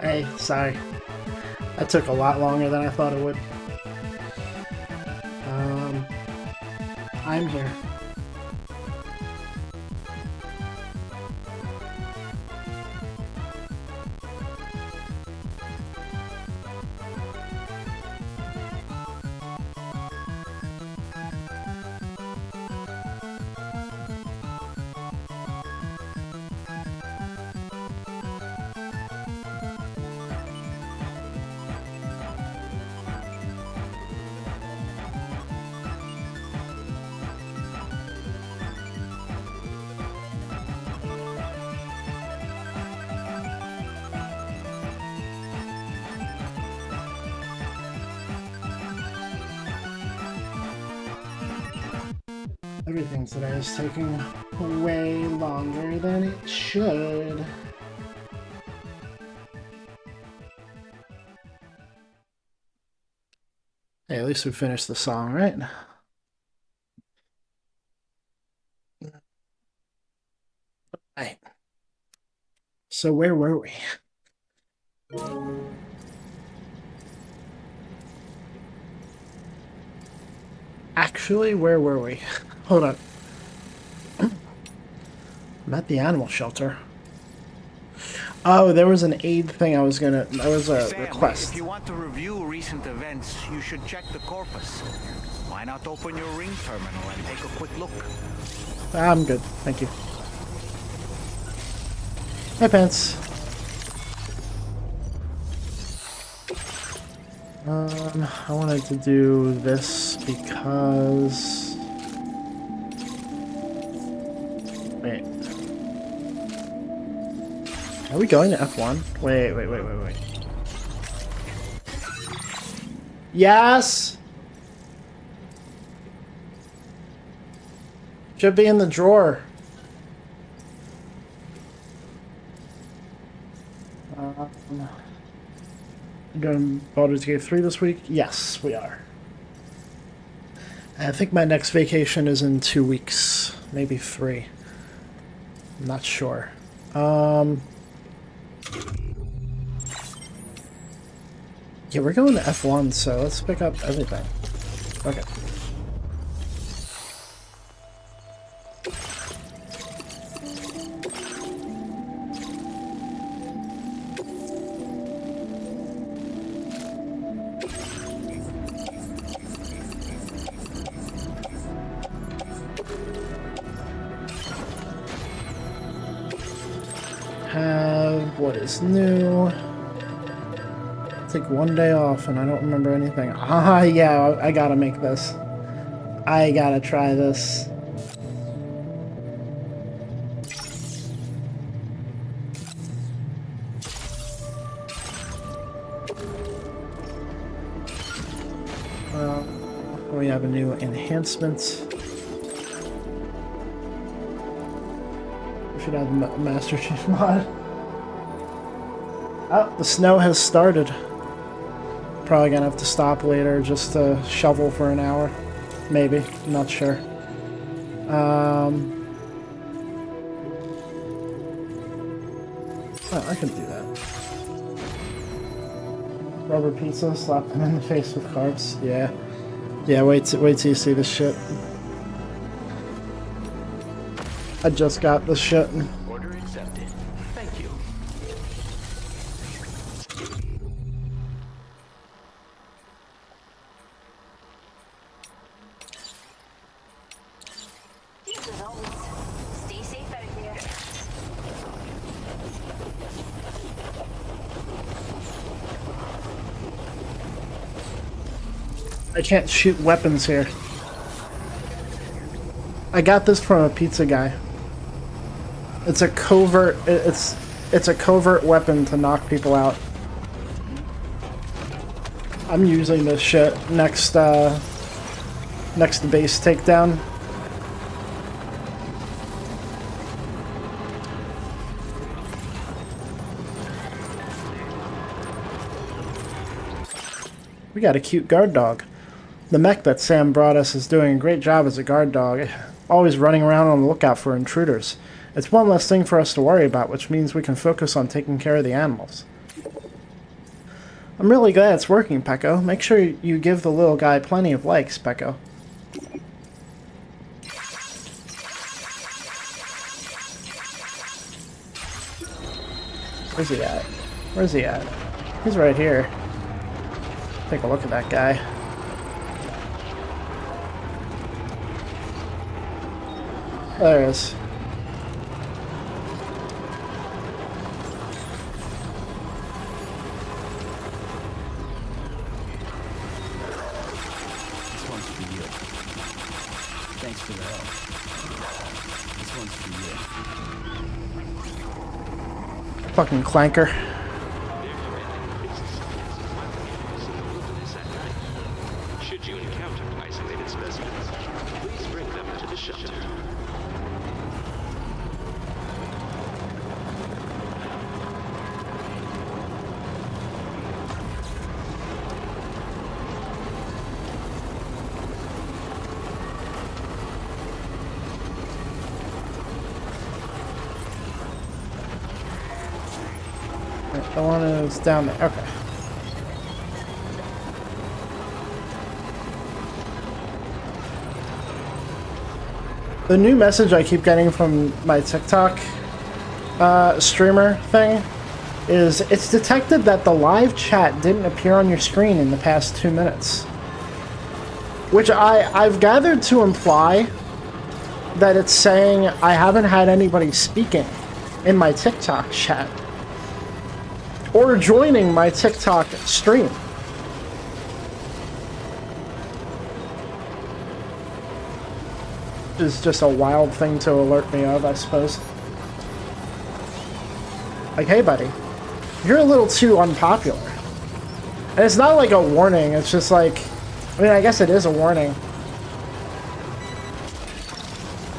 Hey, sorry. That took a lot longer than I thought it would. I'm here. Everything today is taking way longer than it should. Hey, at least we finished the song, right? Right. So where were we? Actually, where were we? Hold on. I'm at the animal shelter. Oh, there was an aid thing I was gonna... That was a Sam, request. if you want to review recent events, you should check the corpus. Why not open your ring terminal and take a quick look? I'm good, thank you. Hey, Pants. I wanted to do this because... Wait. Are we going to F1? Wait. Yes! Should be in the drawer. Going to Baldur's Gate 3 this week? Yes, we are. I think my next vacation is in 2 weeks. Maybe 3. I'm not sure. Yeah, we're going to F1, so let's pick up everything. Okay. Have what is new. Take 1 day off and I don't remember anything. Ah, yeah, I gotta make this. I gotta try this. We have a new enhancement. We should have a Master Chief mod. Oh, the snow has started. Probably gonna have to stop later just to shovel for an hour. Maybe. I'm not sure. Oh, I can do that. Rubber pizza, slap them in the face with carbs. Yeah. Yeah, wait till you see this shit. I just got this shit. Order accepted. Thank you. As always, stay safe out there. I can't shoot weapons here. I got this from a pizza guy. It's a covert. It's a covert weapon to knock people out. I'm using this shit next to base takedown. We got a cute guard dog. The mech that Sam brought us is doing a great job as a guard dog, always running around on the lookout for intruders. It's one less thing for us to worry about, which means we can focus on taking care of the animals. I'm really glad it's working, Pecco. Make sure you give the little guy plenty of likes, Pecco. Where's he at? Where's he at? He's right here. Take a look at that guy. There he is. This one's for you. Thanks for the help. This one's for you. Fucking clanker. Should you encounter isolated specimens, please bring them to the shelter. The one is down there. Okay. The new message I keep getting from my TikTok streamer thing is it's detected that the live chat didn't appear on your screen in the past 2 minutes. Which I've gathered to imply that it's saying I haven't had anybody speaking in my TikTok chat or joining my TikTok stream. Is just a wild thing to alert me of, I suppose. Like, hey buddy, you're a little too unpopular. And it's not like a warning, it's just like, I mean, I guess it is a warning.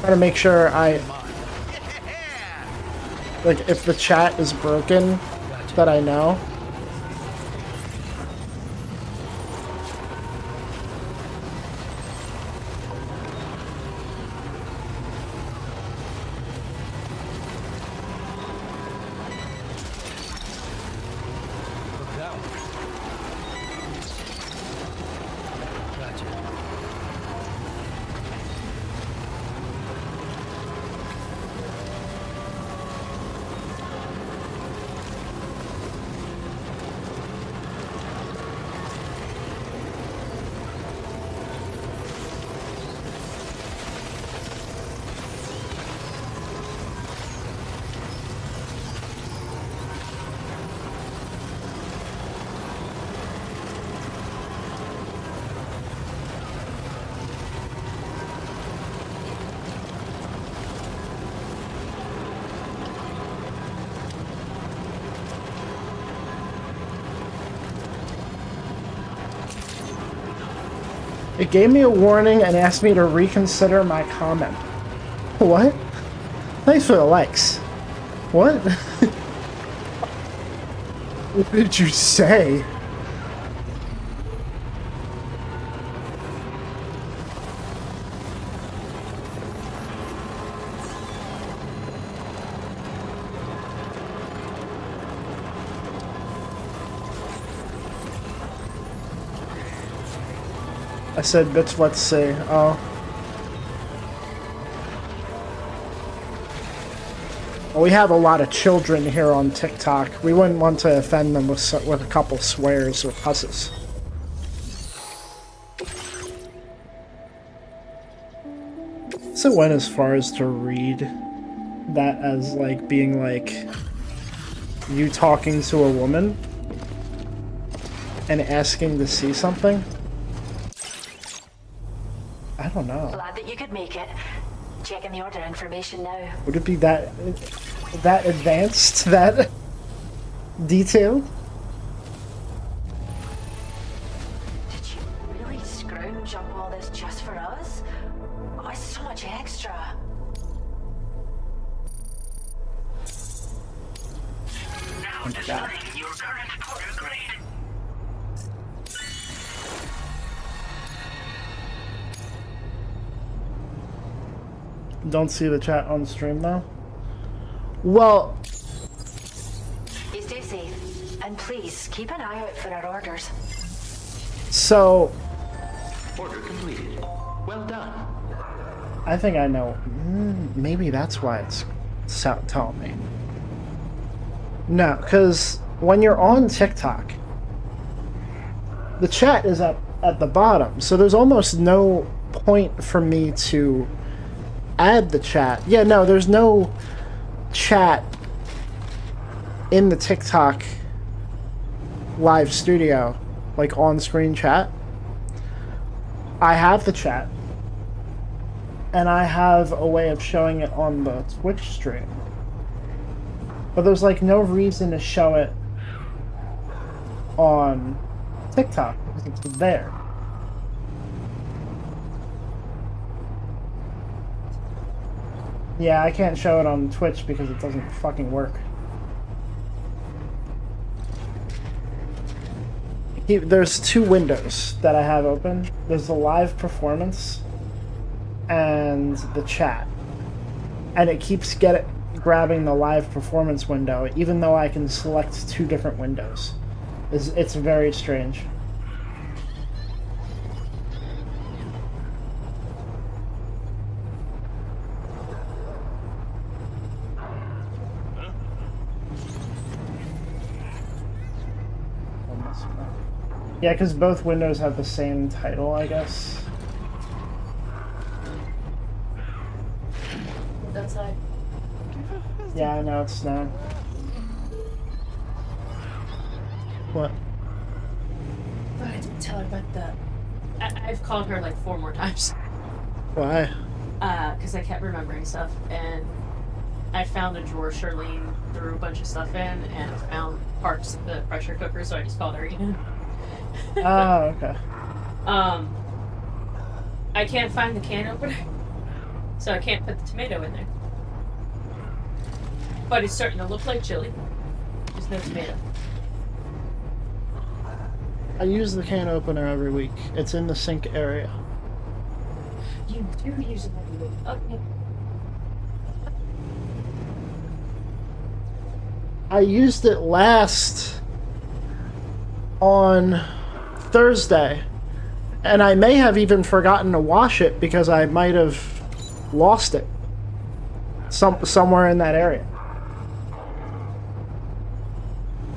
Trying to make sure I, like, if the chat is broken, that I know. It gave me a warning and asked me to reconsider my comment. What? Thanks for the likes. What? What did you say? I said, bitch, let's see. Oh. Well, we have a lot of children here on TikTok. We wouldn't want to offend them with a couple swears or cusses. So it went as far as to read that as, like, being, like, you talking to a woman and asking to see something? I don't know. Glad that you could make it. Checking the order information now. Would it be that advanced? That detailed? Did you really scrounge up all this just for us? Oh, it's so much extra. Now deciding your current order grade. Don't see the chat on stream though. Well, You stay safe, And please, keep an eye out for our orders. So, Order completed. Well done. I think I know. Maybe that's why it's telling me. No, because when you're on TikTok, the chat is up at the bottom, so there's almost no point for me to add the chat. Yeah, no, there's no chat in the TikTok live studio, like on-screen chat. I have the chat, and I have a way of showing it on the Twitch stream. But there's like no reason to show it on TikTok because it's there. Yeah, I can't show it on Twitch because it doesn't fucking work. There's two windows that I have open. There's the live performance and the chat. And it keeps grabbing the live performance window, even though I can select two different windows. It's very strange. Yeah, because both windows have the same title, I guess. Outside. Yeah, I know it's snowing. What? But I didn't tell her about the... I've called her like 4 more times. Why? Because I kept remembering stuff, and I found a drawer Charlene threw a bunch of stuff in, and found parts of the pressure cooker, so I just called her again. Oh, okay. I can't find the can opener, so I can't put the tomato in there. But it's starting to look like chili. There's no tomato. I use the can opener every week. It's in the sink area. You do use it every week. Okay. I used it last on Thursday, and I may have even forgotten to wash it because I might have lost it somewhere in that area.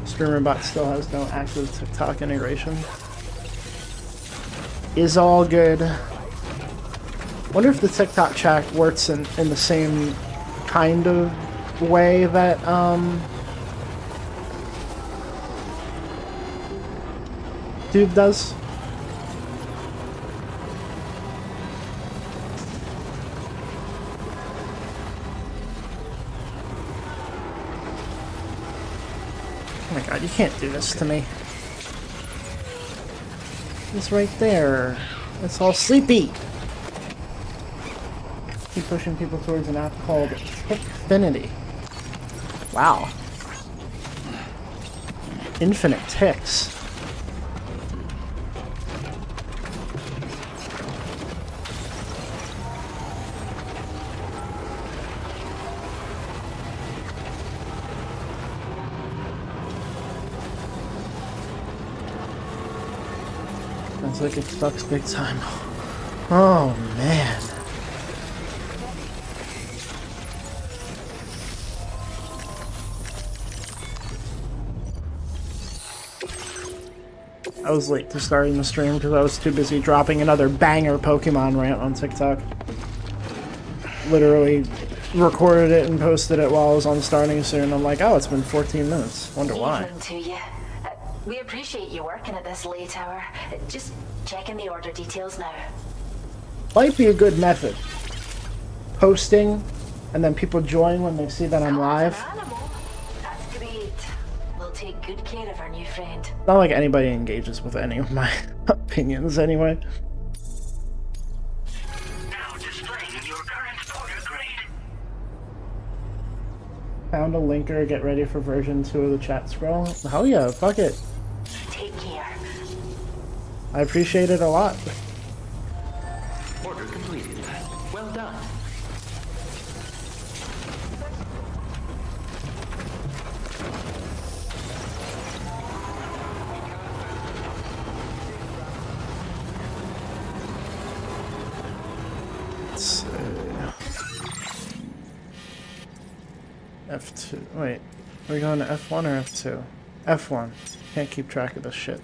StreamerBot still has no active TikTok integration. Is all good. Wonder if the TikTok chat works in the same kind of way that Tube does. Oh my god, you can't do this to me. It's right there. It's all sleepy. Keep pushing people towards an app called Tickfinity. Wow. Infinite ticks. Sounds like it sucks big time. Oh man. I was late to starting the stream because I was too busy dropping another banger Pokemon rant on TikTok. Literally recorded it and posted it while I was on starting soon. I'm like, oh, it's been 14 minutes. Wonder why. Evening to you. We appreciate you working at this late hour. Just checking the order details now. Might be a good method. Posting, and then people join when they see that I'm live. An animal? That's great. We'll take good care of our new friend. Not like anybody engages with any of my opinions anyway. Now displaying your current order grade. Found a linker, get ready for version 2 of the chat scroll. Hell yeah, fuck it. Take care. I appreciate it a lot. Order completed. Well done. F2. Wait, are we going to F1 or F2? F1. Can't keep track of this shit.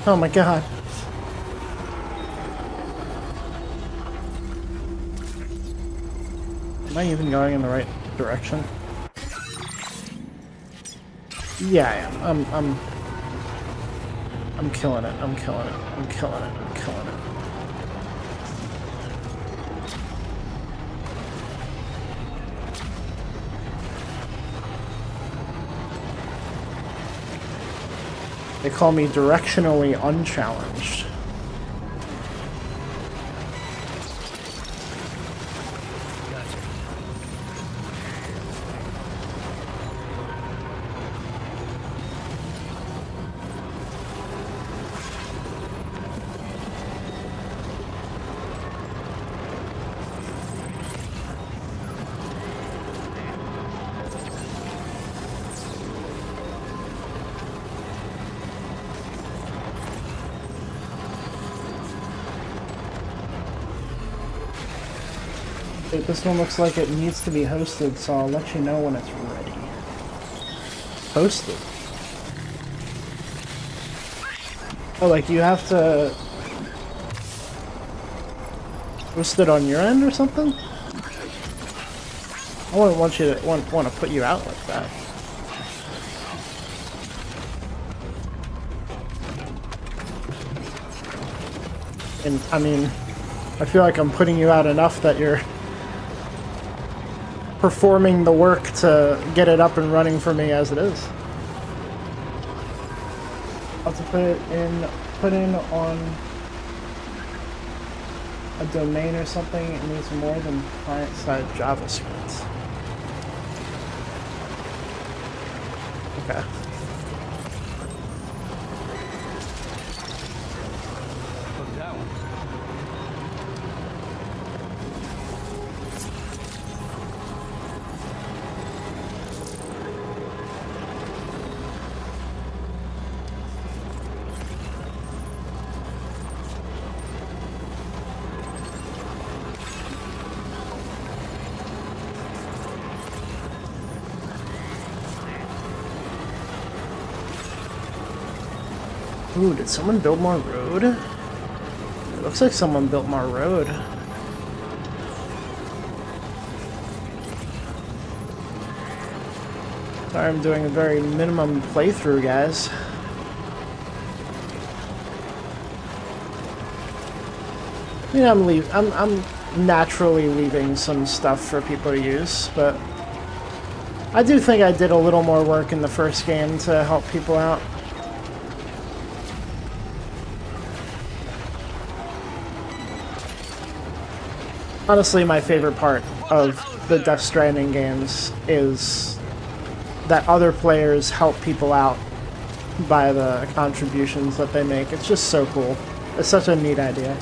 Oh my god. Am I even going in the right direction? Yeah, I am. I'm killing it. I'm killing it. I'm killing it. I'm killing it. They call me directionally unchallenged. Wait, this one looks like it needs to be hosted, so I'll let you know when it's ready. Hosted? Oh, like you have to host it on your end or something? I wouldn't want you to want to put you out like that. And I mean, I feel like I'm putting you out enough that you're performing the work to get it up and running for me as it is. I'll have to put in on a domain or something. It needs more than client-side JavaScript. Okay. Look at that one. Ooh, did someone build more road? It looks like someone built more road. Sorry, I'm doing a very minimum playthrough, guys. I mean, I'm naturally leaving some stuff for people to use, but I do think I did a little more work in the first game to help people out. Honestly, my favorite part of the Death Stranding games is that other players help people out by the contributions that they make. It's just so cool. It's such a neat idea.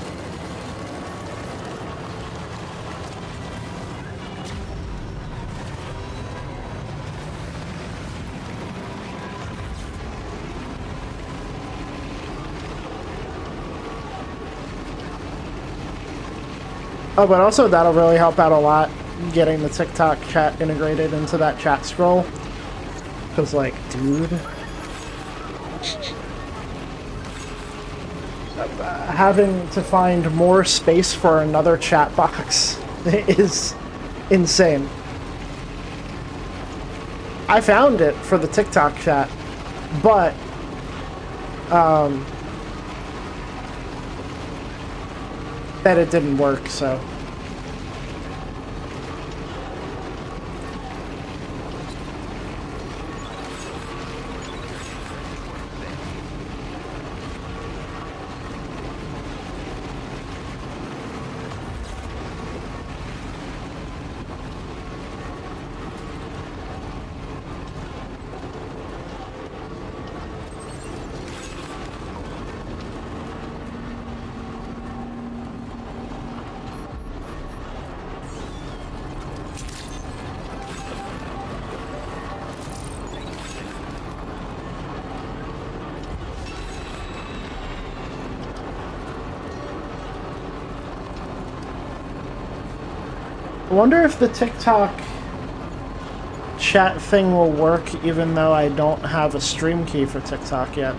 Oh, but also that'll really help out a lot, getting the TikTok chat integrated into that chat scroll. Because, like, dude, having to find more space for another chat box is insane. I found it for the TikTok chat, but that it didn't work, so. I wonder if the TikTok chat thing will work even though I don't have a stream key for TikTok yet.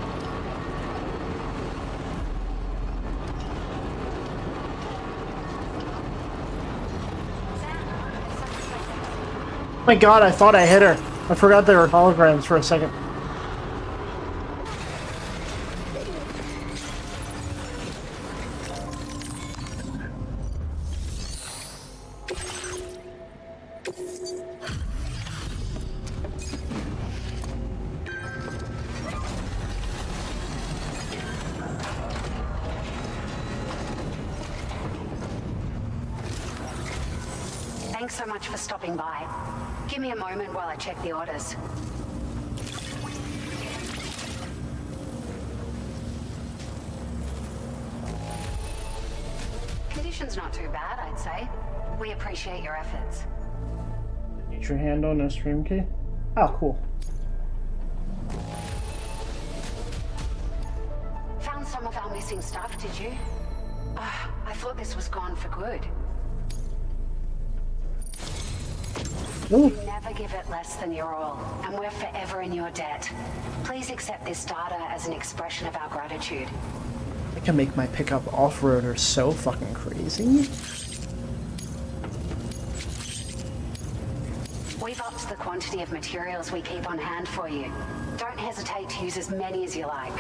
Oh my god, I thought I hit her. I forgot they were holograms for a second. Thanks so much for stopping by. Give me a moment while I check the orders. Conditions not too bad, I'd say. We appreciate your efforts. Nature handle, no stream key? Oh, cool. Found some of our missing stuff, did you? I thought this was gone for good. Ooh. You never give it less than your all, and we're forever in your debt. Please accept this data as an expression of our gratitude. I can make my pickup off-roader so fucking crazy. We've upped the quantity of materials we keep on hand for you. Don't hesitate to use as many as you like.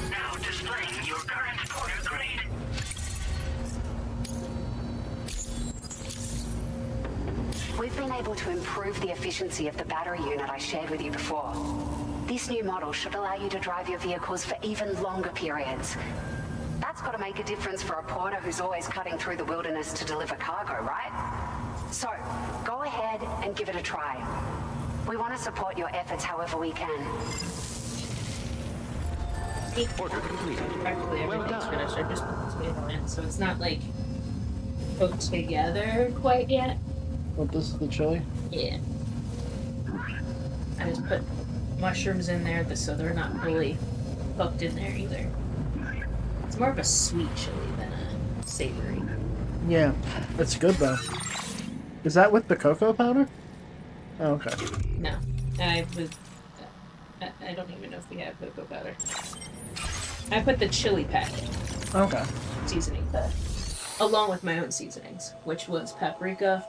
Now displaying your current porter grade. We've been able to improve the efficiency of the battery unit I shared with you before. This new model should allow you to drive your vehicles for even longer periods. That's got to make a difference for a porter who's always cutting through the wilderness to deliver cargo, right? So, go ahead and give it a try. We want to support your efforts however we can. Order completed. Practically Well everything's done. finished. I just put the tomato in, so it's not like put together quite yet. What, this is the chili? Yeah. I just put mushrooms in there so they're not really cooked in there either. It's more of a sweet chili than a savory. Yeah, it's good though. Is that with the cocoa powder? Oh, okay. No, I don't even know if we have cocoa powder. I put the chili packet Okay. seasoning pack along with my own seasonings, which was paprika,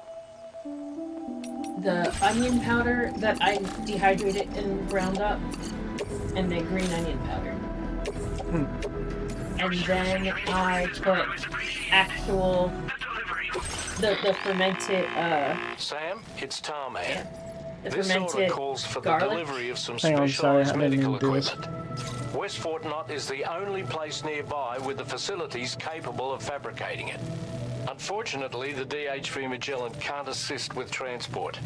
the onion powder that I dehydrated and ground up, and the green onion powder. And then I put actual the fermented Sam, it's Tarman. the This order fermented calls for the garlic. delivery of some Hang on, sorry, I specialized didn't medical mean to do this. equipment. West Fort Knott is the only place nearby with the facilities capable of fabricating it. Unfortunately, the DHV Magellan can't assist with transport.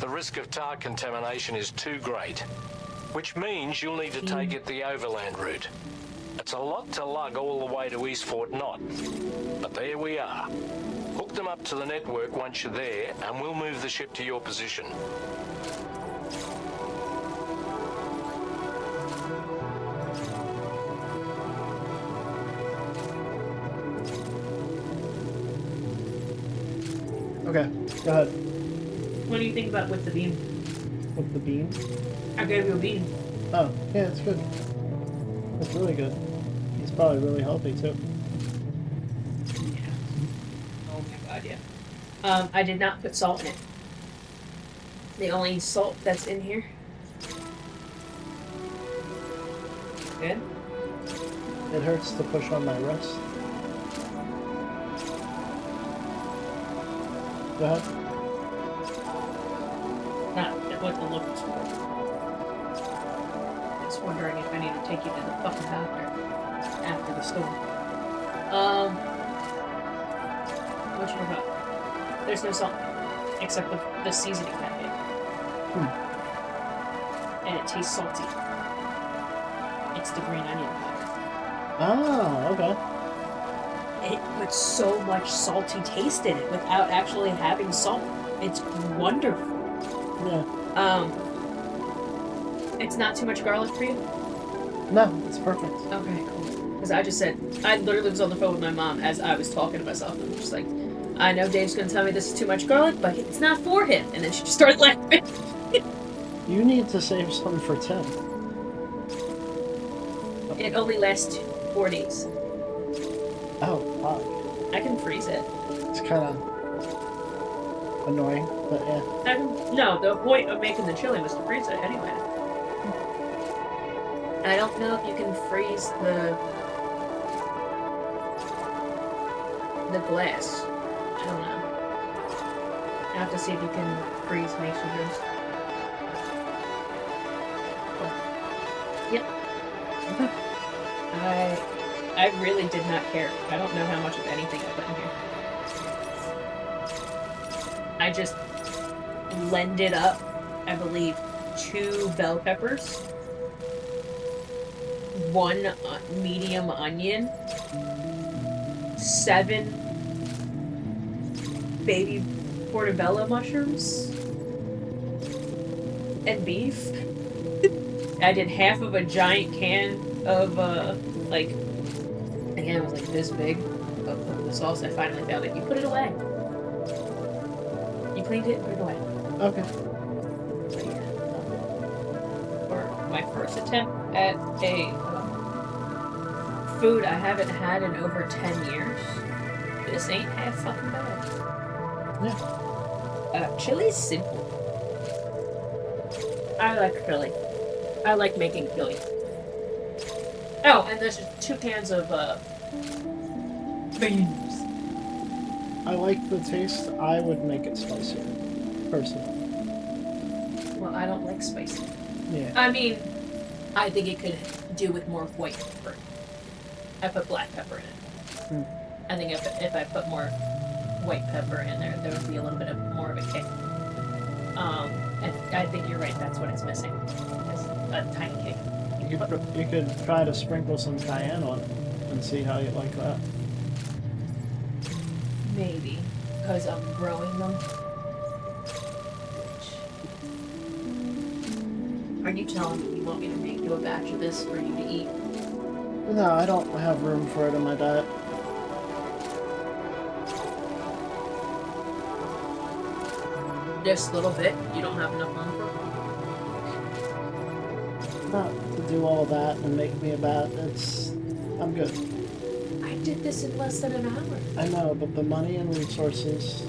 The risk of tar contamination is too great, which means you'll need to take it the overland route. It's a lot to lug all the way to East Fort Knott, but there we are. Hook them up to the network once you're there, and we'll move the ship to your position. Okay, go ahead. What do you think about with the bean? With the bean? I gave you a bean. Oh, yeah, it's good. It's really good. He's probably really healthy too. Oh my god, yeah. I did not put salt in it. The only salt that's in here. Good. It hurts to push on my wrist. Go ahead. Not what the look is for. Just wondering if I need to take you to the fucking doctor after the storm. Whatchamacallit? There's no salt except the seasoning packet. And it tastes salty. It's the green onion powder. Ah, okay. It puts so much salty taste in it without actually having salt. It's wonderful. Yeah. It's not too much garlic for you? No, it's perfect. Okay, cool. Because I just said, I literally was on the phone with my mom as I was talking to myself. And I'm just like, I know Dave's going to tell me this is too much garlic, but it's not for him. And then she just started laughing. You need to save some for Tim. It only lasts 4 days. Oh, fuck. I can freeze it. It's kind of annoying, but yeah. No, the point of making the chili was to freeze it anyway. I don't know if you can freeze the glass. I don't know. I have to see if you can freeze mason jars. Yep. I really did not care. I don't know how much of anything I put in here. I just blended up, I believe, 2 bell peppers, 1 medium onion, 7 baby portobello mushrooms, and beef. I did half of a giant can of, again, it was like this big of the sauce. I finally found it. You put it away. You cleaned it and put it away. Okay. So, yeah. For my first attempt at a food I haven't had in over 10 years, this ain't half fucking bad. Yeah. Chili's simple. I like chili. I like making chili. Oh, and there's 2 cans of beans. I like the taste. I would make it spicier, personally. Well, I don't like spicy. Yeah. I mean, I think it could do with more white pepper. I put black pepper in it. I think if I put more white pepper in there, there would be a little bit more of a kick. And I think you're right. That's what it's missing. It's a tiny kick. You could try to sprinkle some cayenne on it and see how you like that. Maybe, because I'm growing them. Are you telling me you want me to make you a batch of this for you to eat? No, I don't have room for it in my diet. Just a little bit? You don't have enough room for it? Not to do all that and make me a bat. I'm good. I did this in less than an hour. I know, but the money and resources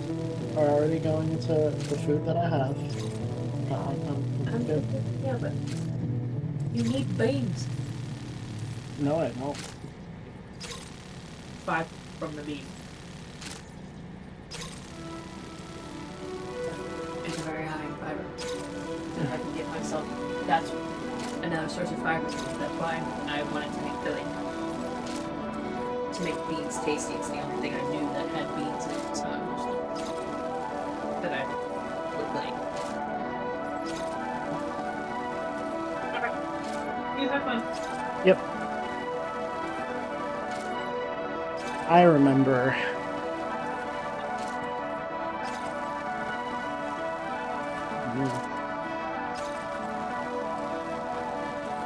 are already going into the food that I have. I'm good. Yeah, but you need beans. No, I don't. 5 from the bean. It's very high in fiber. And if I can get myself, that's another source of fiber. That's why I wanted to make chili. To make beans tasty, it's the only thing I knew that had beans in it, so I just that I would like. Okay. You have fun. Yep. I remember.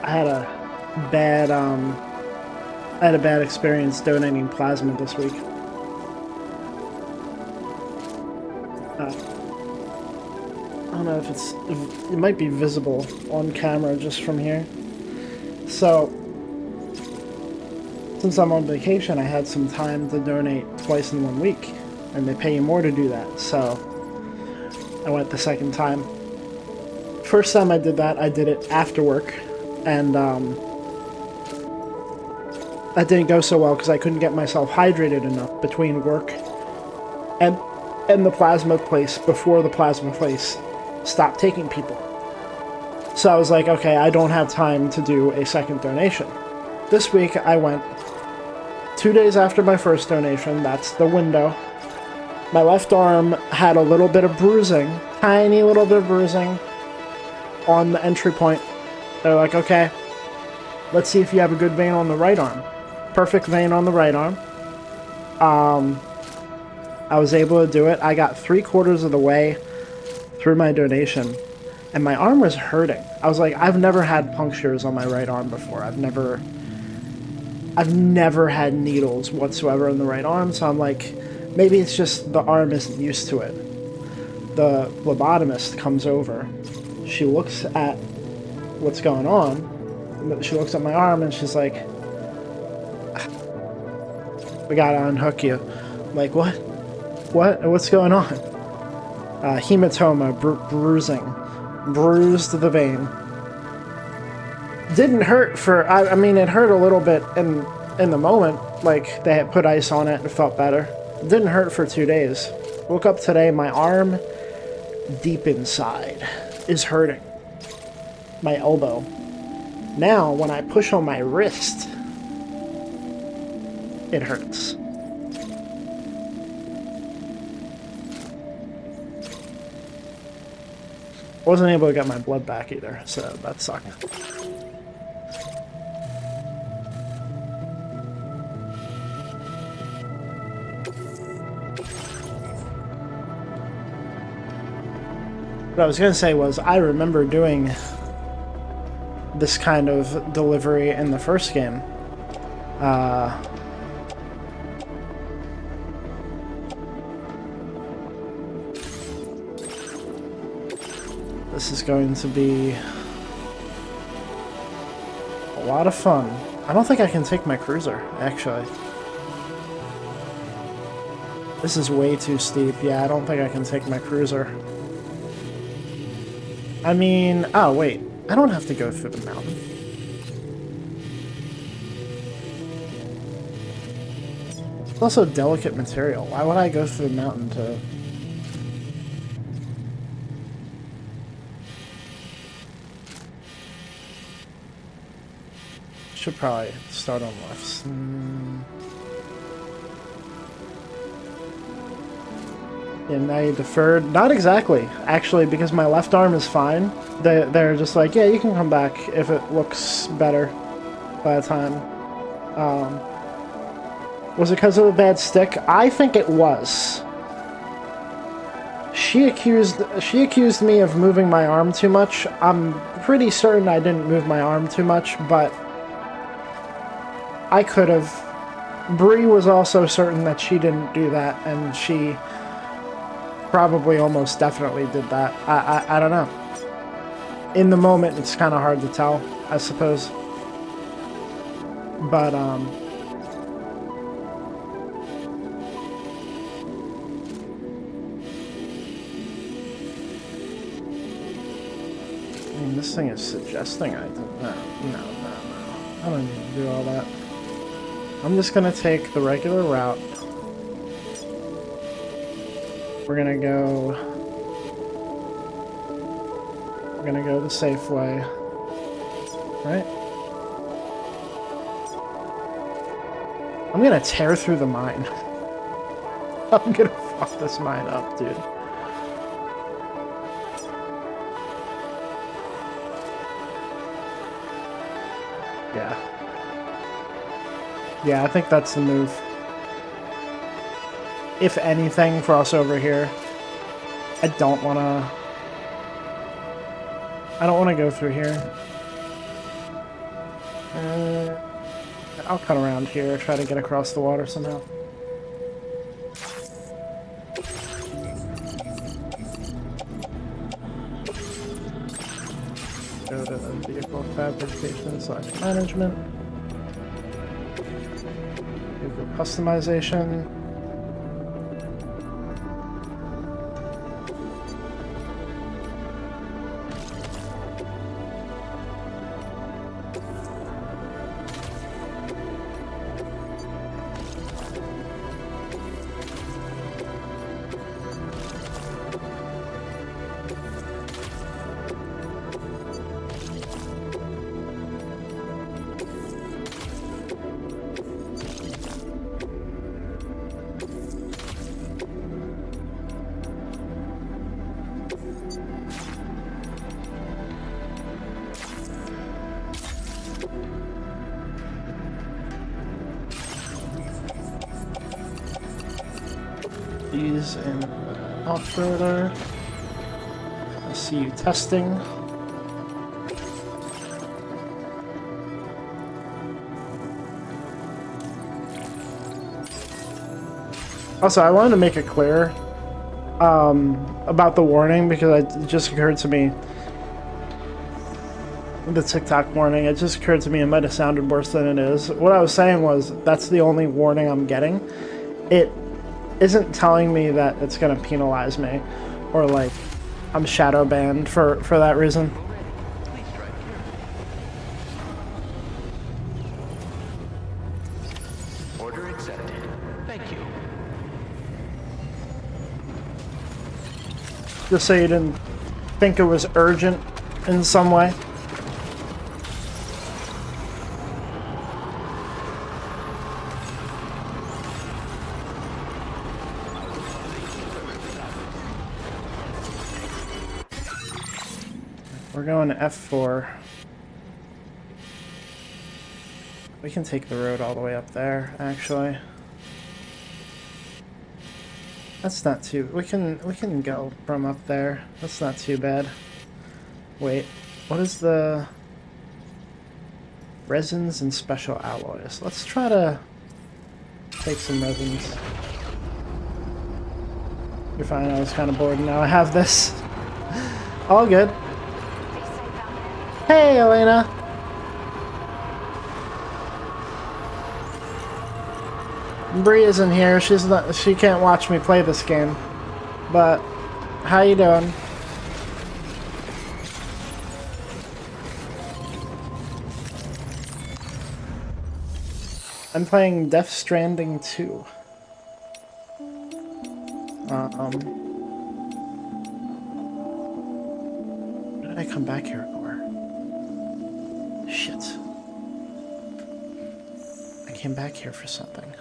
I had a bad experience donating plasma this week. I don't know if it might be visible on camera just from here. So, since I'm on vacation, I had some time to donate twice in 1 week, and they pay you more to do that, so I went the second time. First time I did that, I did it after work, and that didn't go so well because I couldn't get myself hydrated enough between work and the plasma place before the plasma place stopped taking people. So I was like, okay, I don't have time to do a second donation. This week I went 2 days after my first donation. That's the window. My left arm had a little bit of bruising, tiny little bit of bruising on the entry point. They're like, okay, let's see if you have a good vein on the right arm. Perfect vein on the right arm. I was able to do it. I got 3/4 of the way through my donation, and my arm was hurting. I was like, I've never had punctures on my right arm before. I've never I've never had needles whatsoever in the right arm, so I'm like, maybe it's just the arm isn't used to it. The phlebotomist comes over. She looks at what's going on. She looks at my arm and she's like, we gotta unhook you. I'm like, what? What? What's going on? Hematoma, bruising. Bruised the vein. Didn't hurt for, I mean, it hurt a little bit in the moment. Like, they had put ice on it and it felt better. Didn't hurt for 2 days. Woke up today, my arm deep inside is hurting. My elbow. Now, when I push on my wrist, it hurts. Wasn't able to get my blood back either, so that sucked. What I was going to say was, I remember doing this kind of delivery in the first game. This is going to be a lot of fun. I don't think I can take my cruiser, actually. This is way too steep. Yeah, I don't think I can take my cruiser. I mean, oh wait, I don't have to go through the mountain. It's also delicate material. Why would I go through the mountain to... Should probably start on lefts. Yeah, now you deferred. Not exactly, actually, because my left arm is fine. They're just like, yeah, you can come back if it looks better by the time. Was it because of the bad stick? I think it was. She accused me of moving my arm too much. I'm pretty certain I didn't move my arm too much, but I could have. Bree was also certain that she didn't do that, and she probably almost definitely did that. I don't know. In the moment, it's kind of hard to tell, I suppose. But, I mean, this thing is suggesting I did. No. I don't need to do all that. I'm just gonna take the regular route. We're gonna go the safe way, right? I'm gonna tear through the mine. I'm gonna fuck this mine up, dude. Yeah, I think that's the move. If anything, cross over here. I don't want to go through here. I'll cut around here, try to get across the water somehow. Go to vehicle fabrication / management. Vehicle customization. These in off-roader. I see you testing. Also, I wanted to make it clear about the warning because it just occurred to me. The TikTok warning, it just occurred to me it might have sounded worse than it is. What I was saying was that's the only warning I'm getting. It isn't telling me that it's going to penalize me or like I'm shadow banned for that reason. Order accepted. Thank you. Just so you didn't think it was urgent in some way. We're going to F4. We can take the road all the way up there, actually. That's not too... We can go from up there. That's not too bad. Wait, what is the... Resins and special alloys. Let's try to take some resins. You're fine, I was kind of bored, now I have this. All good. Hey, Elena! Bree isn't here. She can't watch me play this game. But how you doing? I'm playing Death Stranding 2. What did I come back here for? Shit. I came back here for something.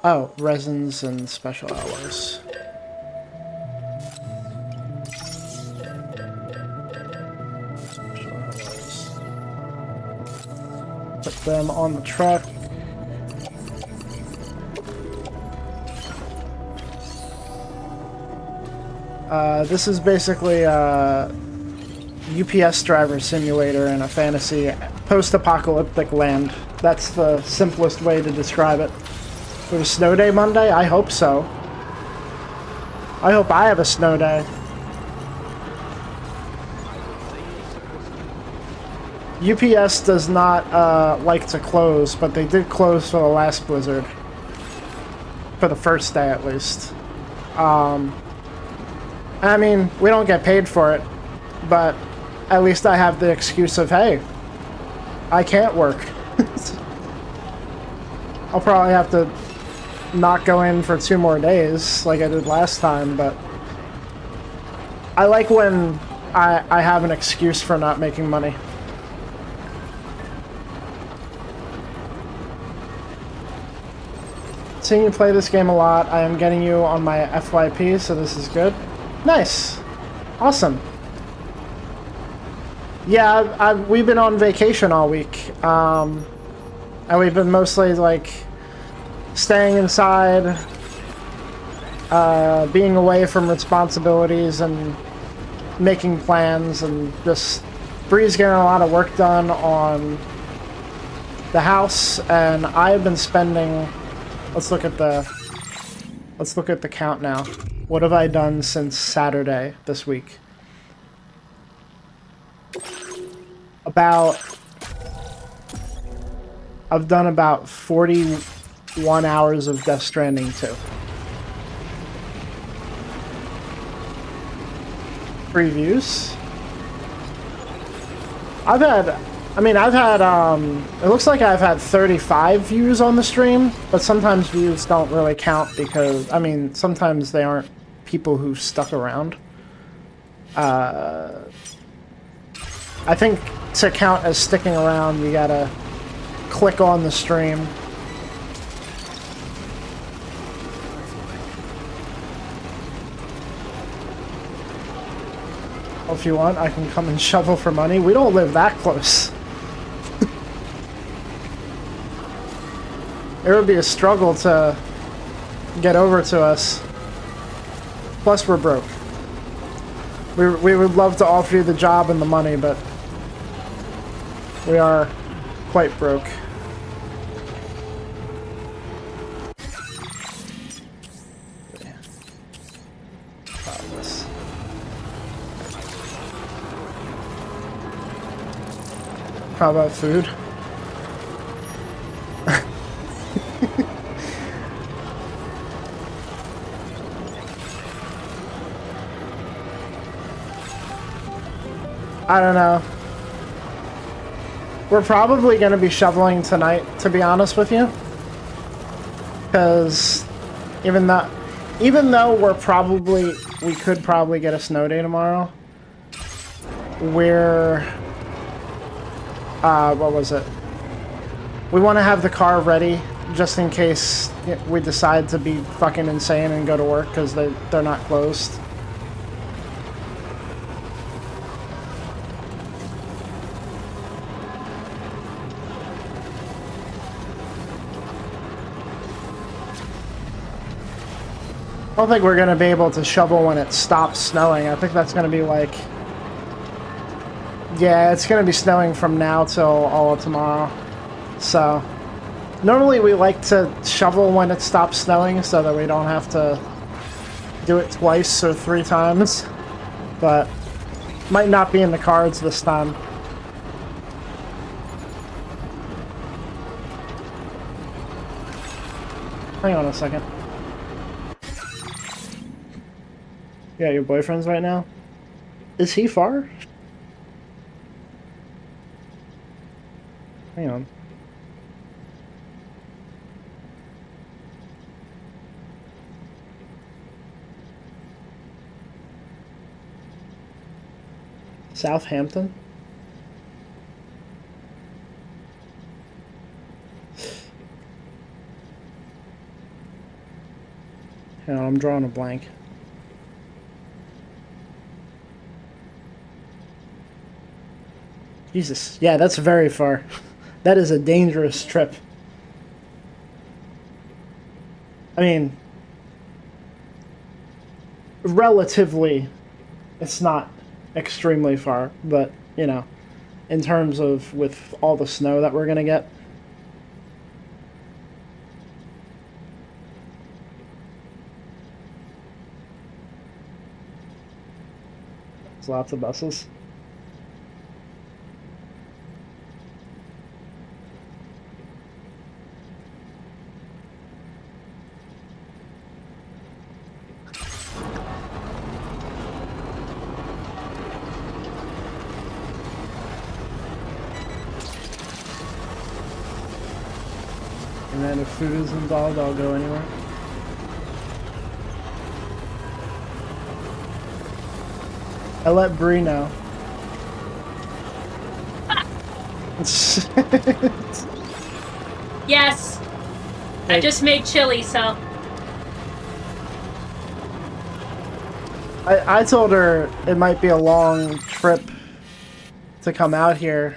Oh, resins and special alloys. Special alloys. Put them on the truck. This is basically a UPS driver simulator in a fantasy post-apocalyptic land. That's the simplest way to describe it. For a snow day Monday? I hope so. I hope I have a snow day. UPS does not like to close, but they did close for the last blizzard. For the first day, at least. I mean, we don't get paid for it, but at least I have the excuse of, hey, I can't work. I'll probably have to not go in for 2 more days like I did last time, but I like when I have an excuse for not making money. Seeing you play this game a lot, I am getting you on my FYP, so this is good. Nice. Awesome. Yeah, we've been on vacation all week. And we've been mostly, like, staying inside, being away from responsibilities and making plans and just... Bree's getting a lot of work done on the house, and I've been spending... Let's look at the count now. What have I done since Saturday this week? I've done about 41 hours of Death Stranding 2. Previews. It looks like I've had 35 views on the stream, but sometimes views don't really count because, sometimes they aren't people who stuck around. I think to count as sticking around, you gotta click on the stream. If you want, I can come and shovel for money. We don't live that close. It would be a struggle to get over to us. Plus, we're broke. We would love to offer you the job and the money, but we are quite broke. this. How about food? I don't know. We're probably going to be shoveling tonight, to be honest with you. Because even though we could probably get a snow day tomorrow, we're, what was it? We want to have the car ready just in case we decide to be fucking insane and go to work because they're not closed. I don't think we're going to be able to shovel when it stops snowing. I think that's going to be like... Yeah, it's going to be snowing from now till all of tomorrow. So, normally we like to shovel when it stops snowing so that we don't have to do it twice or 3 times. But, might not be in the cards this time. Hang on a second. Yeah, your boyfriend's right now? Is he far? Hang on. Southampton? Hang on, I'm drawing a blank. Jesus, yeah, that's very far. That is a dangerous trip. I mean, relatively, it's not extremely far, but, you know, in terms of with all the snow that we're gonna get. There's lots of buses. And then if food is involved, I'll go anywhere. I let Bree know. Yes! I just made chili, so... I told her it might be a long trip to come out here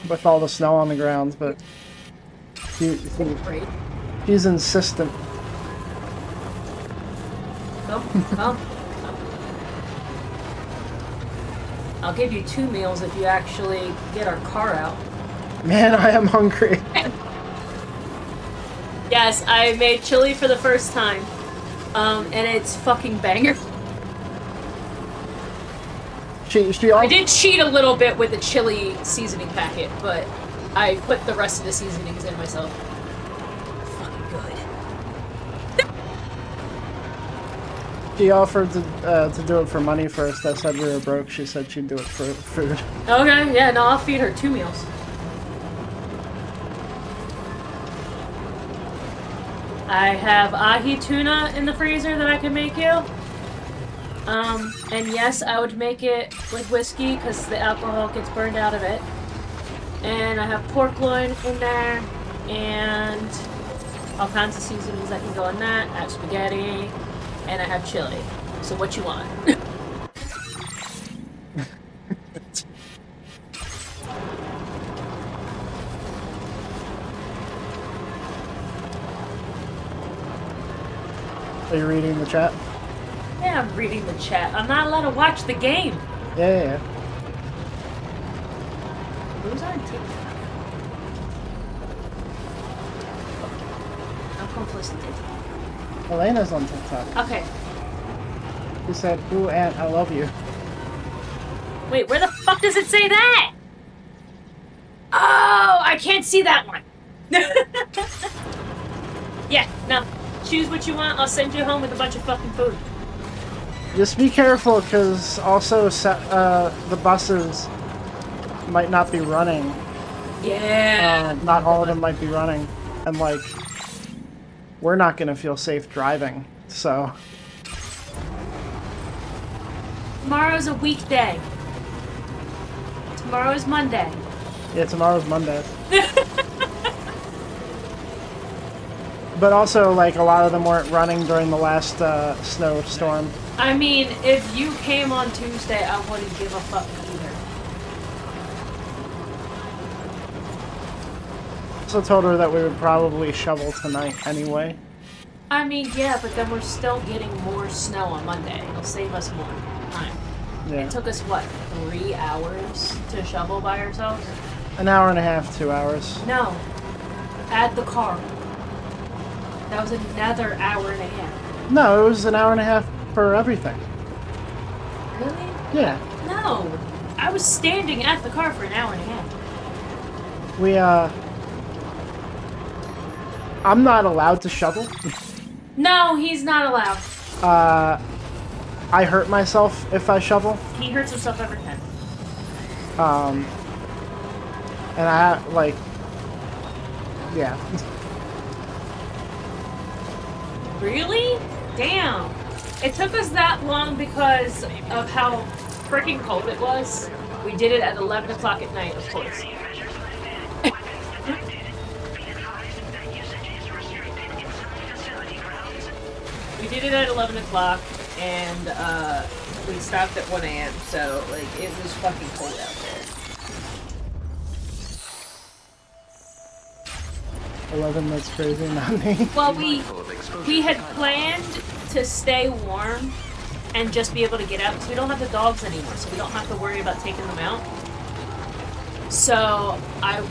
with all the snow on the ground, but... She's insistent. Come. I'll give you 2 meals if you actually get our car out. Man, I am hungry. Yes, I made chili for the first time. And it's fucking banger. I did cheat a little bit with the chili seasoning packet, but I put the rest of the seasonings in myself. Fucking good. She offered to do it for money first. I said we were broke. She said she'd do it for food. Okay, yeah, no, I'll feed her 2 meals. I have ahi tuna in the freezer that I can make you. And yes, I would make it with whiskey because the alcohol gets burned out of it. And I have pork loin in there, and all kinds of seasonings that can go in that. I have spaghetti, and I have chili. So what you want? Are you reading the chat? Yeah, I'm reading the chat. I'm not allowed to watch the game. Yeah. Who's on TikTok? I'll go post TikTok. Elena's on TikTok. Okay. He said, "Ooh, Aunt, I love you." Wait, where the fuck does it say that? Oh, I can't see that one. Yeah, no. Choose what you want. I'll send you home with a bunch of fucking food. Just be careful, because also the buses might not be running. Yeah. Not all of them might be running. And, like, we're not going to feel safe driving, so... Tomorrow's a weekday. Tomorrow's Monday. Yeah, tomorrow's Monday. But also, like, a lot of them weren't running during the last snowstorm. I mean, if you came on Tuesday, I wouldn't give a fuck either. Also told her that we would probably shovel tonight anyway. I mean, yeah, but then we're still getting more snow on Monday. It'll save us more time. Yeah. It took us, what, 3 hours to shovel by ourselves? An hour and a half, 2 hours. No. Add the car. That was another hour and a half. No, it was an hour and a half for everything. Really? Yeah. No. I was standing at the car for an hour and a half. We, I'm not allowed to shovel. No, he's not allowed. I hurt myself if I shovel. He hurts himself every time. And I, like... Yeah. Really? Damn. It took us that long because of how freaking cold it was. We did it at 11 o'clock at night, of course. We did it at 11 o'clock, and we stopped at 1 a.m., so, like, it was fucking cold out there. 11, that's crazy, not me. Well, we had planned to stay warm and just be able to get out, because we don't have the dogs anymore, so we don't have to worry about taking them out. So I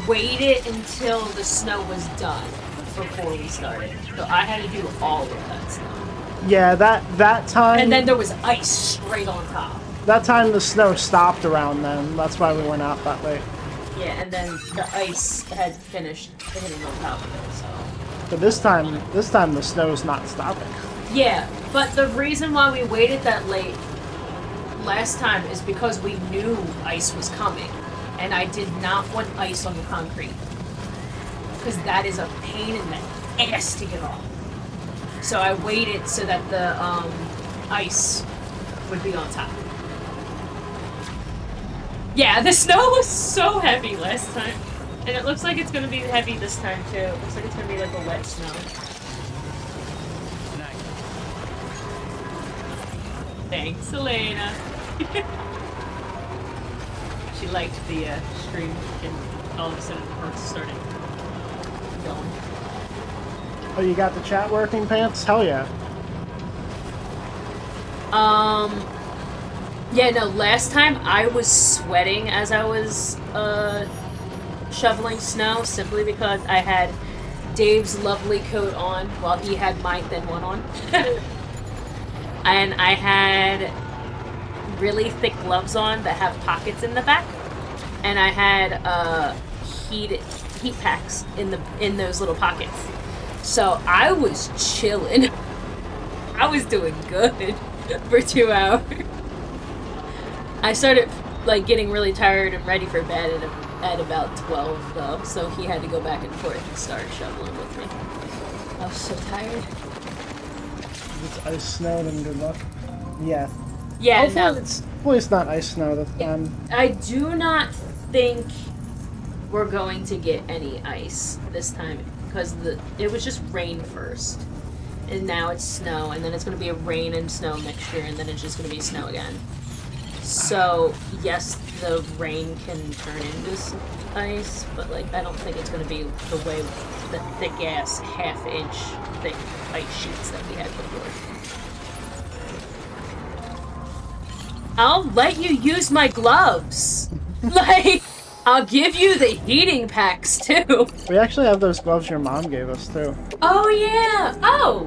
waited until the snow was done before we started. So I had to do all of that stuff. Yeah, that time... And then there was ice straight on top. That time the snow stopped around then. That's why we went out that late. Yeah, and then the ice had finished hitting on top of it, so... But this time the snow's not stopping. Yeah, but the reason why we waited that late last time is because we knew ice was coming, and I did not want ice on the concrete. Because that is a pain in the ass to get off. So I waited so that the ice would be on top. Yeah, the snow was so heavy last time. And it looks like it's going to be heavy this time too. It looks like it's going to be like a wet snow. Thanks, Elena. She liked the stream, and all of a sudden the hearts started going. Oh, you got the chat working, Pants? Hell yeah. Yeah, no, last time I was sweating as I was, shoveling snow, simply because I had Dave's lovely coat on while he had my thin one on. And I had really thick gloves on that have pockets in the back. And I had heat packs in those little pockets. So I was chilling. I was doing good for 2 hours. I started like getting really tired and ready for bed at about 12 though, so he had to go back and forth and start shoveling with me. I was so tired. It's ice snow, then good luck. Yeah. Yeah, Hopefully it's not ice snow this time. I do not think we're going to get any ice this time because it was just rain first. And now it's snow, and then it's going to be a rain and snow mixture, and then it's just going to be snow again. So, yes, the rain can turn into ice, but, like, I don't think it's going to be the way the thick-ass, half-inch thick ice sheets that we had before. I'll let you use my gloves! Like, I'll give you the heating packs, too! We actually have those gloves your mom gave us, too. Oh, yeah! Oh!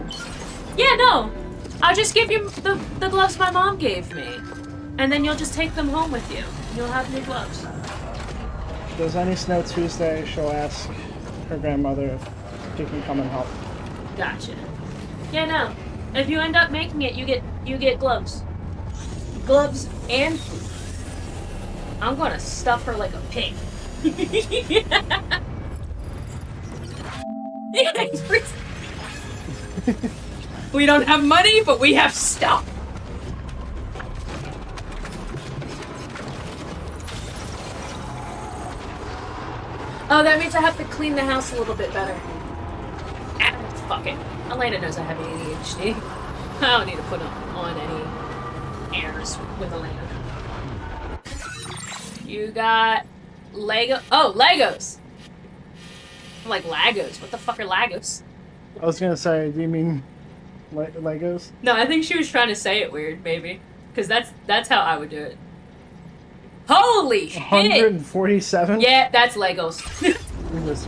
Yeah, no! I'll just give you the gloves my mom gave me. And then you'll just take them home with you. You'll have new gloves. If there's any snow Tuesday, she'll ask her grandmother if she can come and help. Gotcha. Yeah, no. If you end up making it, you get gloves. Gloves and food. I'm gonna stuff her like a pig. We don't have money, but we have stuff. Oh, that means I have to clean the house a little bit better. Ah, fuck it. Elena knows I have ADHD. I don't need to put on any airs with Elena. You got Lego. Oh, Legos! I'm like, Legos? What the fuck are Legos? I was gonna say, do you mean Legos? No, I think she was trying to say it weird, maybe. Because that's how I would do it. Holy shit! 147? Yeah, that's Legos. Jesus.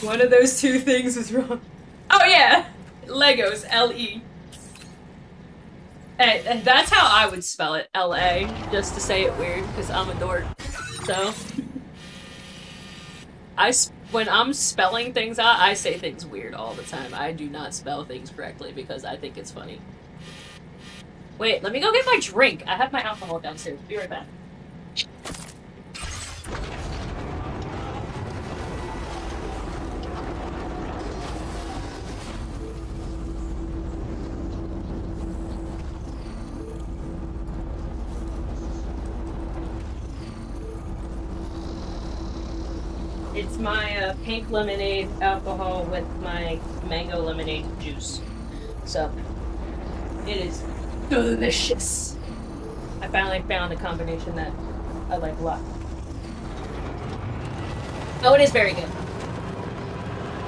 One of those two things was wrong. Oh yeah! Legos, L-E. Hey, that's how I would spell it, L-A, just to say it weird, because I'm a dork. So, when I'm spelling things out, I say things weird all the time. I do not spell things correctly because I think it's funny. Wait, let me go get my drink. I have my alcohol downstairs. Be right back. It's my pink lemonade alcohol with my mango lemonade juice. So, it is delicious. I finally found a combination that I like a lot. Oh, it is very good.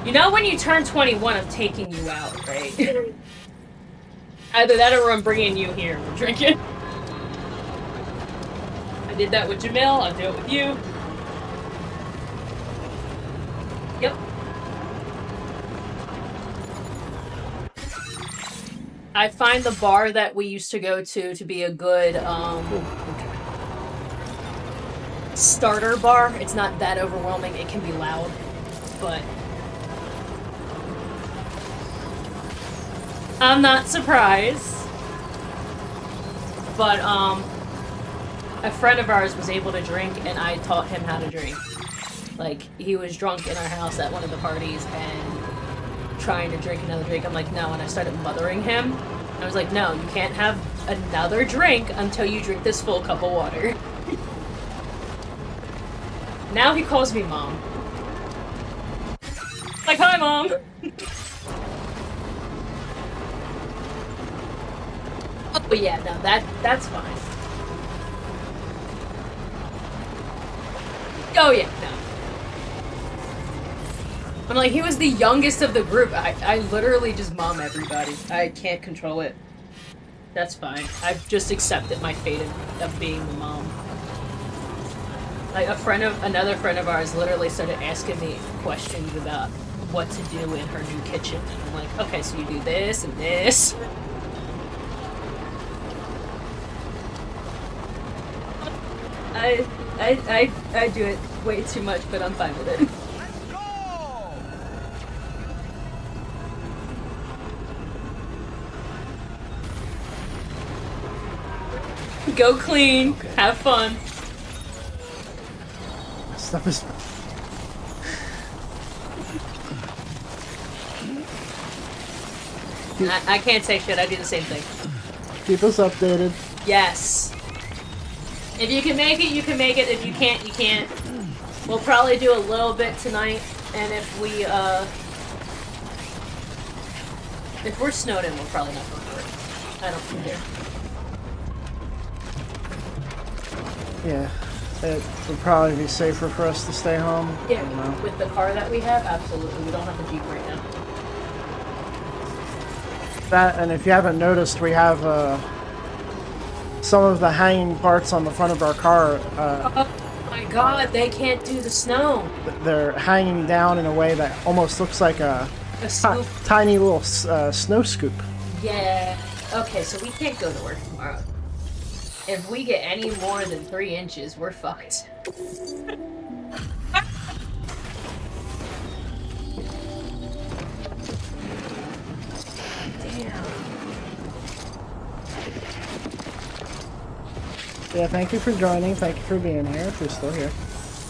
You know when you turn 21, I'm taking you out, right? Either that or I'm bringing you here and we're drinking. I did that with Jamil, I'll do it with you. Yep. I find the bar that we used to go to be a good starter bar. It's not that overwhelming. It can be loud, but I'm not surprised. But a friend of ours was able to drink and I taught him how to drink. Like, he was drunk in our house at one of the parties and trying to drink another drink. I'm like, no, and I started mothering him. I was like, no, you can't have another drink until you drink this full cup of water. Now he calls me Mom. Like, hi, Mom! Oh, yeah, no, that's fine. Oh, yeah, no. I'm like, he was the youngest of the group. I literally just mom everybody. I can't control it. That's fine. I've just accepted my fate of being the mom. Like, another friend of ours literally started asking me questions about what to do in her new kitchen. And I'm like, okay, so you do this and this. I do it way too much, but I'm fine with it. Go clean. Okay. Have fun. Stuff is... I can't say shit. I do the same thing. Keep us updated. Yes. If you can make it, you can make it. If you can't, you can't. We'll probably do a little bit tonight, and if we're snowed in, we'll probably not go for it. I don't care. Yeah, it would probably be safer for us to stay home. Yeah, with the car that we have, absolutely. We don't have a Jeep right now. That, and if you haven't noticed, we have some of the hanging parts on the front of our car. Oh my god, they can't do the snow. They're hanging down in a way that almost looks like a A scoop. tiny little snow scoop. Yeah. Okay, so we can't go to work tomorrow. If we get any more than 3 inches, we're fucked. Damn. Yeah, thank you for joining. Thank you for being here, if you're still here.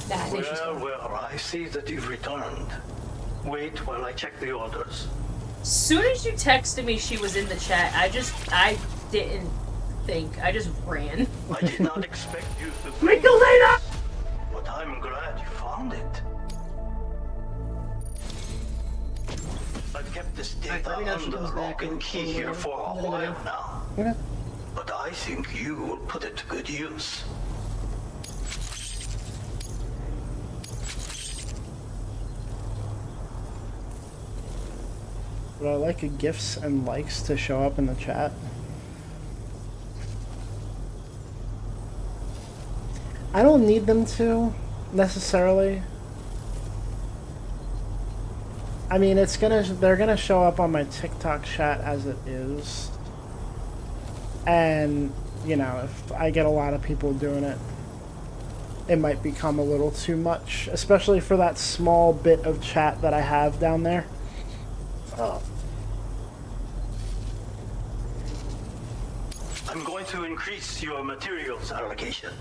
Nah, I think she's fine. Well, I see that you've returned. Wait while I check the orders. As soon as you texted me she was in the chat, I didn't think. I just ran. I did not expect you to think, Make it later! but I'm glad you found it. I've kept this data let me know if she under comes back lock and key here for a I'm gonna while go. now. Okay. But I think you will put it to good use. Would I like gifts and likes to show up in the chat? I don't need them to, necessarily. I mean, they're gonna show up on my TikTok chat as it is. And, you know, if I get a lot of people doing it, it might become a little too much, especially for that small bit of chat that I have down there. I'm going to increase your materials allocation.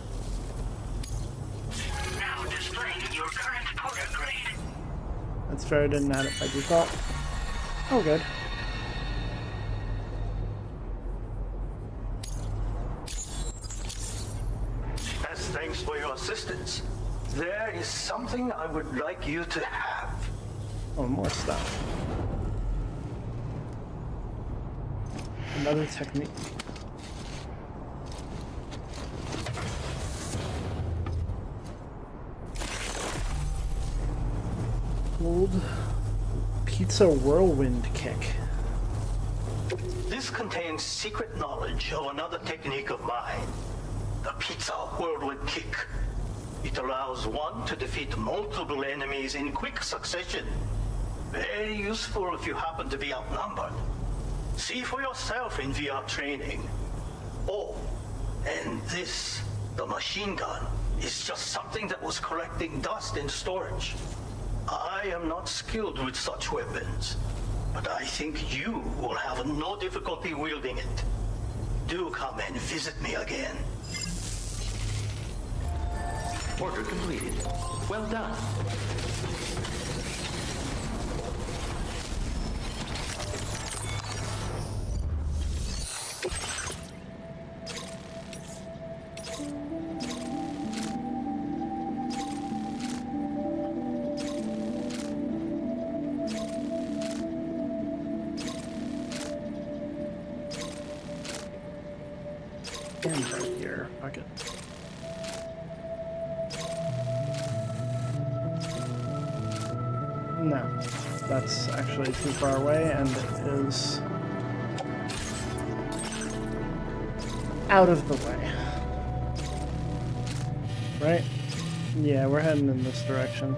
Now displaying your current porter grade. That's fair, I didn't add it by default. Oh, good. As thanks for your assistance, there is something I would like you to have. Oh, more stuff. Another technique. Old pizza whirlwind kick. This contains secret knowledge of another technique of mine, the pizza whirlwind kick. It allows one to defeat multiple enemies in quick succession. Very useful if you happen to be outnumbered. See for yourself in VR training. Oh, and this, the machine gun, is just something that was collecting dust in storage. I am not skilled with such weapons, but I think you will have no difficulty wielding it. Do come and visit me again. Order completed. Well done. And right here. Fuck it. No. That's actually too far away, and it is out of the way. Right? Yeah, we're heading in this direction.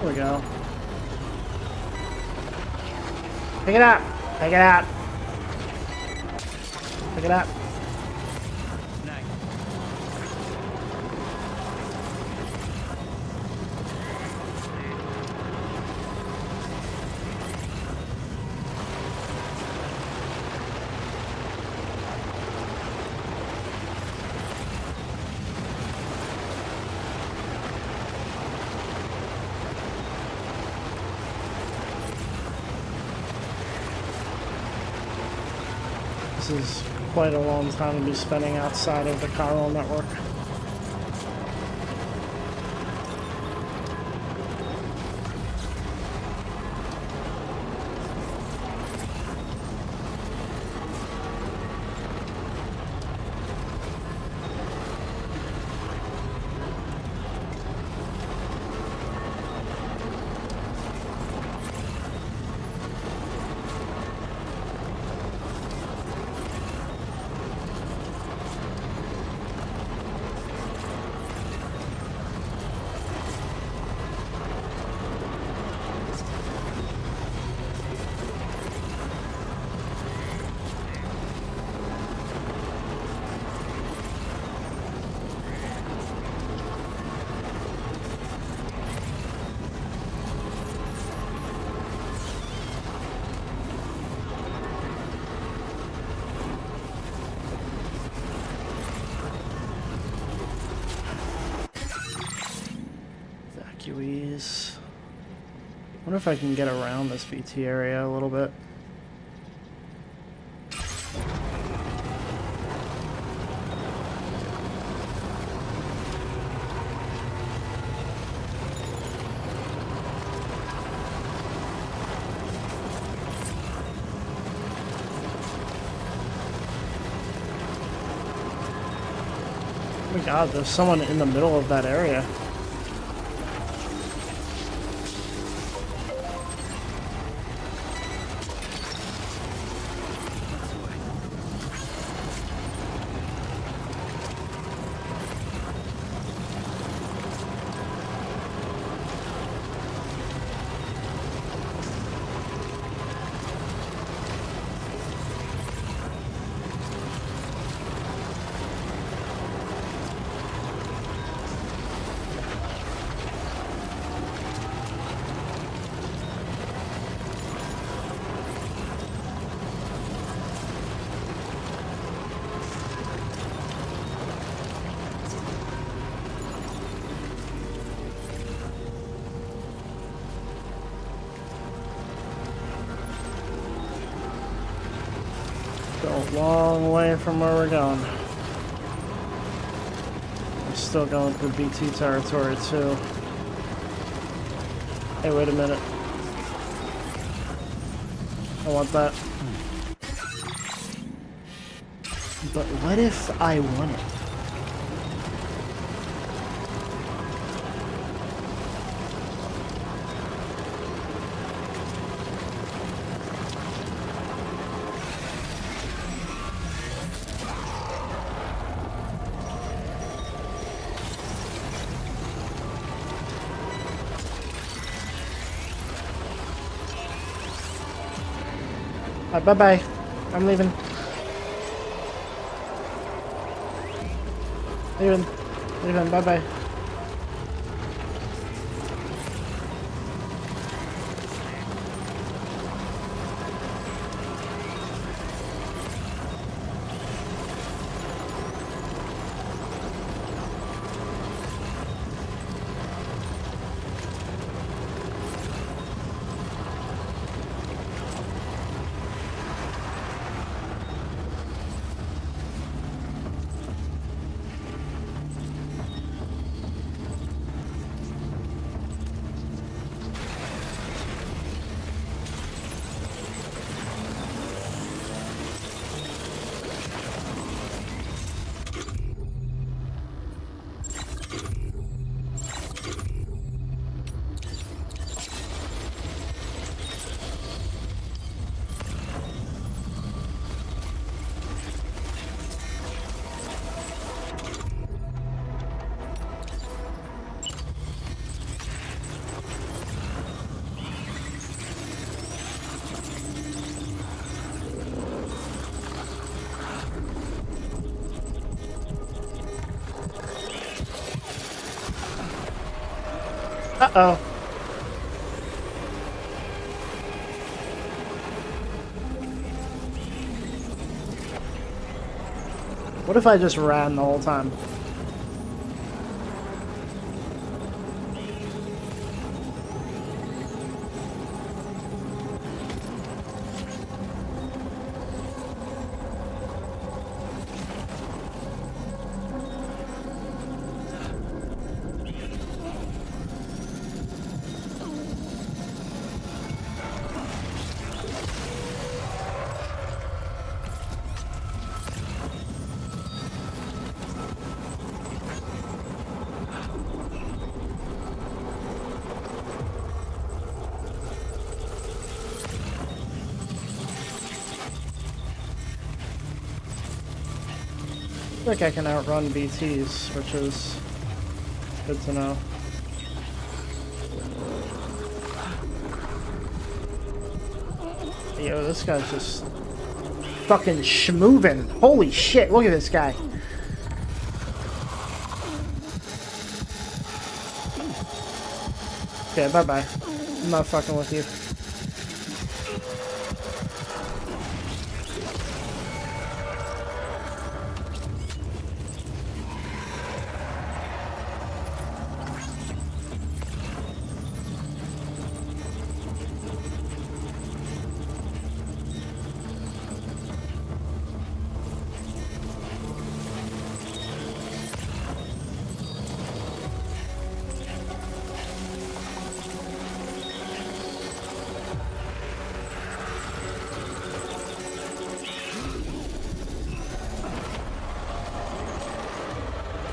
Here we go. Pick it up! Pick it up! Pick it up. This is quite a long time to be spending outside of the chiral network. Evacuees. I wonder if I can get around this VT area a little bit. Oh my god, there's someone in the middle of that area. A long way from where we're going. I'm still going through BT territory too. Hey, wait a minute. I want that. But what if I want it? Bye-bye. I'm leaving. Leaving. Bye-bye. Uh-oh. What if I just ran the whole time? I think I can outrun BTs, which is good to know. Yo, this guy's just fucking schmoovin'. Holy shit, look at this guy. Okay, bye-bye. I'm not fucking with you.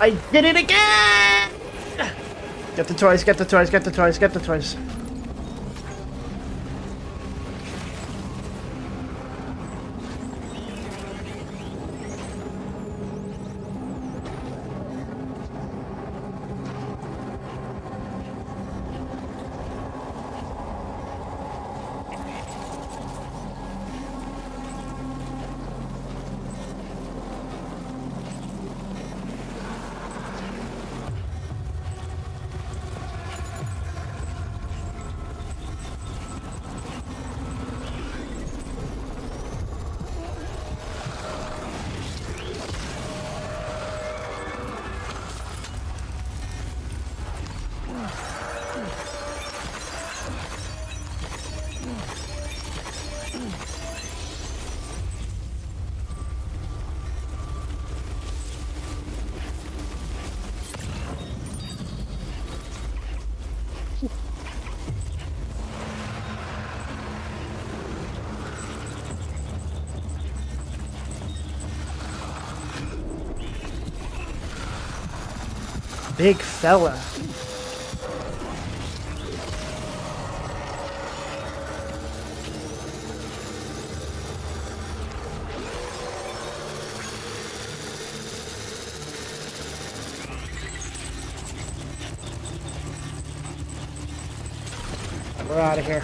I did it again! Get the toys, get the toys, get the toys, get the toys. Big fella. We're out of here.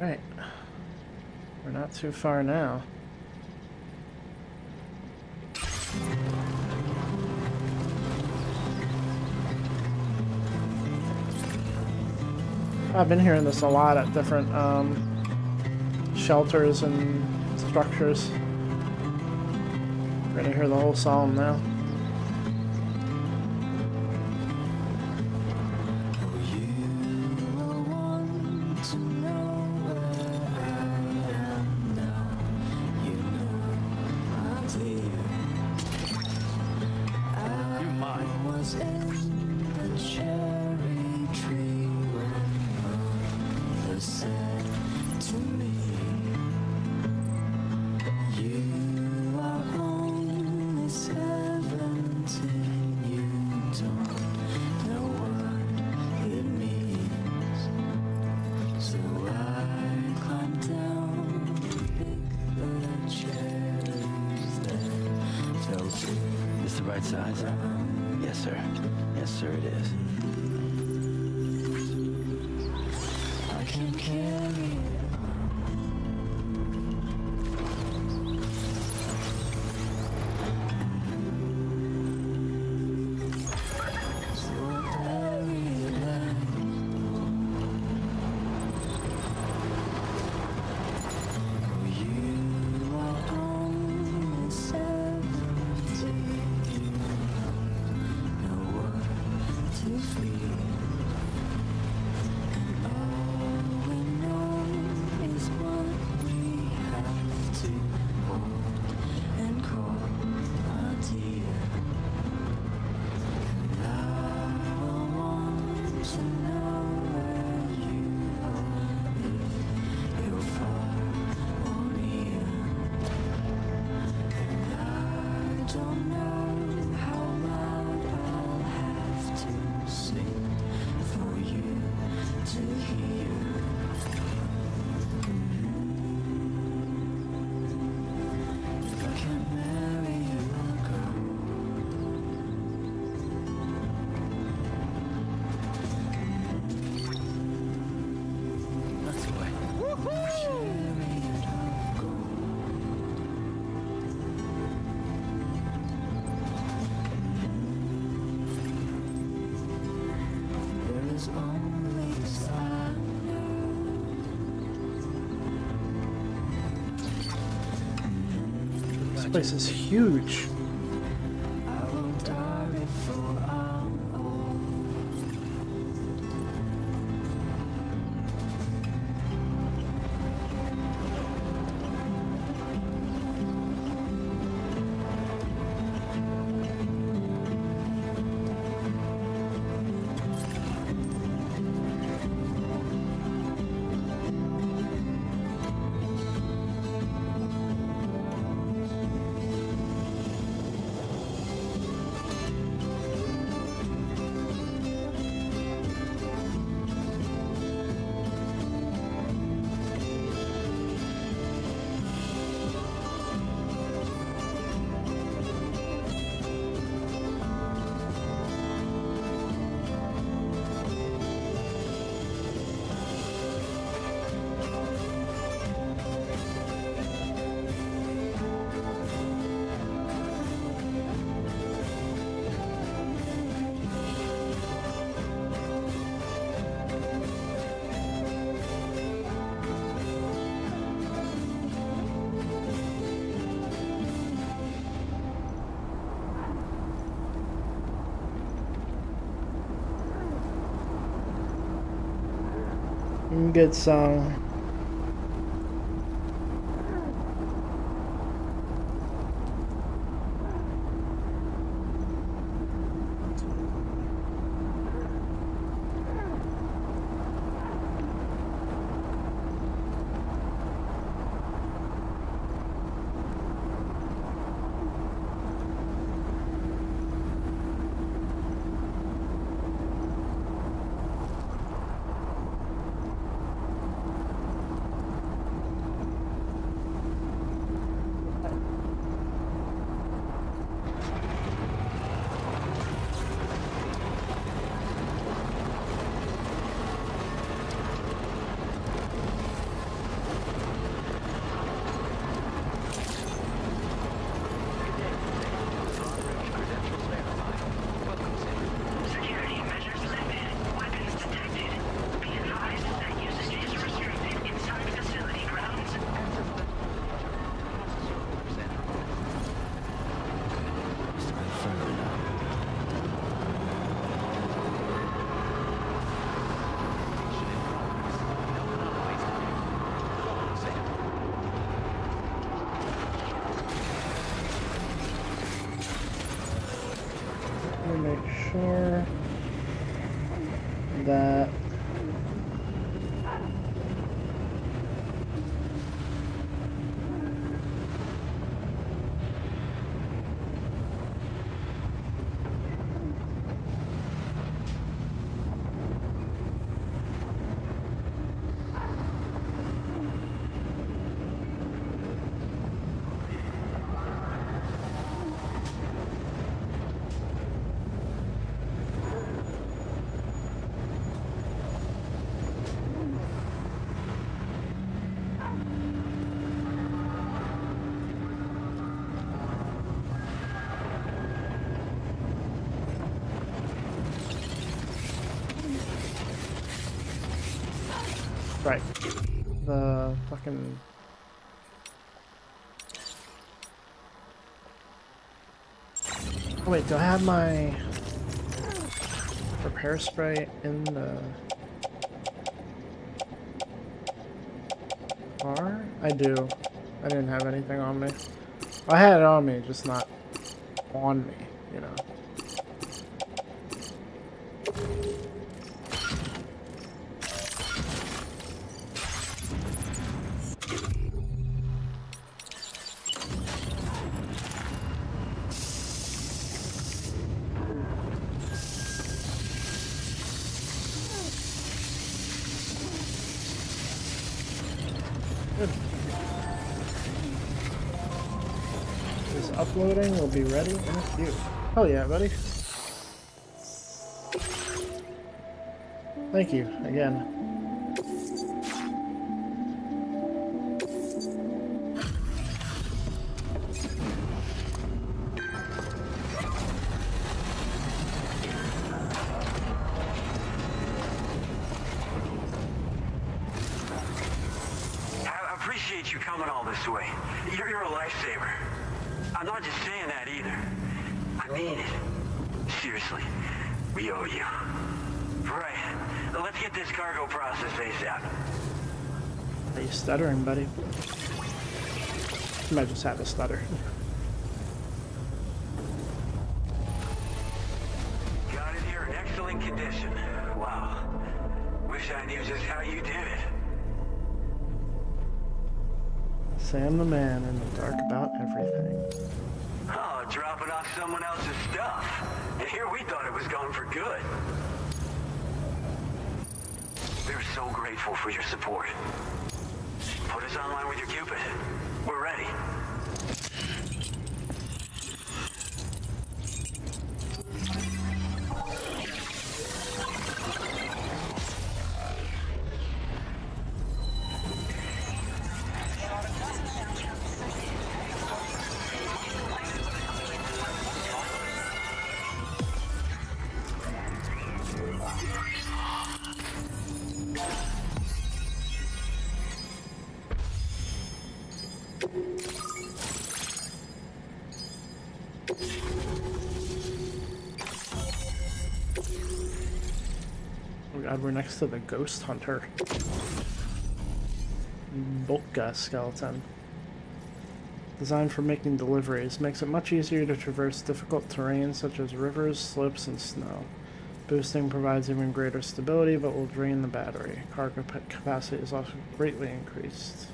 Right. We're not too far now. I've been hearing this a lot at different shelters and structures. We're gonna hear the whole psalm now. Is the right size? Yes, sir. Yes, sir, it is. I can carry it. This place is huge. Good song. Security measures lifted. Weapons detected. Be advised that usage is restricted inside facility grounds. Just right further now. Let me make sure that right. The fucking... Oh wait, do I have my repair spray in the car? I do. I didn't have anything on me. I had it on me, just not on me, you know. Good. This uploading will be ready in a few. Oh yeah, buddy. Thank you again. I appreciate you coming all this way. You're a lifesaver. I'm not just saying that either. I mean it. Seriously, we owe you. Right. Let's get this cargo process ASAP. Are you stuttering, buddy? You might just have a stutter. Got it here in excellent condition. Wow. Wish I knew just how you did it. Sam the man in the dark about everything. Oh, dropping off someone else's stuff. And here we thought it was gone for good. We're so grateful for your support. Put us online with your Cupid. We're ready. Oh god, we're next to the ghost hunter. Bulka skeleton. Designed for making deliveries, makes it much easier to traverse difficult terrain such as rivers, slopes, and snow. Boosting provides even greater stability, but will drain the battery. Cargo capacity is also greatly increased.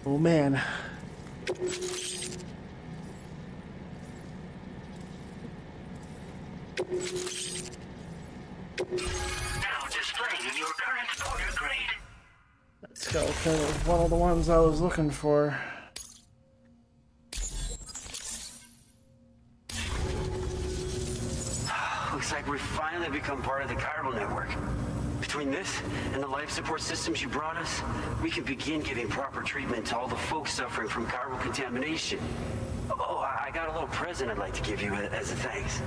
Oh man. Now displaying your current order grade. That skeleton was one of the ones I was looking for. Looks like we've finally become part of the chiral network. Between this and the life support systems you brought us, we can begin giving proper treatment to all the folks suffering from chiral contamination. Oh, I got a little present I'd like to give you as a thanks.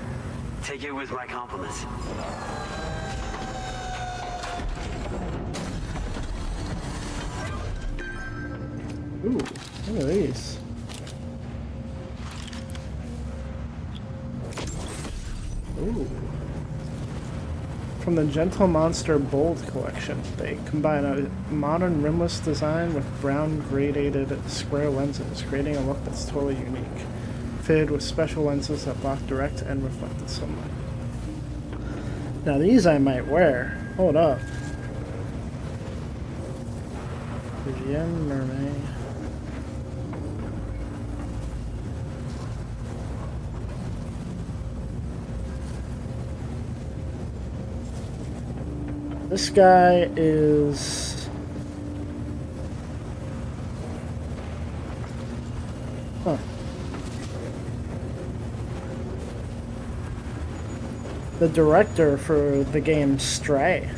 Take it with my compliments. Ooh, look at these. Ooh. From the Gentle Monster Bold collection, they combine a modern rimless design with brown gradated square lenses, creating a look that's totally unique. fitted with special lenses that block direct and reflected sunlight. Now these I might wear. Hold up. GM Mermaid. This guy is... Huh. The director for the game Stray.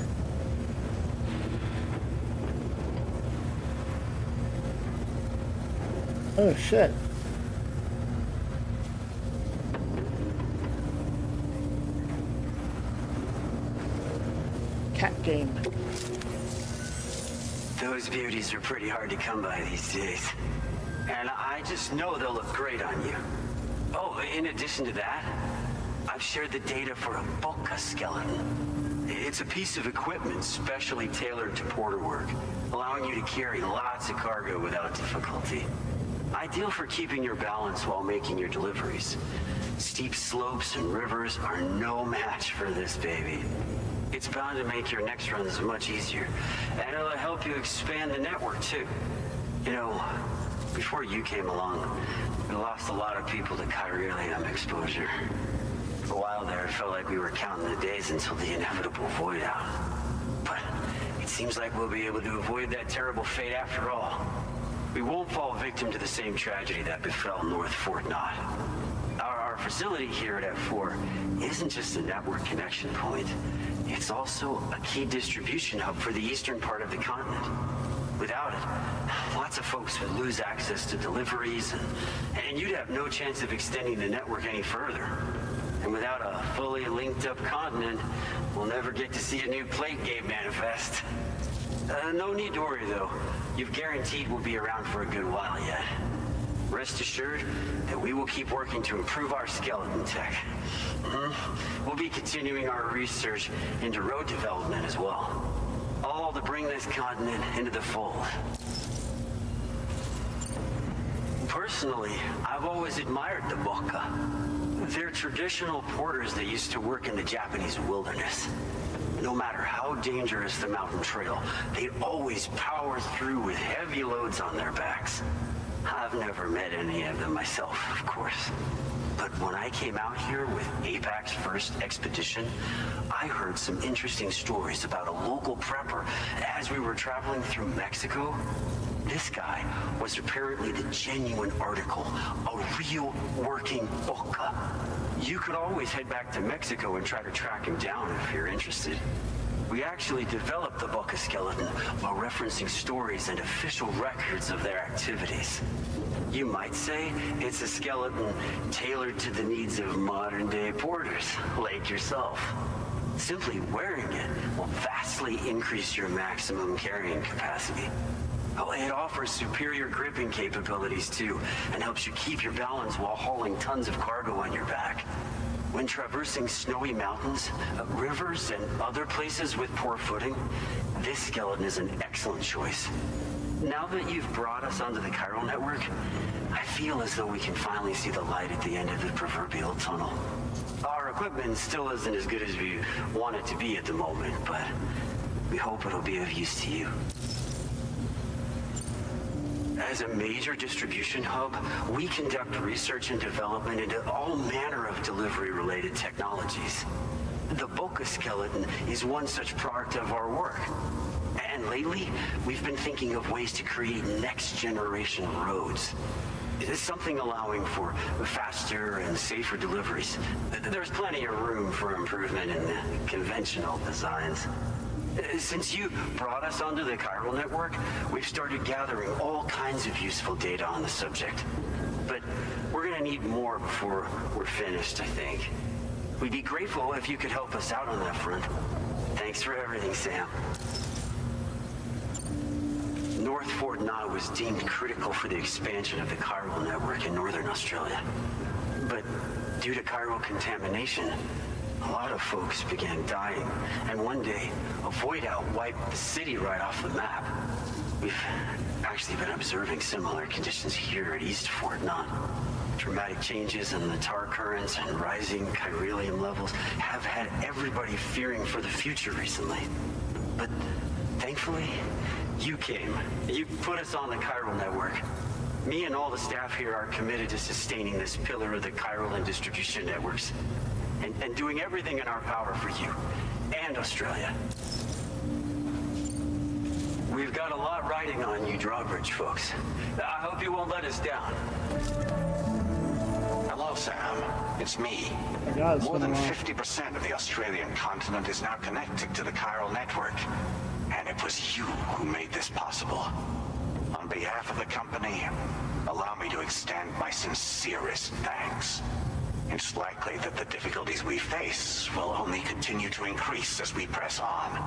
Oh shit. Cat game. Those beauties are pretty hard to come by these days. And I just know they'll look great on you. Oh, in addition to that, I've shared the data for a Boca skeleton. It's a piece of equipment specially tailored to porter work, allowing you to carry lots of cargo without difficulty. Ideal for keeping your balance while making your deliveries. Steep slopes and rivers are no match for this baby. It's bound to make your next runs much easier, and it'll help you expand the network too. You know, before you came along, we lost a lot of people to chiralium exposure. For a while there, it felt like we were counting the days until the inevitable void out. But it seems like we'll be able to avoid that terrible fate after all. We won't fall victim to the same tragedy that befell North Fort Knott. Our facility here at F4 isn't just a network connection point. It's also a key distribution hub for the eastern part of the continent. Without it, lots of folks would lose access to deliveries, and you'd have no chance of extending the network any further. And without a fully linked up continent, we'll never get to see a new plate game manifest. No need to worry though. You've guaranteed we'll be around for a good while yet. Rest assured that we will keep working to improve our skeleton tech. We'll be continuing our research into road development as well. All to bring this continent into the fold. Personally, I've always admired the Boca. They're traditional porters that used to work in the Japanese wilderness. No matter how dangerous the mountain trail, they'd always power through with heavy loads on their backs. I've never met any of them myself, of course. But when I came out here with APAC's first expedition, I heard some interesting stories about a local prepper as we were traveling through Mexico. This guy was apparently the genuine article, a real working Boca. You could always head back to Mexico and try to track him down if you're interested. We actually developed the Boca skeleton while referencing stories and official records of their activities. You might say it's a skeleton tailored to the needs of modern-day porters, like yourself. Simply wearing it will vastly increase your maximum carrying capacity. Oh, it offers superior gripping capabilities too, and helps you keep your balance while hauling tons of cargo on your back. When traversing snowy mountains, rivers, and other places with poor footing, this skeleton is an excellent choice. Now that you've brought us onto the chiral network, I feel as though we can finally see the light at the end of the proverbial tunnel. Our equipment still isn't as good as we want it to be at the moment, but we hope it'll be of use to you. As a major distribution hub, we conduct research and development into all manner of delivery-related technologies. The Boca skeleton is one such product of our work. And lately, we've been thinking of ways to create next-generation roads. It is something allowing for faster and safer deliveries. There's plenty of room for improvement in the conventional designs. Since you brought us onto the chiral network, we've started gathering all kinds of useful data on the subject. But we're gonna need more before we're finished, I think. We'd be grateful if you could help us out on that front. Thanks for everything, Sam. North Fort Knott was deemed critical for the expansion of the chiral network in northern Australia. But due to chiral contamination, a lot of folks began dying, and one day, a void out wiped the city right off the map. We've actually been observing similar conditions here at East Fort Knott. Dramatic changes in the tar currents and rising chiralium levels have had everybody fearing for the future recently. But thankfully, you came. You put us on the chiral network. Me and all the staff here are committed to sustaining this pillar of the chiral and distribution networks. And doing everything in our power for you and Australia. We've got a lot riding on you drawbridge folks. I hope you won't let us down. Hello, Sam. It's me. More than 50% of the Australian continent is now connected to the chiral network. And it was you who made this possible. On behalf of the company, allow me to extend my sincerest thanks. It's likely that the difficulties we face will only continue to increase as we press on.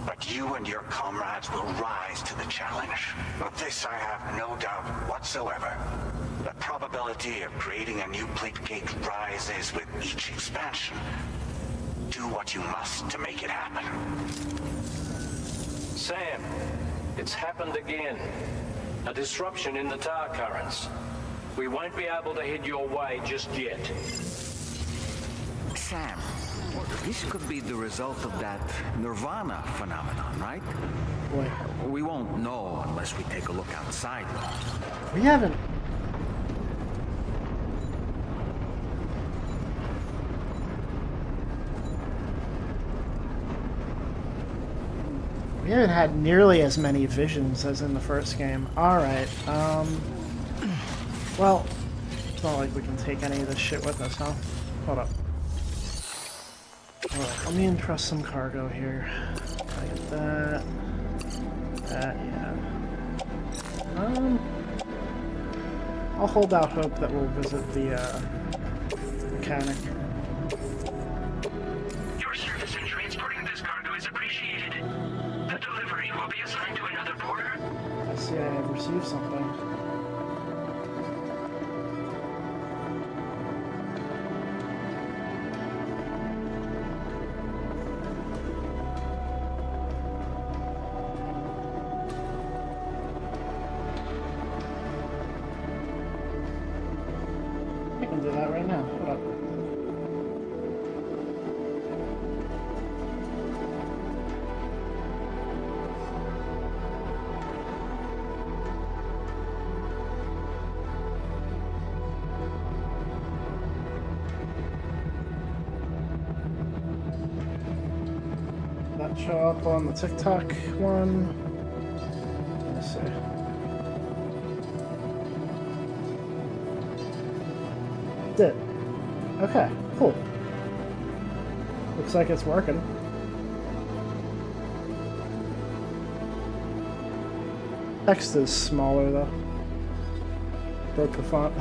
But you and your comrades will rise to the challenge. Of this I have no doubt whatsoever. The probability of creating a new plate gate rises with each expansion. Do what you must to make it happen. Sam, it's happened again. A disruption in the tar currents. We won't be able to head your way just yet. Sam, this could be the result of that nirvana phenomenon, right? Boy. We won't know unless we take a look outside. We haven't. We haven't had nearly as many visions as in the first game. Alright, well, it's not like we can take any of this shit with us, huh? Hold up. Alright, let me entrust some cargo here. I get that. That, yeah. I'll hold out hope that we'll visit the, mechanic. Your service in transporting this cargo is appreciated. The delivery will be assigned to another porter. I see I have received something. I can do that right now. Hold up. That show up on the TikTok one. Let's see. Did. Okay, cool. Looks like it's working. Text is smaller though. Broke the font.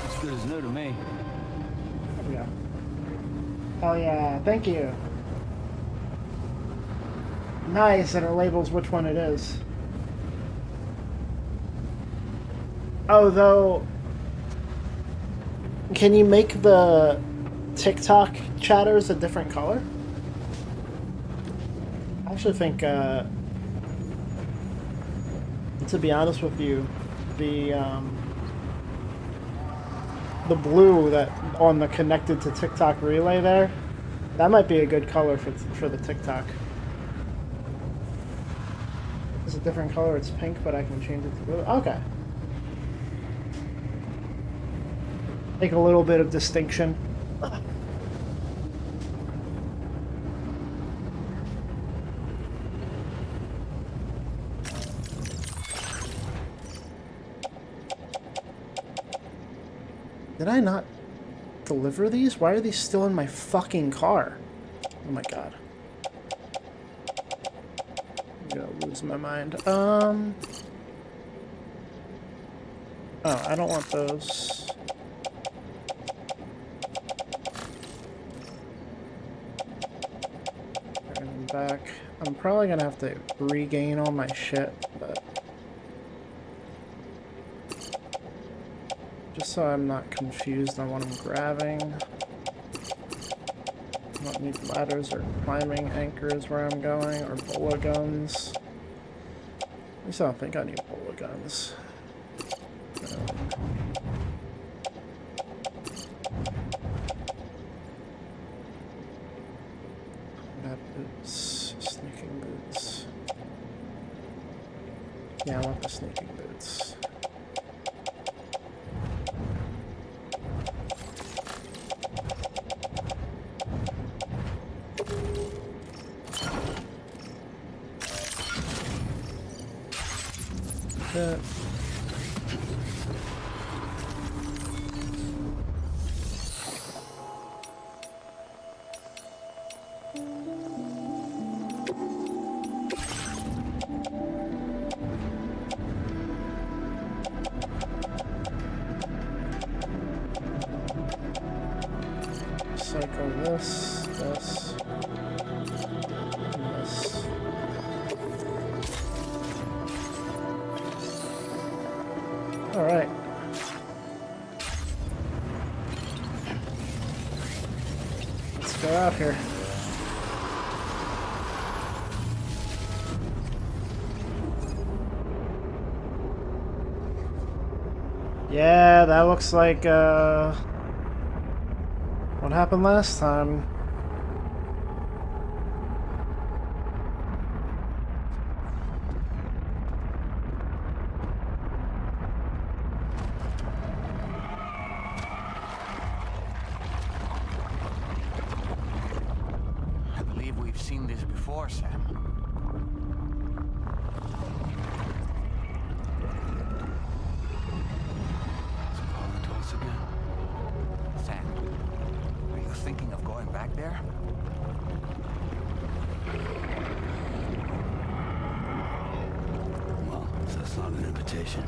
It's good as new to me. There we go. Oh yeah, thank you. Nice, and it labels which one it is. Oh, though, can you make the TikTok chatters a different color? I actually think, to be honest with you, the blue that on the connected to TikTok relay there, that might be a good color for the TikTok. It's a different color, it's pink, but I can change it to blue. Okay. Make a little bit of distinction. Did I not deliver these? Why are these still in my fucking car? Oh my god. I'm gonna lose my mind. Oh, I don't want those. And back. I'm probably gonna have to regain all my shit, but just so I'm not confused on what I'm grabbing. I don't need ladders or climbing anchors where I'm going, or bola guns. At least I don't think I need bola guns. That boots, sneaking boots. Yeah, I want the sneaking boots. That. Cycle this, this, and this. All right. Let's go out here. Yeah, that looks like, what happened last time? I believe we've seen this before, Sam. It's calling to us again. Sam, are you thinking of going back there? Well, if that's not an invitation.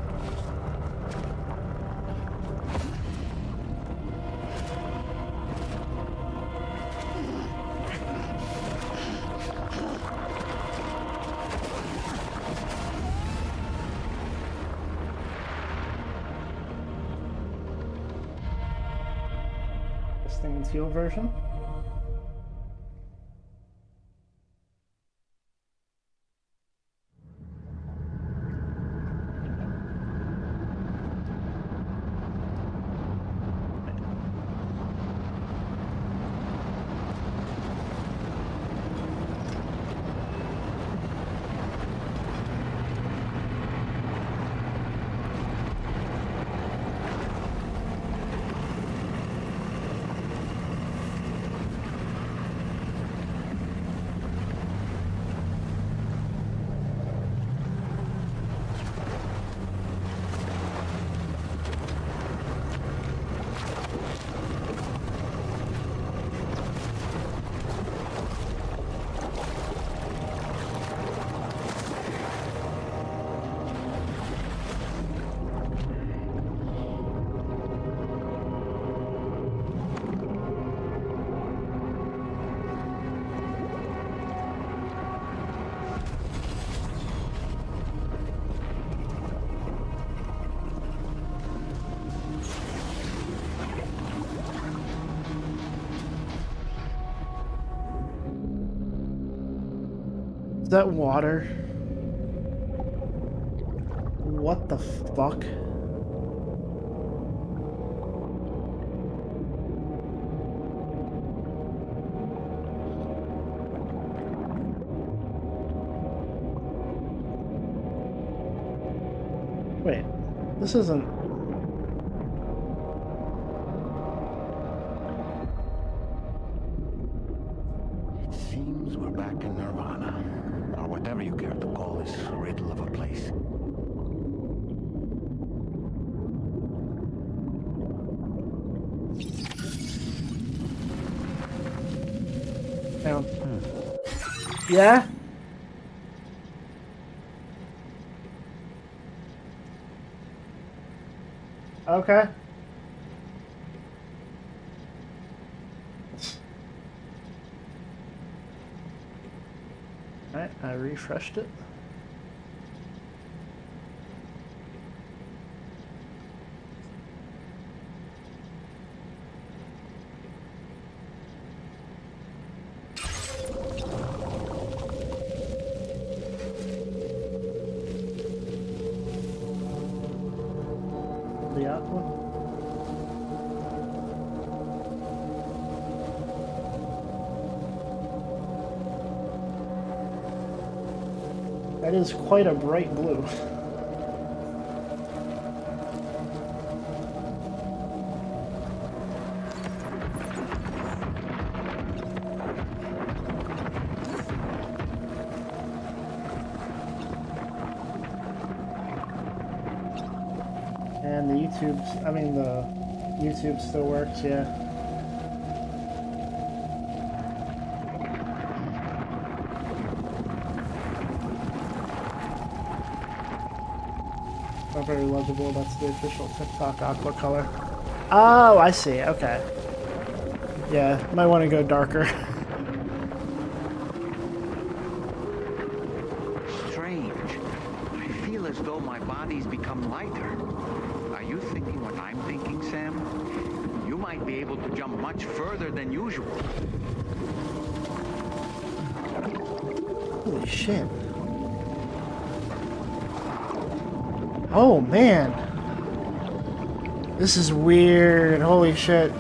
Stainless steel version. Is that water? What the fuck? Wait, this isn't... It seems we're back in Nirvana, or whatever you care to call this riddle of a place. Down. Yeah? Okay. Alright, I refreshed it. The aqua. That is quite a bright blue. And the YouTube still works, yeah. Not very legible, that's the official TikTok aqua color. Oh, I see, okay. Yeah, might want to go darker. Strange. I feel as though my body's become lighter. Are you thinking what I'm thinking, Sam? You might be able to jump much further than usual. Holy shit. Oh, man. This is weird. Holy shit.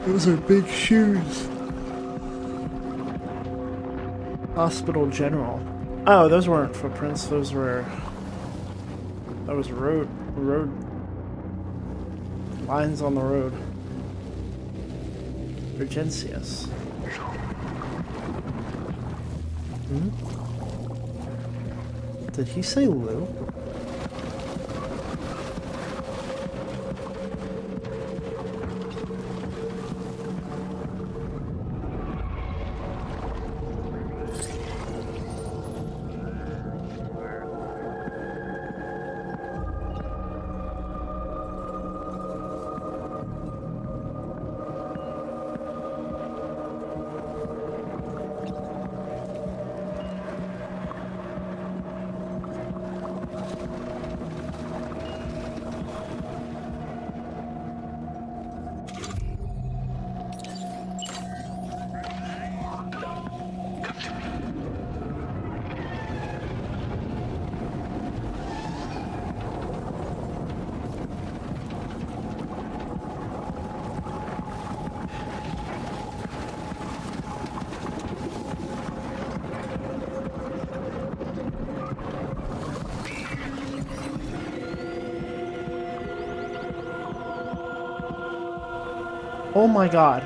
Those are big shoes. Hospital General. Oh, those weren't footprints. Those were... That was road lines on the road. Urgencius. Hmm? Did he say Lou? Oh my god.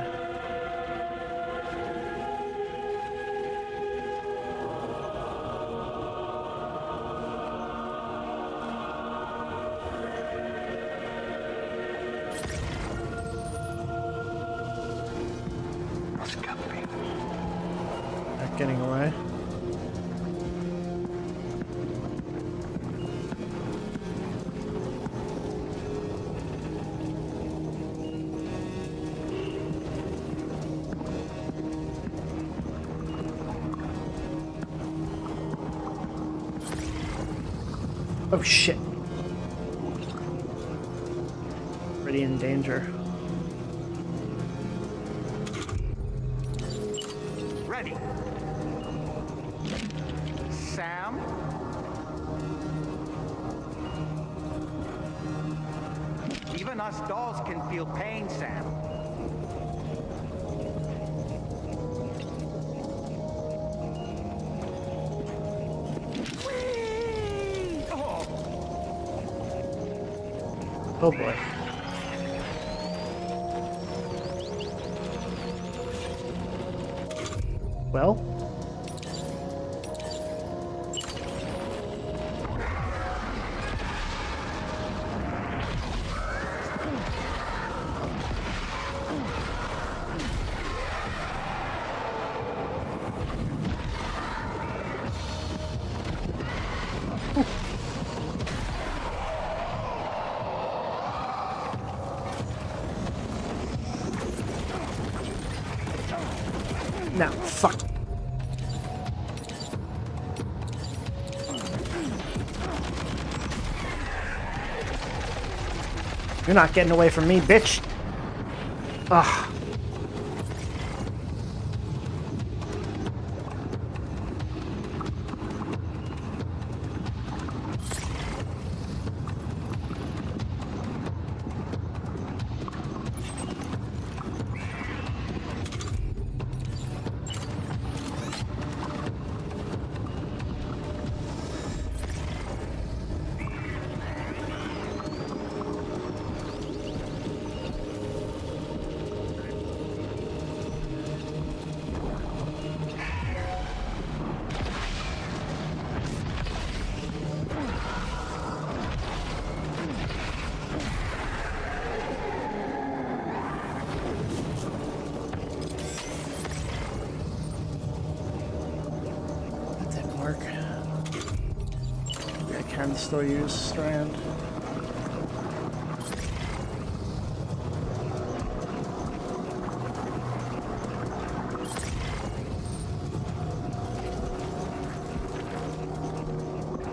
Not getting away. Oh shit. Already in danger. Ready. Sam? Even us dolls can feel pain, Sam. Oh boy. Well? Now, fuck. You're not getting away from me, bitch. Ugh. Can still use Strand.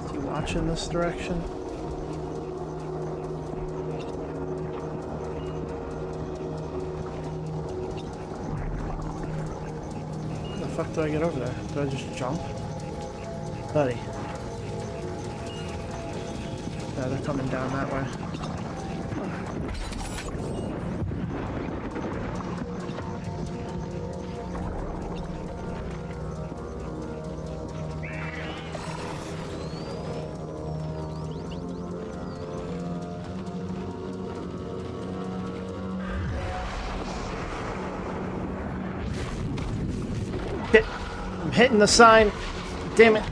Is he watching this direction? How the fuck do I get over there? Do I just jump? Buddy. Yeah, they're coming down that way. I'm hitting the sign. Damn it.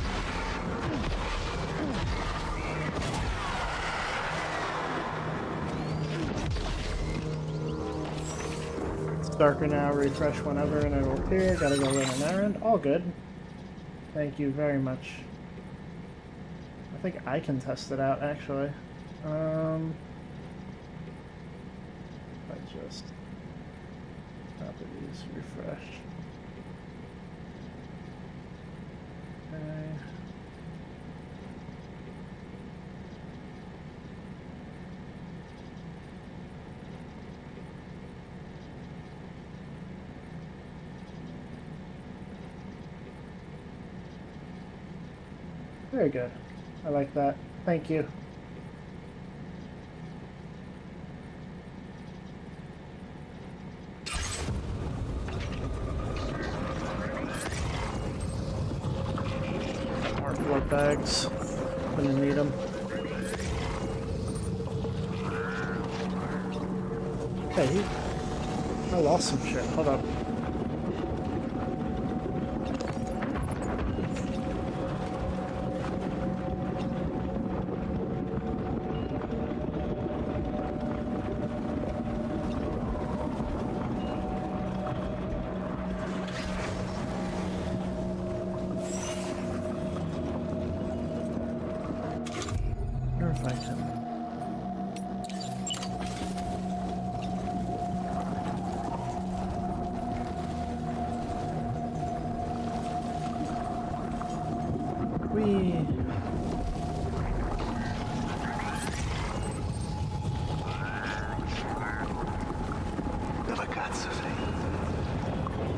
Darker now, refresh whenever and it will appear. Gotta go run an errand. All good. Thank you very much. I think I can test it out actually. I just copy these, refresh. Okay. Very good. I like that. Thank you. More blood bags. Gonna need them. Okay, I lost some shit. Hold up.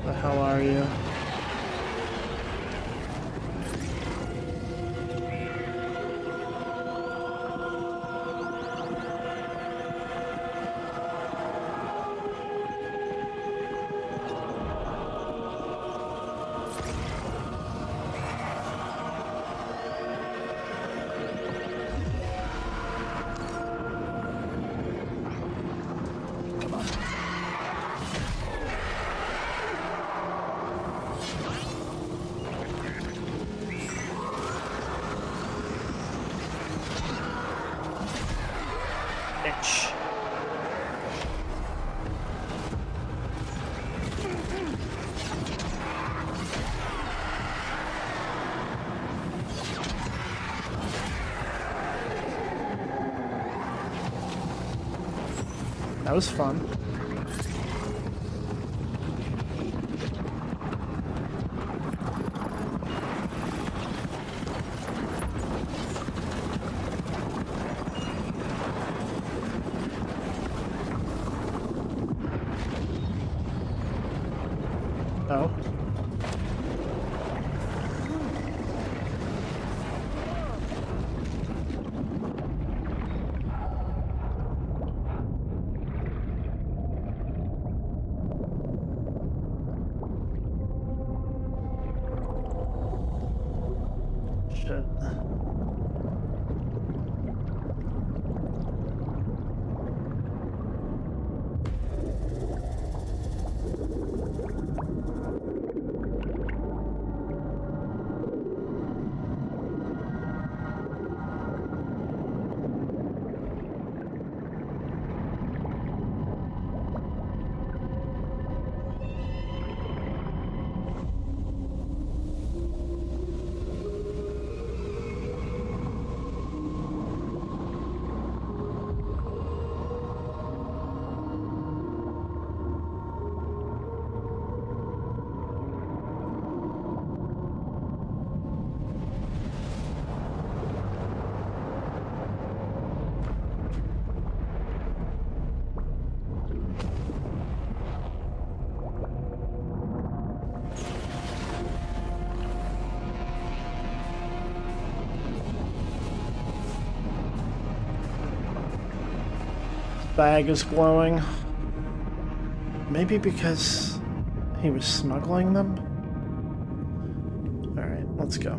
The hell are you? That was fun. Oh. Shit. Bag is glowing. Maybe because he was smuggling them? Alright, let's go.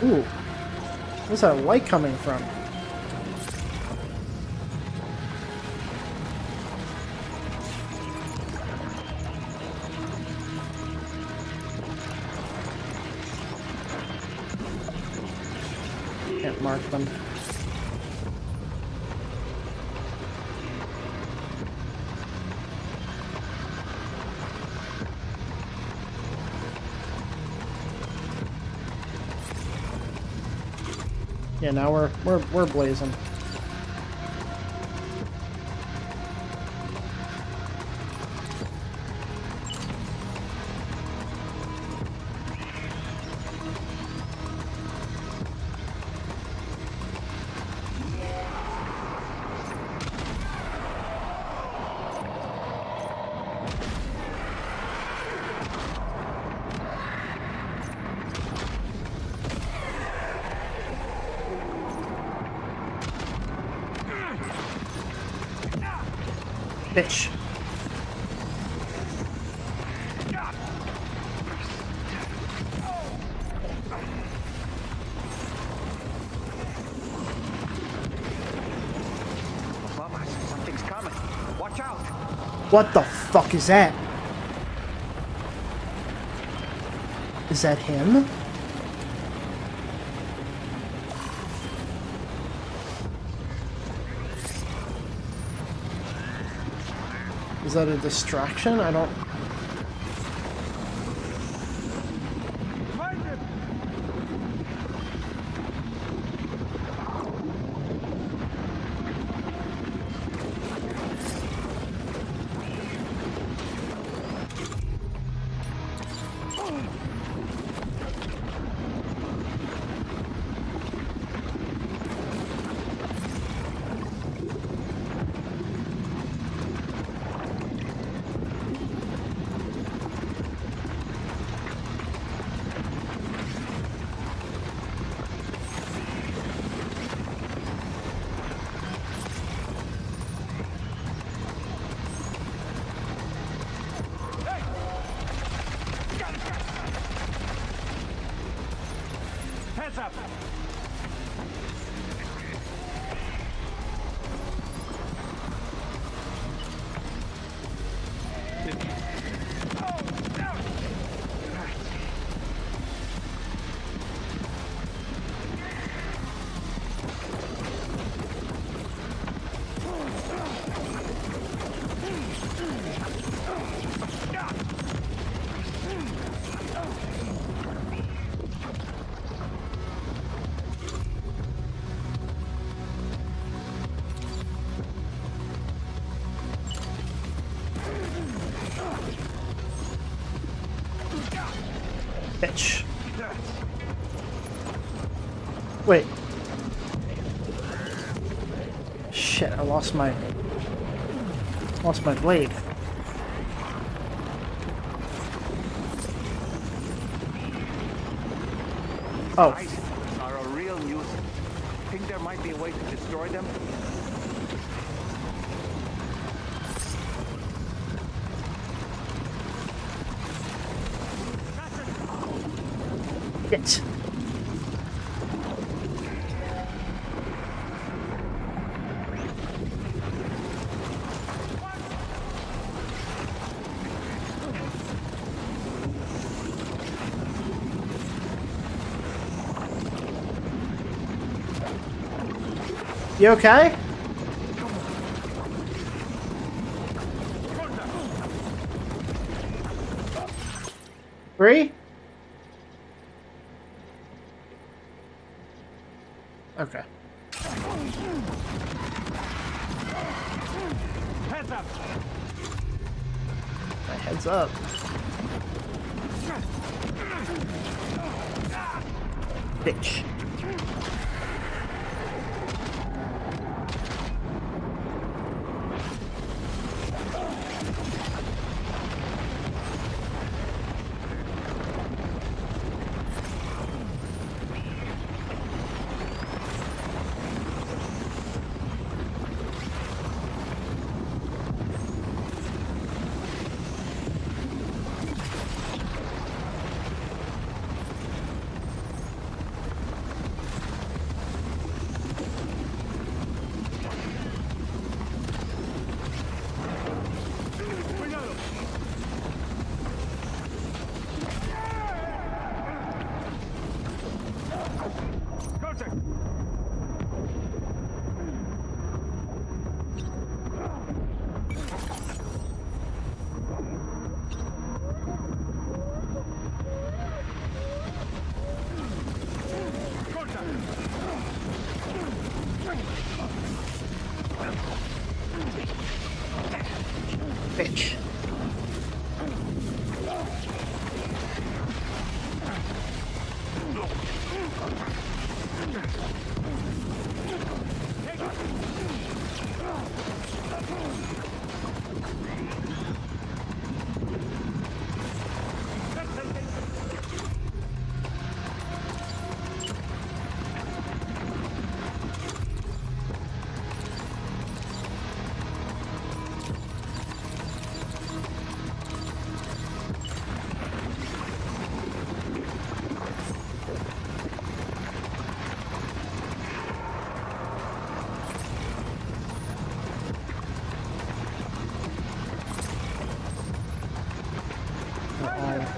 Ooh. Where's that light coming from? Can't mark them. Yeah, now we're blazing. Bitch. Above us, something's coming. Watch out! What the fuck is that? Is that him? Is that a distraction? I don't... Bitch. Wait. Shit, I lost my blade. Oh. Ice are a real nuisance. Think there might be a way to destroy them? Shit. You okay? Three? Okay. Heads up! My head's up. Bitch. Bitch.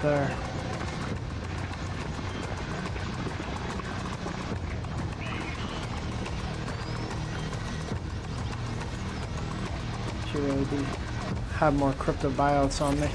There. Should really have more cryptobiotes on me.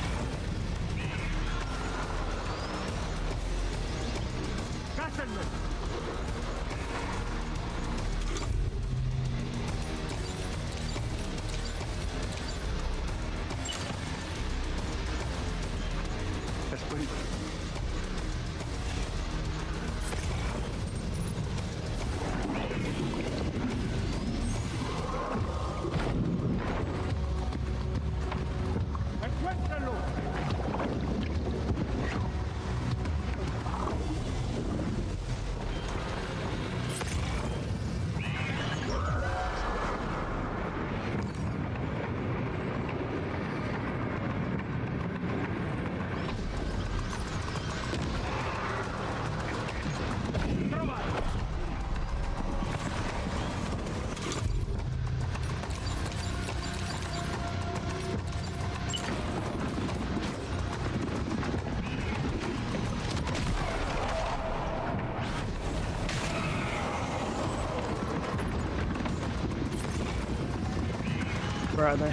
Where are they?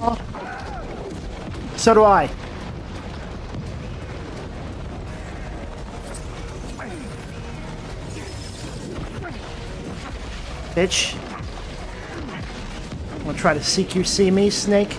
Oh. So do I. Bitch. I'm gonna try to seek you see me, snake.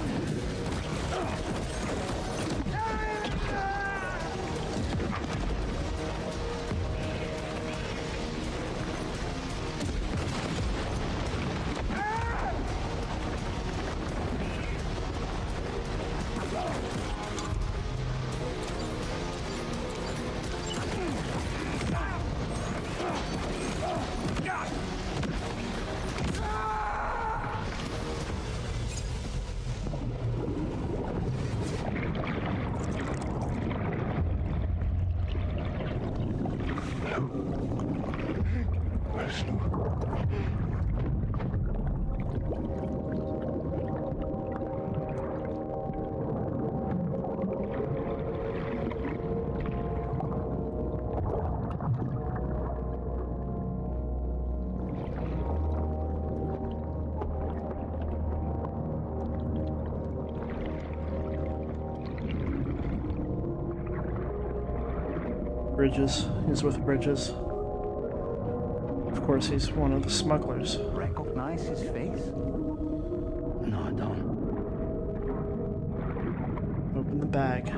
Bridges. He's with Bridges. Of course, he's one of the smugglers. Recognize his face? No, I don't. Open the bag.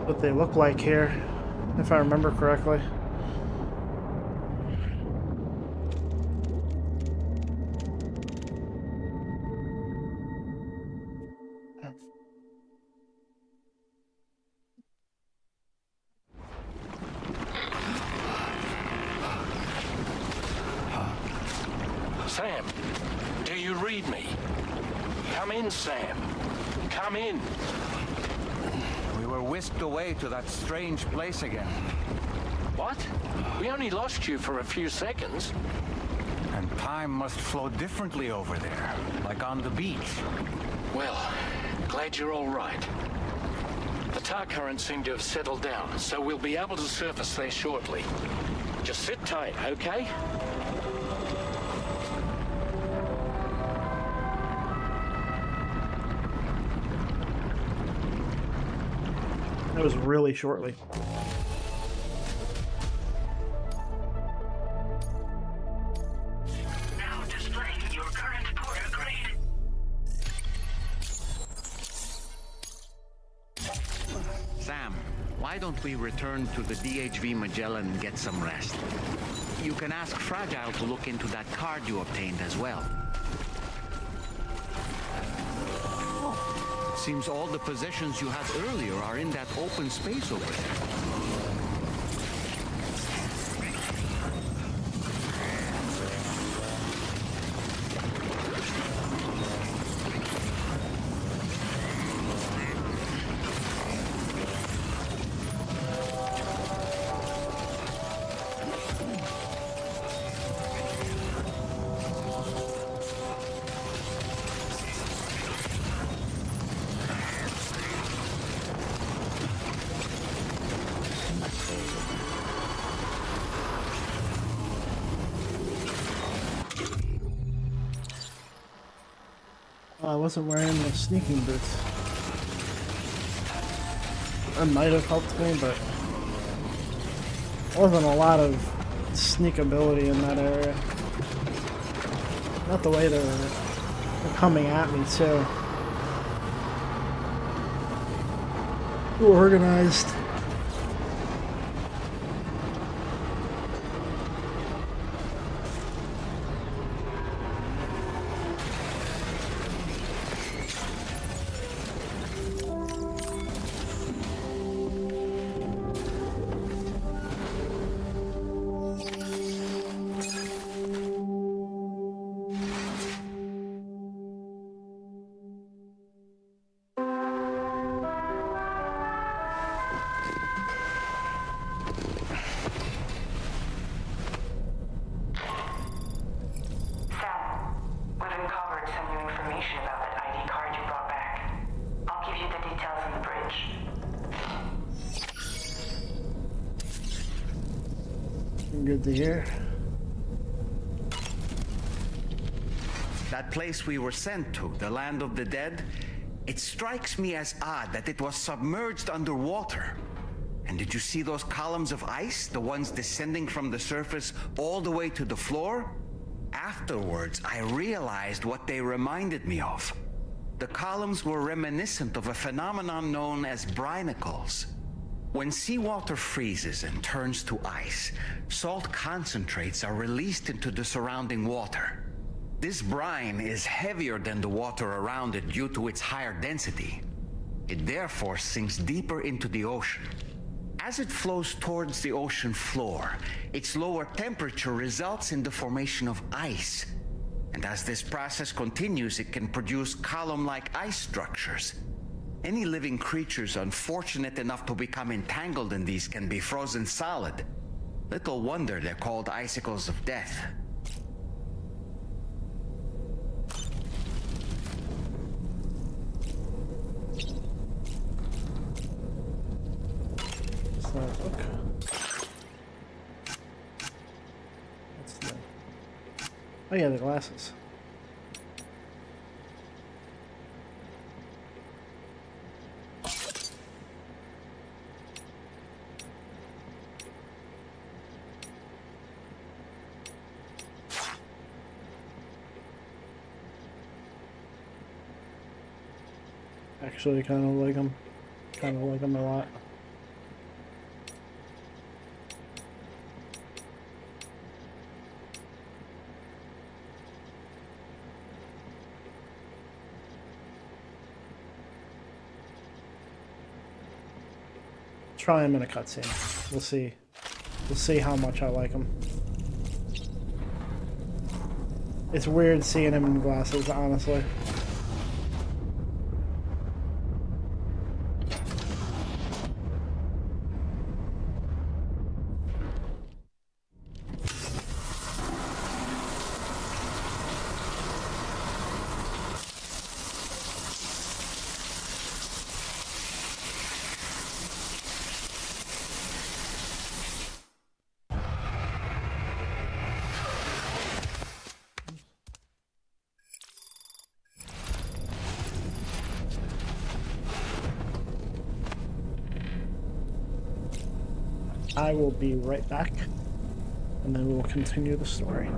What they look like here, if I remember correctly. Sam, do you read me? Come in, Sam. Come in. We were whisked away to that strange place again. What? We only lost you for a few seconds. And time must flow differently over there, like on the beach. Well, glad you're all right. The tar currents seem to have settled down, so we'll be able to surface there shortly. Just sit tight, okay? That was really shortly. Now displaying your current porter grade. Sam, why don't we return to the DHV Magellan and get some rest? You can ask Fragile to look into that card you obtained as well. Seems all the possessions you had earlier are in that open space over there. I wasn't wearing the sneaking boots. That might have helped me, but there wasn't a lot of sneakability in that area. Not the way they're coming at me, too. Too organized. Good to hear. That place we were sent to, the land of the dead, it strikes me as odd that it was submerged underwater. And did you see those columns of ice, the ones descending from the surface all the way to the floor? Afterwards, I realized what they reminded me of. The columns were reminiscent of a phenomenon known as brinicles. When seawater freezes and turns to ice, salt concentrates are released into the surrounding water. This brine is heavier than the water around it due to its higher density. It therefore sinks deeper into the ocean. As it flows towards the ocean floor, its lower temperature results in the formation of ice. And as this process continues, it can produce column-like ice structures. Any living creatures unfortunate enough to become entangled in these can be frozen solid. Little wonder they're called icicles of death. Okay. What's the... Oh yeah, the glasses. Actually, kind of like them. Kind of like them a lot. Try them in a cutscene. We'll see. We'll see how much I like them. It's weird seeing him in glasses, honestly. I will be right back, and then we'll continue the story.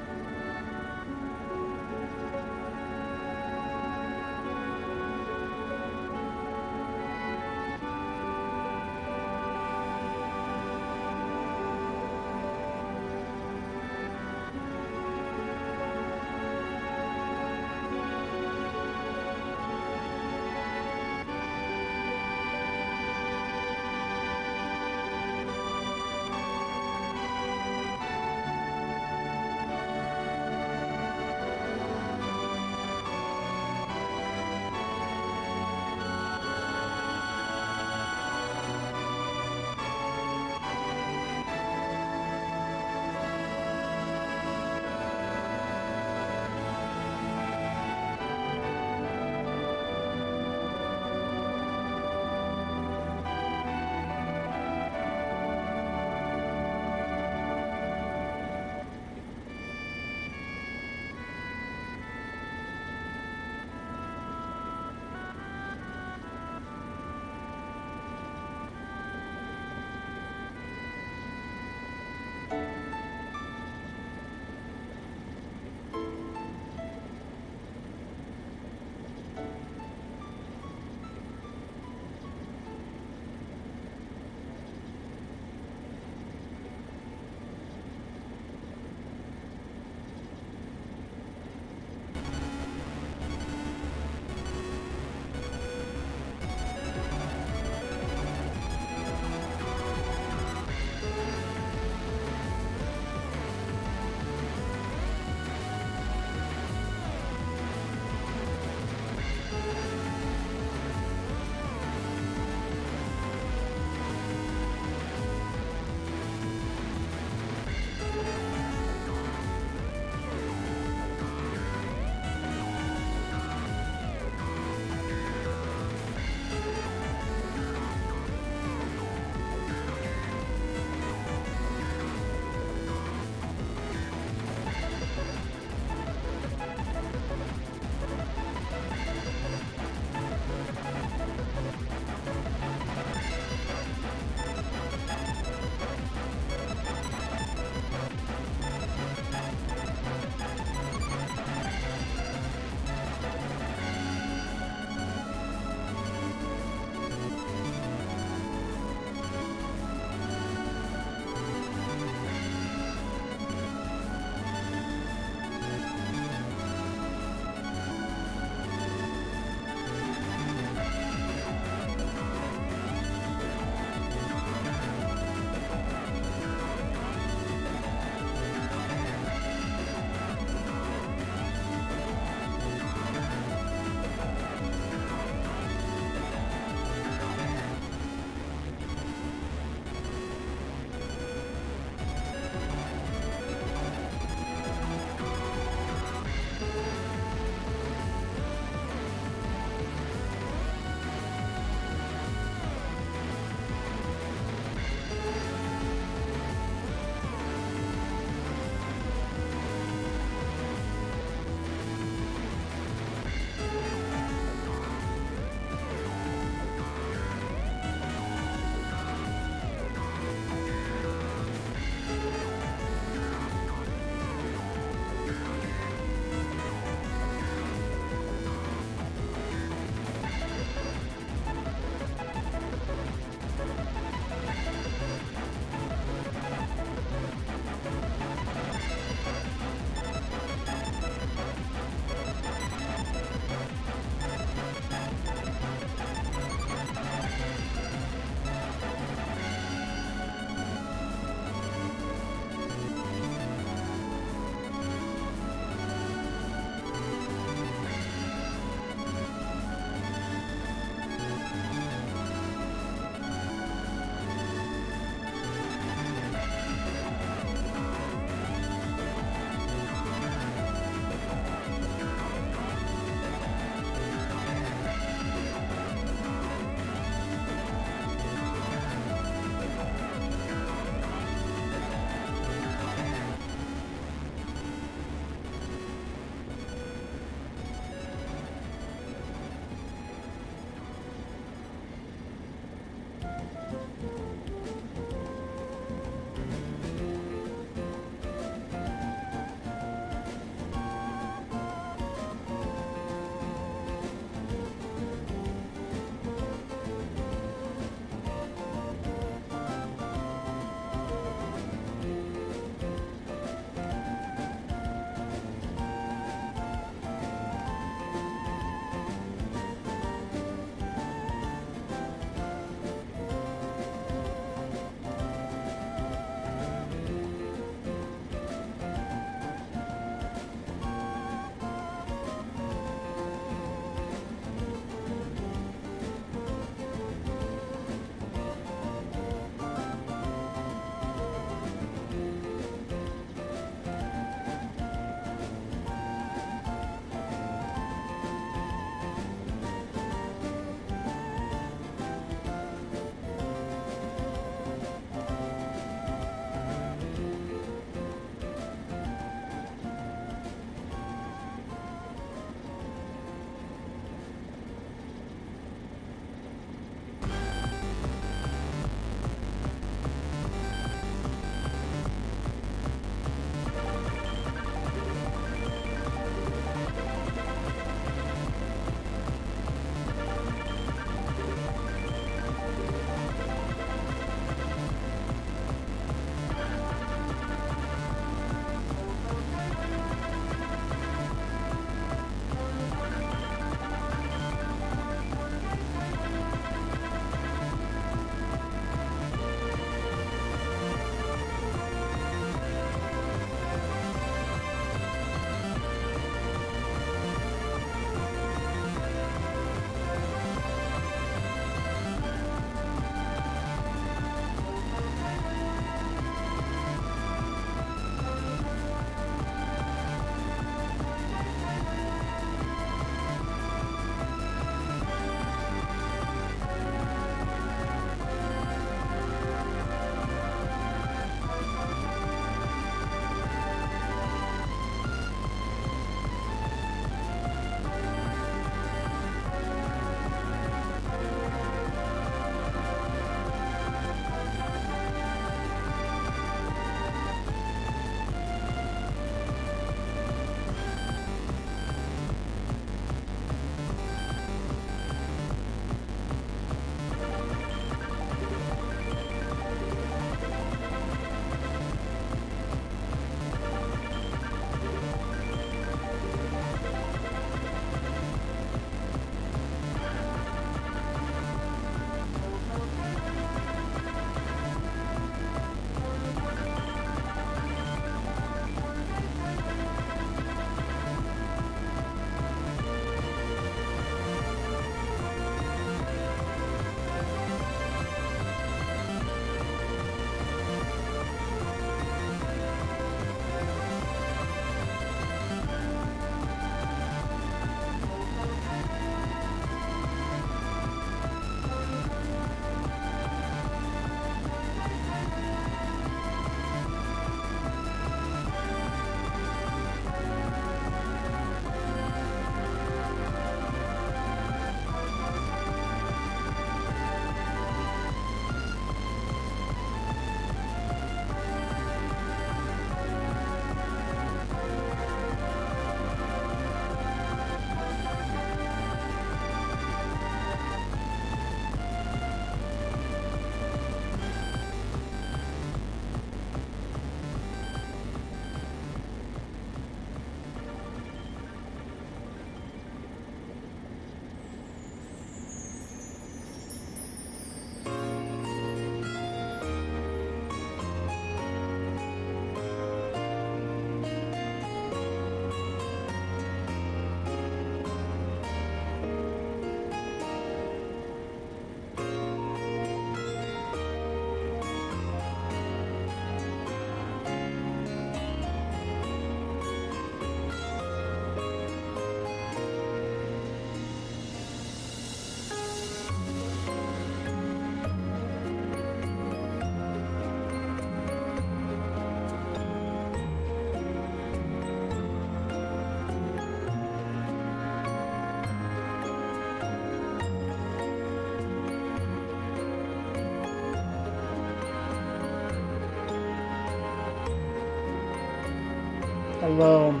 Hello.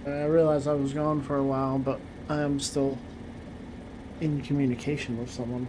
I realized I was gone for a while, but I am still in communication with someone.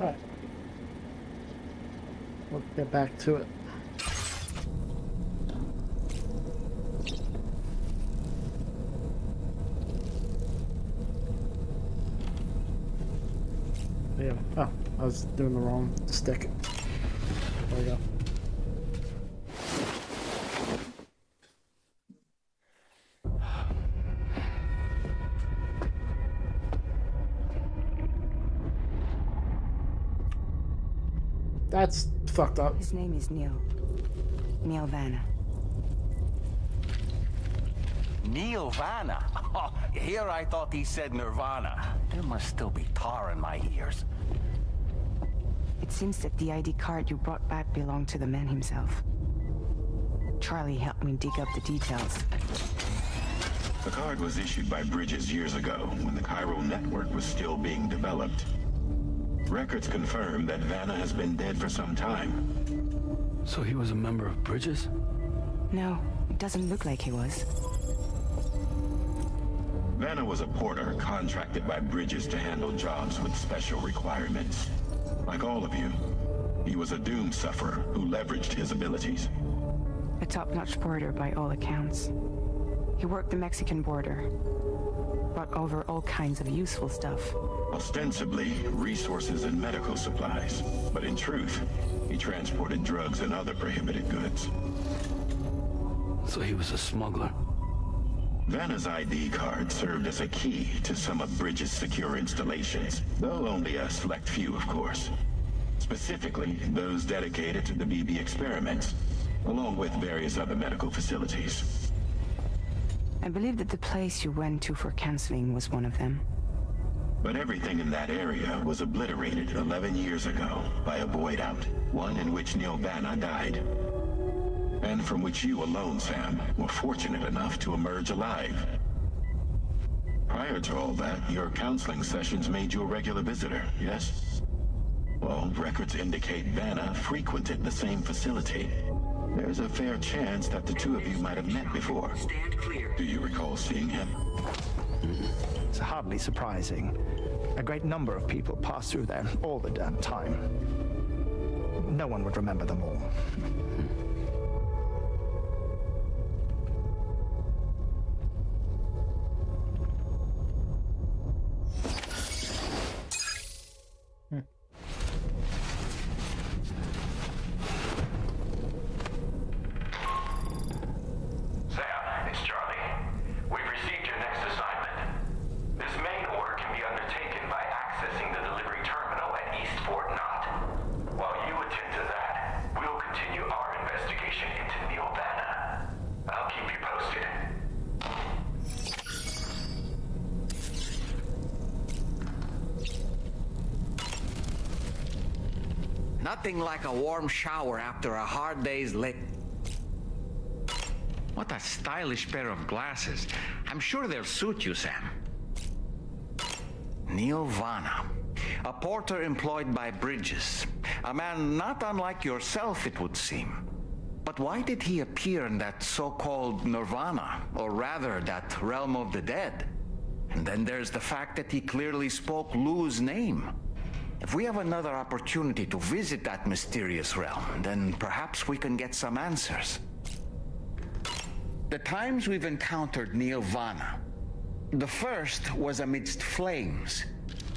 Alright. We'll get back to it. Yeah. Oh, I was doing the wrong stick. There we go. That's fucked up. His name is Neil. Neil Vanna. Neil Vanna? Oh, here I thought he said Nirvana. There must still be tar in my ears. It seems that the ID card you brought back belonged to the man himself. Charlie helped me dig up the details. The card was issued by Bridges years ago, when the chiral network was still being developed. Records confirm that Vanna has been dead for some time. So he was a member of Bridges? No, it doesn't look like he was. Vanna was a porter contracted by Bridges to handle jobs with special requirements. Like all of you, he was a doom sufferer who leveraged his abilities. A top-notch porter by all accounts. He worked the Mexican border. Brought over all kinds of useful stuff. Ostensibly, resources and medical supplies. But in truth, he transported drugs and other prohibited goods. So he was a smuggler. Vanna's ID card served as a key to some of Bridges' secure installations, though only a select few, of course. Specifically, those dedicated to the BB experiments, along with various other medical facilities. I believe that the place you went to for counseling was one of them. But everything in that area was obliterated 11 years ago by a void out, one in which Neil Vanna died. And from which you alone, Sam, were fortunate enough to emerge alive. Prior to all that, your counseling sessions made you a regular visitor, yes? Well, records indicate Vanna frequented the same facility. There's a fair chance that the two of you might have met before. Stand clear. Do you recall seeing him? It's hardly surprising. A great number of people pass through there all the damn time. No one would remember them all. Sam, it's Charlie. We've received your next assignment. This main order can be undertaken by accessing the delivery terminal at East Fort Knott. While you attend to that, we'll continue our investigation into Neil Vanna. I'll keep you posted. Nothing like a warm shower after a hard day's lit. What a stylish pair of glasses. I'm sure they'll suit you, Sam. Neil Vanna. A porter employed by Bridges. A man not unlike yourself, it would seem. But why did he appear in that so-called nirvana, or rather, that realm of the dead? And then there's the fact that he clearly spoke Lu's name. If we have another opportunity to visit that mysterious realm, then perhaps we can get some answers. The times we've encountered Nirvana, the first was amidst flames,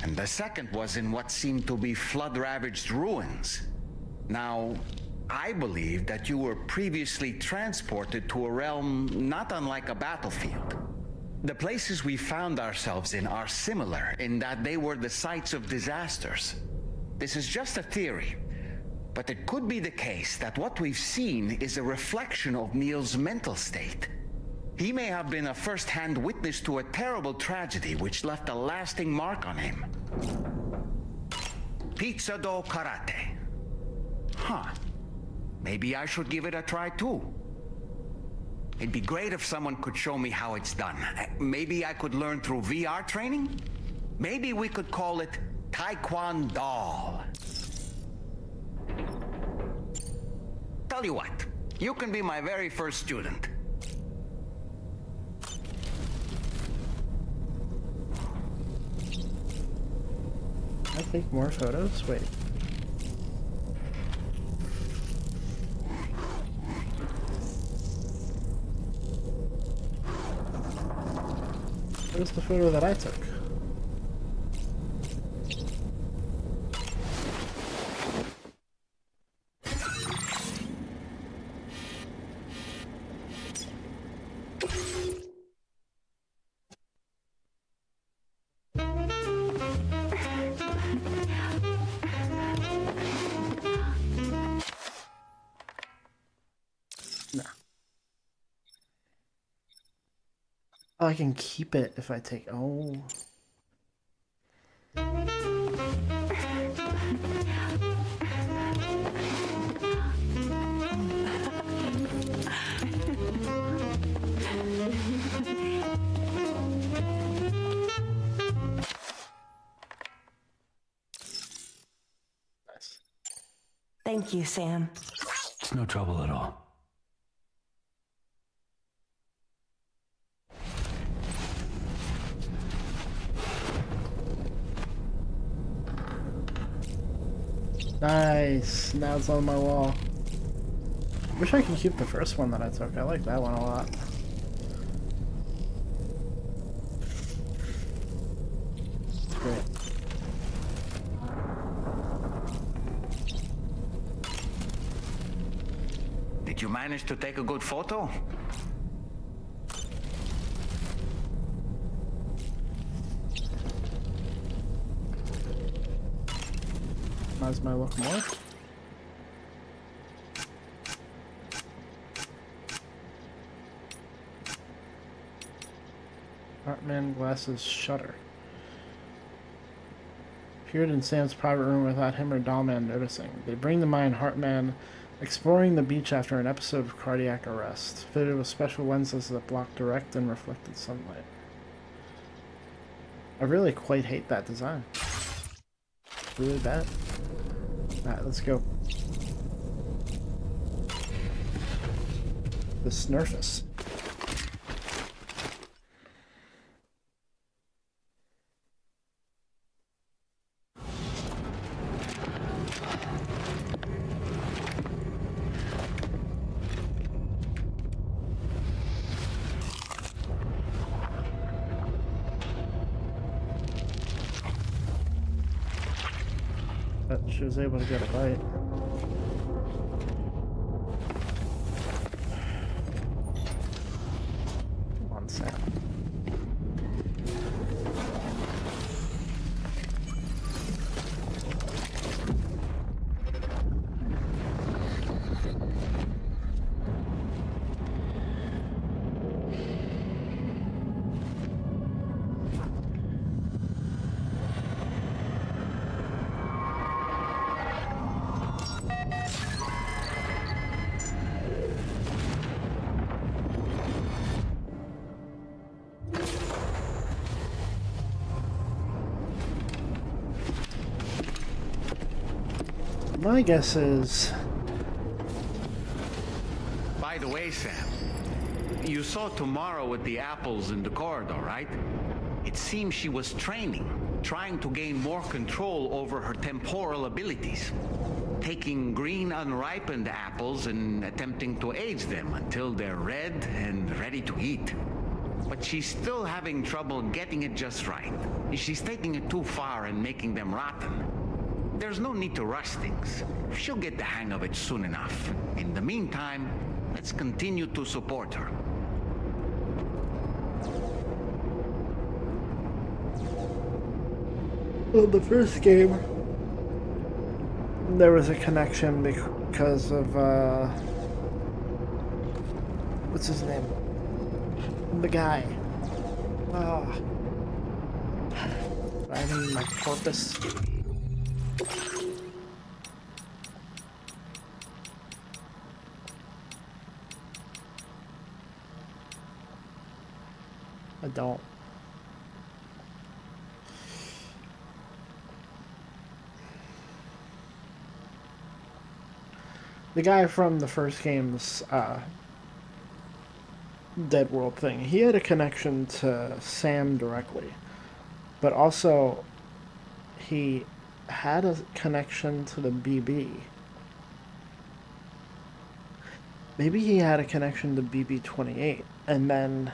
and the second was in what seemed to be flood-ravaged ruins. Now, I believe that you were previously transported to a realm not unlike a battlefield. The places we found ourselves in are similar in that they were the sites of disasters. This is just a theory, but it could be the case that what we've seen is a reflection of Neil's mental state. He may have been a first-hand witness to a terrible tragedy which left a lasting mark on him. Pizza do karate. Huh. Maybe I should give it a try too. It'd be great if someone could show me how it's done. Maybe I could learn through VR training? Maybe we could call it Taekwondo. Tell you what, you can be my very first student. Can I take more photos? Wait. Where's the photo that I took? Oh, I can keep it if I take... Oh. Nice. Thank you, Sam. It's no trouble at all. Nice. Now it's on my wall. Wish I could keep the first one that I took. I like that one a lot. Great. Did you manage to take a good photo? How's my look more? Hartman glasses shutter. Appeared in Sam's private room without him or Dollman noticing. They bring to mind Hartman exploring the beach after an episode of cardiac arrest, fitted with special lenses that block direct and reflected sunlight. I really quite hate that design. Really bad. Alright, let's go. The Snurfus. But she was able to get a bite. Come on, Sam. My guess is... By the way, Sam, you saw Tomorrow with the apples in the corridor, right? It seems she was training, trying to gain more control over her temporal abilities. Taking green unripened apples and attempting to age them until they're red and ready to eat. But she's still having trouble getting it just right. She's taking it too far and making them rotten. There's no need to rush things. She'll get the hang of it soon enough. In the meantime, let's continue to support her. Well, the first game, there was a connection because of, what's his name? The guy. Driving my corpus. I don't. The guy from the first game's Dead World thing, he had a connection to Sam directly, but also he had a connection to the BB. Maybe he had a connection to BB-28, and then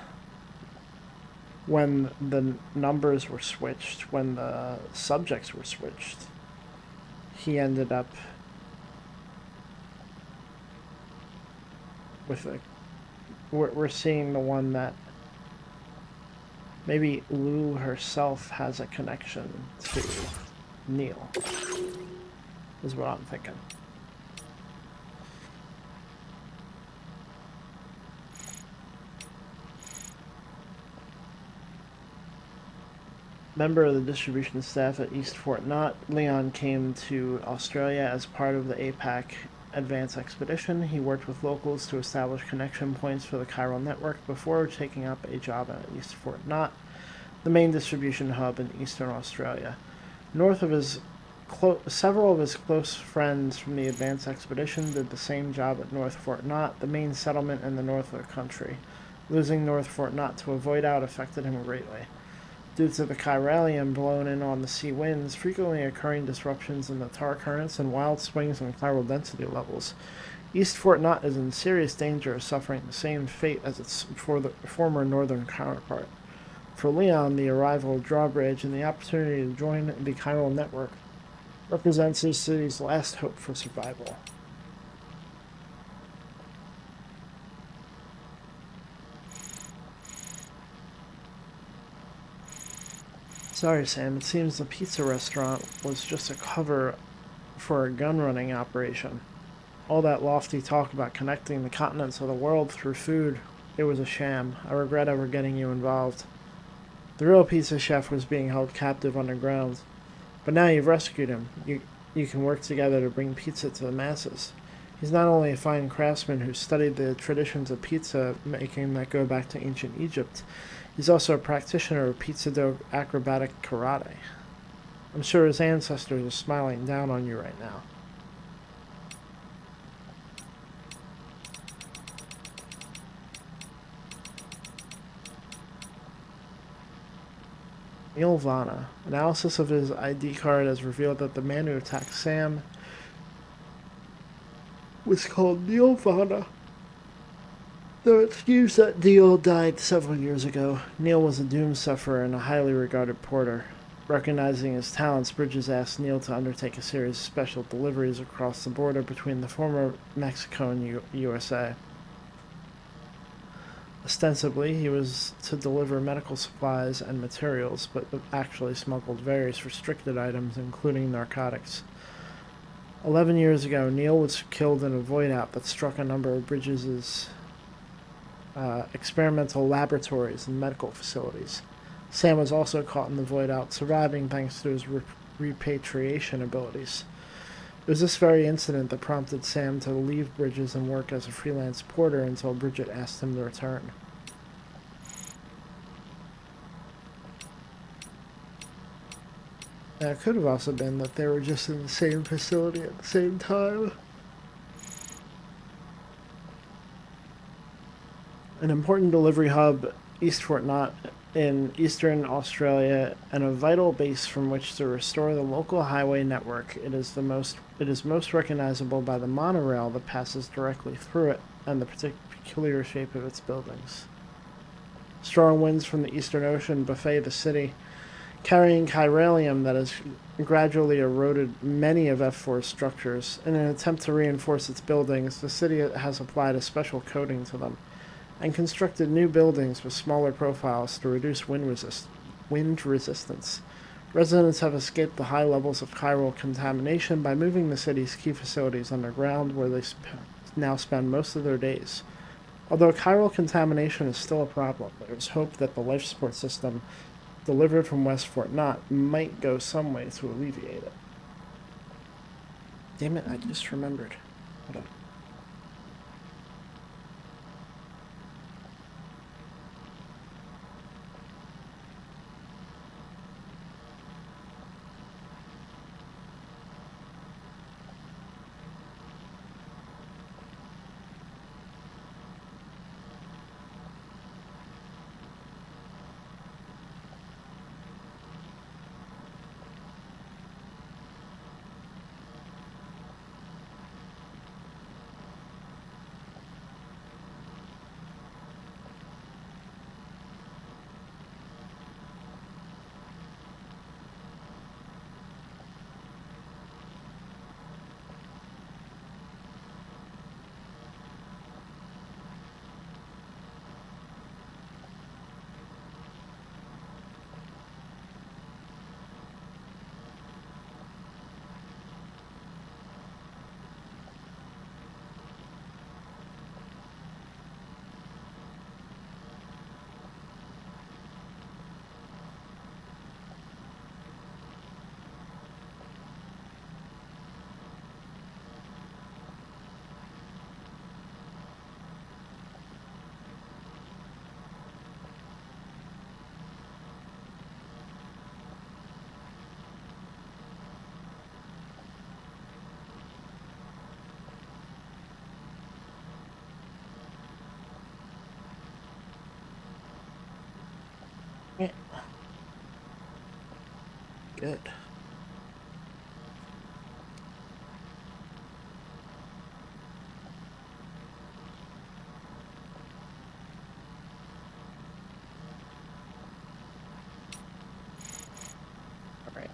when the numbers were switched, when the subjects were switched, he ended up with a... We're seeing the one that maybe Lou herself has a connection to Neil, is what I'm thinking. Member of the distribution staff at East Fort Knott, Leon came to Australia as part of the APAC Advance Expedition. He worked with locals to establish connection points for the chiral network before taking up a job at East Fort Knott, the main distribution hub in eastern Australia. North of his several of his close friends from the Advance Expedition did the same job at North Fort Knott, the main settlement in the north of the country. Losing North Fort Knott to a void out affected him greatly. Due to the chiralium blown in on the sea winds, frequently occurring disruptions in the tar currents, and wild swings in chiral density levels, East Fort Knott is in serious danger of suffering the same fate as its former northern counterpart. For Leon, the arrival of Drawbridge and the opportunity to join the chiral network represents his city's last hope for survival. Sorry, Sam, it seems the pizza restaurant was just a cover for a gun-running operation. All that lofty talk about connecting the continents of the world through food, it was a sham. I regret ever getting you involved. The real pizza chef was being held captive underground. But now you've rescued him. You can work together to bring pizza to the masses. He's not only a fine craftsman who studied the traditions of pizza making that go back to ancient Egypt, he's also a practitioner of pizza dough acrobatic karate. I'm sure his ancestors are smiling down on you right now. Neil Vana. Analysis of his ID card has revealed that the man who attacked Sam was called Neil Vana. Though it's used that Neil died several years ago, Neil was a doom sufferer and a highly regarded porter. Recognizing his talents, Bridges asked Neil to undertake a series of special deliveries across the border between the former Mexico and USA. Ostensibly, he was to deliver medical supplies and materials, but actually smuggled various restricted items, including narcotics. 11 years ago, Neil was killed in a void out that struck a number of Bridges' experimental laboratories and medical facilities. Sam was also caught in the void out, surviving thanks to his repatriation abilities. It was this very incident that prompted Sam to leave Bridges and work as a freelance porter until Bridget asked him to return. It could have also been that they were just in the same facility at the same time. An important delivery hub, East Fort Knott, in eastern Australia, and a vital base from which to restore the local highway network. It is most recognizable by the monorail that passes directly through it and the peculiar shape of its buildings. Strong winds from the Eastern Ocean buffet the city, carrying chiralium that has gradually eroded many of F4's structures. In an attempt to reinforce its buildings, the city has applied a special coating to them and constructed new buildings with smaller profiles to reduce wind resistance. Residents have escaped the high levels of chiral contamination by moving the city's key facilities underground, where they now spend most of their days. Although chiral contamination is still a problem, there is hope that the life support system delivered from West Fort Knott might go some way to alleviate it. Damn it, I just remembered. Hold on. Yeah. Good. All right.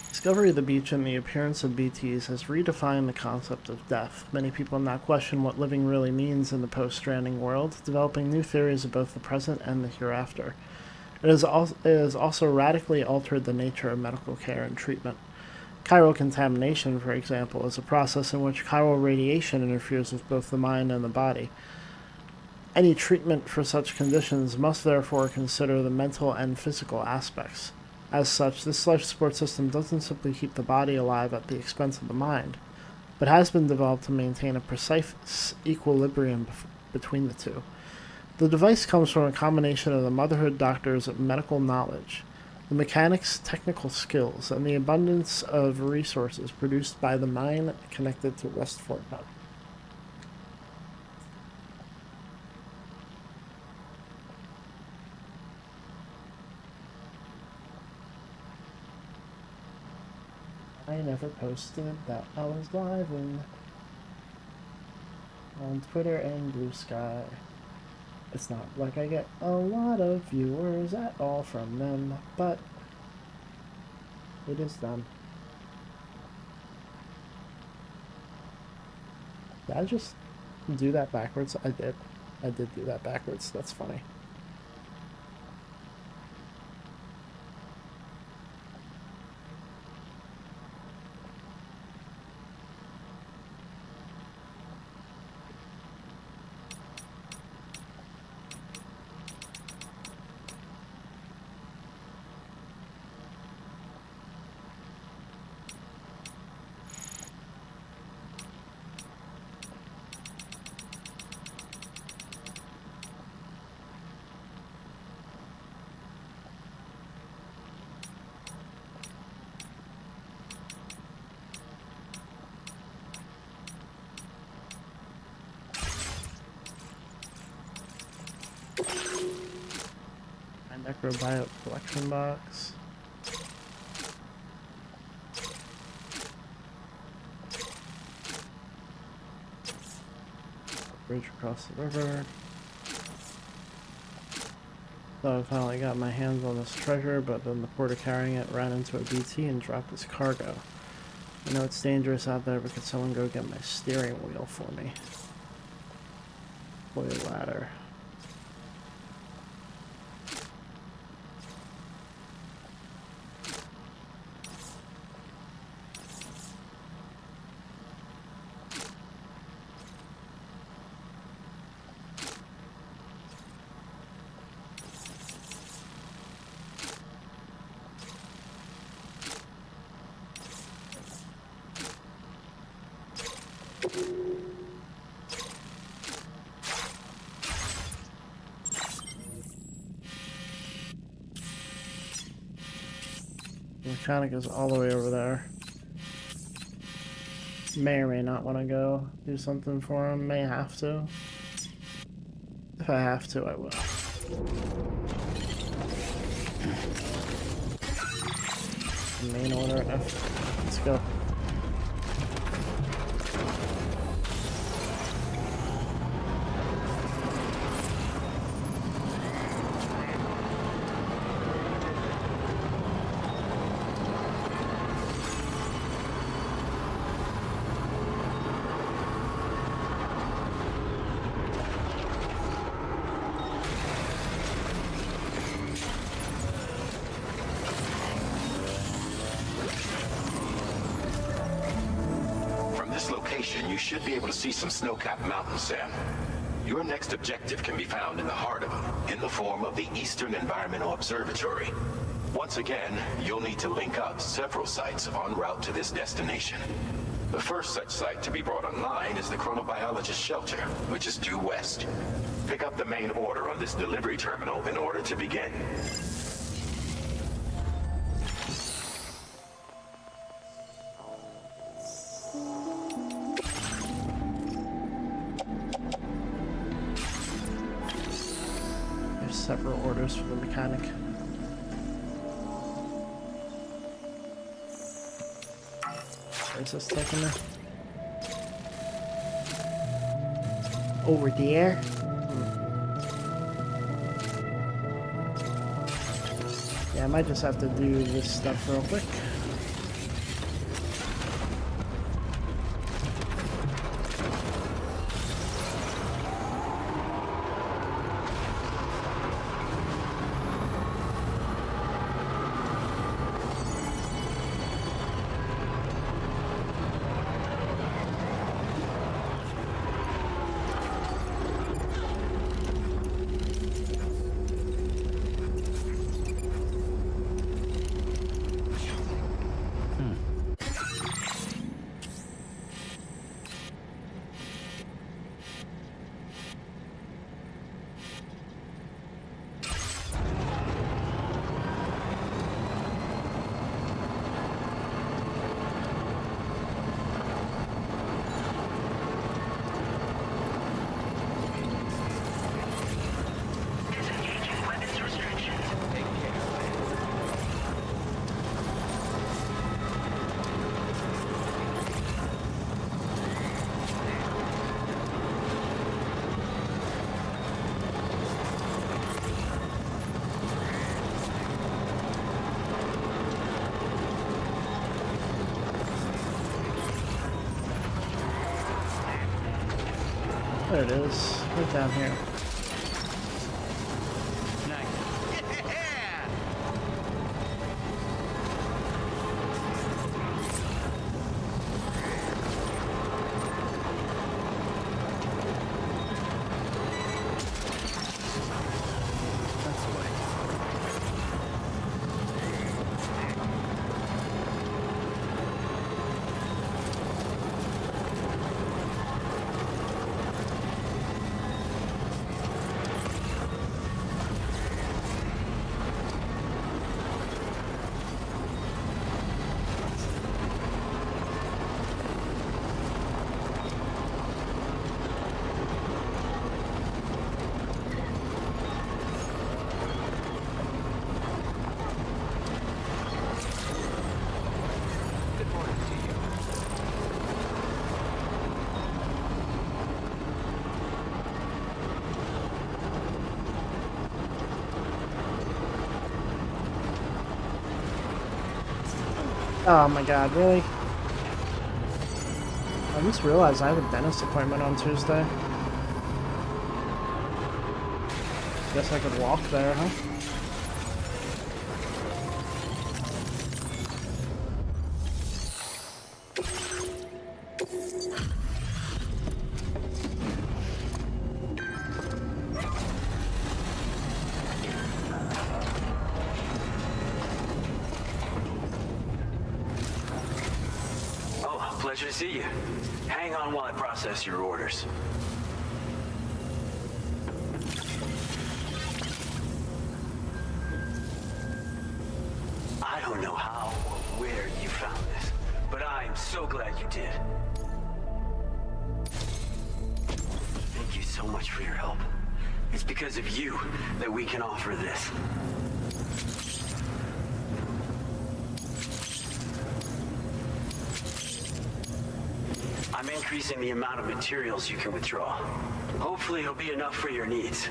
Discovery of the beach and the appearance of BTs has redefined the concept of death. Many people now question what living really means in the post-Stranding world, developing new theories of both the present and the hereafter. It has also radically altered the nature of medical care and treatment. Chiral contamination, for example, is a process in which chiral radiation interferes with both the mind and the body. Any treatment for such conditions must therefore consider the mental and physical aspects. As such, this life support system doesn't simply keep the body alive at the expense of the mind, but has been developed to maintain a precise equilibrium between the two. The device comes from a combination of the motherhood doctor's medical knowledge, the mechanic's technical skills, and the abundance of resources produced by the mine connected to West Fort Knott. I never posted that I was living on Twitter and Blue Sky. It's not like I get a lot of viewers at all from them, but it is done. Did I just do that backwards? I did. I did do that backwards. That's funny. Macro buyout collection box. Bridge across the river. So I finally got my hands on this treasure, but then the porter carrying it ran into a BT and dropped his cargo. I know it's dangerous out there, but could someone go get my steering wheel for me? Boy, ladder. Mechanic is all the way over there. May or may not want to go do something for him. May have to. If I have to, I will. Main order F. Let's go. You should be able to see some snow-capped mountains, Sam. Your next objective can be found in the heart of them, in the form of the Eastern Environmental Observatory. Once again, you'll need to link up several sites en route to this destination. The first such site to be brought online is the Chronobiologist Shelter, which is due west. Pick up the main order on this delivery terminal in order to begin. Several orders for the mechanic. Where's this taking me? Over there? Yeah, I might just have to do this stuff real quick. There it is, right down here. Oh my god, really? I just realized I have a dentist appointment on Tuesday. Guess I could walk there, huh? Pleasure to see you. Hang on while I process your orders. I don't know how or where you found this, but I'm so glad you did. Thank you so much for your help. It's because of you that we can offer this. I'm increasing the amount of materials you can withdraw. Hopefully it'll be enough for your needs.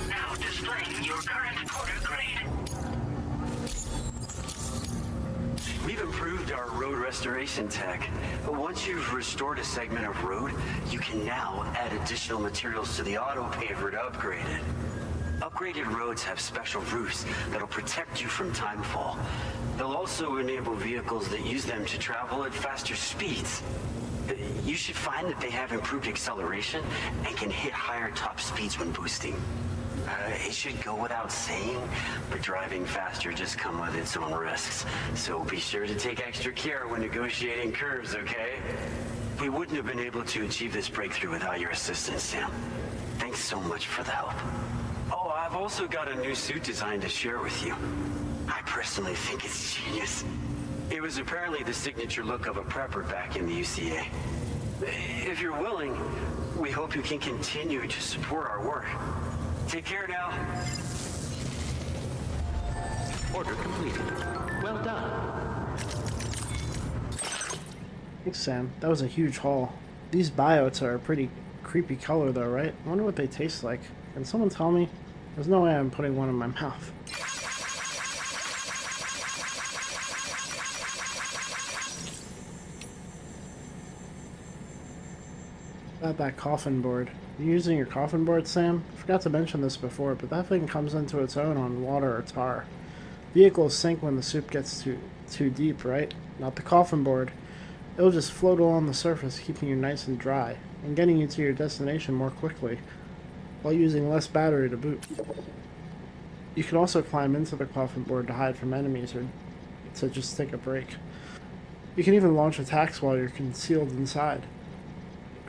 Now displaying your current order grade. We've improved our road restoration tech. Once you've restored a segment of road, you can now add additional materials to the auto paver to upgrade it. Upgraded roads have special roofs that'll protect you from timefall. They'll also enable vehicles that use them to travel at faster speeds. You should find that they have improved acceleration and can hit higher top speeds when boosting. It should go without saying, but driving faster just comes with its own risks. So be sure to take extra care when negotiating curves, okay? We wouldn't have been able to achieve this breakthrough without your assistance, Sam. Thanks so much for the help. Oh, I've also got a new suit design to share with you. I personally think it's genius. It was apparently the signature look of a prepper back in the UCA. If you're willing, we hope you can continue to support our work. Take care now. Order completed. Well done. Thanks, Sam. That was a huge haul. These biotes are a pretty creepy color though, right? I wonder what they taste like. Can someone tell me? There's no way I'm putting one in my mouth. About that coffin board. You using your coffin board, Sam? I forgot to mention this before, but that thing comes into its own on water or tar. Vehicles sink when the soup gets too deep, right? Not the coffin board. It'll just float along the surface, keeping you nice and dry, and getting you to your destination more quickly, while using less battery to boot. You can also climb into the coffin board to hide from enemies or to just take a break. You can even launch attacks while you're concealed inside.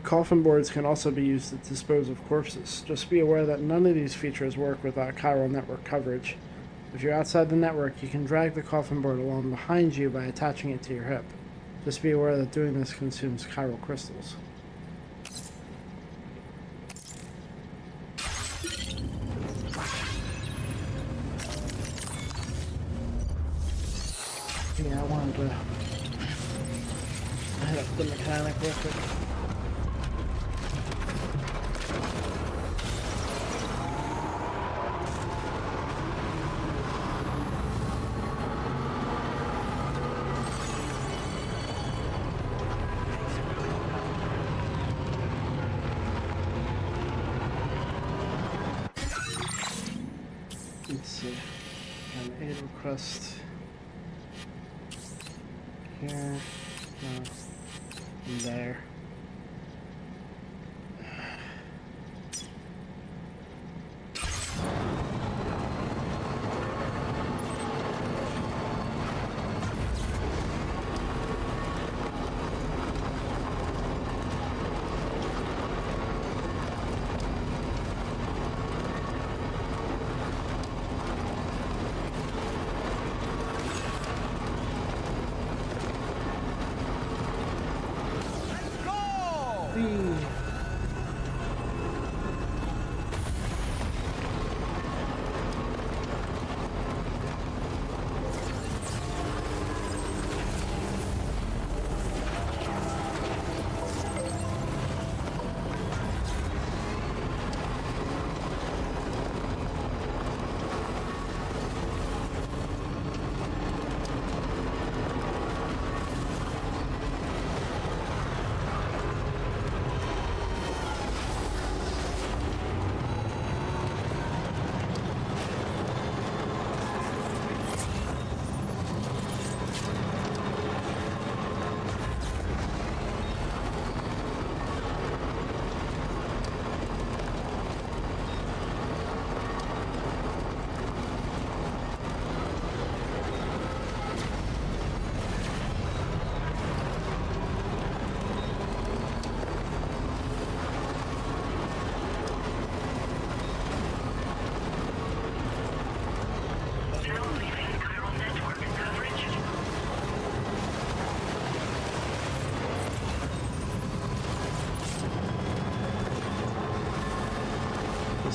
Coffin boards can also be used to dispose of corpses. Just be aware that none of these features work without chiral network coverage. If you're outside the network, you can drag the coffin board along behind you by attaching it to your hip. Just be aware that doing this consumes chiral crystals. Yeah, I wanted to hit up the mechanic real quick. Let's see. An aid request here, and there.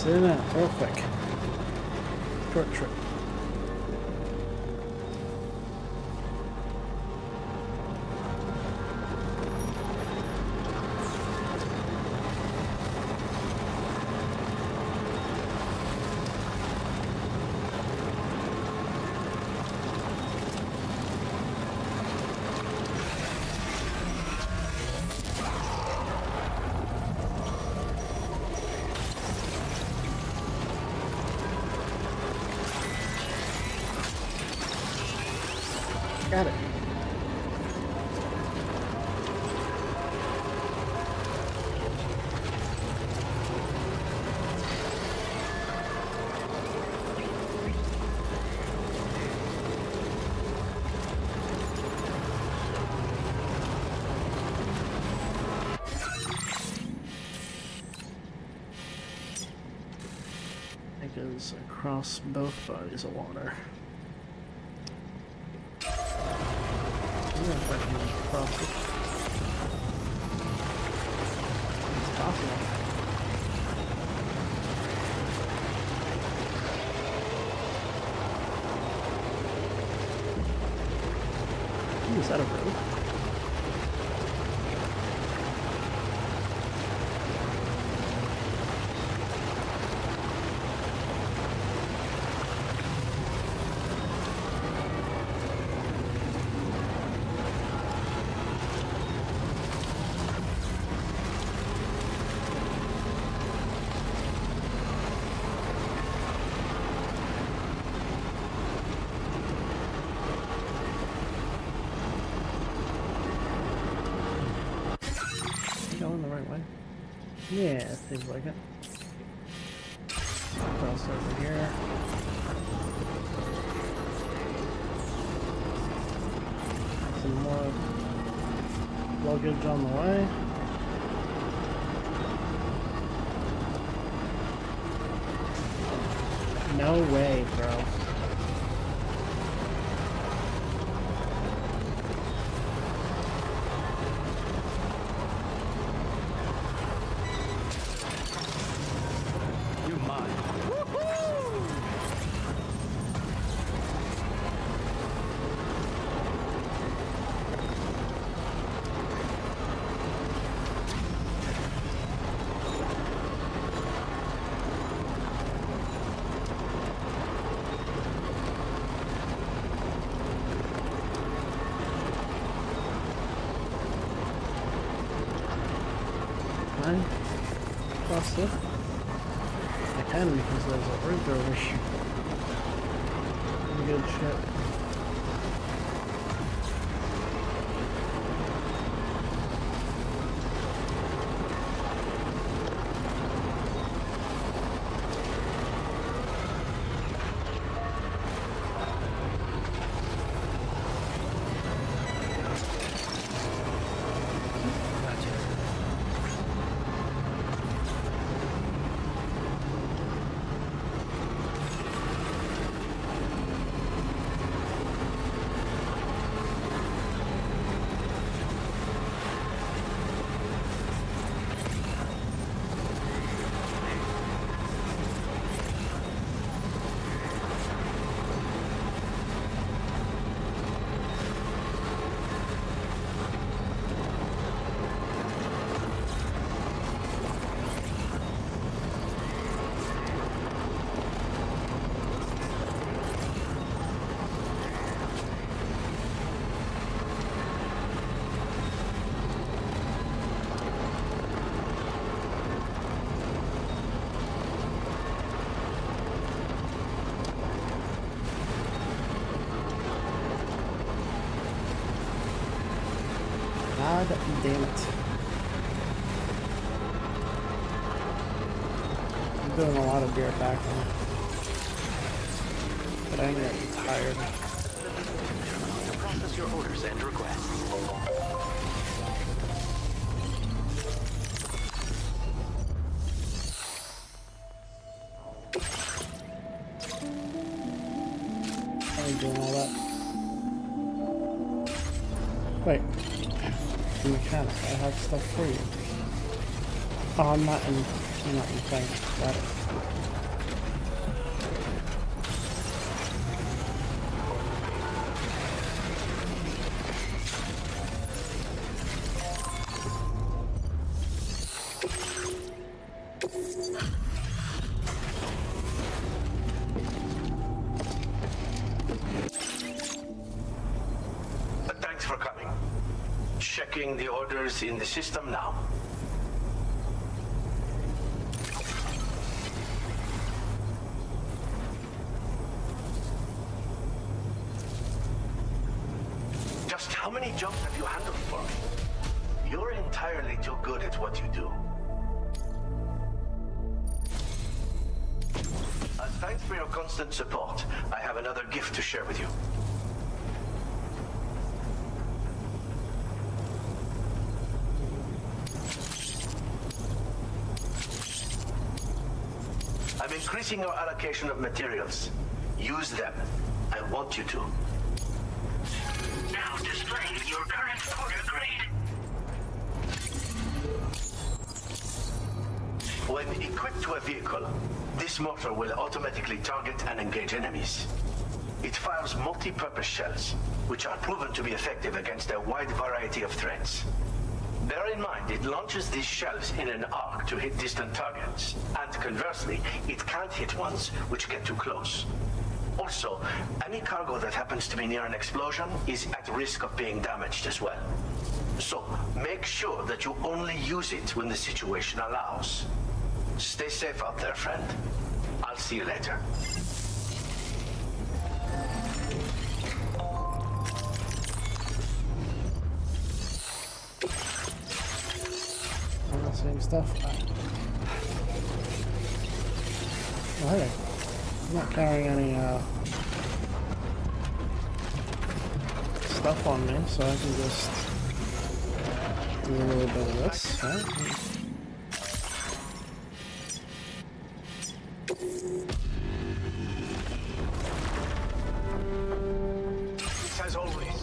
It's in and out real quick. Short trip. Got it. It goes across both bodies of water. If I can cross it. It's possible. Ooh, is that a road? Going the right way? Yeah, it seems like it. Cross over here. Some more luggage on the way. No way, bro. Cross it. I can because there's a bridge over here. Good shit. God damn it. I'm doing a lot of beer backlog. But I'm getting tired. To process your orders and requests. I ain't doing all that. Wait. The mechanic, I have stuff for you. Oh, I'm not in You're not insane. Got it. Thanks for coming. Checking the orders in the system now. Just how many jobs have you handled for me? You're entirely too good at what you do. As thanks for your constant support, I have another gift to share with you. I'm increasing your allocation of materials. Use them. I want you to. Now displaying your current order grade. When equipped to a vehicle, this mortar will automatically target and engage enemies. It fires multi-purpose shells, which are proven to be effective against a wide variety of threats. Bear in mind, it launches these shells in an arc to hit distant targets, and conversely, it can't hit ones which get too close. Also, any cargo that happens to be near an explosion is at risk of being damaged as well. So, make sure that you only use it when the situation allows. Stay safe out there, friend. I'll see you later. Same stuff. Oh, hey. I'm not carrying any stuff on me, so I can just do a little bit of this, right? As always.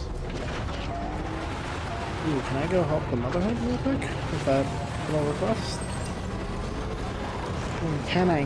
Ooh, can I go help the Motherhood real quick? Is that a request? Can I?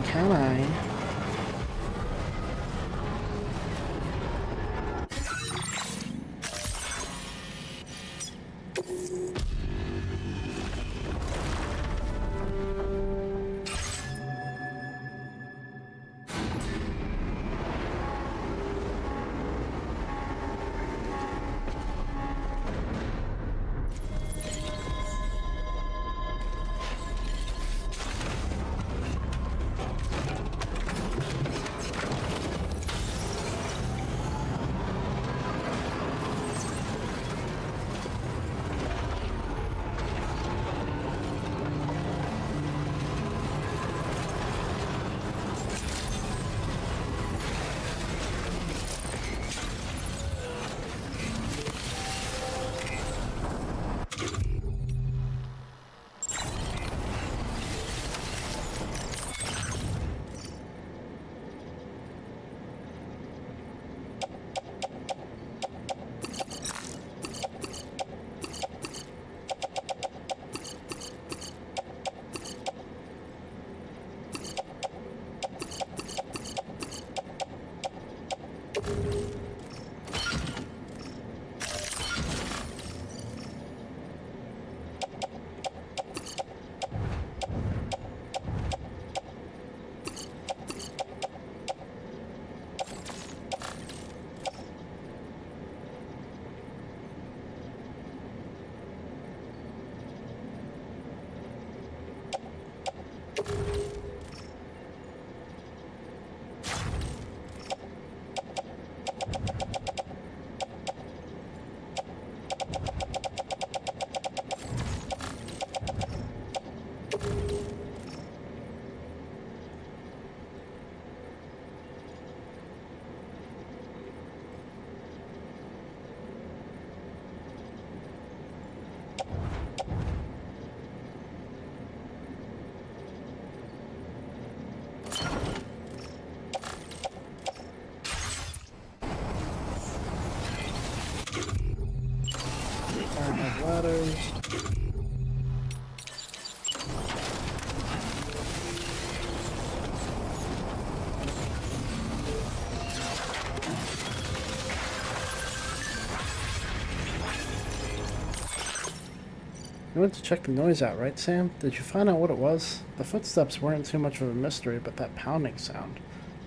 You went to check the noise out, right, Sam? Did you find out what it was? The footsteps weren't too much of a mystery, but that pounding sound.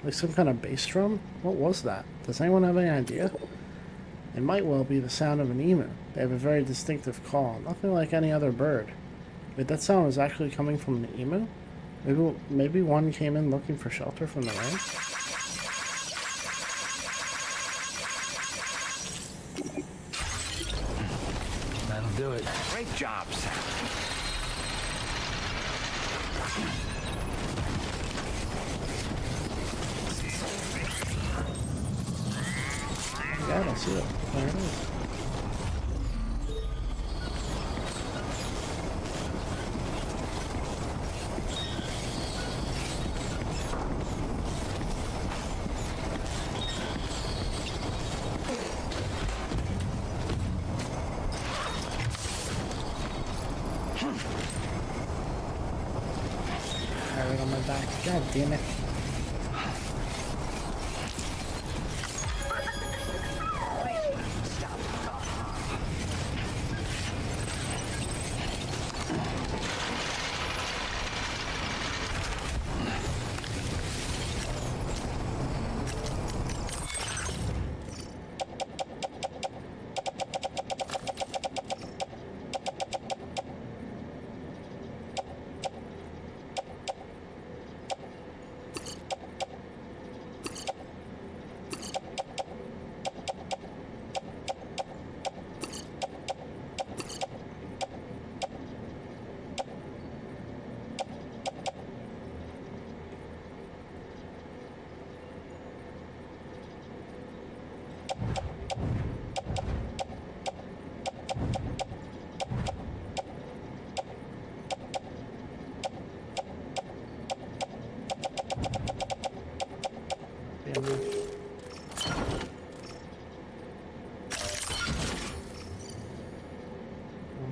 Like some kind of bass drum? What was that? Does anyone have any idea? It might well be the sound of an emu. They have a very distinctive call, nothing like any other bird. Wait, that sound was actually coming from an emu? Maybe one came in looking for shelter from the rain? That'll do it. Great job, Sam. Yeah, I don't see it. There it is. Right on my back. God damn it.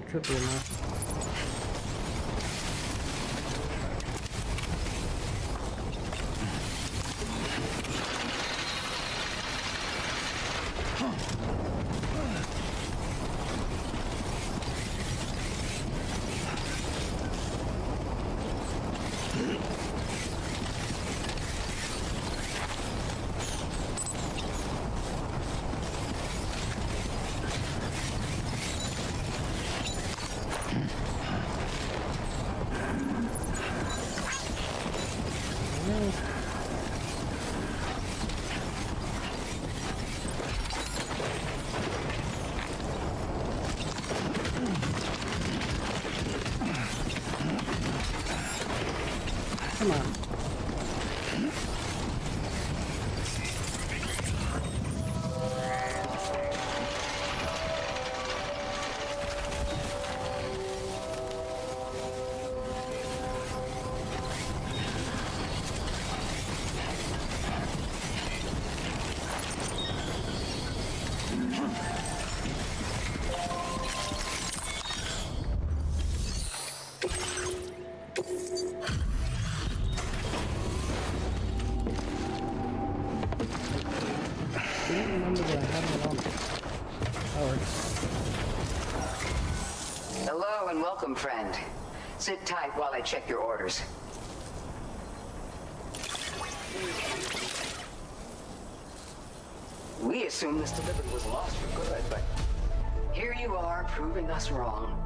Could be enough. Come on. Hello and welcome, friend. Sit tight while I check your orders. We assumed this delivery was lost for good, but here you are proving us wrong.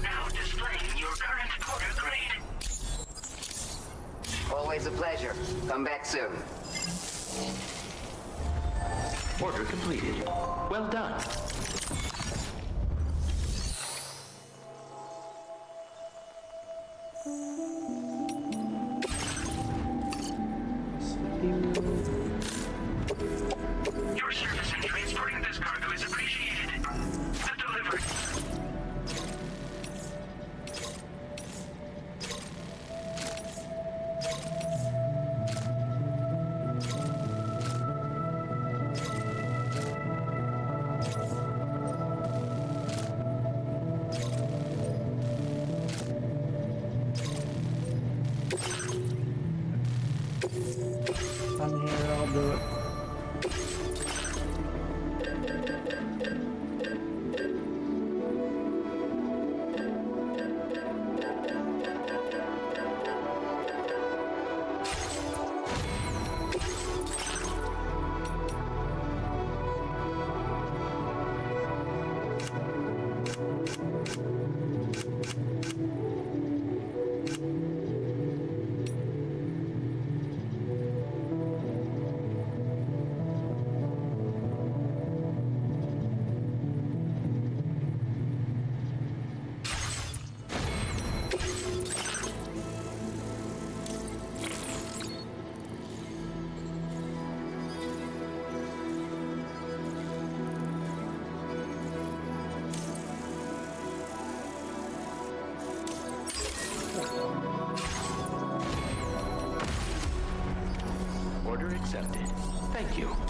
Now displaying your current order grade. Always a pleasure. Come back soon. Order completed. Well done. Your service in transporting this cargo is appreciated. Delivered. Thank you.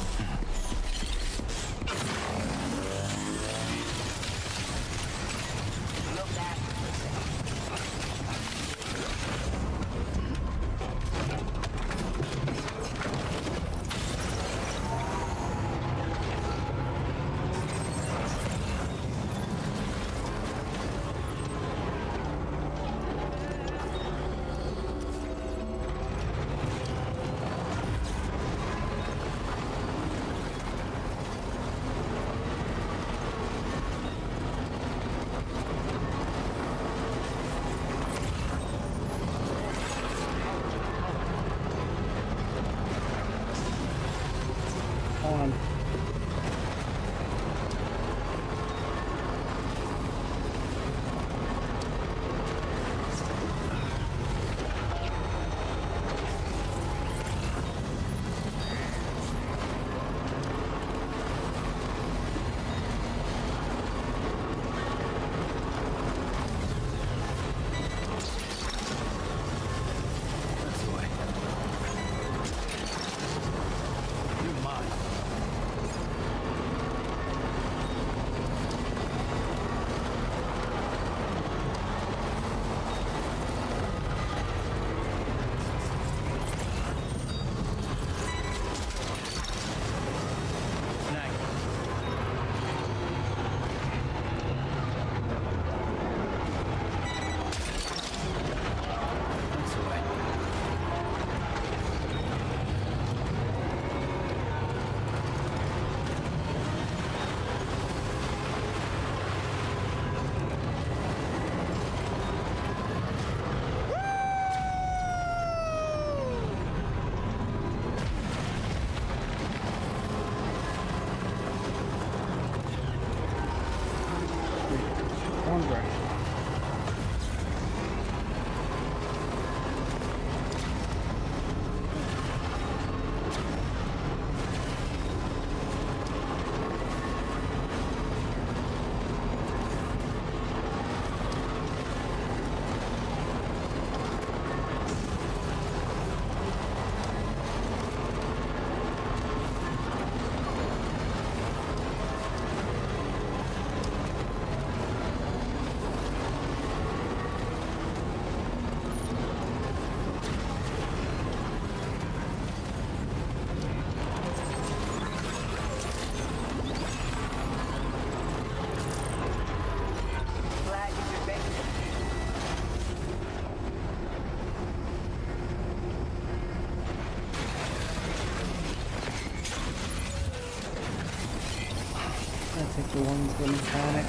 I think the one's the mechanic,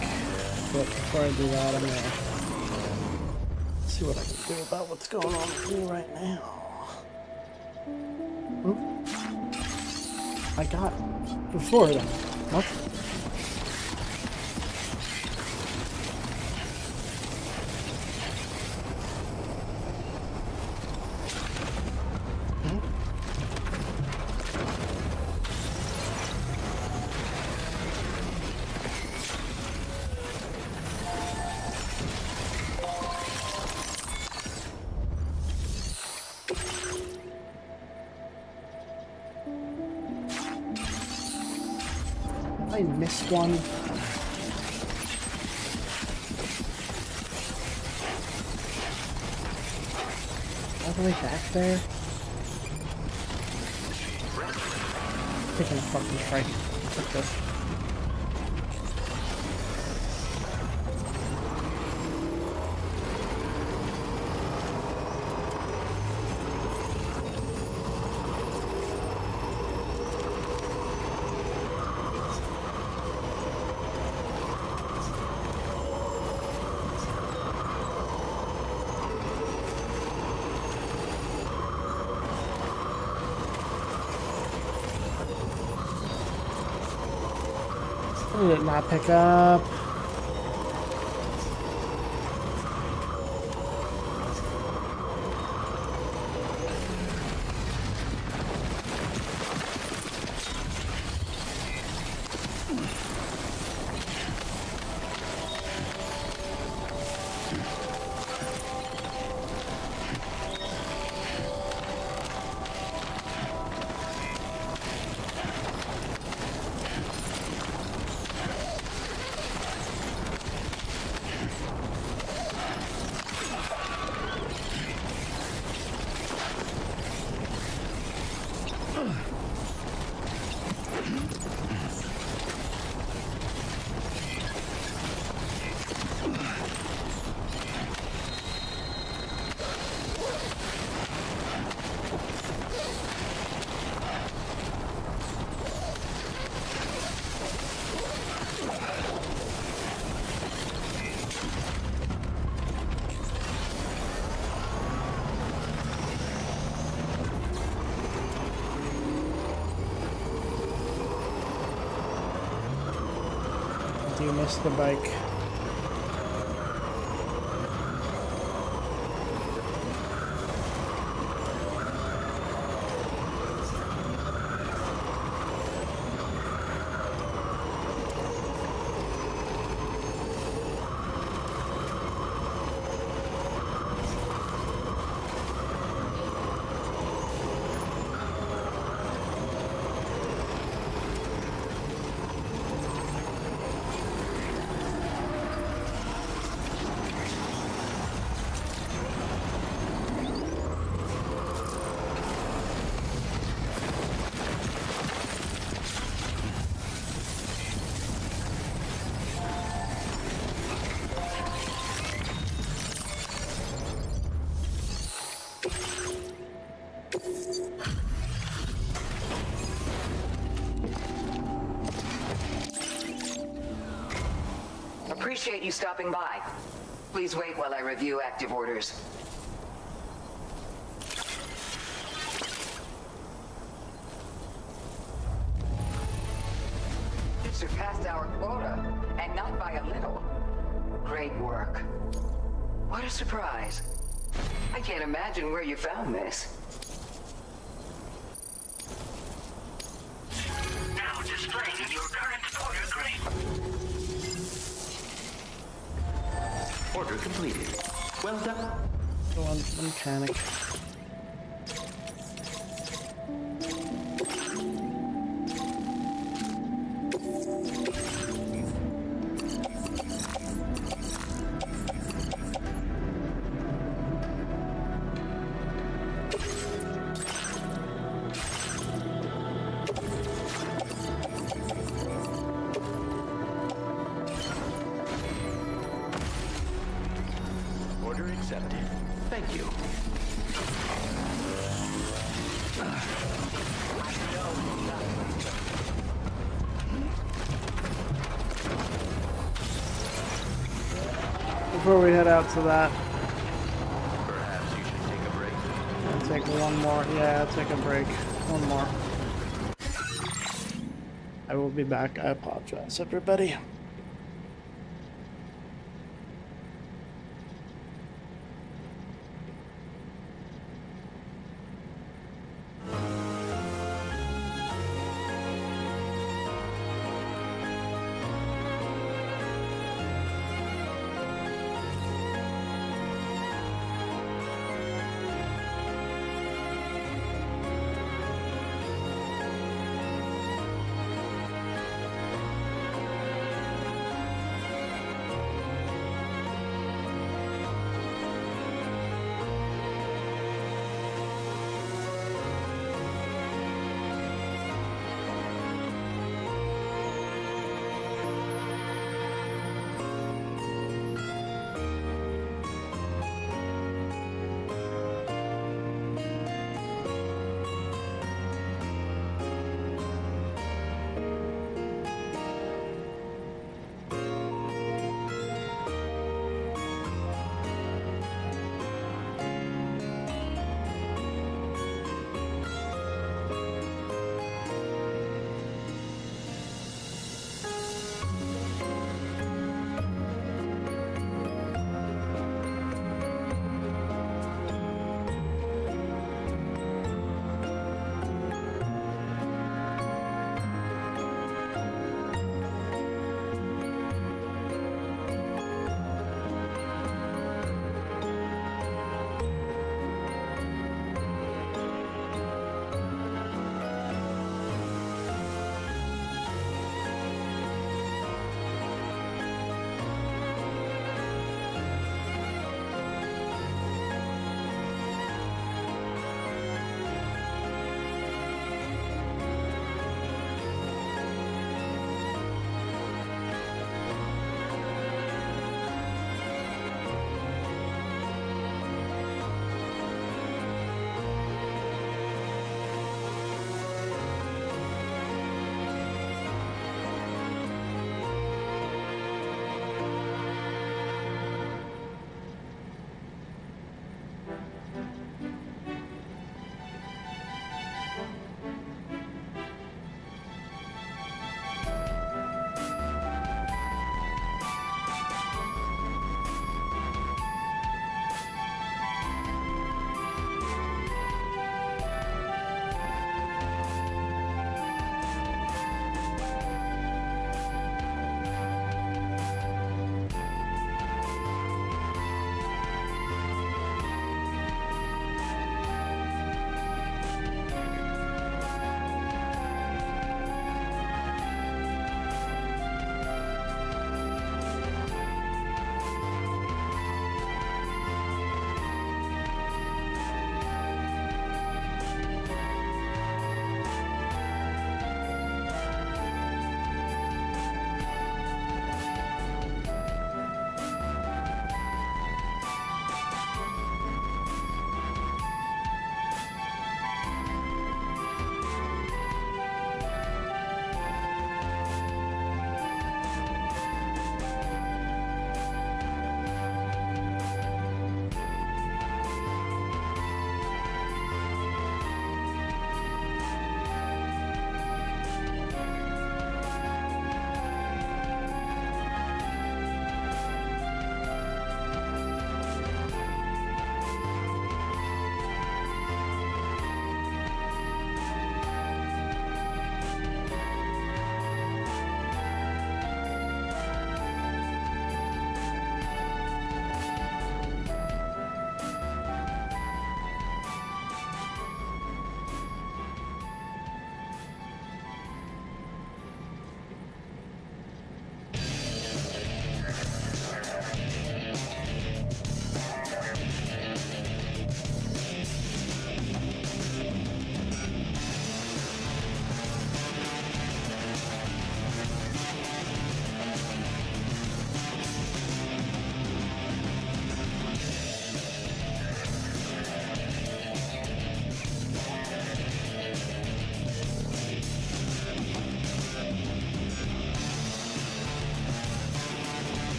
but before I do that, I'm gonna see what I can do about what's going on with me right now. Oop. I got Florida. What? I missed one. All the way back there? Taking a fucking strike. Like this. Did it not pick up? Do you miss the bike? Appreciate you stopping by. Please wait while I review active orders. You surpassed our quota, and not by a little. Great work. What a surprise. I can't imagine where you found this. Now displaying your current order grade. Order completed. Well done. Go on, mechanic. Order accepted. Thank you. Before we head out to that, Perhaps you should take a break. I'll take one more. Yeah, I'll take a break. One more. I will be back. I apologize, everybody.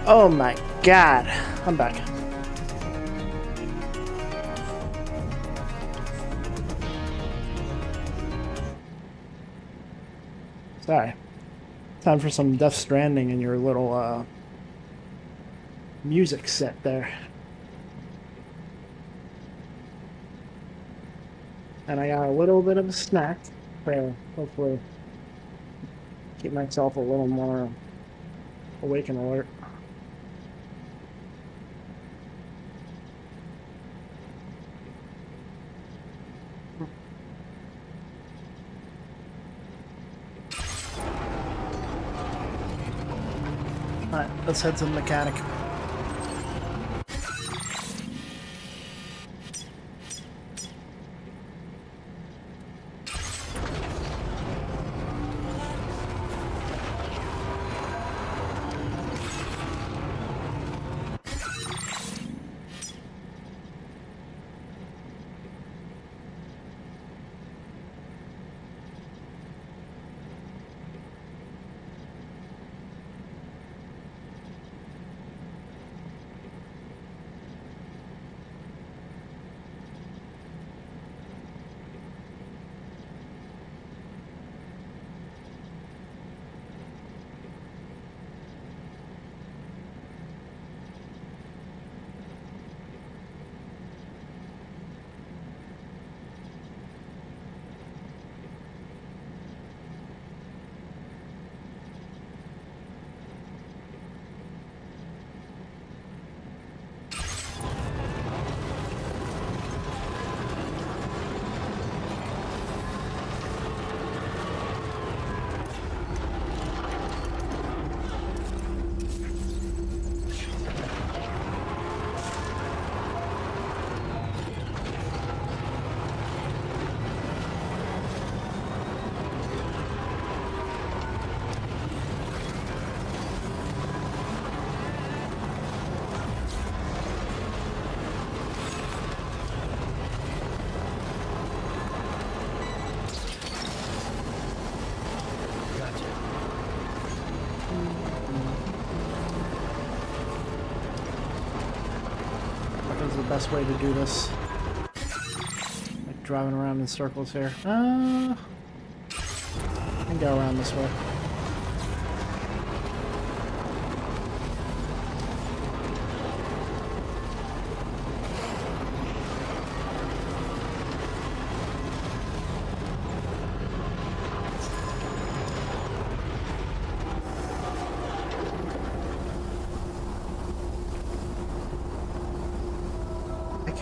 Oh my god. I'm back. Sorry. Time for some Death Stranding in your little music set there. And I got a little bit of a snack to hopefully keep myself a little more awake and alert. Alright, let's head to the mechanic. Best way to do this. Like driving around in circles here. I can go around this way.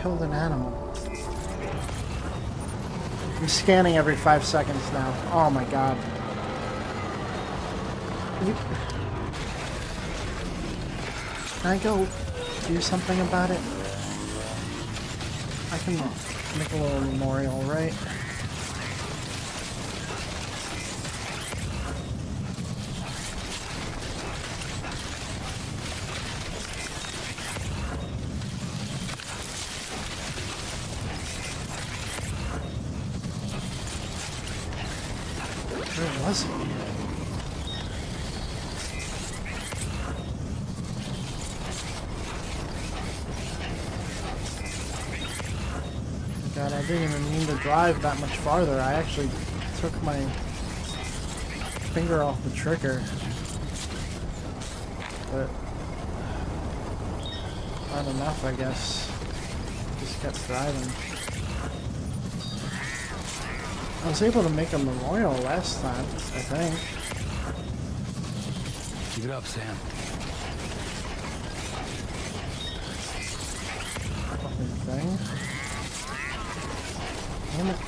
Killed an animal. I'm scanning every 5 seconds now. Oh my god. Can I go do something about it? I can make a little memorial, right? Where was he? God, I didn't even mean to drive that much farther. I actually took my finger off the trigger. But not enough, I guess. Just kept driving. I was able to make a memorial last time, I think. Keep it up, Sam. Fucking thing. Damn it.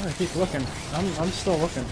I keep looking. I'm still looking.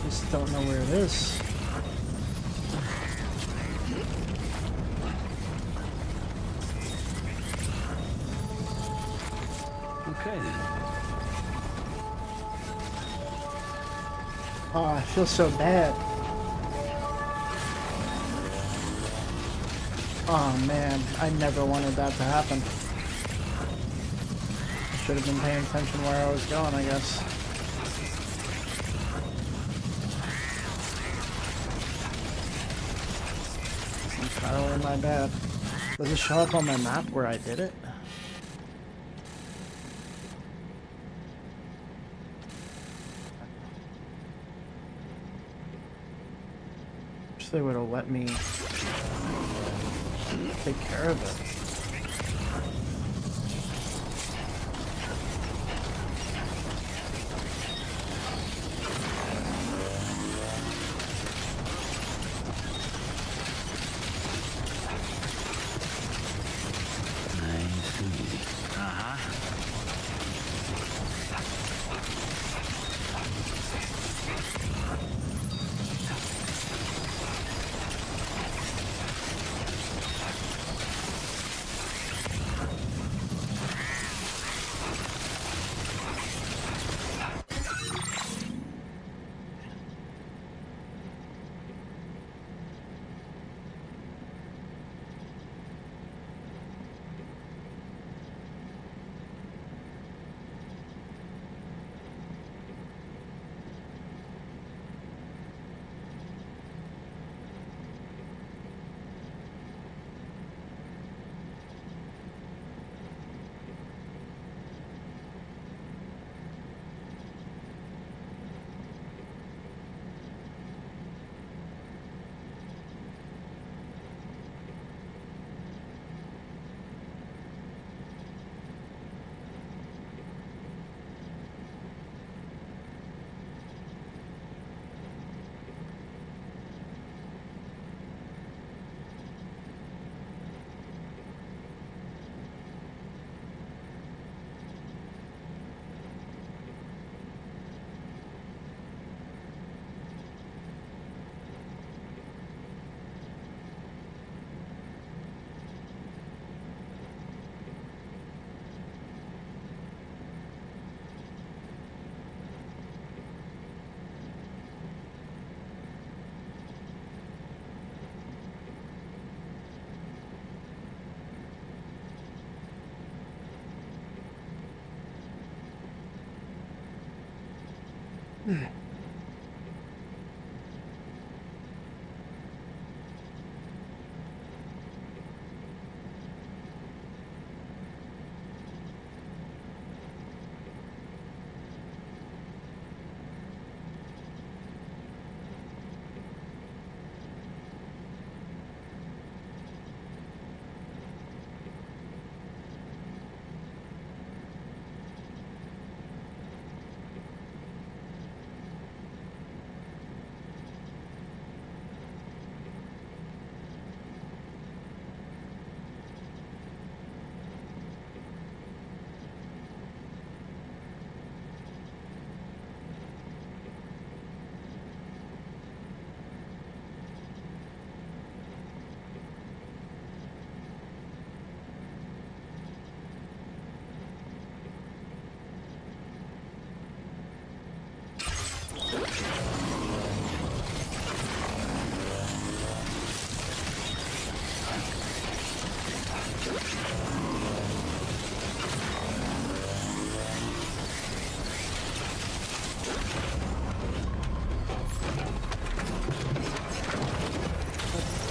Just don't know where it is. Okay then. Oh, I feel so bad. Oh man, I never wanted that to happen. I should have been paying attention where I was going, I guess. Entirely my bad. Does it show up on my map where I did it? Wish they would have let me take care of it.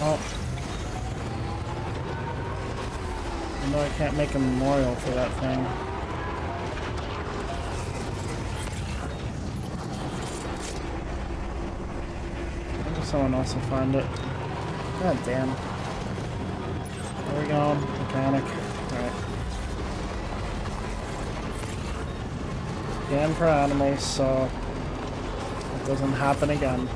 Oh. I know I can't make a memorial for that thing. Maybe someone else will find it. God damn. There we Yum, mechanic. Alright. Scan for animals, so it doesn't happen again.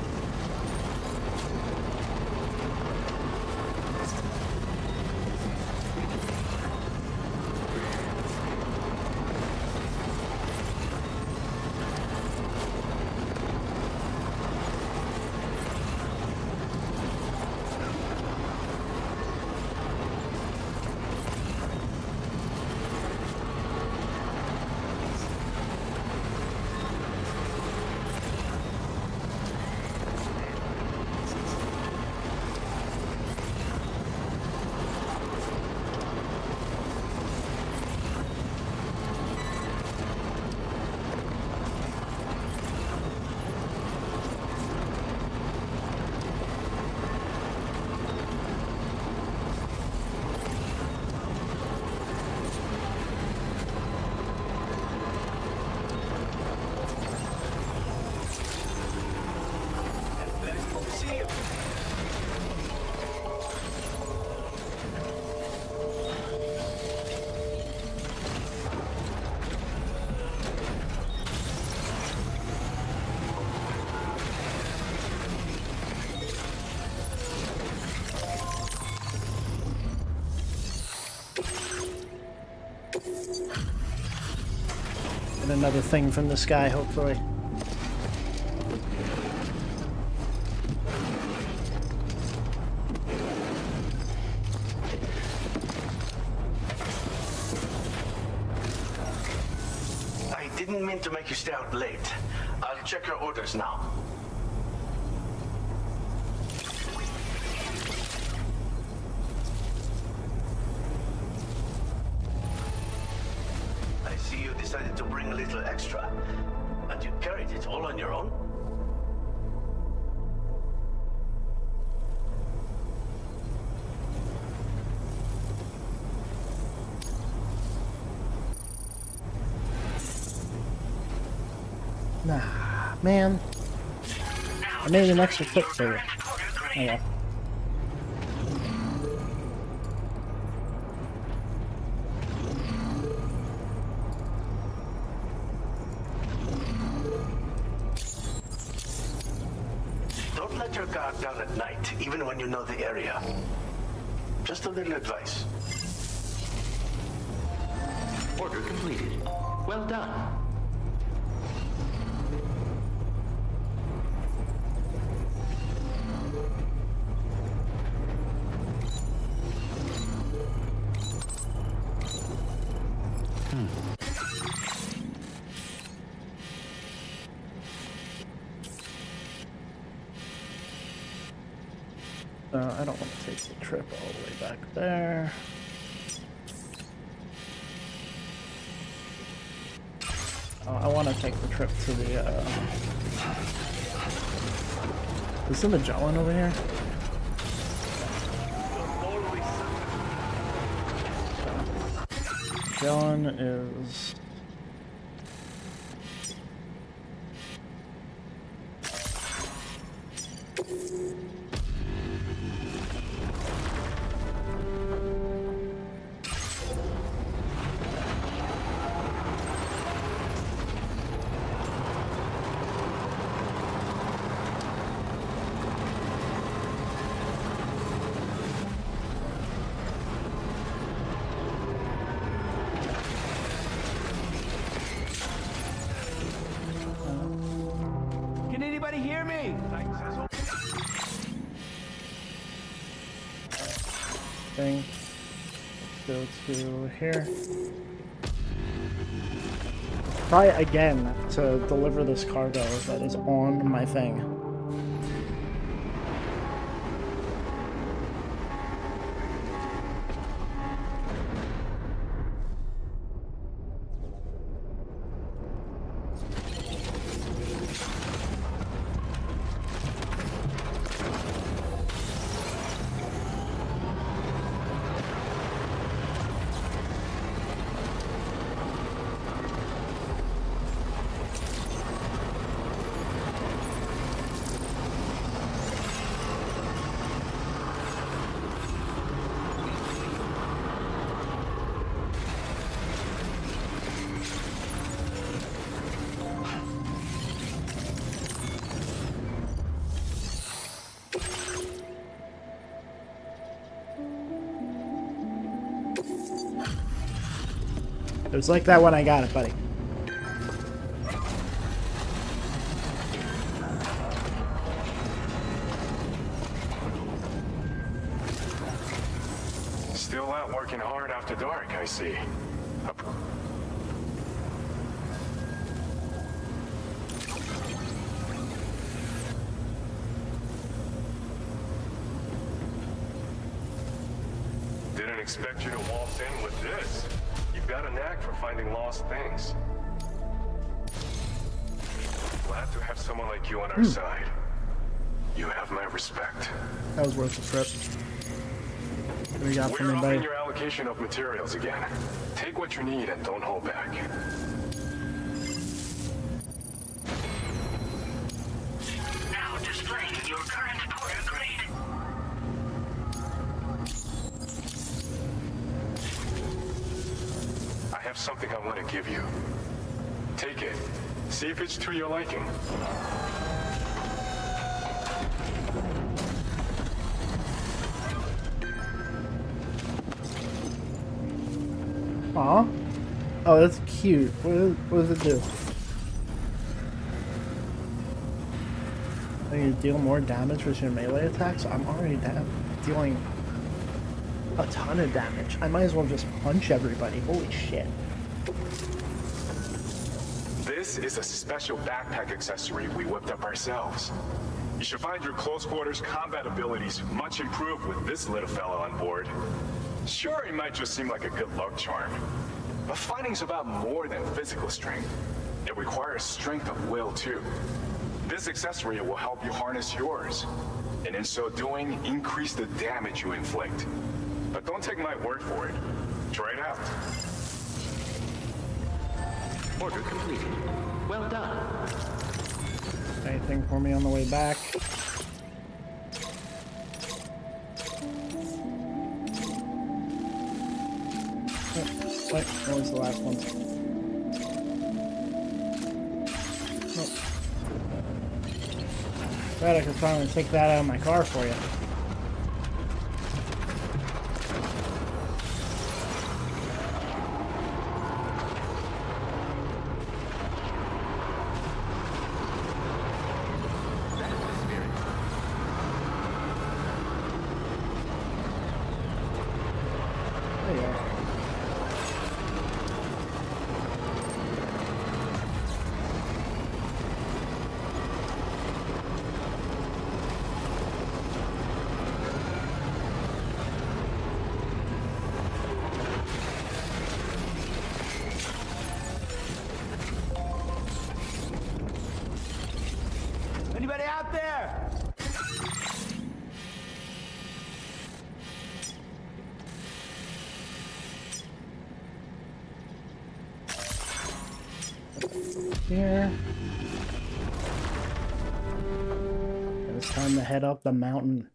And another thing from the sky, hopefully. I didn't mean to make you stay out late. I'll check your orders now. I see you decided to bring a little extra. And you carried it all on your own? Nah, man. I made an extra clip for it. Oh well. Don't let your guard down at night, even when you know the area. Just a little advice. Order completed. Well done. I don't want to take the trip all the way back there. I want to take the trip to the, Isn't the Magellan over here? Magellan is... Can anybody hear me? Thing. Go to here. Try again to deliver this cargo that is on my thing. It was like that when I got it, buddy. Still out working hard after dark, I see. Didn't expect you to waltz in with this. You've got a knack for finding lost things. Glad to have someone like you on our side. You have my respect. That was worth the trip. What do we got from We're anybody? upping your allocation of materials again. Take what you need and don't hold back. Now displaying your current porter grade. I have something I want to give you. Take it. See if it's to your liking. Aw. Oh, that's cute. What does it do? I need to deal more damage with your melee attacks? I'm already dealing a ton of damage. I might as well just punch everybody. Holy shit. This is a special backpack accessory we whipped up ourselves. You should find your close quarters combat abilities much improved with this little fella on board. Sure, it might just seem like a good luck charm, but fighting's about more than physical strength. It requires strength of will too. This accessory will help you harness yours, and in so doing, increase the damage you inflict. But don't take my word for it. Try it out. Order completed. Well done. Anything for me on the way back? Wait, that was the last one. Nope. Glad I could finally take that out of my car for you. There you go. Anybody out there? Here. It's time to head up the mountain.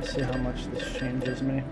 See how much this changes me.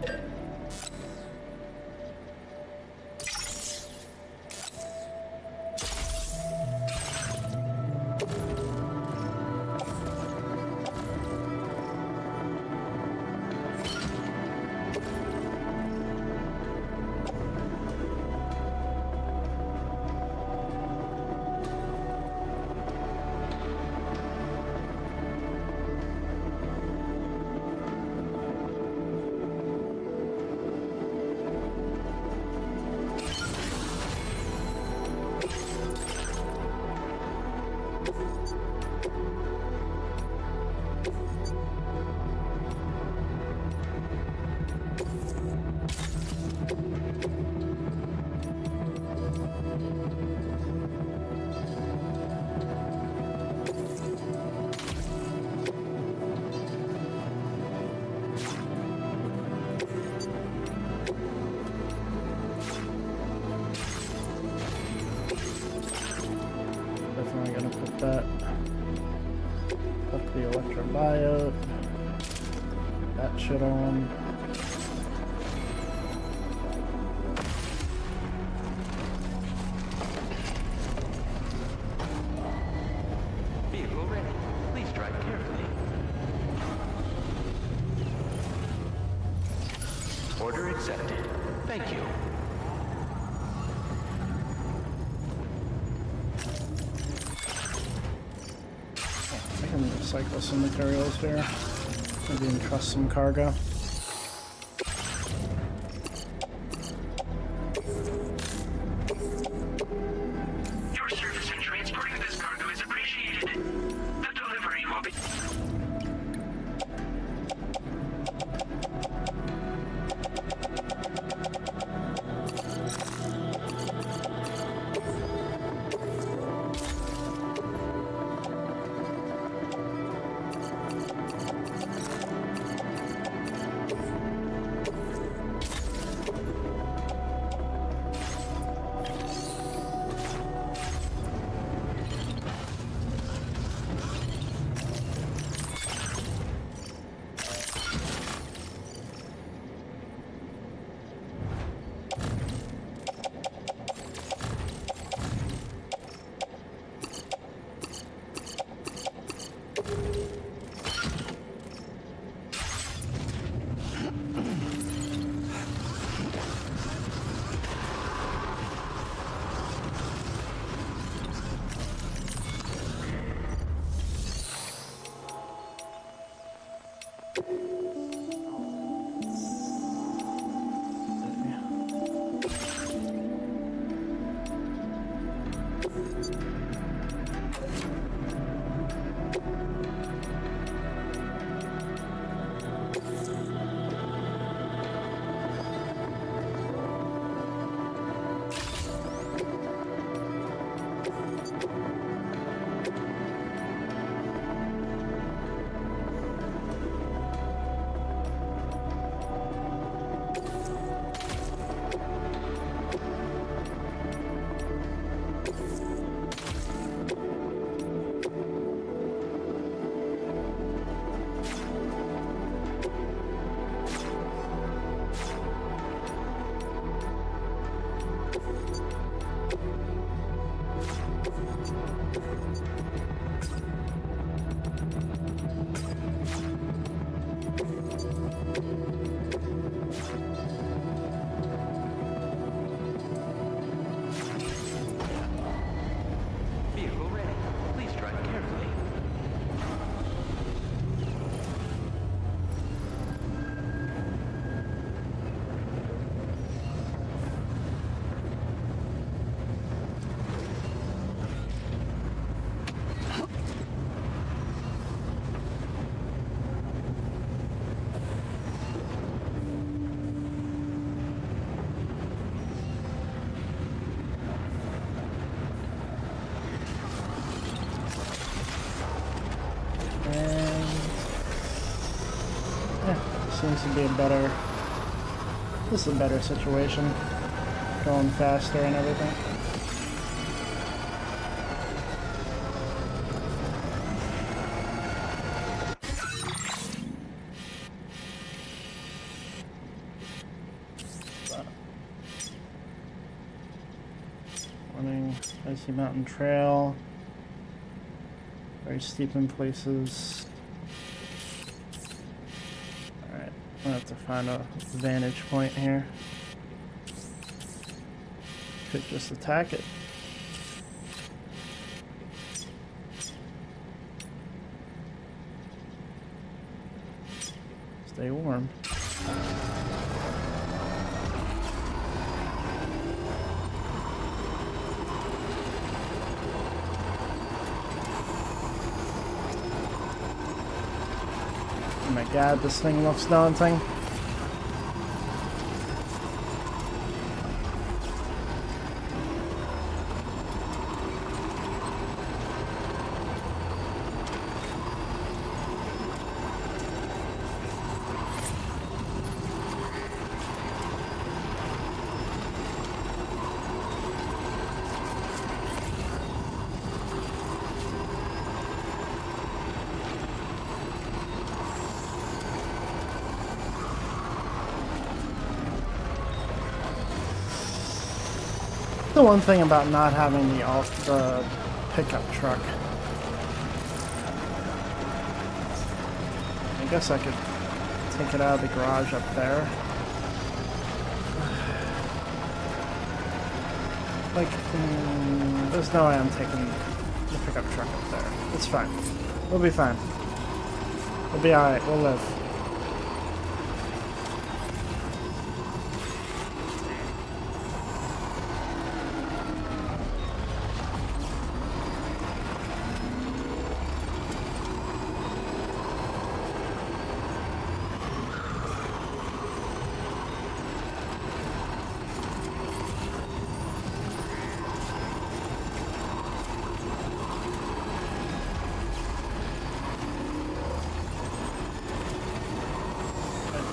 Microbiota. That shit on. Vehicle ready. Please drive carefully. Order accepted. Thank you. I can recycle some materials here. Maybe entrust some cargo. Your service in transporting this cargo is appreciated. The delivery will be... Seems to be a better... This is a better situation. Going faster and everything. Running Icy Mountain Trail. Very steep in places. I'll have to find a vantage point here. Could just attack it. Stay warm. Oh my god, this thing looks daunting. the one thing about not having the pickup truck. I guess I could take it out of the garage up there. Like, there's no way I'm taking the pickup truck up there. It's fine. We'll be fine. We'll be alright. We'll live.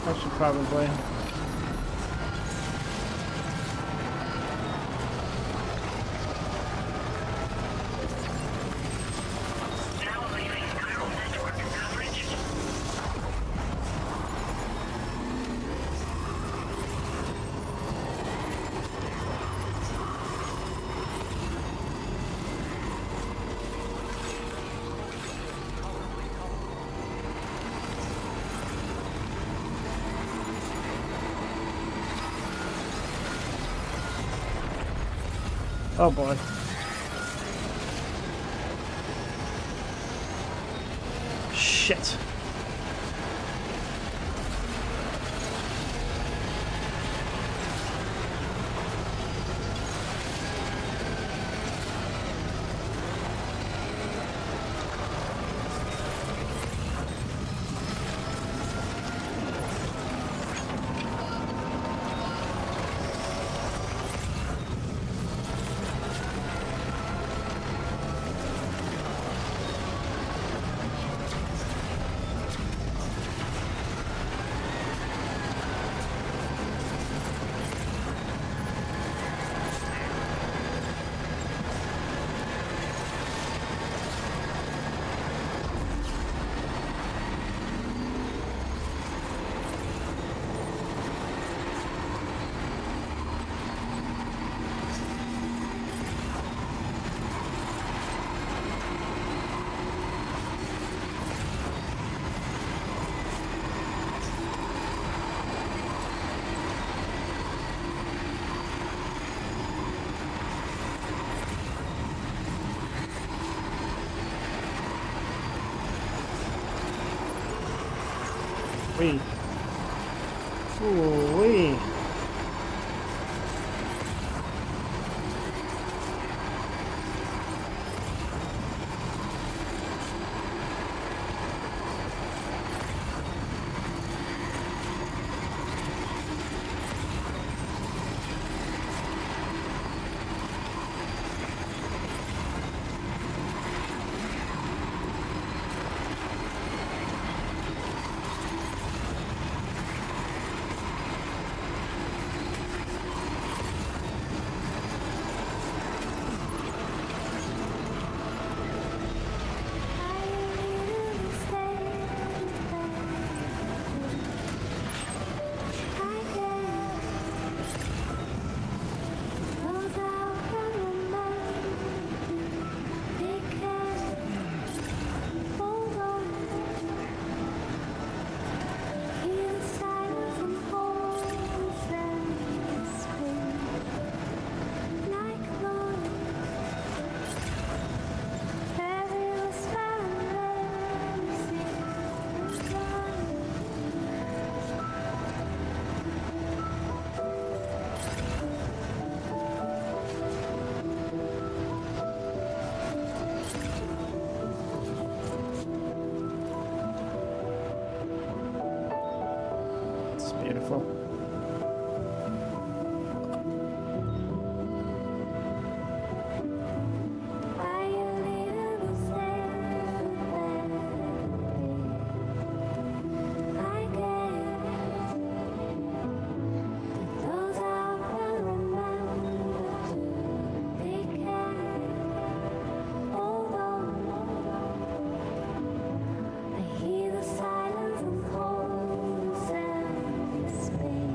I should probably. Oh boy. Shit. Wee. Ooh, wee. Beautiful. Space.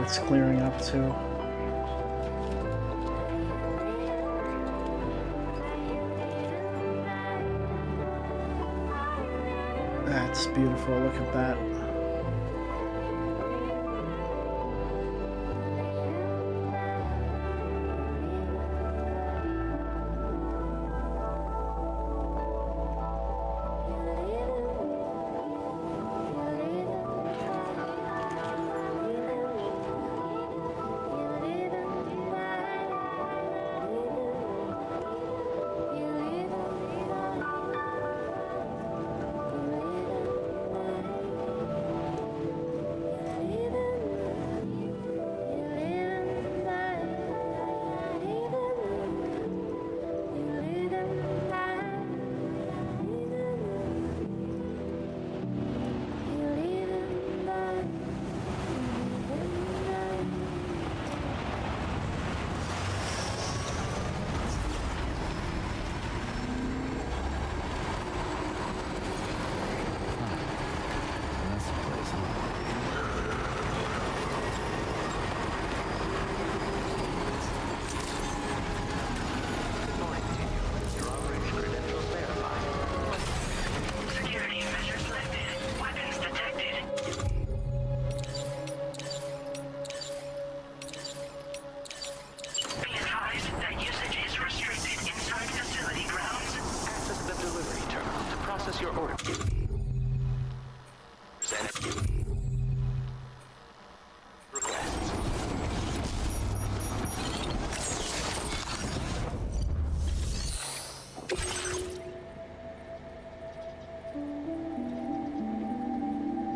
it's clearing up too. That's beautiful. Look at that.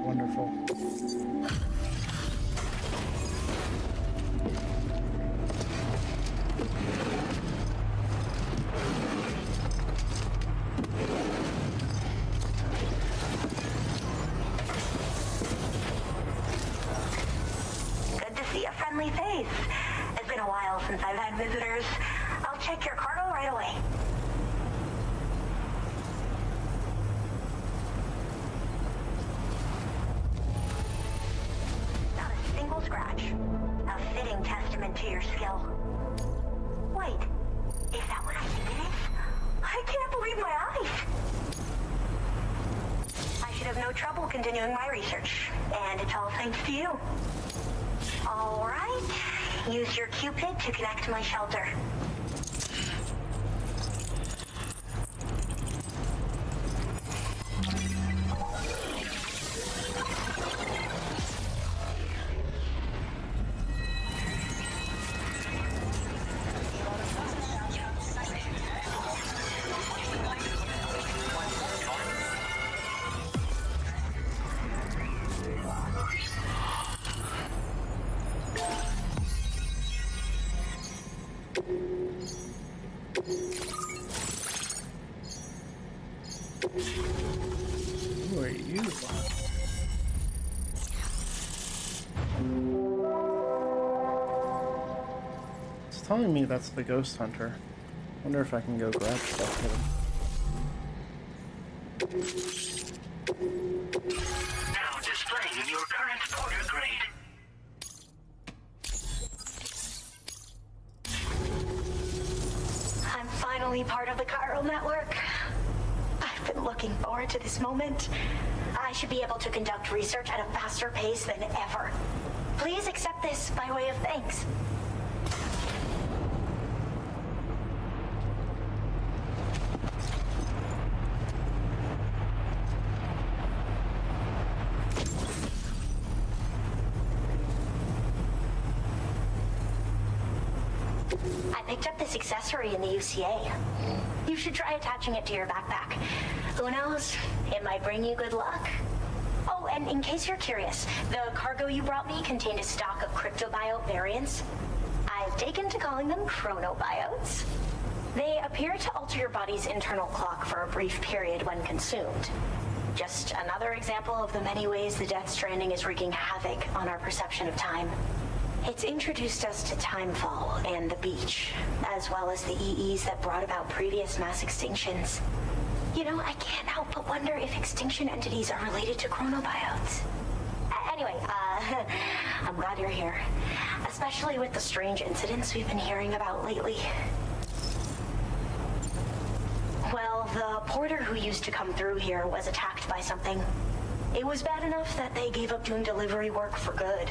Wonderful. Good to see a friendly face. It's been a while since I've had visitors. I'll check your cargo right away. Not a single scratch. A fitting testament to your skill. Wait, is that what I think it is? I can't believe my eyes. I should have no trouble continuing my research, and it's all thanks to you. All right, use your Cupid to connect to my shelter. Who are you? It's telling me that's the ghost hunter. Wonder if I can go grab stuff with him. Now displaying your current order grade. I'm finally part of the chiral network. I've been looking forward to this moment. I should be able to conduct research at a faster pace than ever. Please accept this by way of thanks. I picked up this accessory in the UCA. You should try attaching it to your backpack. Who knows? It might bring you good luck. Oh, and in case you're curious, the cargo you brought me contained a stock of cryptobiote variants. I've taken to calling them chronobiotes. They appear to alter your body's internal clock for a brief period when consumed. Just another example of the many ways the Death Stranding is wreaking havoc on our perception of time. It's introduced us to timefall and the beach, as well as the EEs that brought about previous mass extinctions. You know, I can't help but wonder if extinction entities are related to chronobiotes. Anyway, I'm glad you're here. Especially with the strange incidents we've been hearing about lately. Well, the porter who used to come through here was attacked by something. It was bad enough that they gave up doing delivery work for good.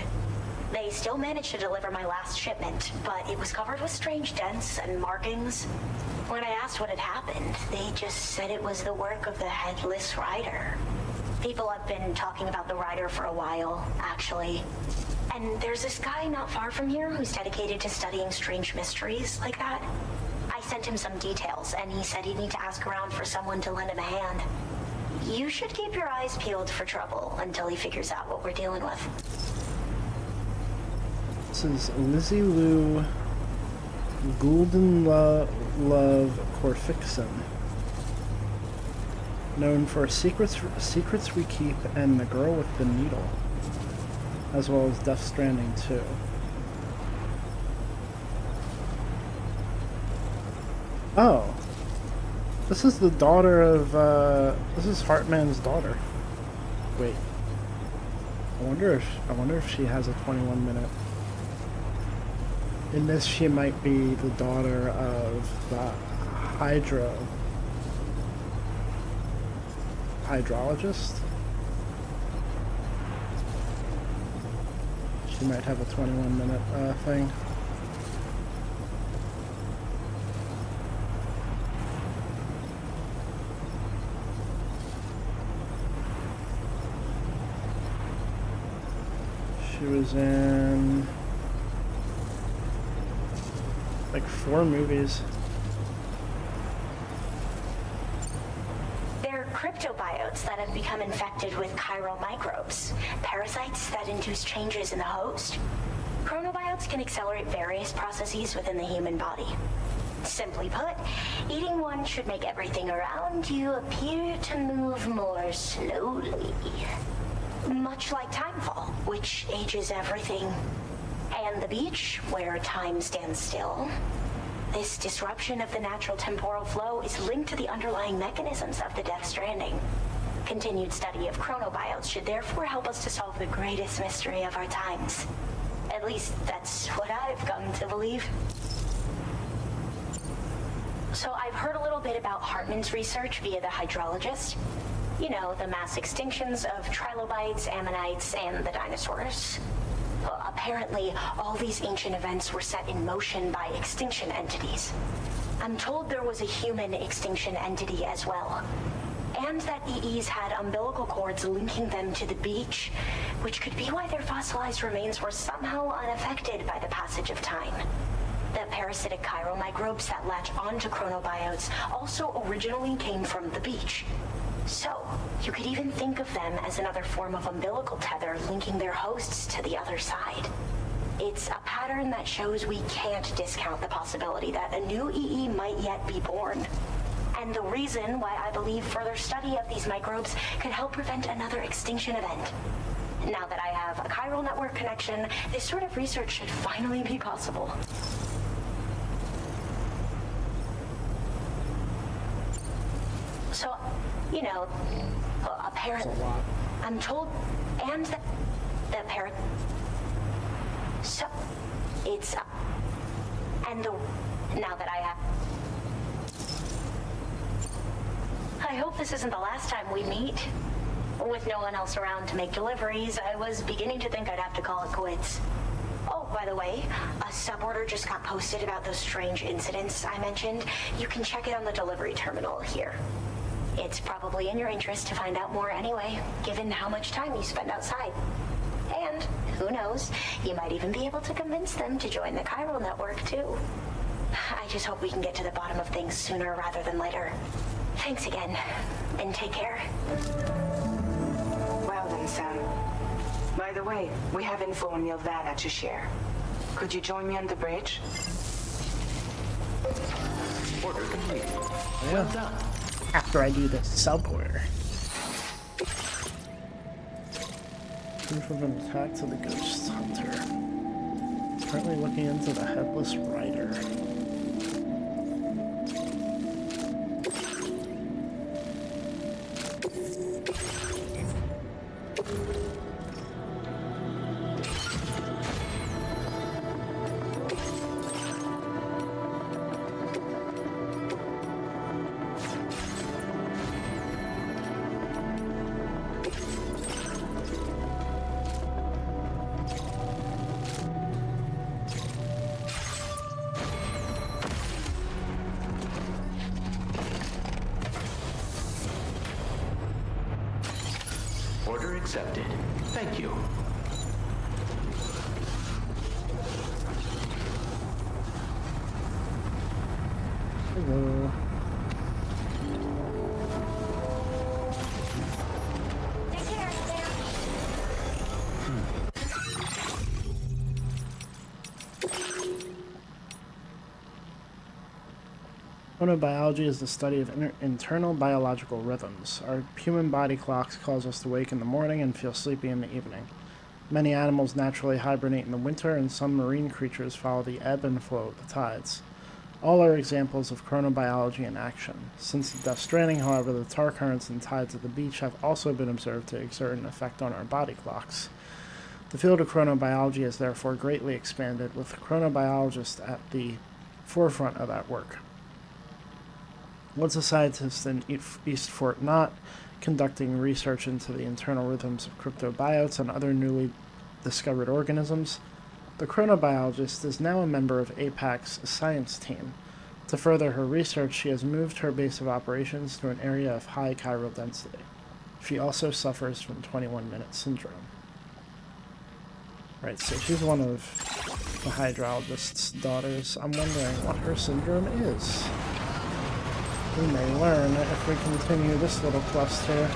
They still managed to deliver my last shipment, but it was covered with strange dents and markings. When I asked what had happened, they just said it was the work of the Headless Rider. People have been talking about the Rider for a while, actually. And there's this guy not far from here who's dedicated to studying strange mysteries like that. I sent him some details, and he said he'd need to ask around for someone to lend him a hand. You should keep your eyes peeled for trouble until he figures out what we're dealing with. This is Lizzie Lou Goulden Love Corfixon, known for Secrets We Keep and The Girl with the Needle, as well as Death Stranding 2. Oh, this is the daughter of, this is Hartman's daughter. Wait, I wonder if she has a 21-minute. In this, she might be the daughter of the hydrologist. She might have a 21-minute thing. She was in like 4 movies. They're cryptobiotes that have become infected with chiral microbes, parasites that induce changes in the host. Chronobiotes can accelerate various processes within the human body. Simply put, eating one should make everything around you appear to move more slowly. Much like timefall, which ages everything. And the beach, where time stands still. This disruption of the natural temporal flow is linked to the underlying mechanisms of the Death Stranding. Continued study of chronobiotes should therefore help us to solve the greatest mystery of our times. At least that's what I've come to believe. So I've heard a little bit about Hartman's research via the hydrologist. You know, the mass extinctions of trilobites, ammonites, and the dinosaurs. Apparently, all these ancient events were set in motion by extinction entities. I'm told there was a human extinction entity as well. And that EEs had umbilical cords linking them to the beach, which could be why their fossilized remains were somehow unaffected by the passage of time. The parasitic chiral microbes that latch onto chronobiotes also originally came from the beach. So, you could even think of them as another form of umbilical tether linking their hosts to the other side. It's a pattern that shows we can't discount the possibility that a new EE might yet be born. And the reason why I believe further study of these microbes could help prevent another extinction event. Now that I have a chiral network connection, this sort of research should finally be possible. So, you know, apparently, I'm told, and the so, it's, and the, now that I have, I hope this isn't the last time we meet. With no one else around to make deliveries, I was beginning to think I'd have to call it quits. Oh, by the way, a suborder just got posted about those strange incidents I mentioned. You can check it on the delivery terminal here. It's probably in your interest to find out more anyway, given how much time you spend outside. And, who knows, you might even be able to convince them to join the chiral network, too. I just hope we can get to the bottom of things sooner rather than later. Thanks again, and take care. Well then, Sam. By the way, we have info on Nilvana to share. Could you join me on the bridge? Order complete. Yeah. Well done. After I do the suborder. Proof of an attack to the Ghost Hunter. Currently looking into the Headless Rider. accepted. Thank you. Hello. Chronobiology is the study of internal biological rhythms. Our human body clocks cause us to wake in the morning and feel sleepy in the evening. Many animals naturally hibernate in the winter, and some marine creatures follow the ebb and flow of the tides. All are examples of chronobiology in action. Since the Death Stranding, however, the tar currents and tides of the beach have also been observed to exert an effect on our body clocks. The field of chronobiology has therefore greatly expanded, with chronobiologists at the forefront of that work. Once a scientist in East Fort Knott, conducting research into the internal rhythms of cryptobiotes and other newly discovered organisms, the chronobiologist is now a member of APAC's science team. To further her research, she has moved her base of operations to an area of high chiral density. She also suffers from 21-minute syndrome. Right, so she's one of the hydrologist's daughters. I'm wondering what her syndrome is. We may learn if we continue this little quest here.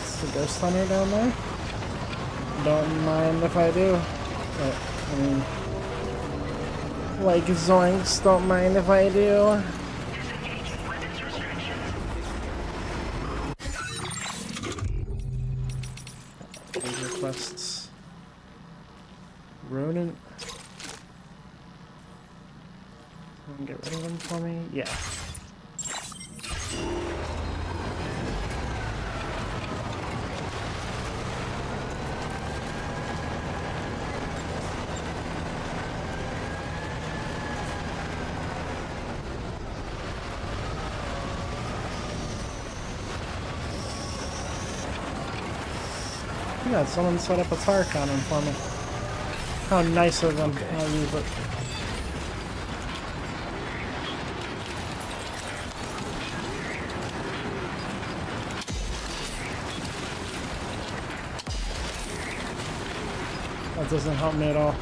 Is the ghost hunter down there? Don't mind if I do. But, I mean, like zoinks, don't mind if I do. Major quests. Rodent. Someone get rid of them for me? Yeah. Yeah, someone set up a tar cannon for me. How nice of them. I'll use it. That doesn't help me at all.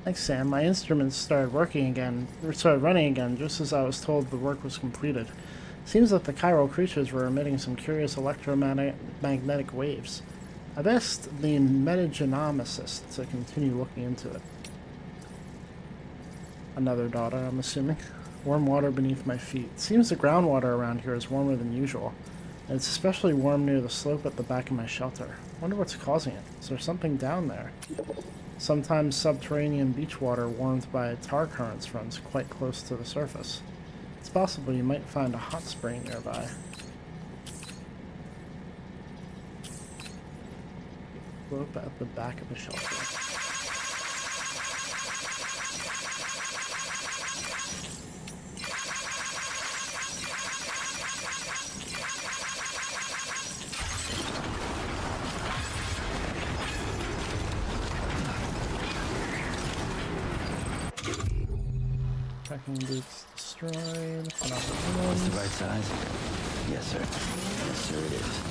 Thanks, Sam. My instruments started running again just as I was told the work was completed. Seems that the chiral creatures were emitting some curious electromagnetic waves. I've asked the metagenomicist to continue looking into it. Another daughter, I'm assuming. Warm water beneath my feet. Seems the groundwater around here is warmer than usual, and it's especially warm near the slope at the back of my shelter. Wonder what's causing it. Is there something down there? Sometimes subterranean beach water warmed by tar currents runs quite close to the surface. It's possible you might find a hot spring nearby. Slope at the back of the shelter. Tracking boots destroyed. That's the right size? Yes, sir. Yes, sir, it is.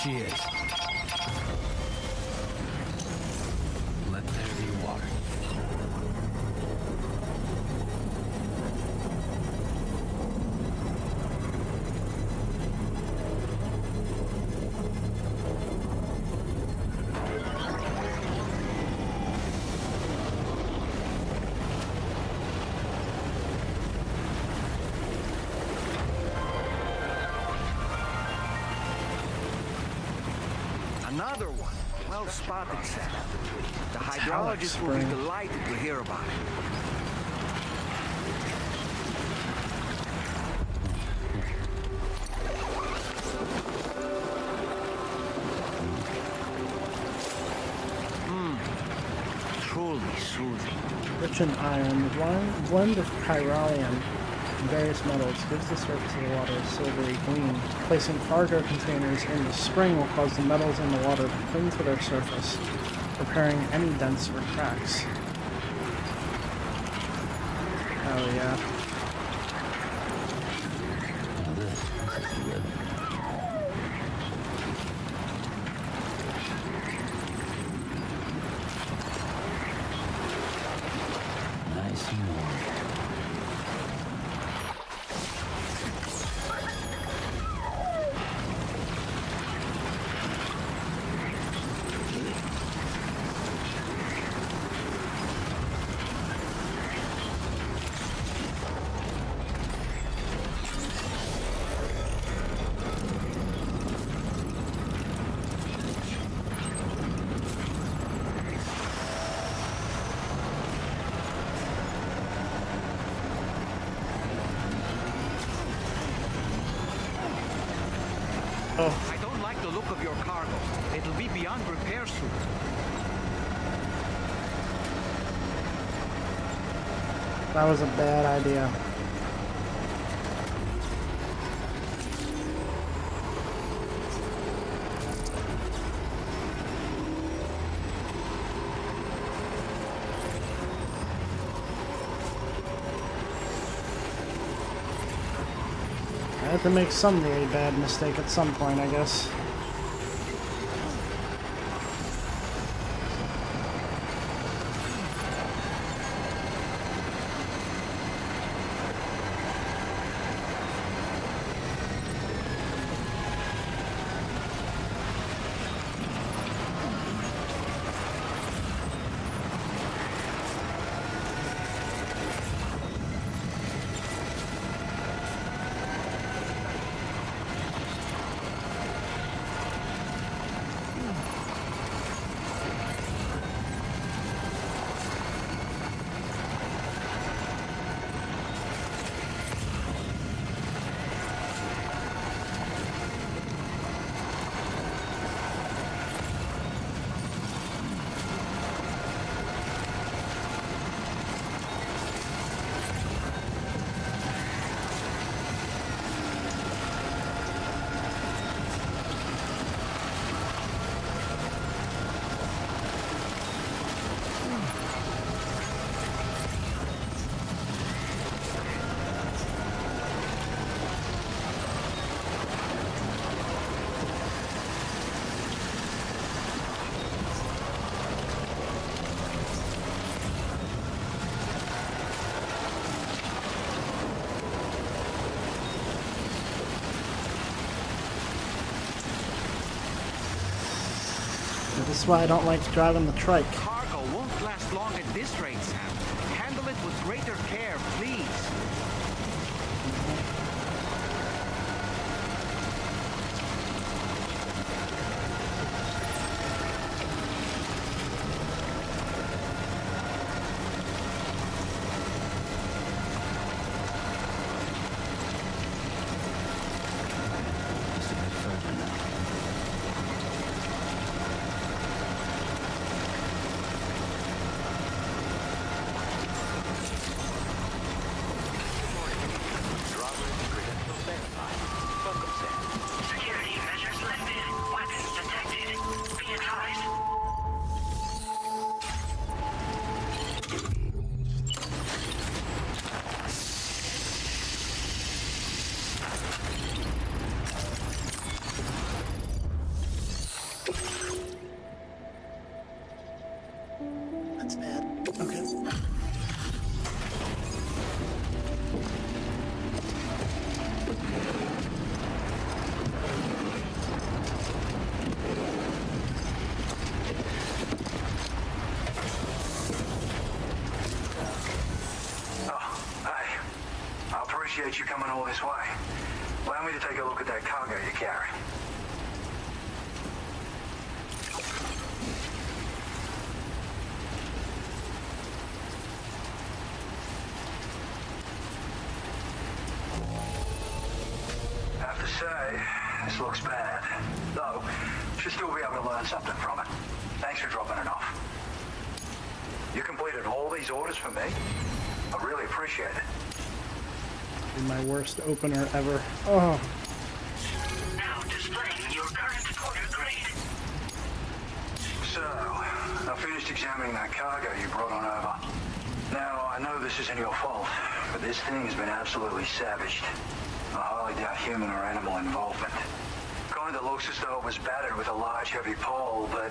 she is. Let there be water. Another one. Well spotted, Sam. The hydrologist will be delighted to hear about it. Truly soothing. Rich in iron, the blend of chiralium and various metals gives the surface of the water a silvery gleam. Placing cargo containers in the spring will cause the metals in the water to cling to their surface, repairing any dents or cracks. Oh yeah. This is good. Nice and warm. I don't like the look of your cargo. It'll be beyond repair soon. That was a bad idea. I had to make some really bad mistake at some point, I guess. This is why I don't like driving the trike. Cargo won't last long at this rate, Sam. Handle it with greater care, please. Just a bit further now. That's bad. Okay. You coming all this way. Allow me to take a look at that cargo you carry. Have to say, this looks bad. Though, should still be able to learn something from it. Thanks for dropping it off. You completed all these orders for me? I really appreciate it. My worst opener ever. Oh. Now displaying your current order grade. So, I finished examining that cargo you brought on over. Now, I know this isn't your fault, but this thing has been absolutely savaged. I highly doubt human or animal involvement. Kind of looks as though it was battered with a large heavy pole, but...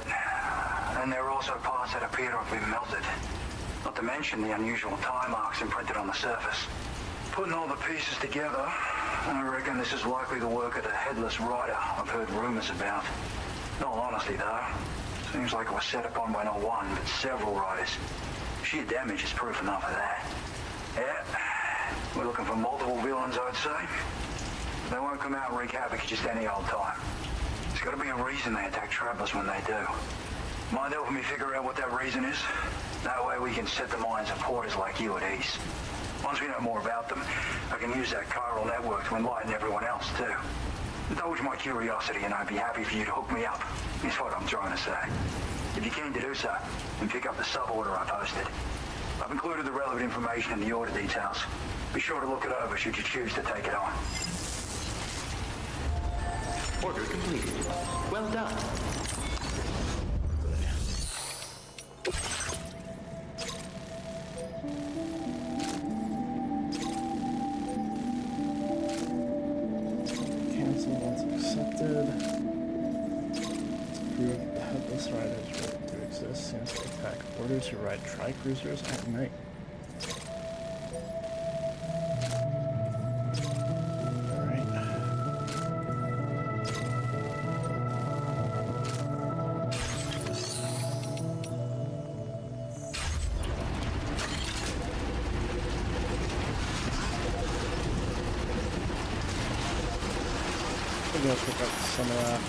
And there are also parts that appear to have been melted. Not to mention the unusual tie marks imprinted on the surface. Putting all the pieces together, I reckon this is likely the work of the headless rider I've heard rumors about. In all honesty, though, seems like it was set upon by not one, but several riders. Sheer damage is proof enough of that. Yeah, we're looking for multiple villains, I'd say. They won't come out and wreak havoc just any old time. There's got to be a reason they attack travelers when they do. Mind helping me figure out what that reason is? That way we can set the minds of porters like you at ease. Once we know more about them, I can use that chiral network to enlighten everyone else, too. Indulge my curiosity and I'd be happy for you to hook me up, is what I'm trying to say. If you're keen to do so, then pick up the sub-order I posted. I've included the relevant information in the order details. Be sure to look it over should you choose to take it on. Order completed. Well done. Orders to ride tri-cruisers at night. Maybe I'll pick up some of that.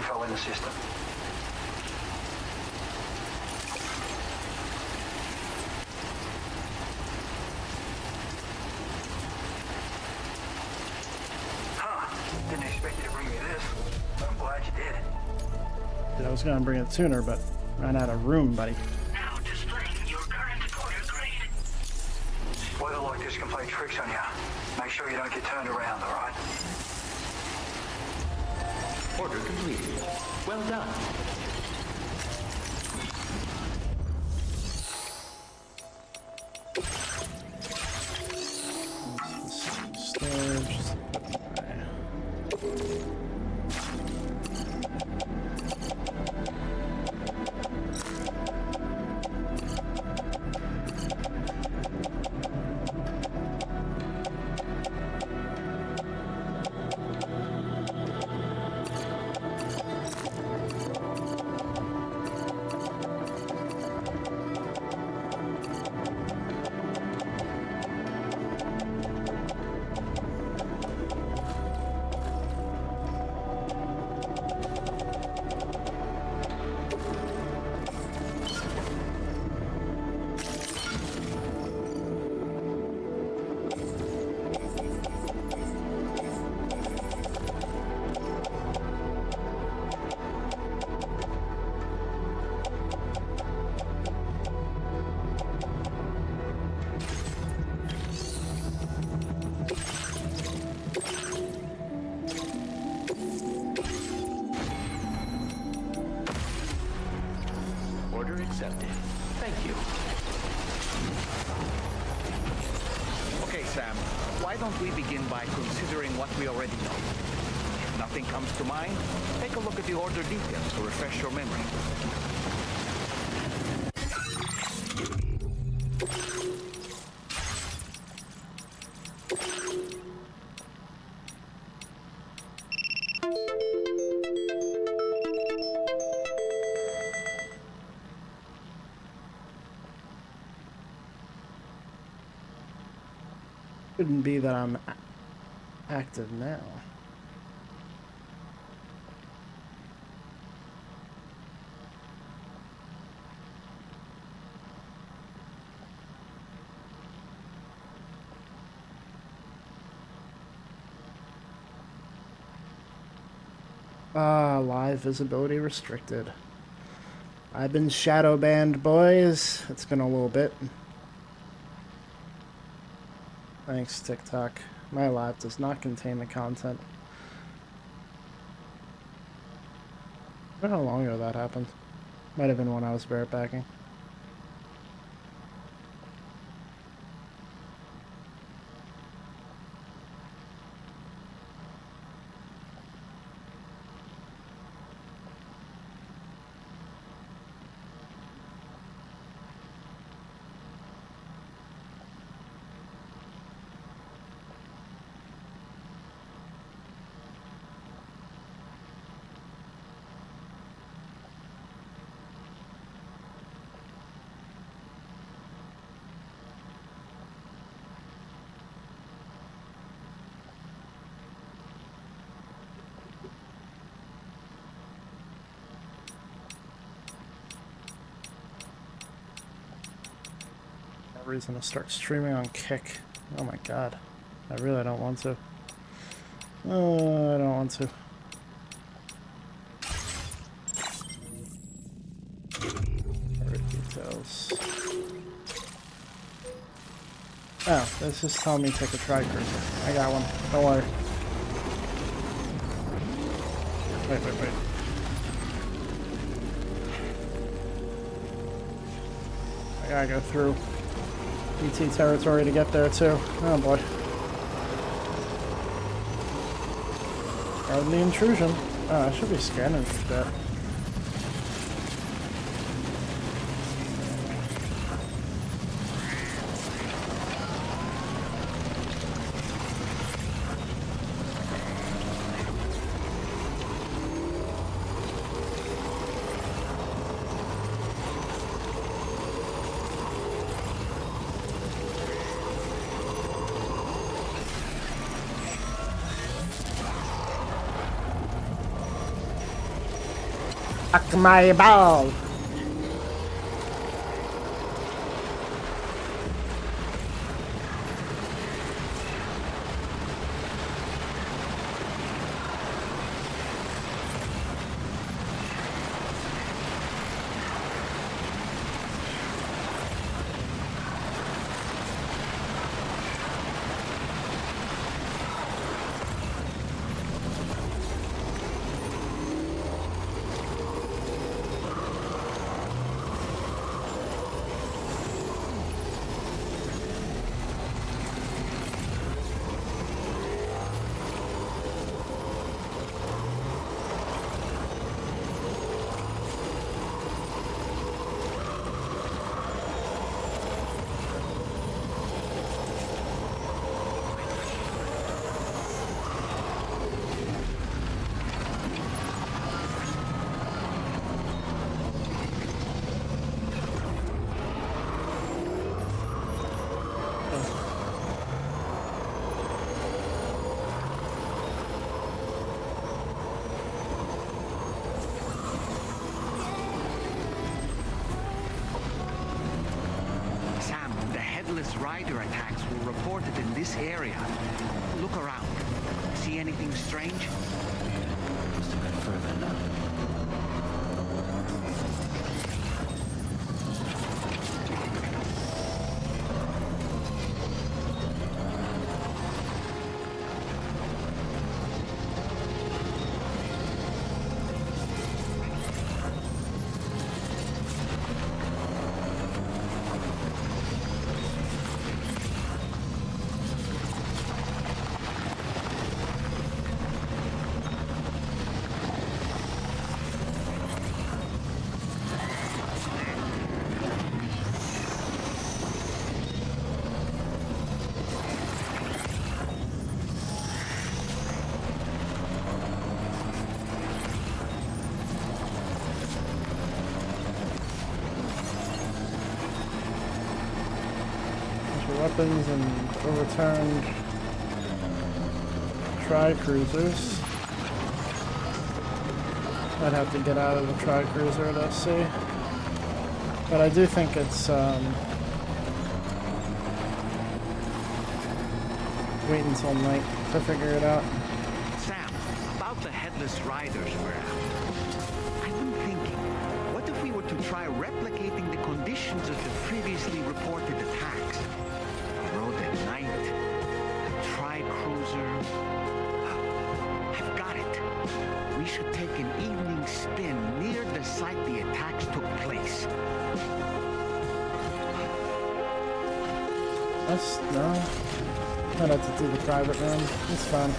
info in the system. Didn't expect you to bring me this, but I'm glad you did. Yeah, I was gonna bring a tuner, but ran out of room, buddy. Now displaying your current order grade. Weather like this can play tricks on you. Make sure you don't get turned around, all right? Order completed. Well done. Storage. Order accepted. Thank you. Okay, Sam. Why don't we begin by considering what we already know? If nothing comes to mind, take a look at the order details to refresh your memory. Couldn't be that I'm active now. Live visibility restricted. I've been shadow banned, boys. It's been a little bit. Thanks, TikTok. My lab does not contain the content. I don't know how long ago that happened. Might have been when I was barebacking. Reason to start streaming on Kick. Oh my god. I really don't want to. Oh, I don't want to. Alright, details. Oh, this is telling me to take a tri-cruiser. I got one. Don't worry. Wait. I gotta go through ET territory to get there too. Oh boy. Pardon the intrusion. Oh, I should be scanning for that. Fuck my ball. Rider attacks were reported in this area. Look around. See anything strange? Must have been further now. Weapons and overturned tri-cruisers. I'd have to get out of the tri-cruiser to see. But I do think it's wait until night to figure it out. Sam, about the headless riders we're after. I've been thinking, what if we were to try replicating the conditions of the previously reported attacks? At night, a tri-cruiser. I've got it. We should take an evening spin near the site the attacks took place. No. I'd have to do the private room. It's fun.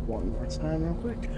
One more time real quick.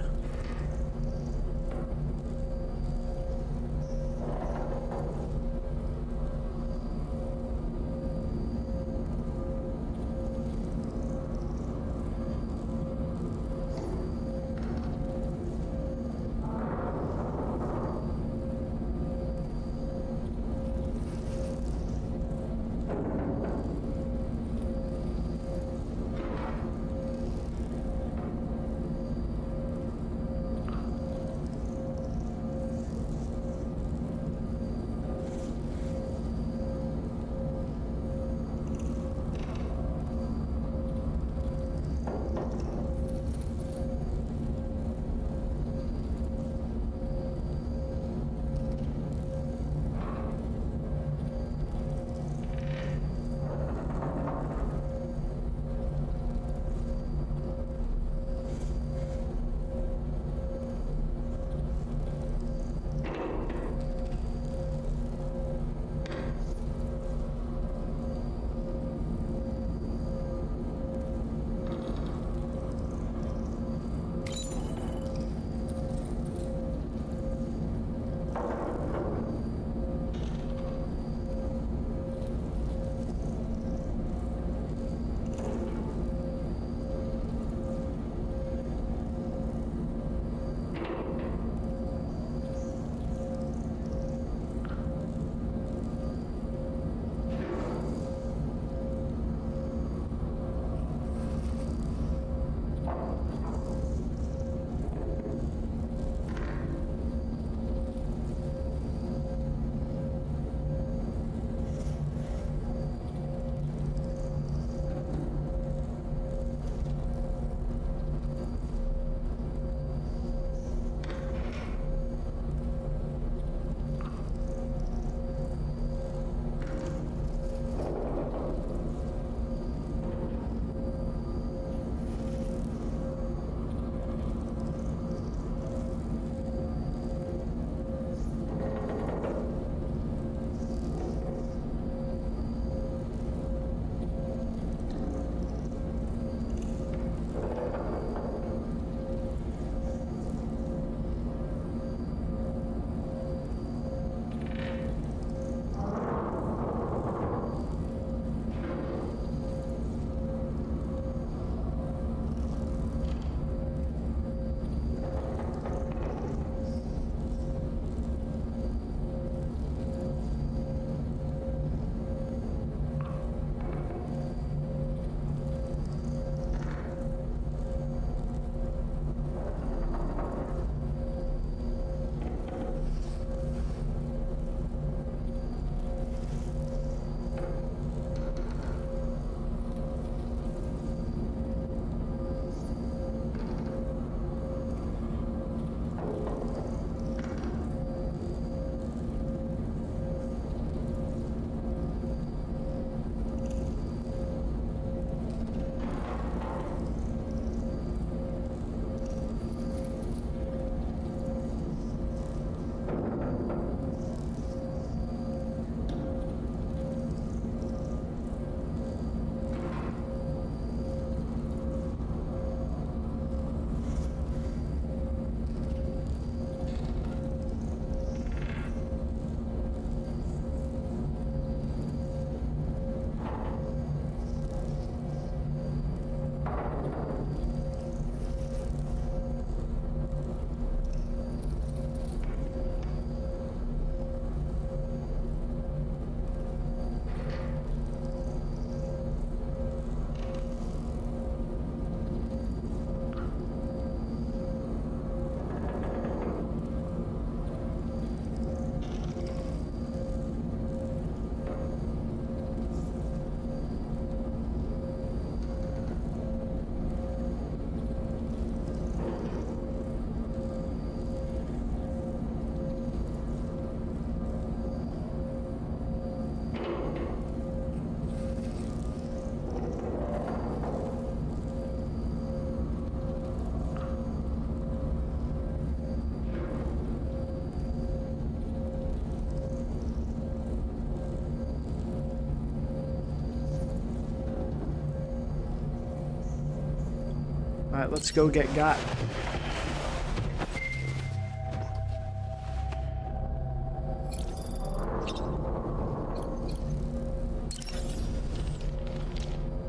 Alright, let's go get got.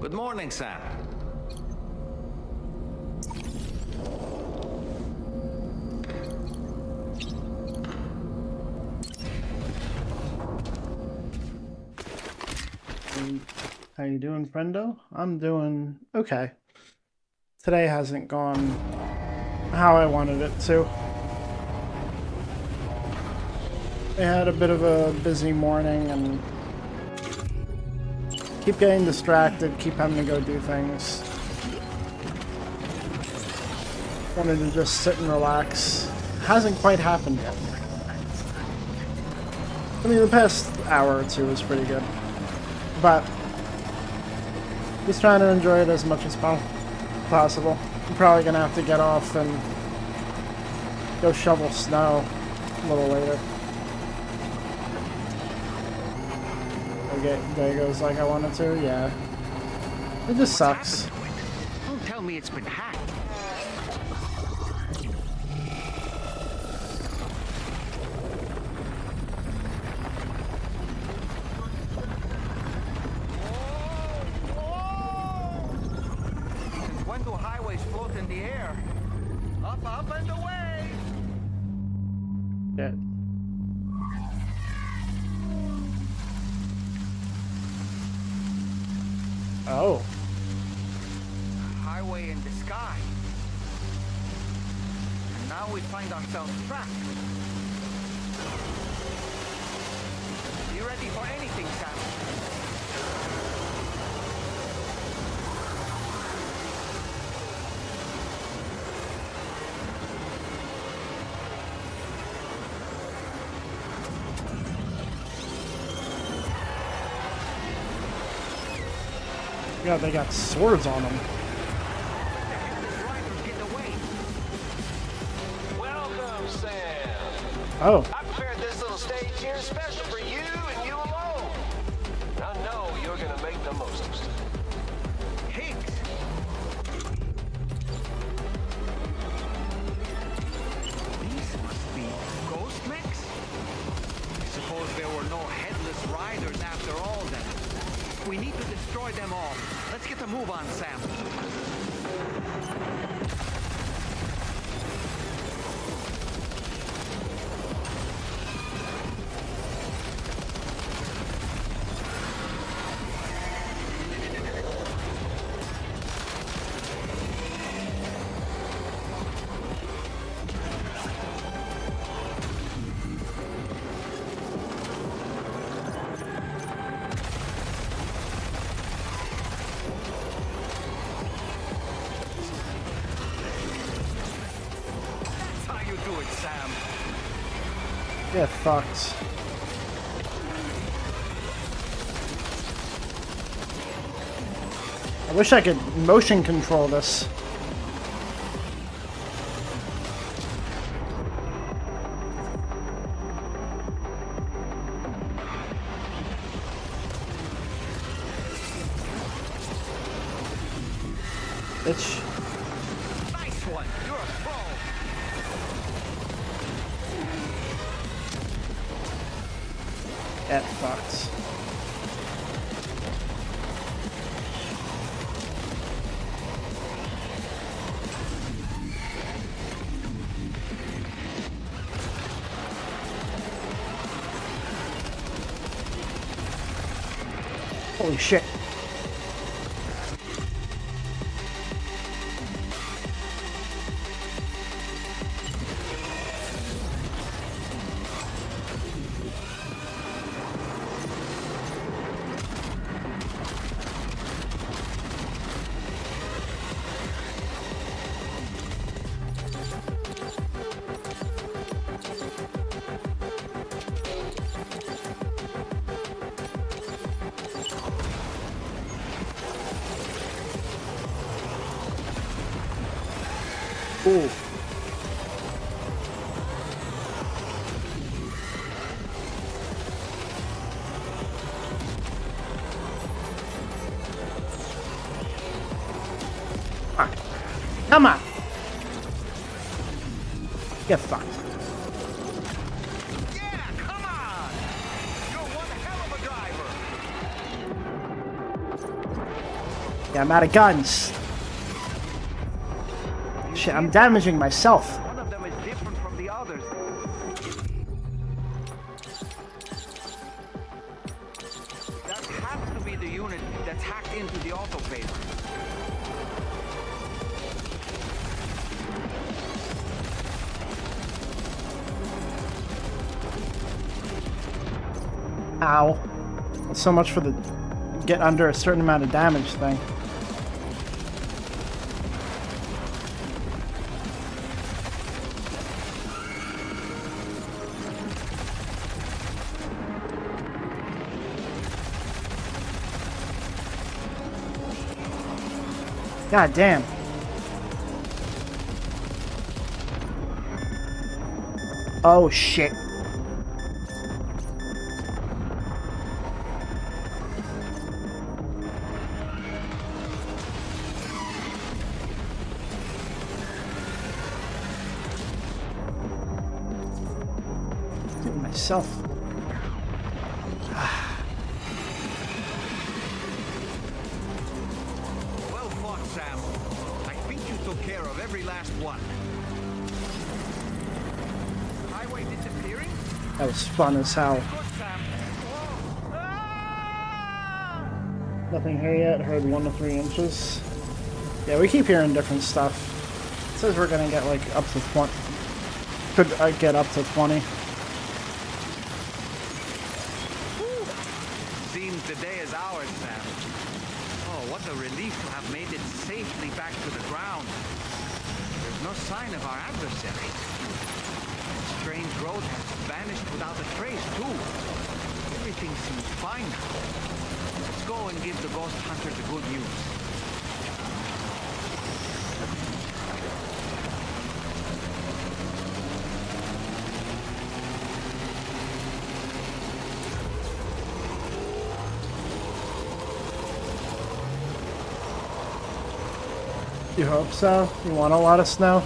Good morning, Sam. How you doing, friendo? I'm doing okay. Today hasn't gone how I wanted it to. I had a bit of a busy morning and keep getting distracted, keep having to go do things. Wanted to just sit and relax. Hasn't quite happened yet. I mean, the past hour or two was pretty good. But just trying to enjoy it as much as possible. I'm probably gonna have to get off and go shovel snow a little later. There goes like I wanted to, yeah. It just sucks. Don't tell me it's been hacked. Since when do highways float in the air? Up, up, and away! Yeah. Oh. Highway in the sky. And now we find ourselves trapped. You ready for anything, Sam? Yeah, they got swords on them. Welcome, Sam. Oh. I prepared this little stage here special for you and you alone. I know you're gonna make the most of it. Higgs! These must be ghost mechs? I suppose there were no headless riders after all then. We need to destroy them all. Let's get a move on, Sam. Sam. Get fucked. I wish I could motion control this. Bitch. Nice one. You're a pro. Get fucked. Holy shit. Ooh. Come on. Get fucked. Yeah, come on! You're one hell of a driver! Yeah, I'm out of guns. Shit, I'm damaging myself. One of them is different from the others. That has to be the unit that's hacked into the autopilot. Ow. So much for the get under a certain amount of damage thing. God damn. Oh shit. Myself. Well fought, Sam. I think you took care of every last one. Highway disappearing? That was fun as hell. Nothing here yet. Heard 1 to 3 inches. Yeah, we keep hearing different stuff. It says we're gonna get like up to 20. Could get up to 20. Seems the day is ours, Sam. Oh, what a relief to have made it safely back to the ground. There's no sign of our adversary. The strange road has vanished without a trace, too. Everything seems fine now. Let's go and give the ghost hunter the good news. You hope so? You want a lot of snow?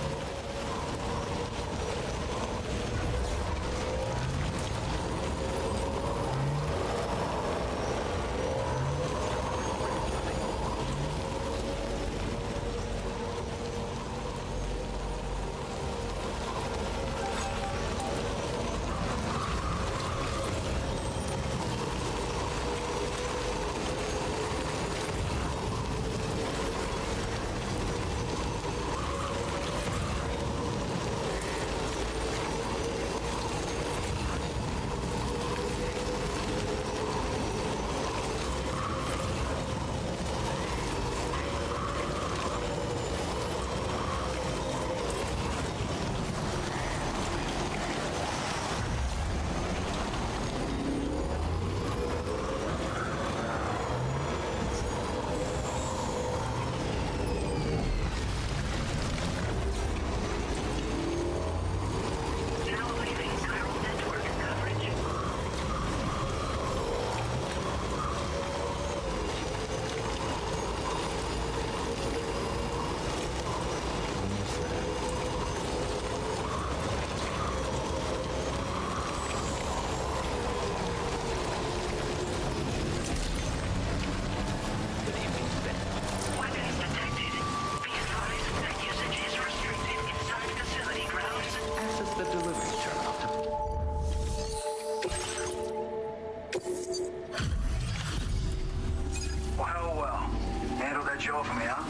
Job for me, huh?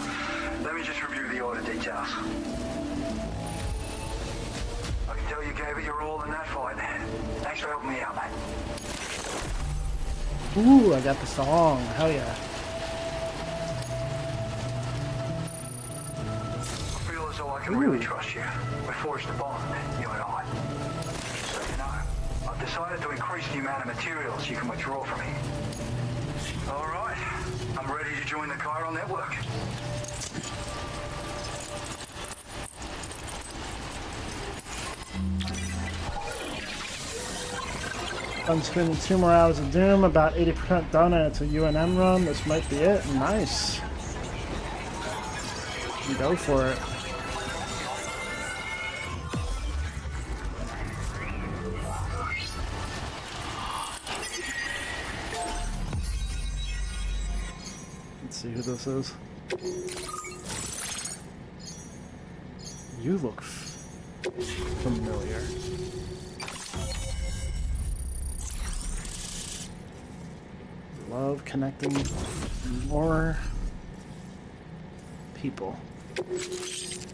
Let me just review the order details. I can tell you gave it your all in that fight. Thanks for helping me out, mate. Ooh, I got the song. Hell yeah. I feel as though I can really trust you. We forged a bond, you and I. So you know, I've decided to increase the amount of materials you can withdraw from me. All right, I'm ready to join the chiral network. I'm spending 2 more hours of Doom, about 80% done, and it's a UNM run. This might be it. Nice. Go for it. who this is. You look familiar. Love connecting more people. It's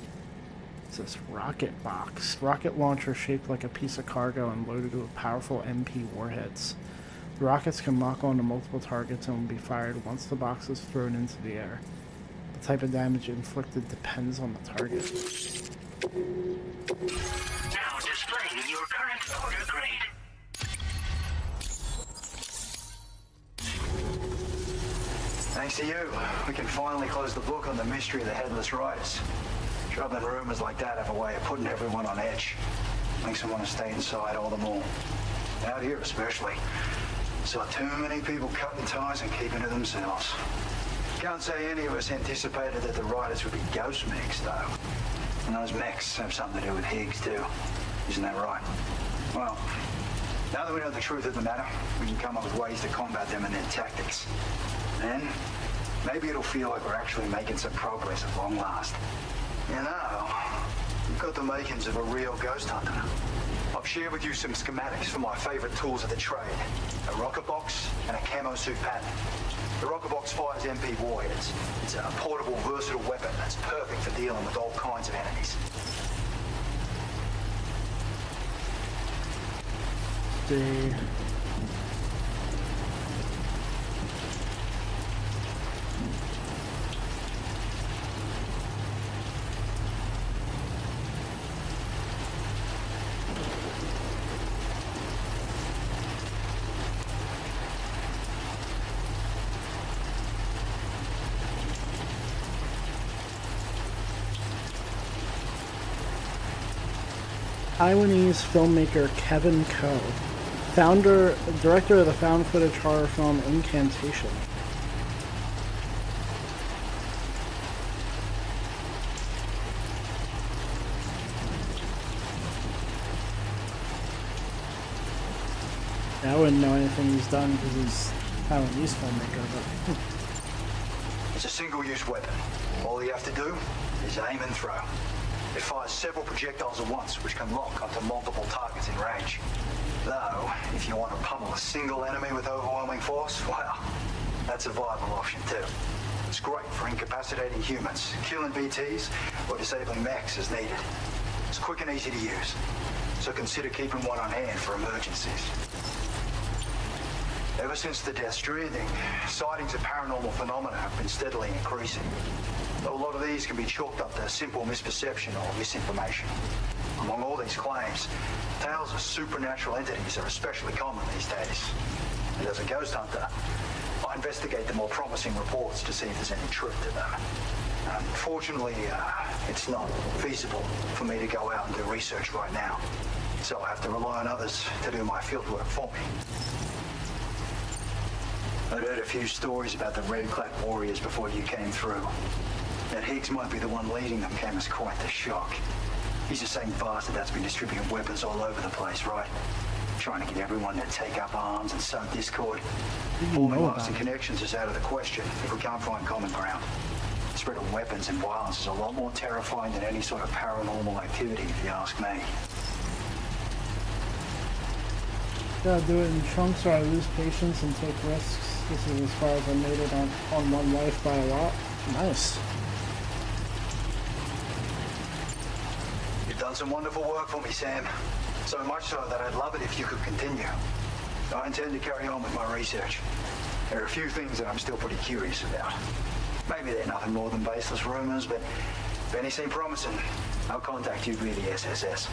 this rocket box. Rocket launcher shaped like a piece of cargo and loaded with powerful MP warheads. The rockets can lock onto multiple targets and will be fired once the box is thrown into the air. The type of damage inflicted depends on the target. Now displaying your current order grade. Thanks to you, we can finally close the book on the mystery of the Headless Riders. Troubling rumors like that have a way of putting everyone on edge. Makes them want to stay inside all the more. Out here especially. Saw too many people cutting ties and keeping to themselves. Can't say any of us anticipated that the Riders would be ghost mechs, though. And those mechs have something to do with Higgs, too. Isn't that right? Well, now that we know the truth of the matter, we can come up with ways to combat them and their tactics. Then, maybe it'll feel like we're actually making some progress at long last. You know, we've got the makings of a real ghost hunter. I've shared with you some schematics for my favorite tools of the trade. A rocket box and a camo suit pattern. The rocket box fires MP warheads. It's a portable, versatile weapon that's perfect for dealing with all kinds of enemies. Taiwanese filmmaker Kevin Ko, director of the found footage horror film Incantation. I wouldn't know anything he's done because he's Taiwanese filmmaker, but... It's a single-use weapon. All you have to do is aim and throw. It fires several projectiles at once, which can lock onto multiple targets in range. Though, if you want to pummel a single enemy with overwhelming force, well, that's a viable option too. It's great for incapacitating humans, killing BTs, or disabling mechs as needed. It's quick and easy to use, so consider keeping one on hand for emergencies. Ever since the death Stranding, sightings of paranormal phenomena have been steadily increasing. Though a lot of these can be chalked up to simple misperception or misinformation. Among all these claims, tales of supernatural entities are especially common these days. And as a ghost hunter, I investigate the more promising reports to see if there's any truth to them. Unfortunately, it's not feasible for me to go out and do research right now. So I have to rely on others to do my fieldwork for me. I'd heard a few stories about the red-clad warriors before you came through. That Higgs might be the one leading them came as quite the shock. He's the same bastard that's been distributing weapons all over the place, right? Trying to get everyone to take up arms and sow discord. Forming lasting connections is out of the question if we can't find common ground. The spread of weapons and violence is a lot more terrifying than any sort of paranormal activity, if you ask me. Gotta do it in chunks or I lose patience and take risks. This is as far as I made it on one life by a lot. Nice. You've done some wonderful work for me, Sam. So much so that I'd love it if you could continue. I intend to carry on with my research. There are a few things that I'm still pretty curious about. Maybe they're nothing more than baseless rumors, but if any seem promising, I'll contact you via the SSS.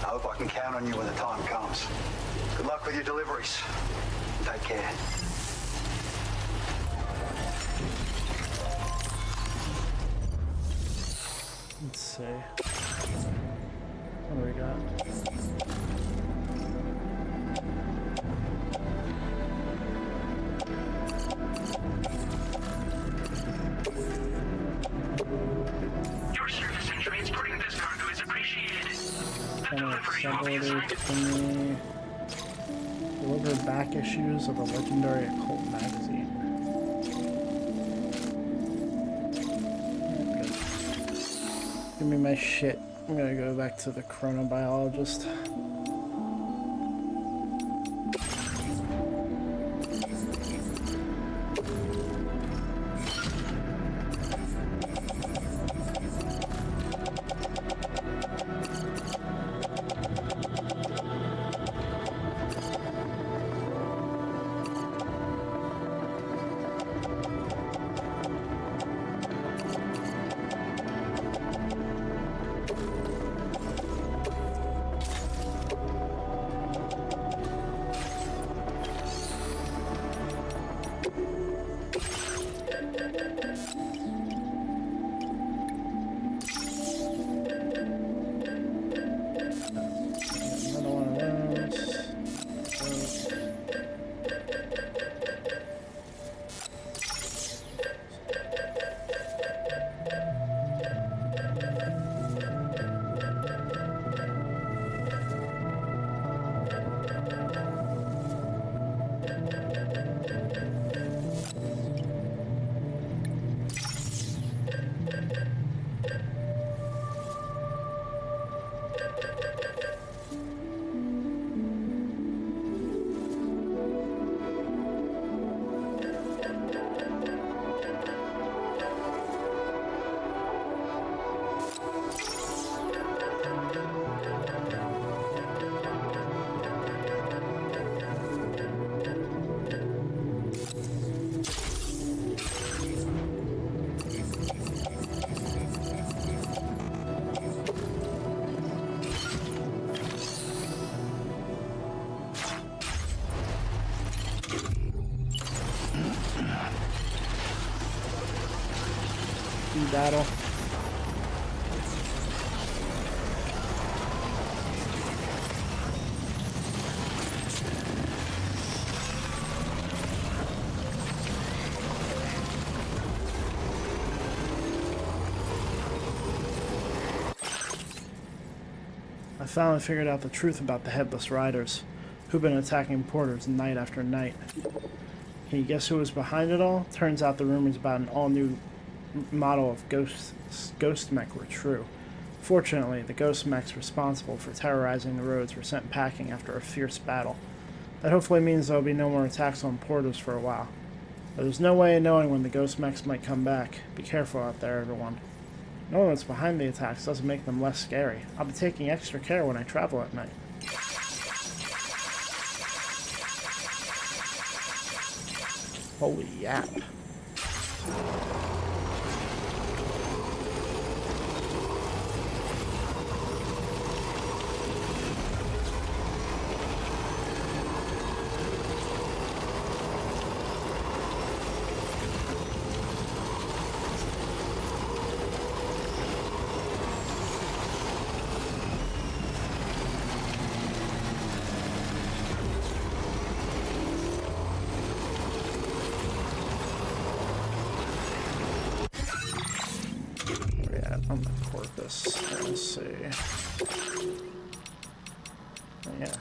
I hope I can count on you when the time comes. Good luck with your deliveries. Take care. Let's see. What do we got? Your service in transporting this cargo is appreciated. Deliver back issues of a legendary occult magazine. Give me my shit. I'm gonna go back to the chronobiologist. Battle. I finally figured out the truth about the Headless Riders, who've been attacking porters night after night. Can you guess who was behind it all? Turns out the rumors about an all-new model of ghost mech were true. Fortunately, the ghost mechs responsible for terrorizing the roads were sent packing after a fierce battle. That hopefully means there will be no more attacks on porters for a while. But there's no way of knowing when the ghost mechs might come back. Be careful out there, everyone. Knowing what's behind the attacks doesn't make them less scary. I'll be taking extra care when I travel at night. Holy yap. On the corpus. Let's see. Yeah.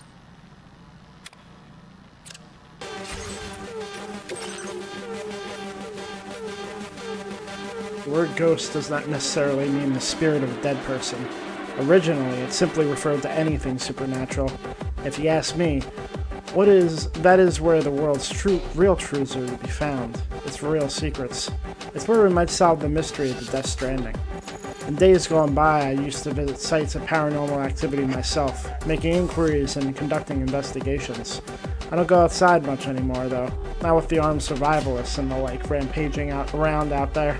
The word ghost does not necessarily mean the spirit of a dead person. Originally, it simply referred to anything supernatural. If you ask me, that is where the world's real truths are to be found. Its real secrets. It's where we might solve the mystery of the Death Stranding. In days gone by, I used to visit sites of paranormal activity myself, making inquiries and conducting investigations. I don't go outside much anymore, though. Not with the armed survivalists and the like rampaging around out there.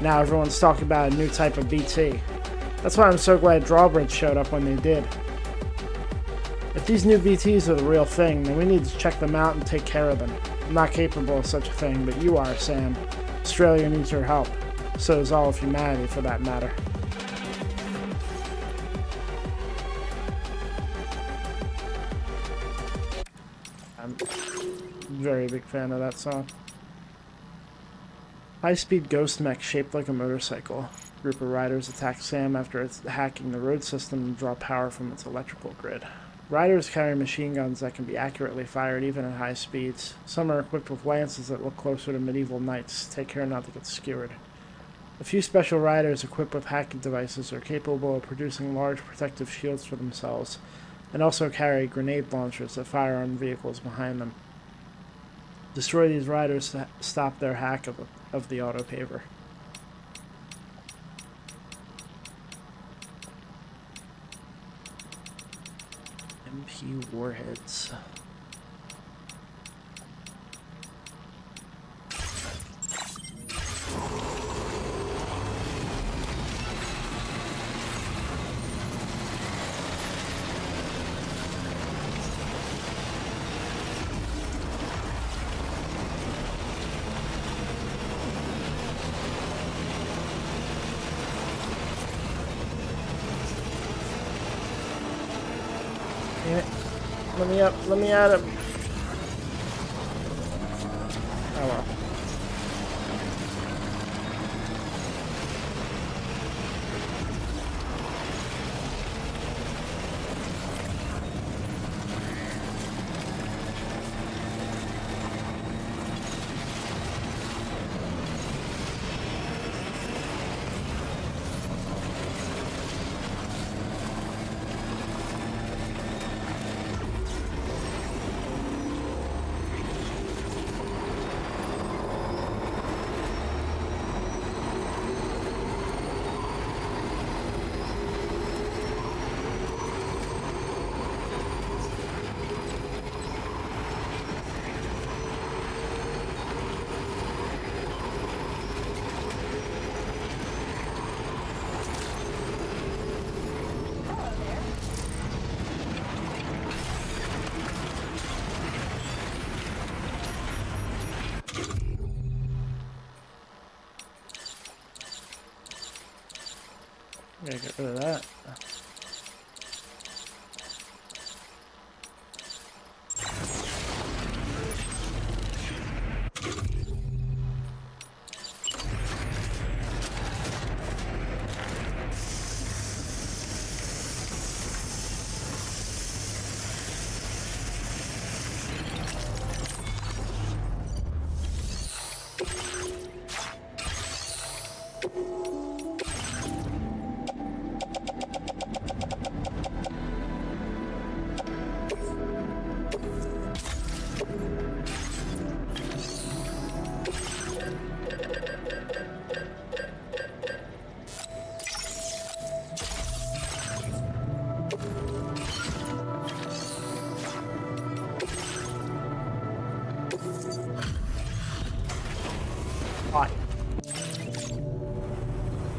Now everyone's talking about a new type of BT. That's why I'm so glad Drawbridge showed up when they did. If these new BTs are the real thing, then we need to check them out and take care of them. I'm not capable of such a thing, but you are, Sam. Australia needs your help. So does all of humanity, for that matter. I'm a very big fan of that song. High-speed ghost mech shaped like a motorcycle. A group of riders attack Sam after it's hacking the road system and draw power from its electrical grid. Riders carry machine guns that can be accurately fired even at high speeds. Some are equipped with lances that look closer to medieval knights. Take care not to get skewered. A few special riders equipped with hacking devices are capable of producing large protective shields for themselves, and also carry grenade launchers that fire on vehicles behind them. Destroy these riders to stop their hack of the autopaver. MP warheads. Let me up, let me at him. Oh well. Gotta get rid of that.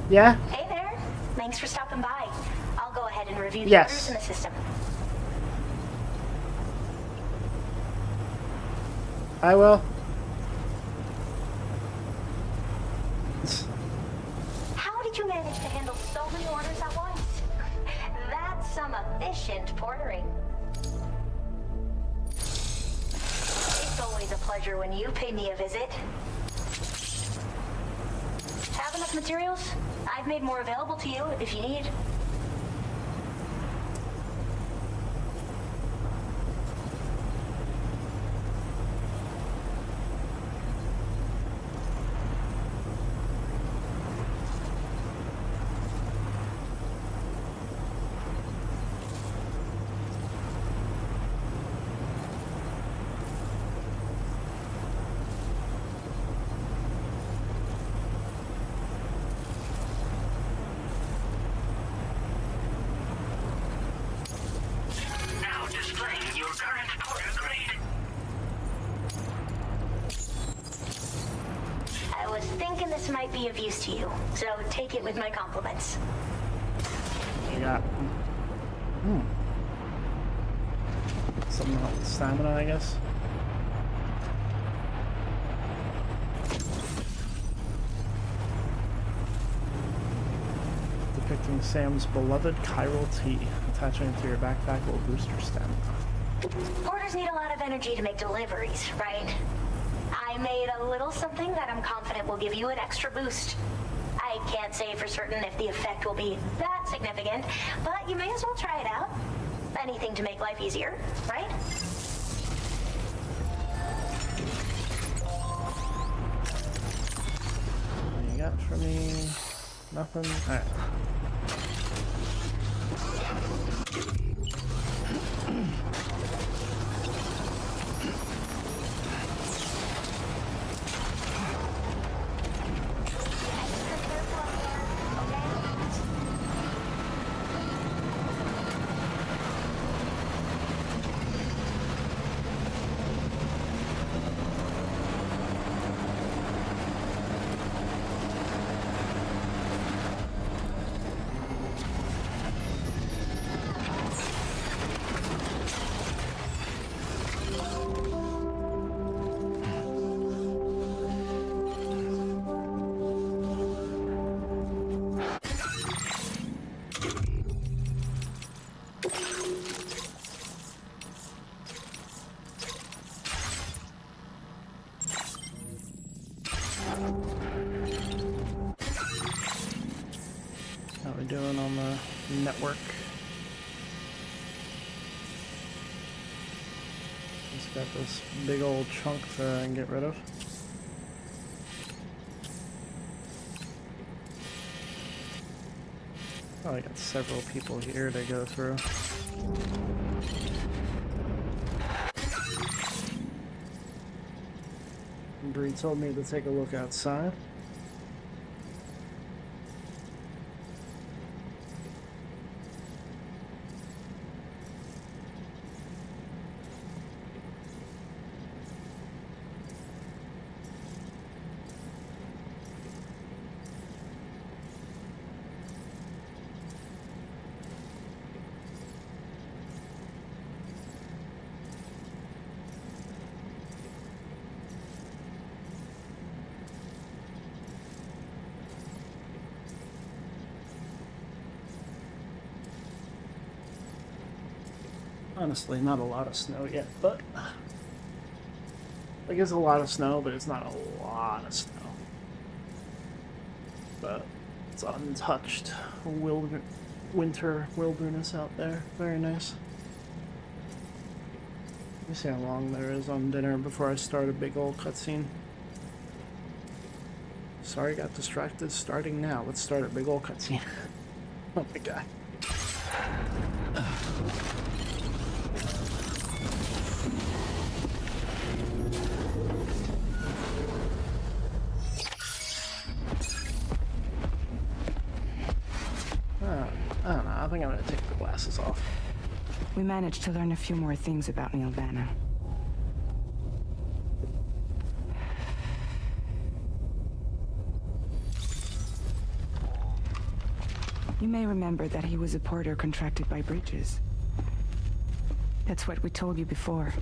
Yeah? Hey there. Thanks for stopping by. I'll go ahead and review the Yes. orders in the system. I will. How did you manage to handle so many orders at once? That's some efficient portering. It's always a pleasure when you pay me a visit. Have enough materials? I've made more available to you if you need. This might be of use to you, so take it with my compliments. I got something about stamina, I guess. Depicting Sam's beloved chiral tea. Attaching it to your backpack will boost your stamina. Porters need a lot of energy to make deliveries, right? I made a little something that I'm confident will give you an extra boost. I can't say for certain if the effect will be that significant, but you may as well try it out. Anything to make life easier, right? There you got for me? Nothing? Alright. How we doing on the network? Just got this big old chunk to get rid of. Probably got several people here to go through. Bree told me to take a look outside. Honestly, not a lot of snow yet, but like it's a lot of snow, but it's not a lot of snow. But it's untouched winter wilderness out there. Very nice. Let me see how long there is on dinner before I start a big old cutscene. Sorry, got distracted. Starting now. Let's start a big old cutscene. Oh my god. I don't know, I think I'm gonna take the glasses off. We managed to learn a few more things about Neil Vanna. You may remember that he was a porter contracted by Bridges. That's what we told you before.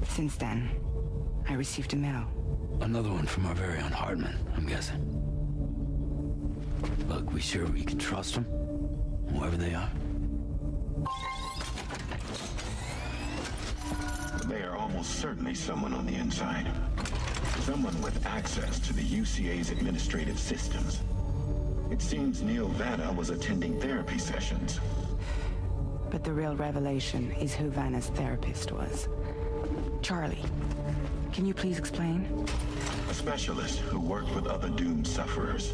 Since then, I received a mail. Another one from our very own Hardman, I'm guessing. Look, we sure we can trust them? Whoever they are? They are almost certainly someone on the inside. Someone with access to the UCA's administrative systems. It seems Neil Vanna was attending therapy sessions. But the real revelation is who Vanna's therapist was. Charlie, can you please explain? A specialist who worked with other doomed sufferers,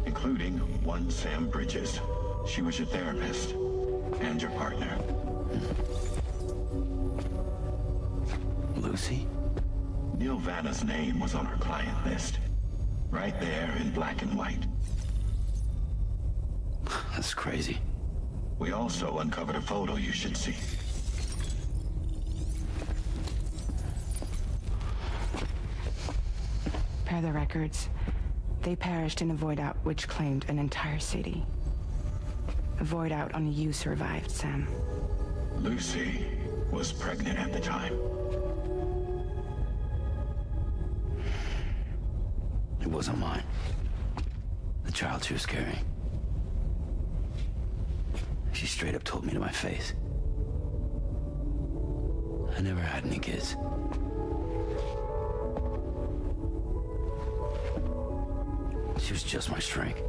including one Sam Bridges. She was your therapist and your partner. Lucy? Neil Vanna's name was on her client list. Right there in black and white. That's crazy. We also uncovered a photo you should see. Per the records, they perished in a void out which claimed an entire city. A void out only you survived, Sam. Lucy was pregnant at the time. It wasn't mine. The child she was carrying. She straight up told me to my face. I never had any kids. She was just my strength,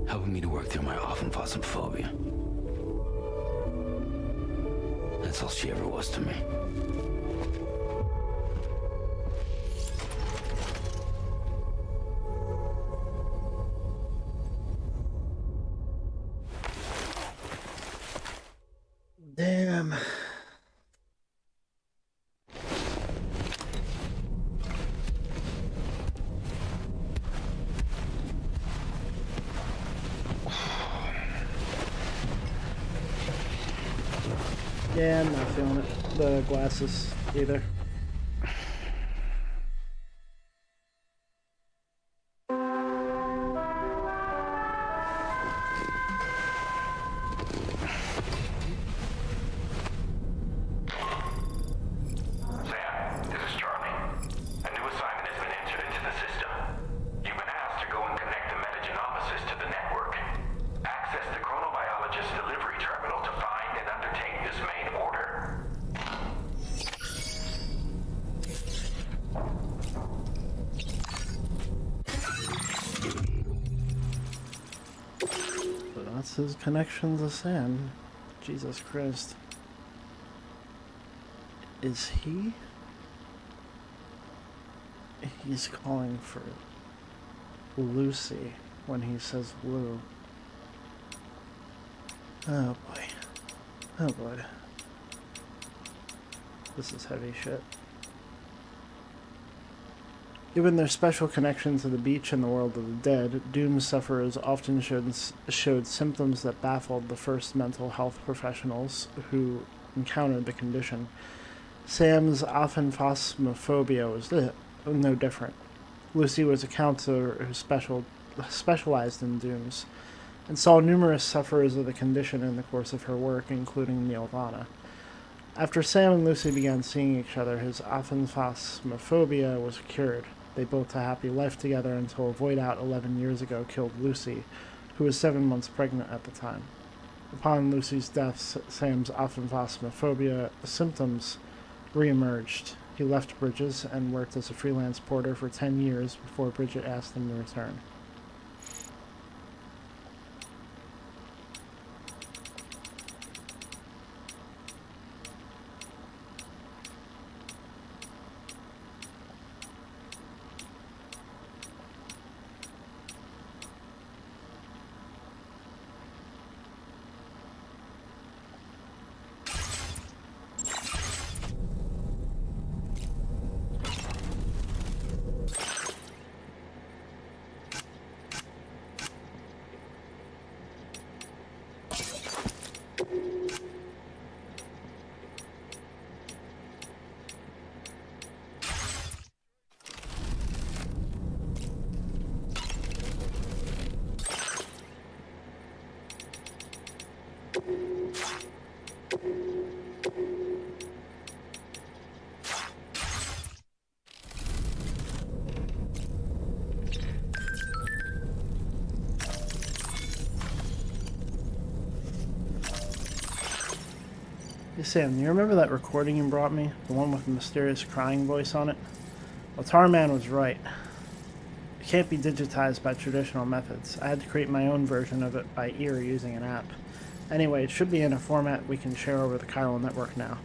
helping me to work through my often phobia. That's all she ever was to me. Yeah, I'm not feeling it. The glasses either. His connection to Sam. Jesus Christ. Is he? He's calling for Lucy when he says Lou. Oh boy. Oh boy. This is heavy shit. Given their special connection to the beach and the world of the dead, doomed sufferers often showed symptoms that baffled the first mental health professionals who encountered the condition. Sam's aphantasmophobia was no different. Lucy was a counselor who specialized in dooms, and saw numerous sufferers of the condition in the course of her work, including Nirvana. After Sam and Lucy began seeing each other, his aphantasmophobia was cured. They built a happy life together until a void out 11 years ago killed Lucy, who was 7 months pregnant at the time. Upon Lucy's death, Sam's aphantasmophobia symptoms reemerged. He left Bridges and worked as a freelance porter for 10 years before Bridget asked him to return. Hey Sam, do you remember that recording you brought me? The one with the mysterious crying voice on it? Well, Tarman was right. It can't be digitized by traditional methods. I had to create my own version of it by ear using an app. Anyway, it should be in a format we can share over the chiral network now.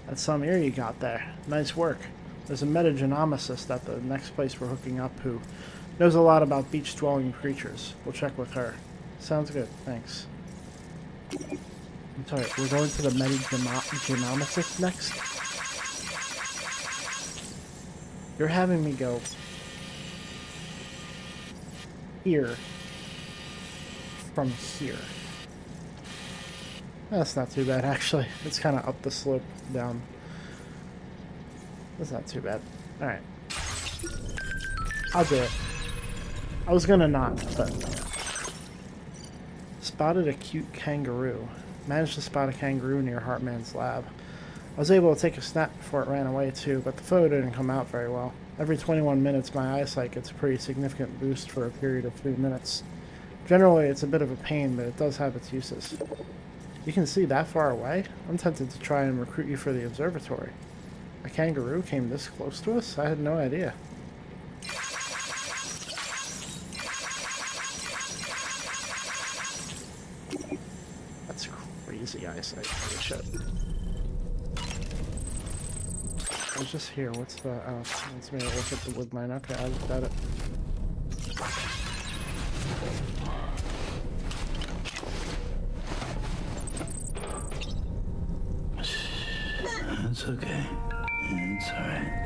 That's some ear you got there. Nice work. There's a metagenomicist at the next place we're hooking up who knows a lot about beach-dwelling creatures. We'll check with her. Sounds good, thanks. I'm sorry, we're going to the metagenomicist next? You're having me go here from here. That's not too bad, actually. It's kind of up the slope down. That's not too bad. Alright. I'll do it. I was gonna not, but... Spotted a cute kangaroo. Managed to spot a kangaroo near Hartman's lab. I was able to take a snap before it ran away too, but the photo didn't come out very well. Every 21 minutes my eyesight gets a pretty significant boost for a period of 3 minutes. Generally it's a bit of a pain, but it does have its uses. You can see that far away? I'm tempted to try and recruit you for the observatory. A kangaroo came this close to us? I had no idea. That's crazy eyesight. Holy shit. I was just here. What's the... Oh, it's me to look at the wood mine. Okay, I looked at it. It's okay. It's alright.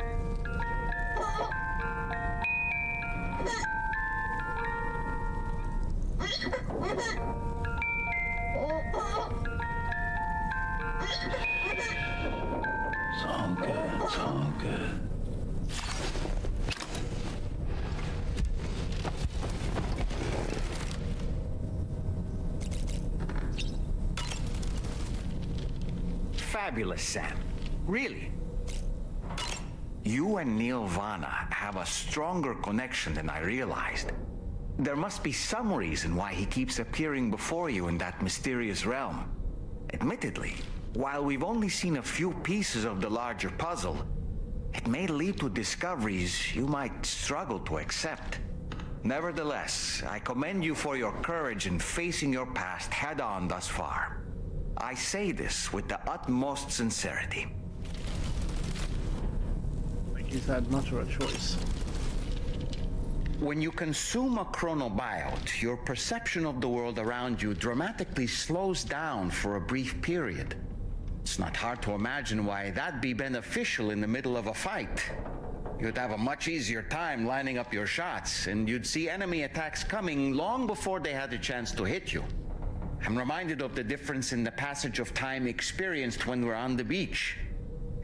fabulous, Sam. Really. You and Neil Vana have a stronger connection than I realized. There must be some reason why he keeps appearing before you in that mysterious realm. Admittedly, while we've only seen a few pieces of the larger puzzle, it may lead to discoveries you might struggle to accept. Nevertheless, I commend you for your courage in facing your past head-on thus far. I say this with the utmost sincerity. He's had much of a choice. When you consume a chronobiote, your perception of the world around you dramatically slows down for a brief period. It's not hard to imagine why that'd be beneficial in the middle of a fight. You'd have a much easier time lining up your shots, and you'd see enemy attacks coming long before they had a chance to hit you. I'm reminded of the difference in the passage of time experienced when we're on the beach.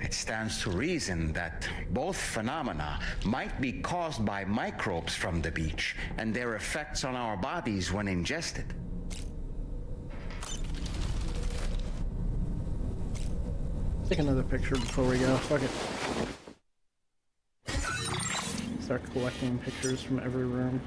It stands to reason that both phenomena might be caused by microbes from the beach and their effects on our bodies when ingested. Take another picture before we go. Fuck it. Start collecting pictures from every room.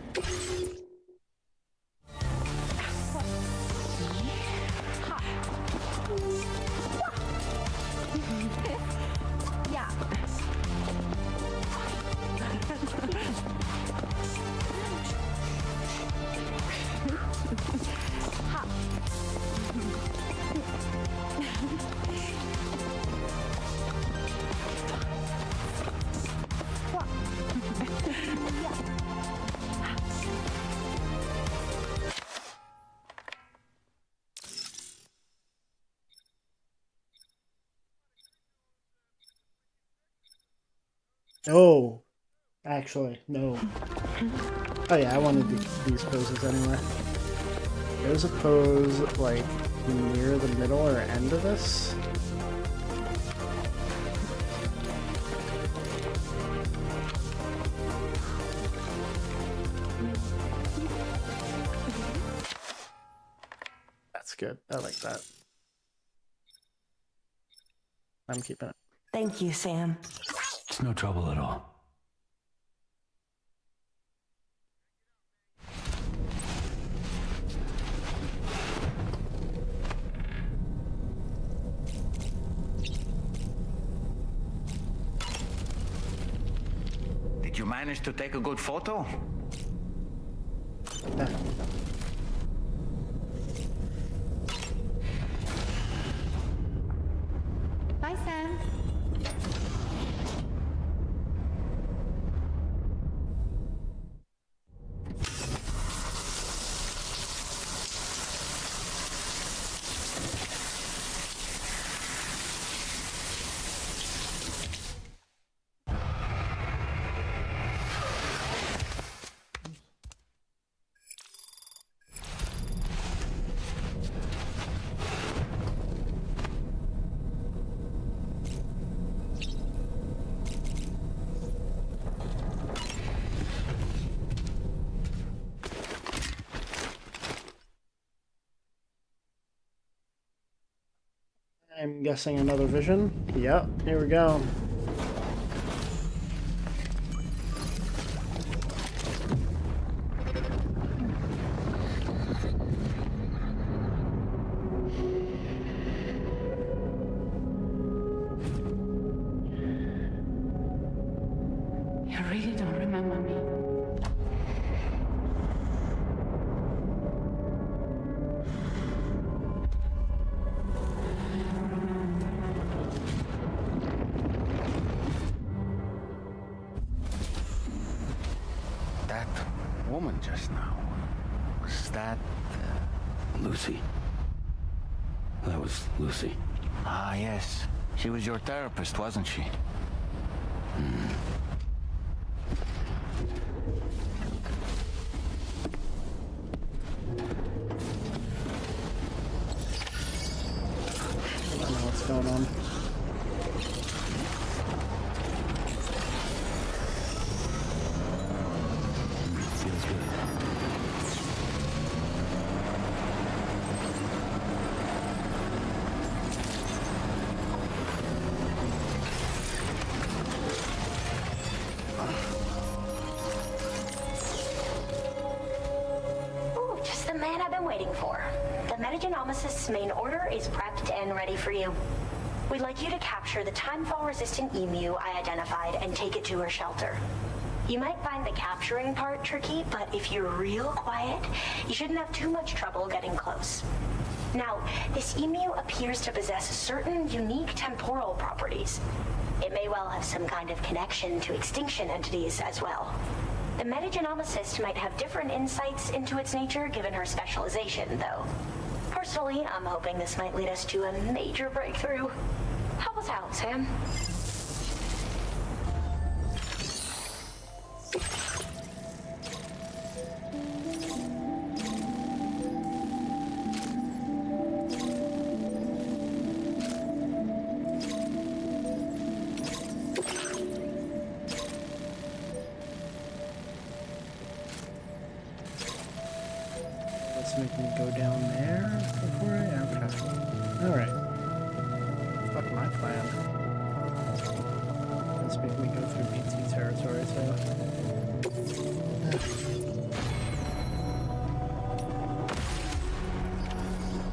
Oh, actually, no. Oh yeah, I wanted these poses anyway. There's a pose, like, near the middle or end of this. That's good. I like that. I'm keeping it. Thank you, Sam. It's no trouble at all. Did you manage to take a good photo? Yeah. Bye, Sam. I'm guessing another vision. Yep, here we go. You really don't remember me. That woman just now, was that... Lucy. That was Lucy. Ah, yes. She was your therapist, wasn't she? I don't know what's going on. Feels good. the man I've been waiting for. The Metagenomicist's main order is prepped and ready for you. We'd like you to capture the timefall-resistant emu I identified and take it to her shelter. You might find the capturing part tricky, but if you're real quiet, you shouldn't have too much trouble getting close. Now, this emu appears to possess certain unique temporal properties. It may well have some kind of connection to extinction entities as well. The Metagenomicist might have different insights into its nature given her specialization, though. Personally, I'm hoping this might lead us to a major breakthrough. Help us out, Sam. Make me go down there before I... Okay. Alright. Fuck my plan. Let's make me go through BT territory,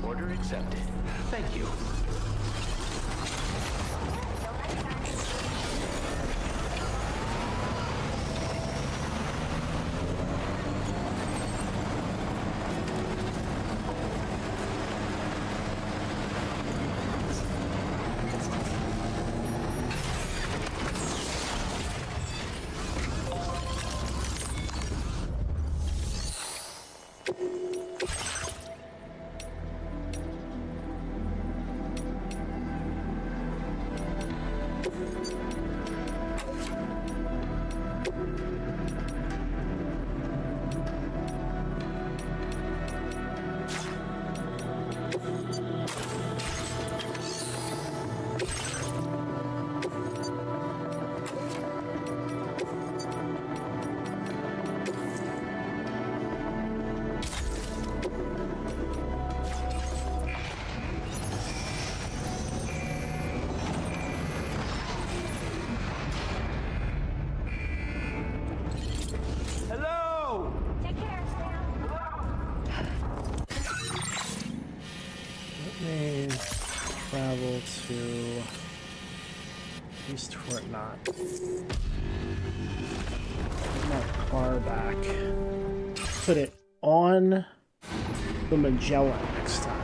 Order accepted. Thank you. Travel to East Fort Knott. Bring my car back. Put it on the Magellan next time.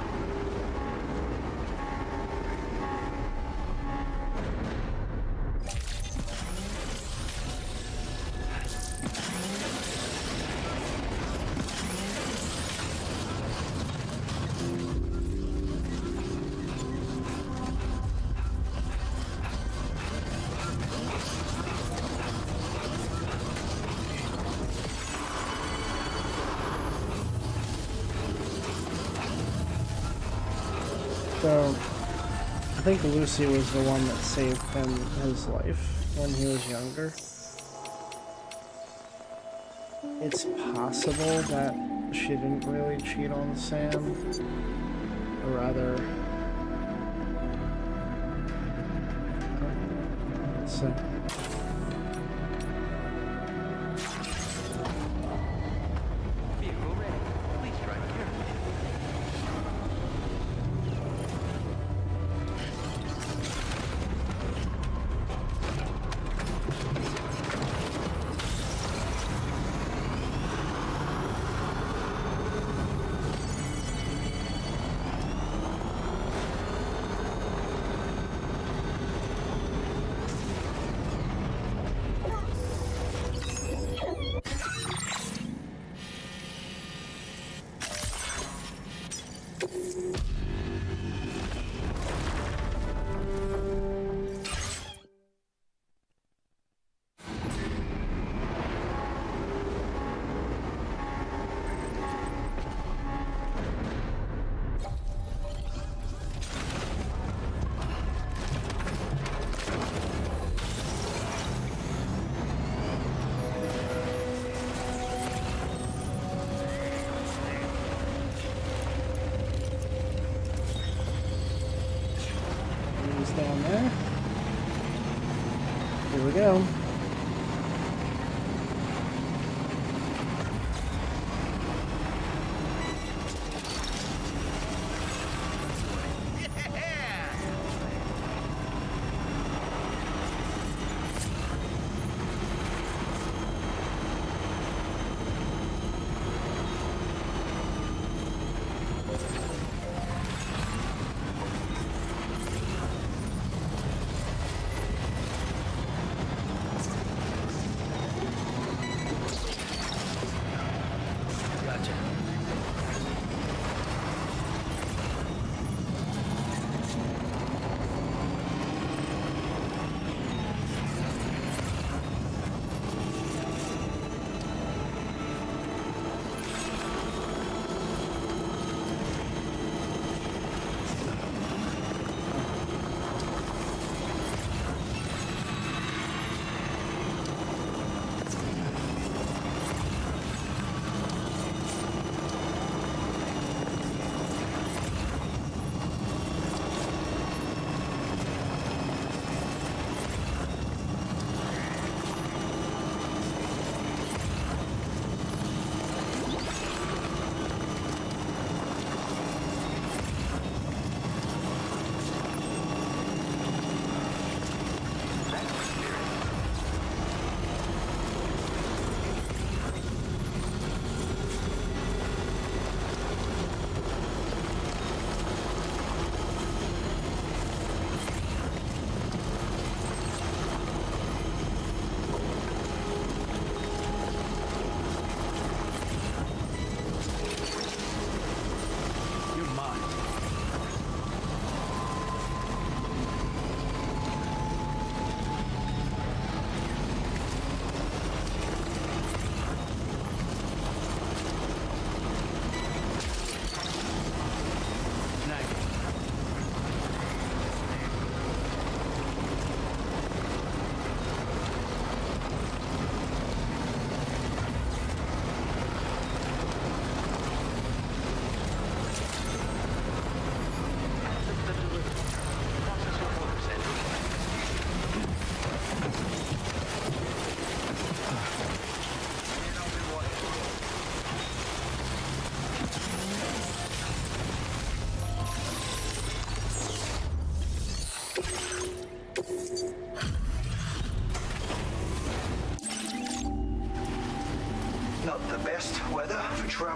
So, I think Lucy was the one that saved him his life when he was younger. It's possible that she didn't really cheat on Sam, or rather, let's see. Down there. Here we go.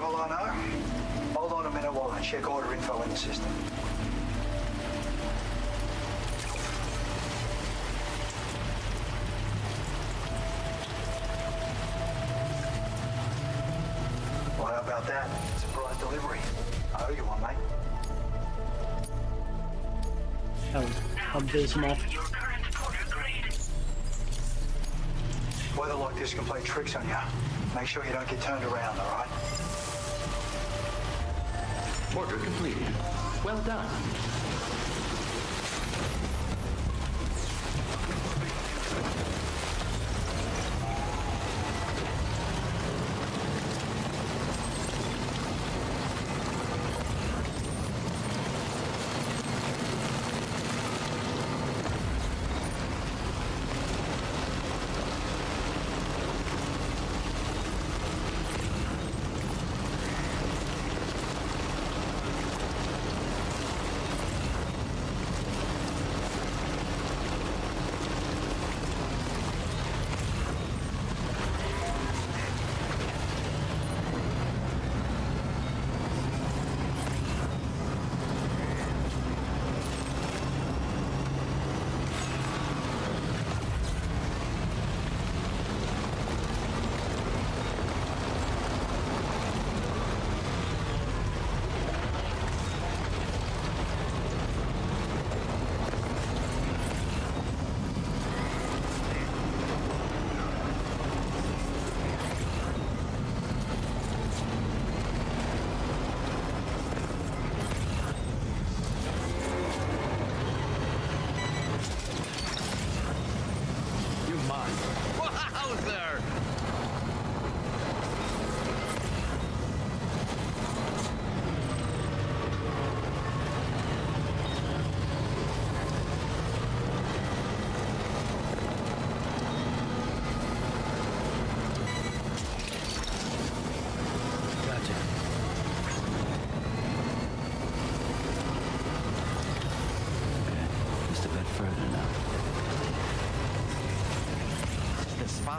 travel I know. Hold on a minute while I check order info in the system. Well, how about that? Surprise delivery. I owe you one, mate. Abysmal. Weather like this can play tricks on you. Make sure you don't get turned around, all right? Order completed. Well done.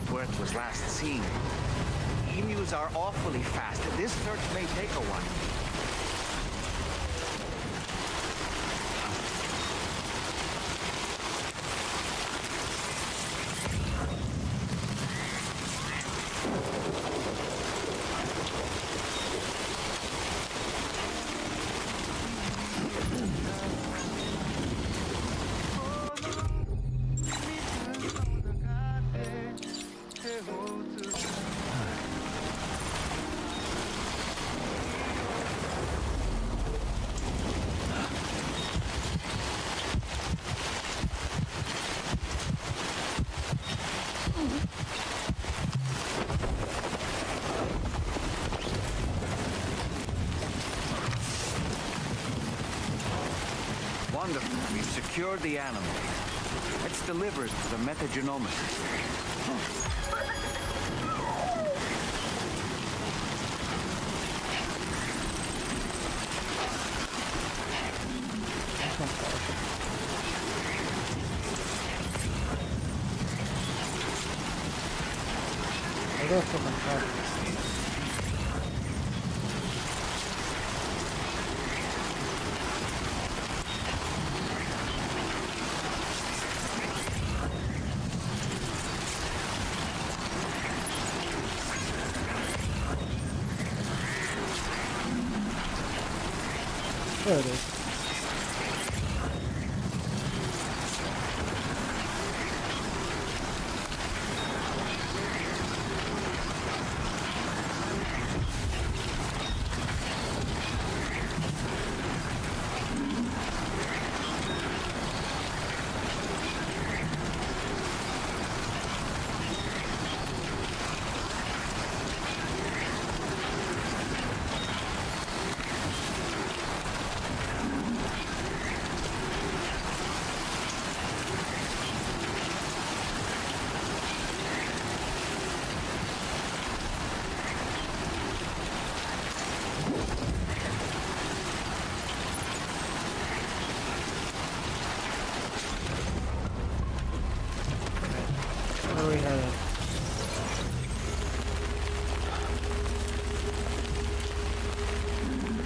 Where it was last seen. Emus are awfully fast. This search may take a while. Wonderful. We've secured the animal. Let's deliver it to the metagenomicist. I go for my car. There it is.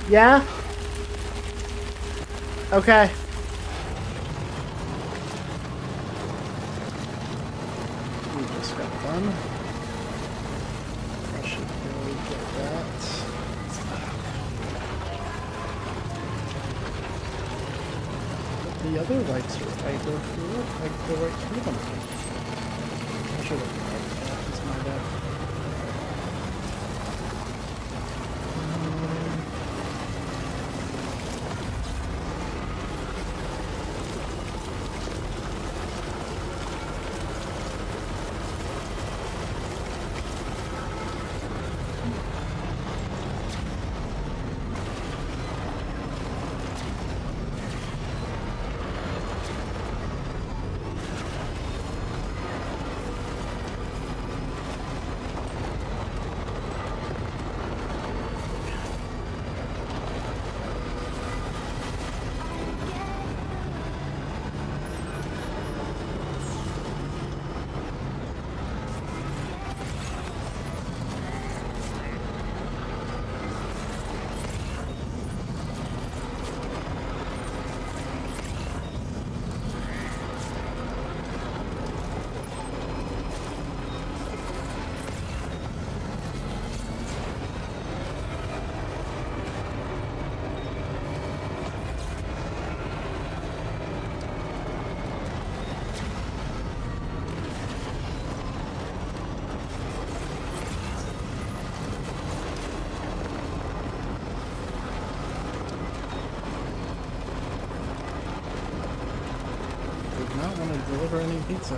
Yeah? Okay. We just got done. I should go get that. But the other lights are, I go through it. I go right through them. I should have done that. That's my bad. Deliver any pizza.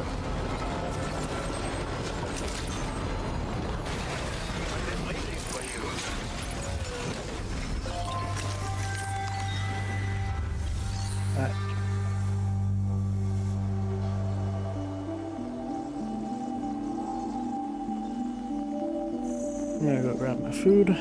Alright. I'm gonna go grab my food.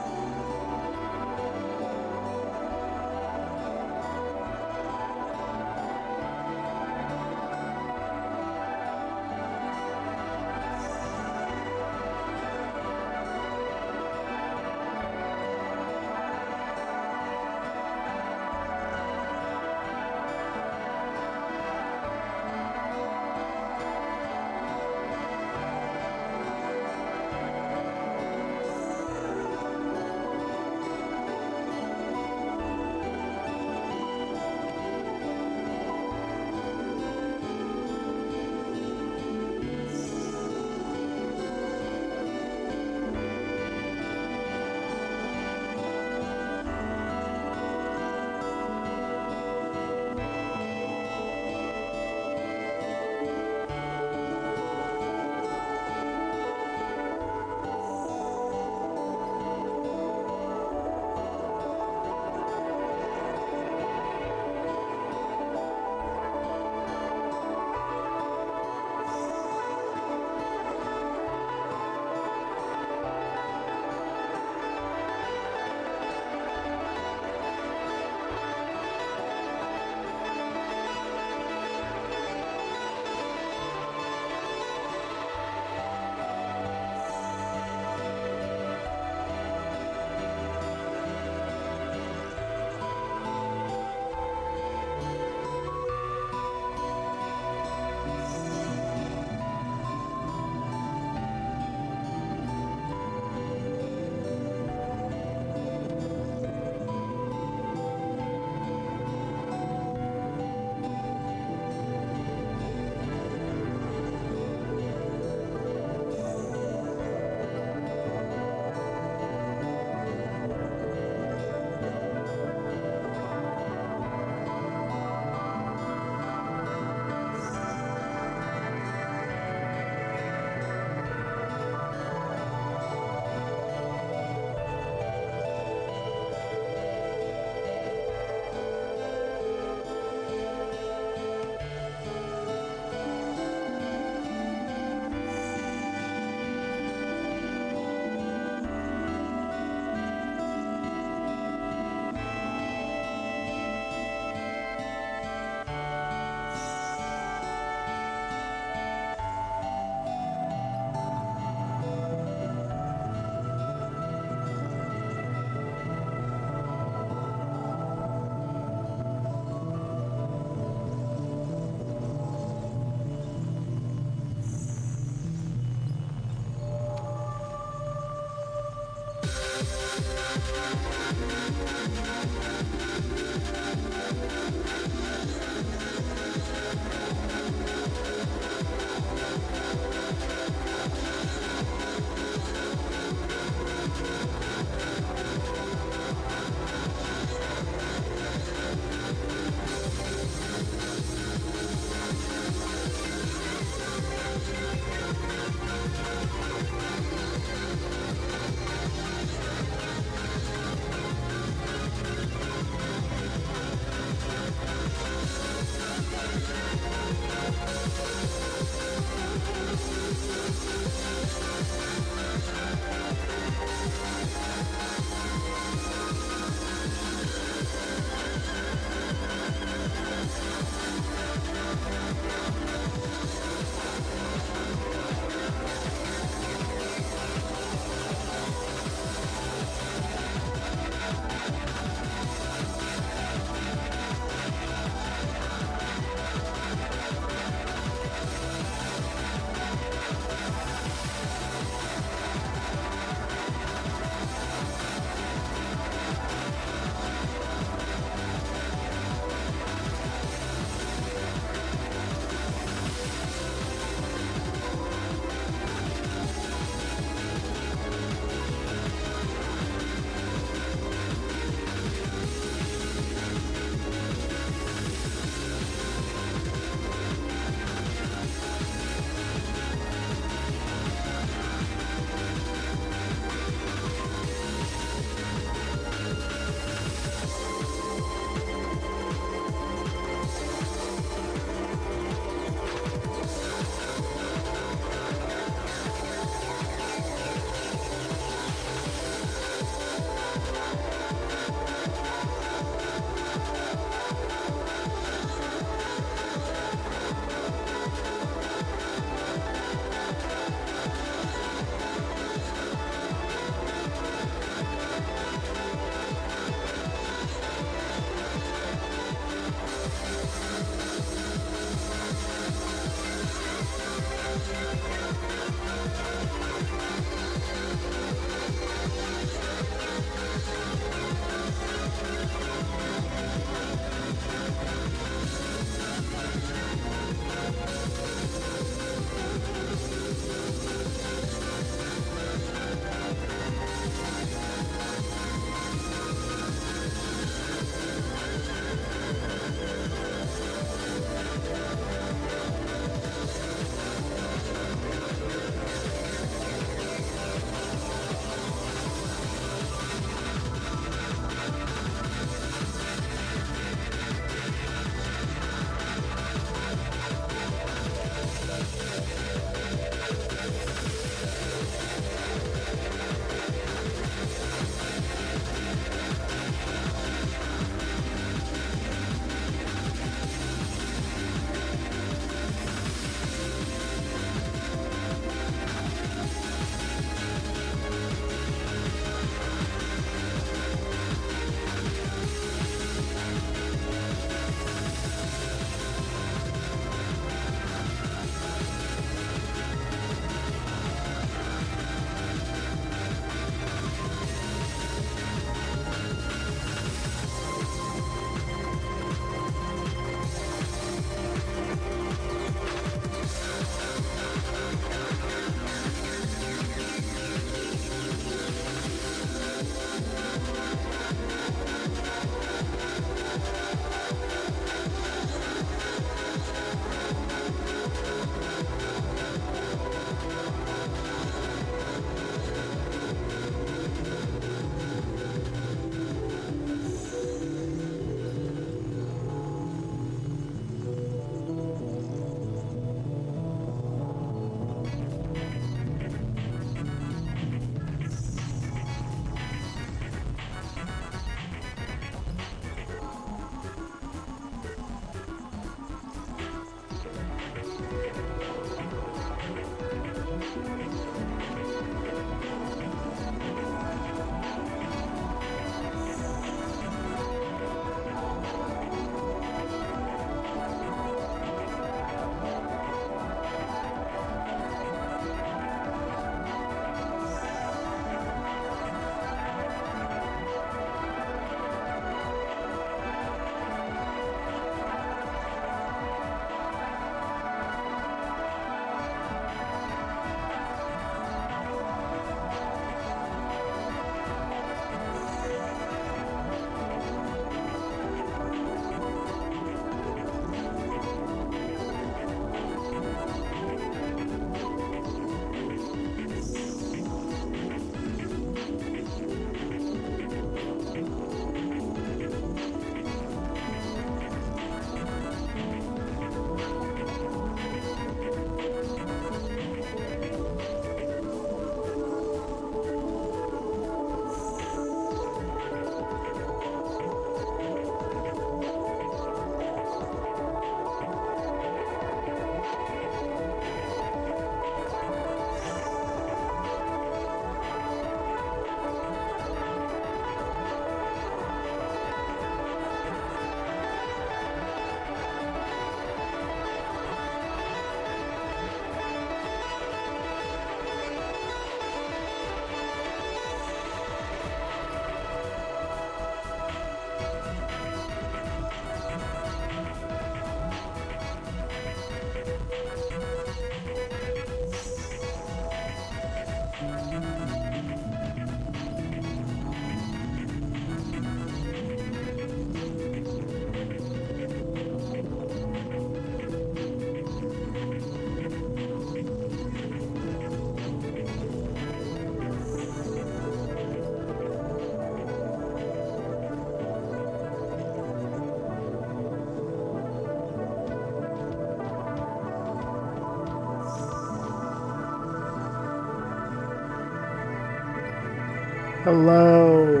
Hello.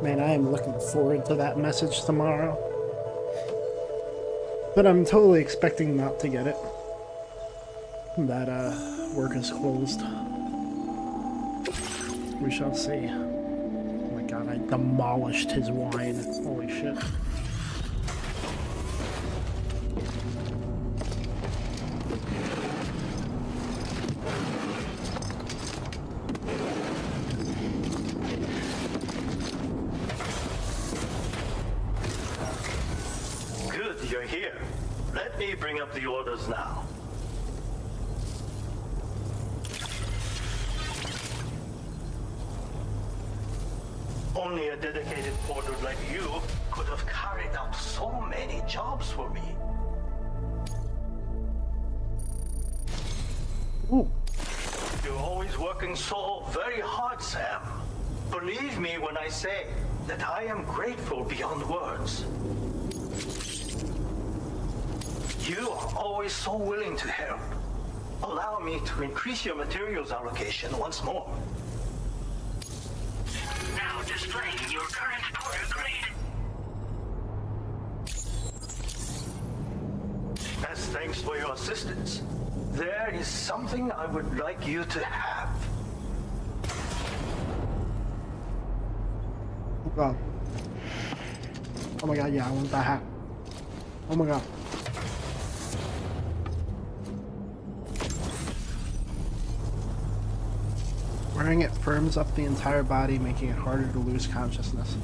Man, I am looking forward to that message tomorrow. But I'm totally expecting not to get it. That, work is closed. We shall see. Oh my god, I demolished his wine. Holy shit. Good, you're here. Let me bring up the orders now. Only a dedicated porter like you could have carried out so many jobs for me. Ooh. You're always working so very hard, Sam. Believe me when I say that I am grateful beyond words. You are always so willing to help. Allow me to increase your materials allocation once more. Now displaying your current porter grade. As thanks for your assistance, there is something I would like you to have. Oh god. Oh my god, yeah, I want that hat. Oh my god. Wearing it firms up the entire body, making it harder to lose consciousness.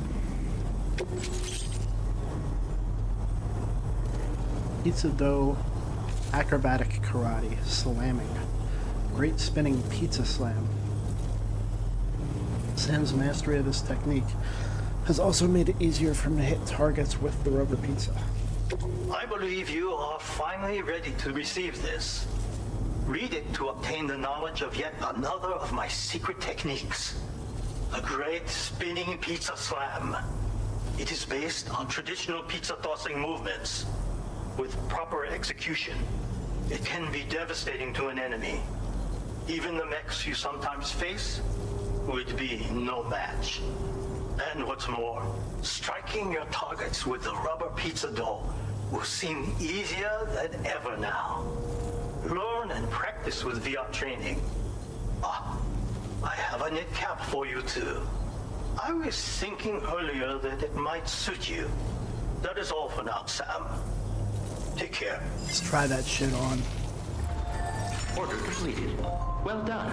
Pizza dough, acrobatic karate, slamming, great spinning pizza slam. Sam's mastery of this technique has also made it easier for him to hit targets with the rubber pizza. I believe you are finally ready to receive this. Read it to obtain the knowledge of yet another of my secret techniques. A great spinning pizza slam. It is based on traditional pizza tossing movements. With proper execution, it can be devastating to an enemy. Even the mechs you sometimes face would be no match. And what's more, striking your targets with the rubber pizza dough will seem easier than ever now. Learn and practice with VR training. Ah, I have a knit cap for you too. I was thinking earlier that it might suit you. That is all for now, Sam. Take care. Let's try that shit on. Order completed. Well done.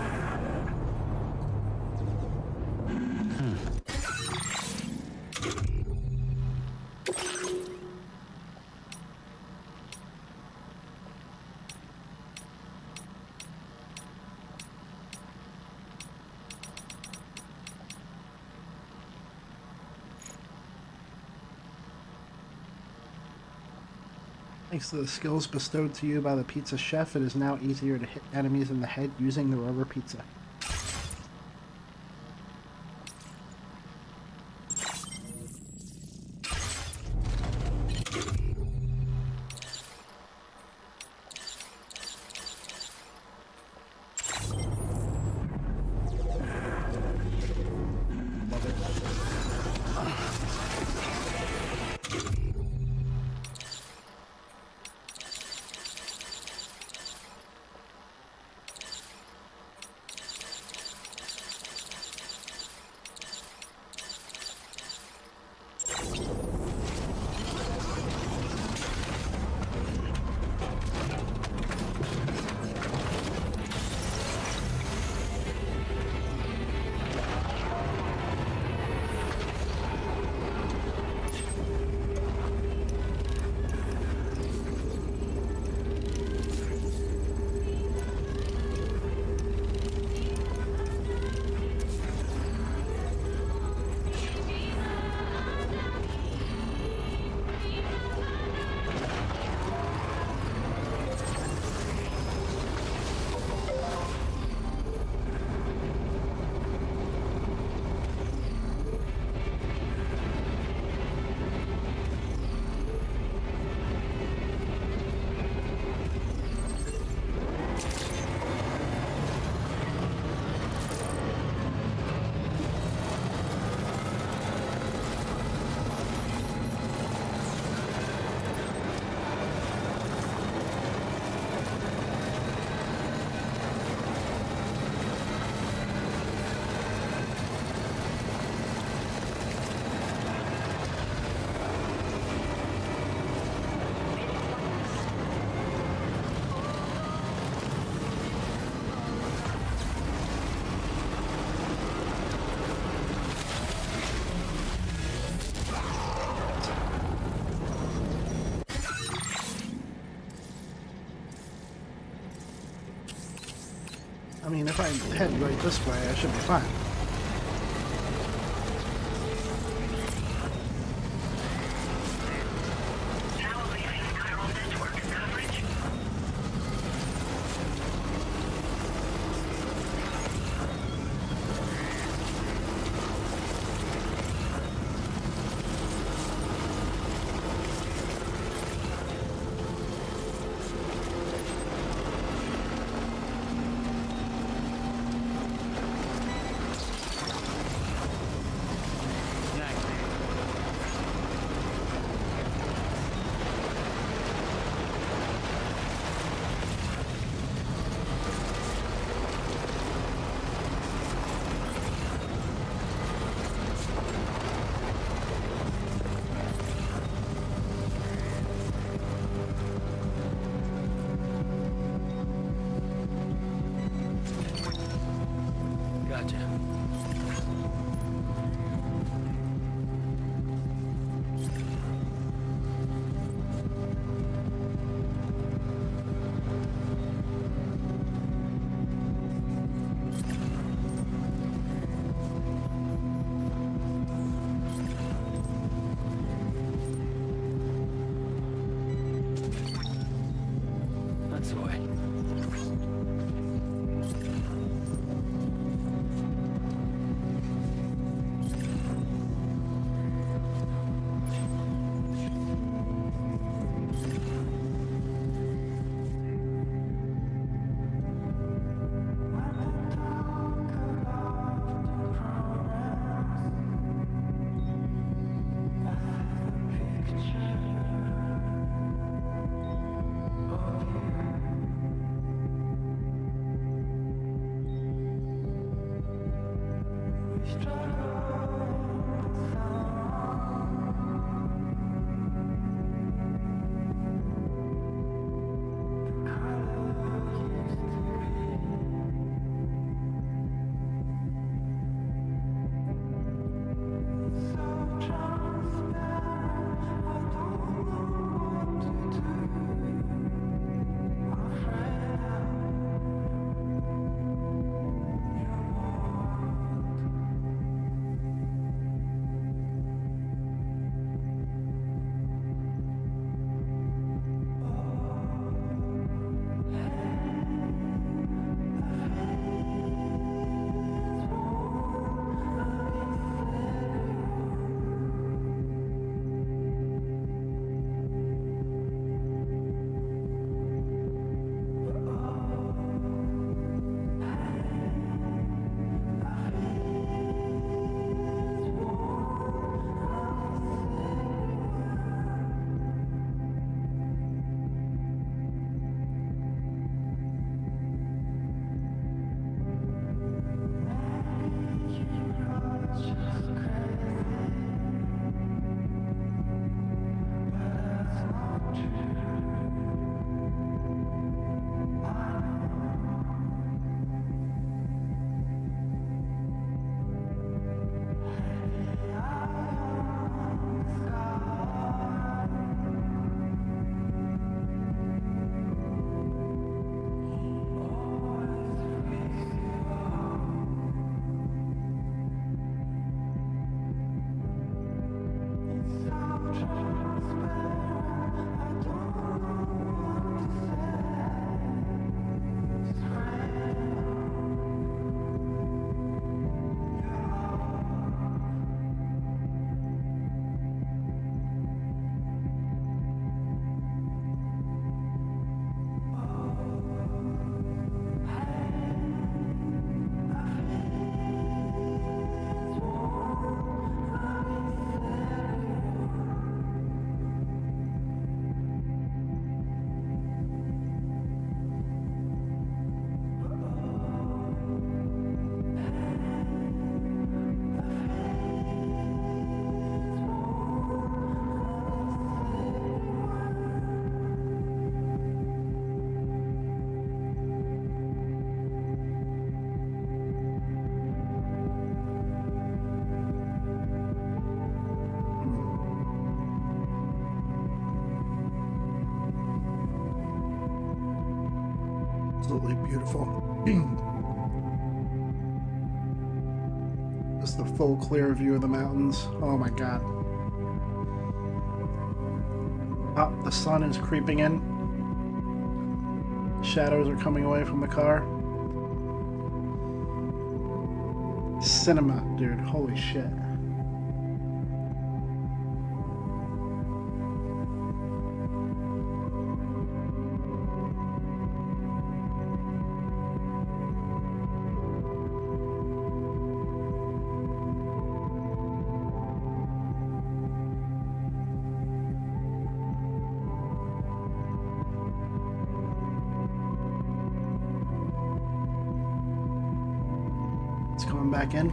Thanks to the skills bestowed to you by the pizza chef, it is now easier to hit enemies in the head using the rubber pizza. I mean, if I head right this way, I should be fine. Absolutely beautiful. This is the full clear view of the mountains. Oh my god. Oh, the sun is creeping in. Shadows are coming away from the car. Cinema, dude. Holy shit. Back in.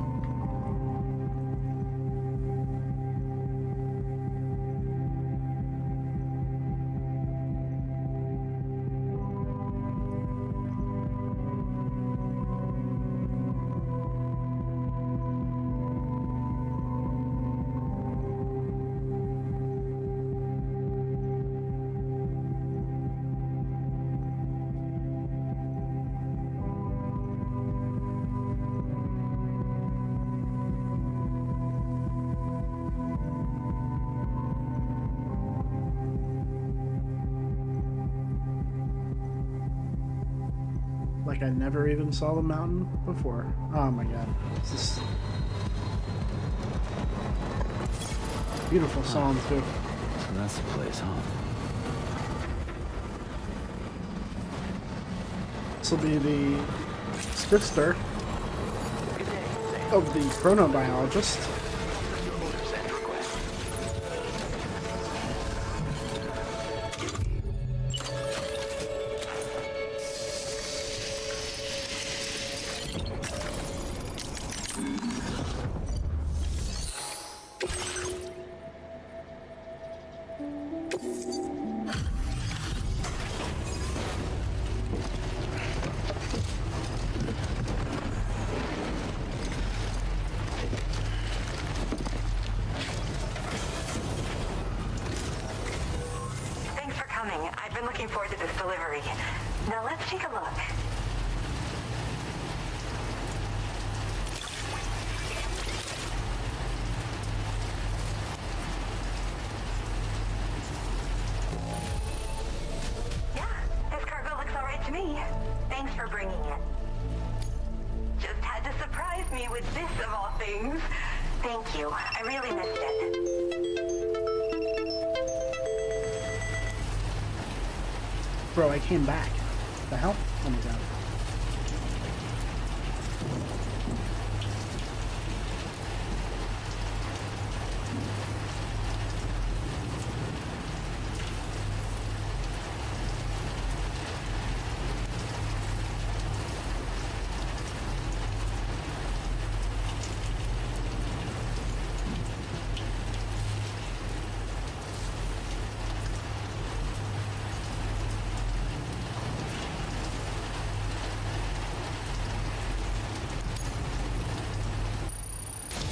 Like I never even saw the mountain before. Oh my god. This is beautiful song too. So that's the place, huh? This will be the sister of the chronobiologist. I've been looking forward to this delivery. Now let's take a look. Yeah, this cargo looks all right to me. Thanks for bringing it. Just had to surprise me with this of all things. Thank you. I really missed it. Bro, I came back. The hell? Oh my god.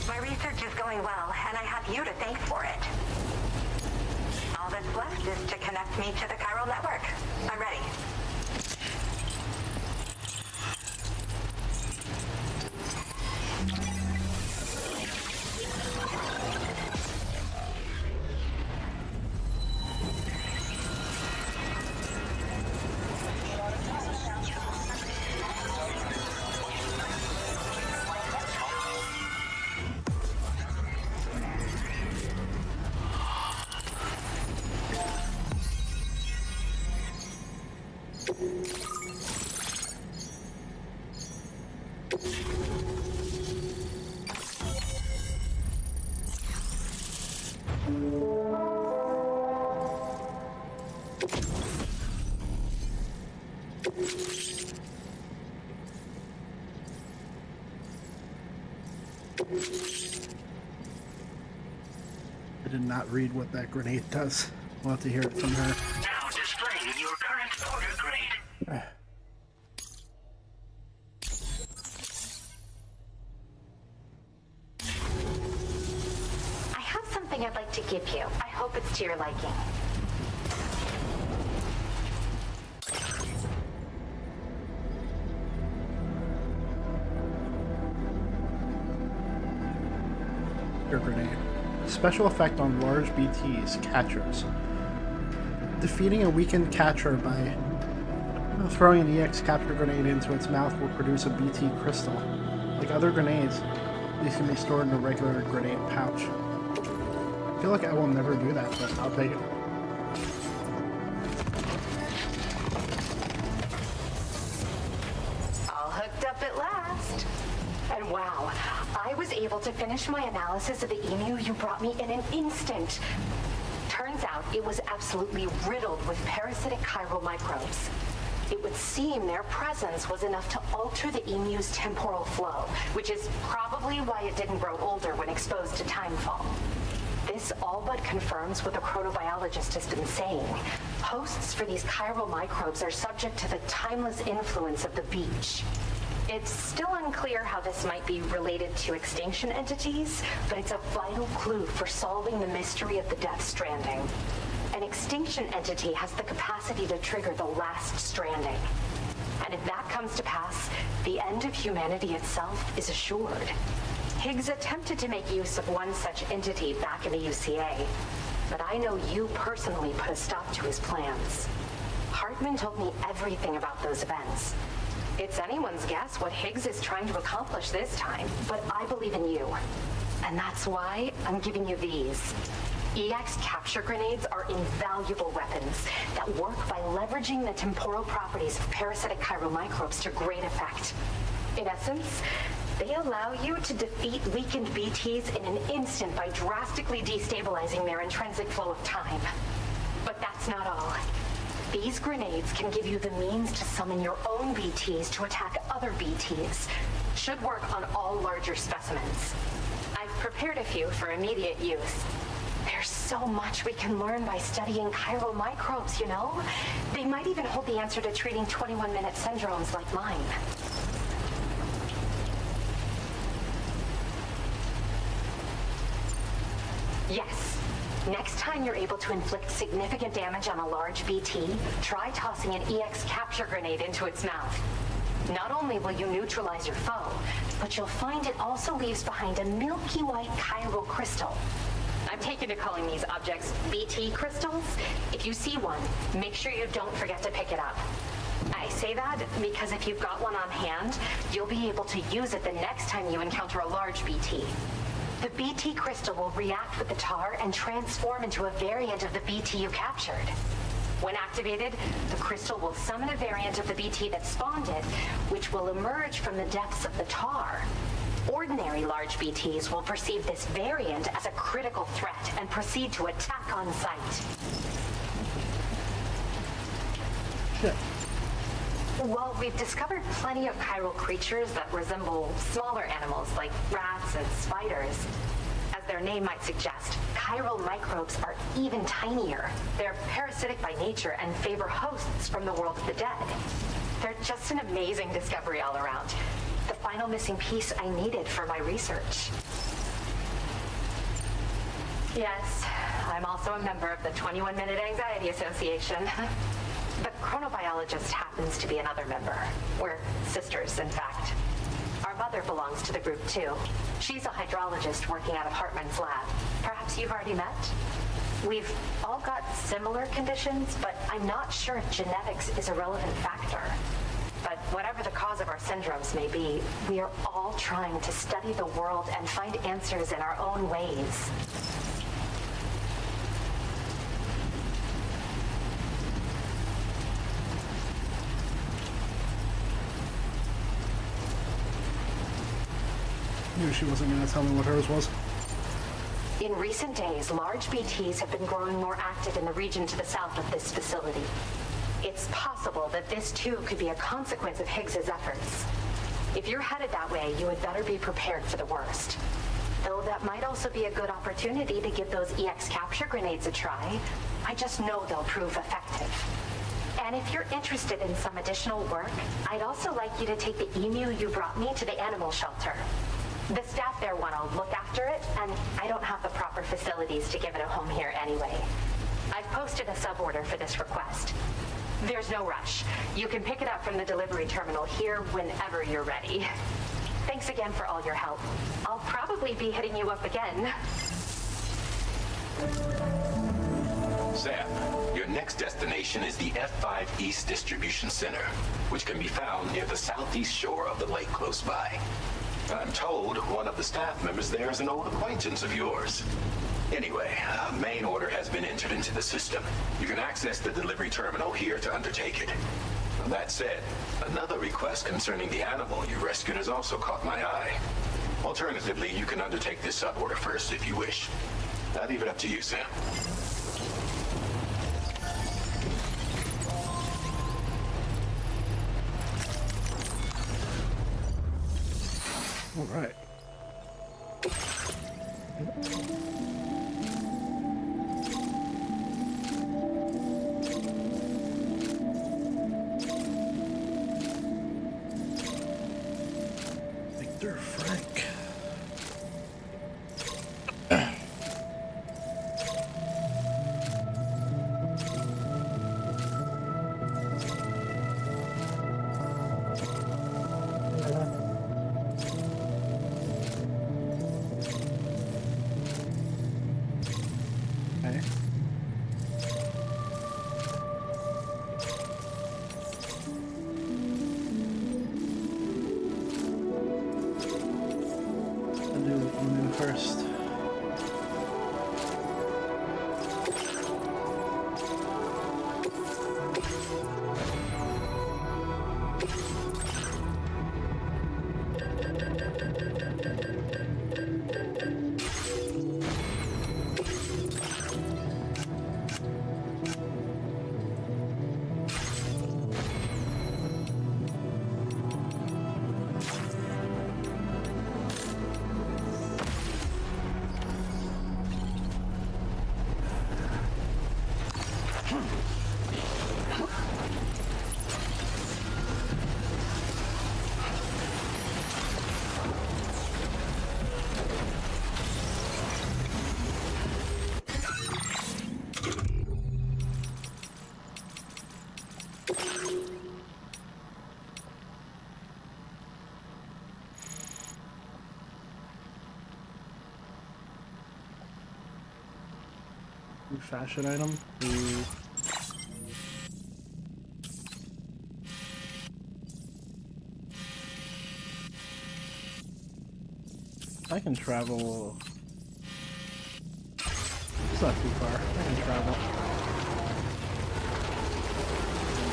My research is going well, and I have you to thank for it. All that's left is to connect me to the chiral network. I'm ready. I did not read what that grenade does. We'll have to hear it from her. Now displaying your current order grade. I have something I'd like to give you. I hope it's to your liking. Capture Grenade. Special effect on large BTs, catchers. Defeating a weakened catcher by throwing an EX Capture Grenade into its mouth will produce a BT crystal. Like other grenades, these can be stored in a regular grenade pouch. I feel like I will never do that, but I'll take it. All hooked up at last. And wow, I was able to finish my analysis of the emu you brought me in an instant. Turns out it was absolutely riddled with parasitic chiral microbes. It would seem their presence was enough to alter the emu's temporal flow, which is probably why it didn't grow older when exposed to timefall. This all but confirms what the chronobiologist has been saying. Hosts for these chiral microbes are subject to the timeless influence of the beach. It's still unclear how this might be related to extinction entities, but it's a vital clue for solving the mystery of the Death Stranding. An extinction entity has the capacity to trigger the last stranding. And if that comes to pass, the end of humanity itself is assured. Higgs attempted to make use of one such entity back in the UCA, but I know you personally put a stop to his plans. Hartman told me everything about those events. It's anyone's guess what Higgs is trying to accomplish this time, but I believe in you. And that's why I'm giving you these. EX Capture Grenades are invaluable weapons that work by leveraging the temporal properties of parasitic chiral microbes to great effect. In essence, they allow you to defeat weakened BTs in an instant by drastically destabilizing their intrinsic flow of time. But that's not all. These grenades can give you the means to summon your own BTs to attack other BTs. Should work on all larger specimens. I've prepared a few for immediate use. There's so much we can learn by studying chiral microbes, you know? They might even hold the answer to treating 21-minute syndromes like mine. Yes. Next time you're able to inflict significant damage on a large BT, try tossing an EX Capture Grenade into its mouth. Not only will you neutralize your foe, but you'll find it also leaves behind a milky white chiral crystal. I'm taken to calling these objects BT crystals. If you see one, make sure you don't forget to pick it up. I say that because if you've got one on hand, you'll be able to use it the next time you encounter a large BT. The BT crystal will react with the tar and transform into a variant of the BT you captured. When activated, the crystal will summon a variant of the BT that spawned it, which will emerge from the depths of the tar. Ordinary large BTs will perceive this variant as a critical threat and proceed to attack on sight. Shit. While we've discovered plenty of chiral creatures that resemble smaller animals like rats and spiders, as their name might suggest, chiral microbes are even tinier. They're parasitic by nature and favor hosts from the world of the dead. They're just an amazing discovery all around. The final missing piece I needed for my research. Yes, I'm also a member of the 21-Minute Anxiety Association. The chronobiologist happens to be another member. We're sisters, in fact. Our mother belongs to the group, too. She's a hydrologist working out of Hartman's lab. Perhaps you've already met? We've all got similar conditions, but I'm not sure if genetics is a relevant factor. But whatever the cause of our syndromes may be, we are all trying to study the world and find answers in our own ways. Knew she wasn't going to tell me what hers was. In recent days, large BTs have been growing more active in the region to the south of this facility. It's possible that this too could be a consequence of Higgs's efforts. If you're headed that way, you had better be prepared for the worst. Though that might also be a good opportunity to give those EX Capture Grenades a try. I just know they'll prove effective. And if you're interested in some additional work, I'd also like you to take the emu you brought me to the animal shelter. The staff there want to look after it, and I don't have the proper facilities to give it a home here anyway. I've posted a suborder for this request. There's no rush. You can pick it up from the delivery terminal here whenever you're ready. Thanks again for all your help. I'll probably be hitting you up again. Sam, your next destination is the F5 East Distribution Center, which can be found near the southeast shore of the lake close by. I'm told one of the staff members there is an old acquaintance of yours. Anyway, a main order has been entered into the system. You can access the delivery terminal here to undertake it. That said, another request concerning the animal you rescued has also caught my eye. Alternatively, you can undertake this sub-order first if you wish. I'll leave it up to you, Sam. All right. Victor Frank. First. New fashion item. Ooh. I can travel. It's not too far. I can travel.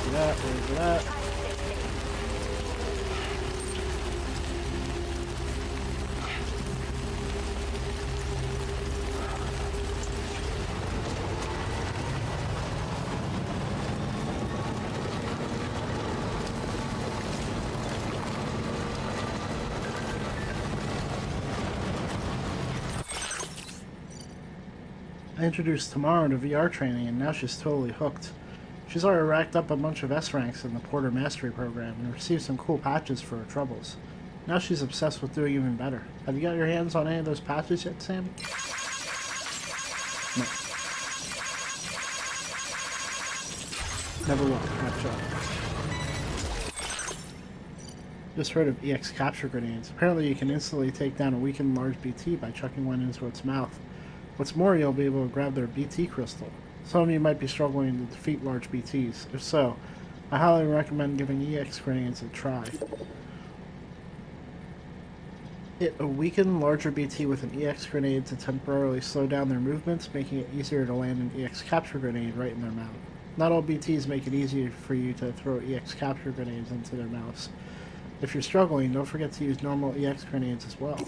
Where's that? Where's that? I introduced Tamara to VR training and now she's totally hooked. She's already racked up a bunch of S ranks in the Porter Mastery program and received some cool patches for her troubles. Now she's obsessed with doing even better. Have you got your hands on any of those patches yet, Sam? No. Never will. Catch up. Just heard of EX capture grenades. Apparently you can instantly take down a weakened large BT by chucking one into its mouth. What's more, you'll be able to grab their BT crystal. Some of you might be struggling to defeat large BTs. If so, I highly recommend giving EX grenades a try. Hit a weakened larger BT with an EX grenade to temporarily slow down their movements, making it easier to land an EX capture grenade right in their mouth. Not all BTs make it easier for you to throw EX capture grenades into their mouths. If you're struggling, don't forget to use normal EX grenades as well.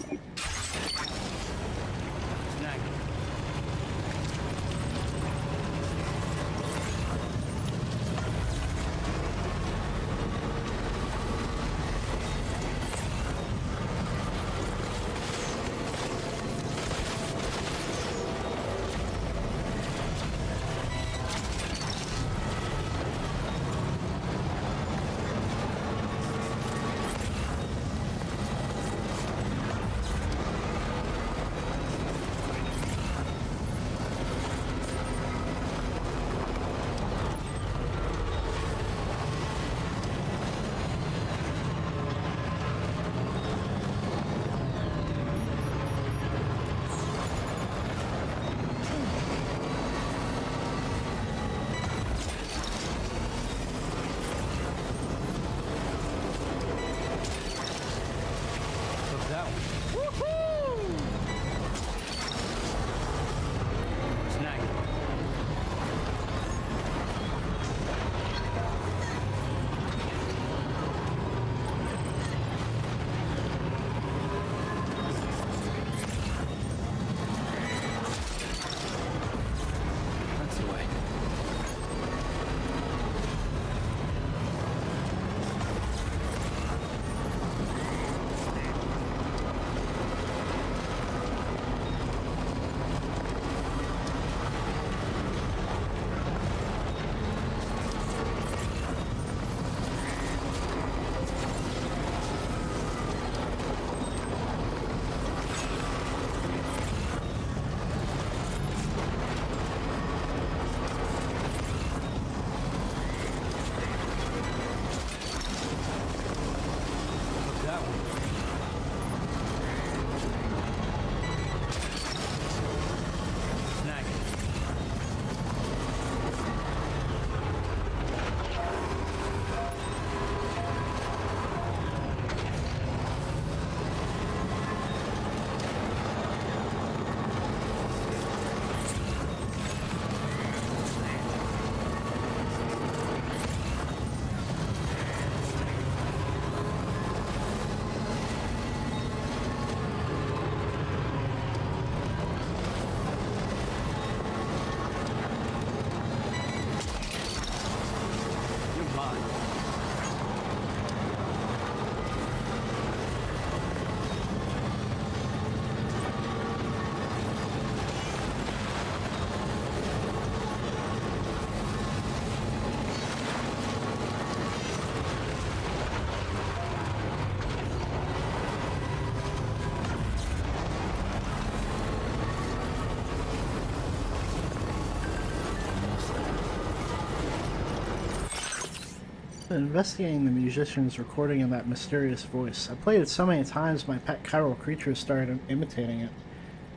I've been investigating the musician's recording of that mysterious voice. I played it so many times my pet chiral creatures started imitating it.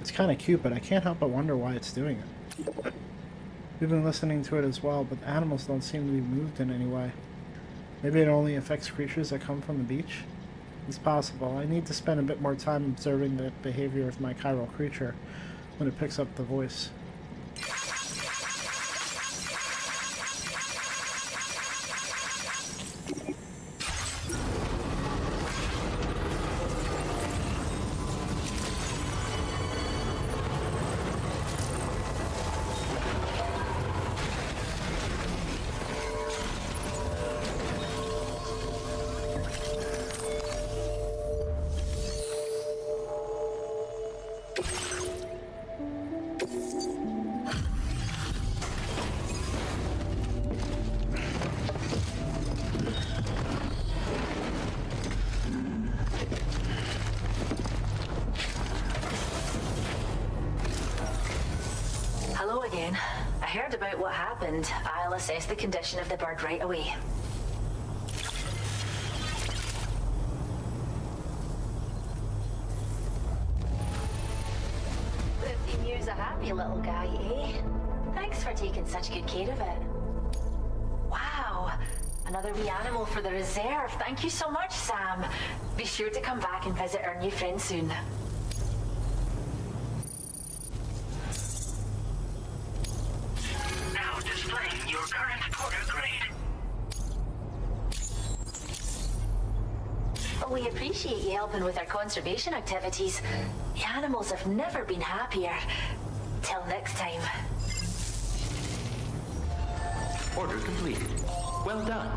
It's kind of cute, but I can't help but wonder why it's doing it. We've been listening to it as well, but the animals don't seem to be moved in any way. Maybe it only affects creatures that come from the beach? It's possible. I need to spend a bit more time observing the behavior of my chiral creature when it picks up the voice. Hello again. I heard about what happened. I'll assess the condition of the bird right away. The emu's a happy little guy, eh? Thanks for taking such good care of it. Wow, another wee animal for the reserve. Thank you so much, Sam. Be sure to come back and visit our new friend soon. Displaying your current porter grade. We appreciate you helping with our conservation activities. The animals have never been happier. Till next time. Order completed. Well done.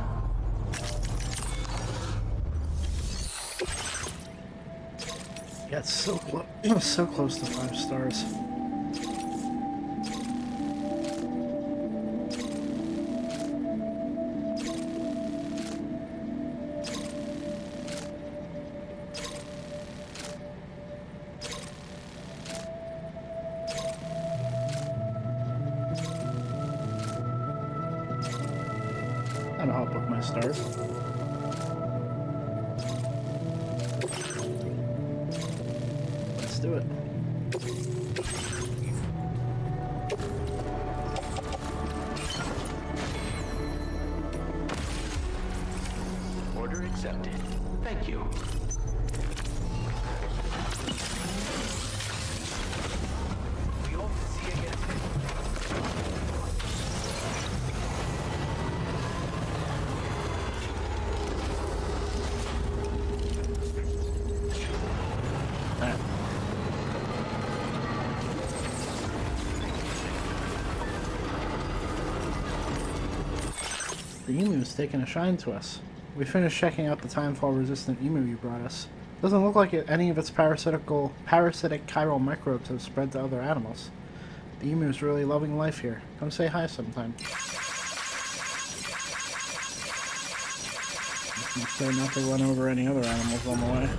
Yeah, it's so so close to 5 stars. And I'll book my stars. Let's do it. Order accepted. Thank you. We hope to see you again soon. The emu is taking a shine to us. We finished checking out the timefall-resistant emu you brought us. Doesn't look like any of its parasitic chiral microbes have spread to other animals. The emu is really loving life here. Come say hi sometime. Make sure not to run over any other animals on the way.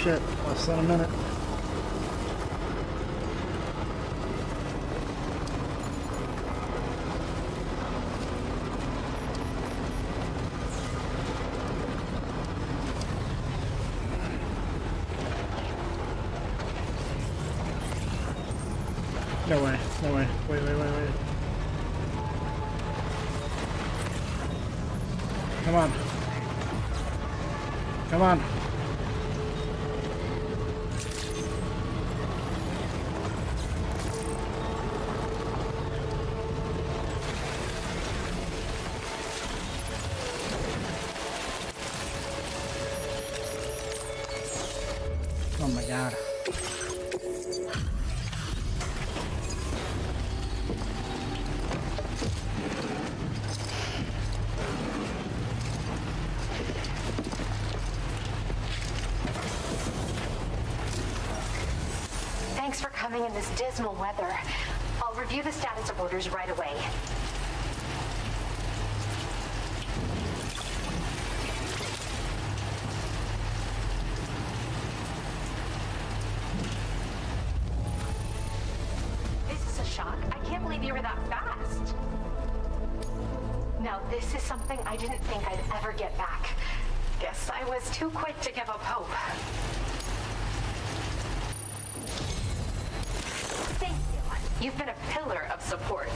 shit, less than a minute. No way, no way. Wait. Come on. Come on. Oh my god. Thanks for coming in this dismal weather. I'll review the status of orders right away. This is a shock. I can't believe you were that fast. Now, this is something I didn't think I'd ever get back. Guess I was too quick to give up hope. Thank you. You've been a pillar of support.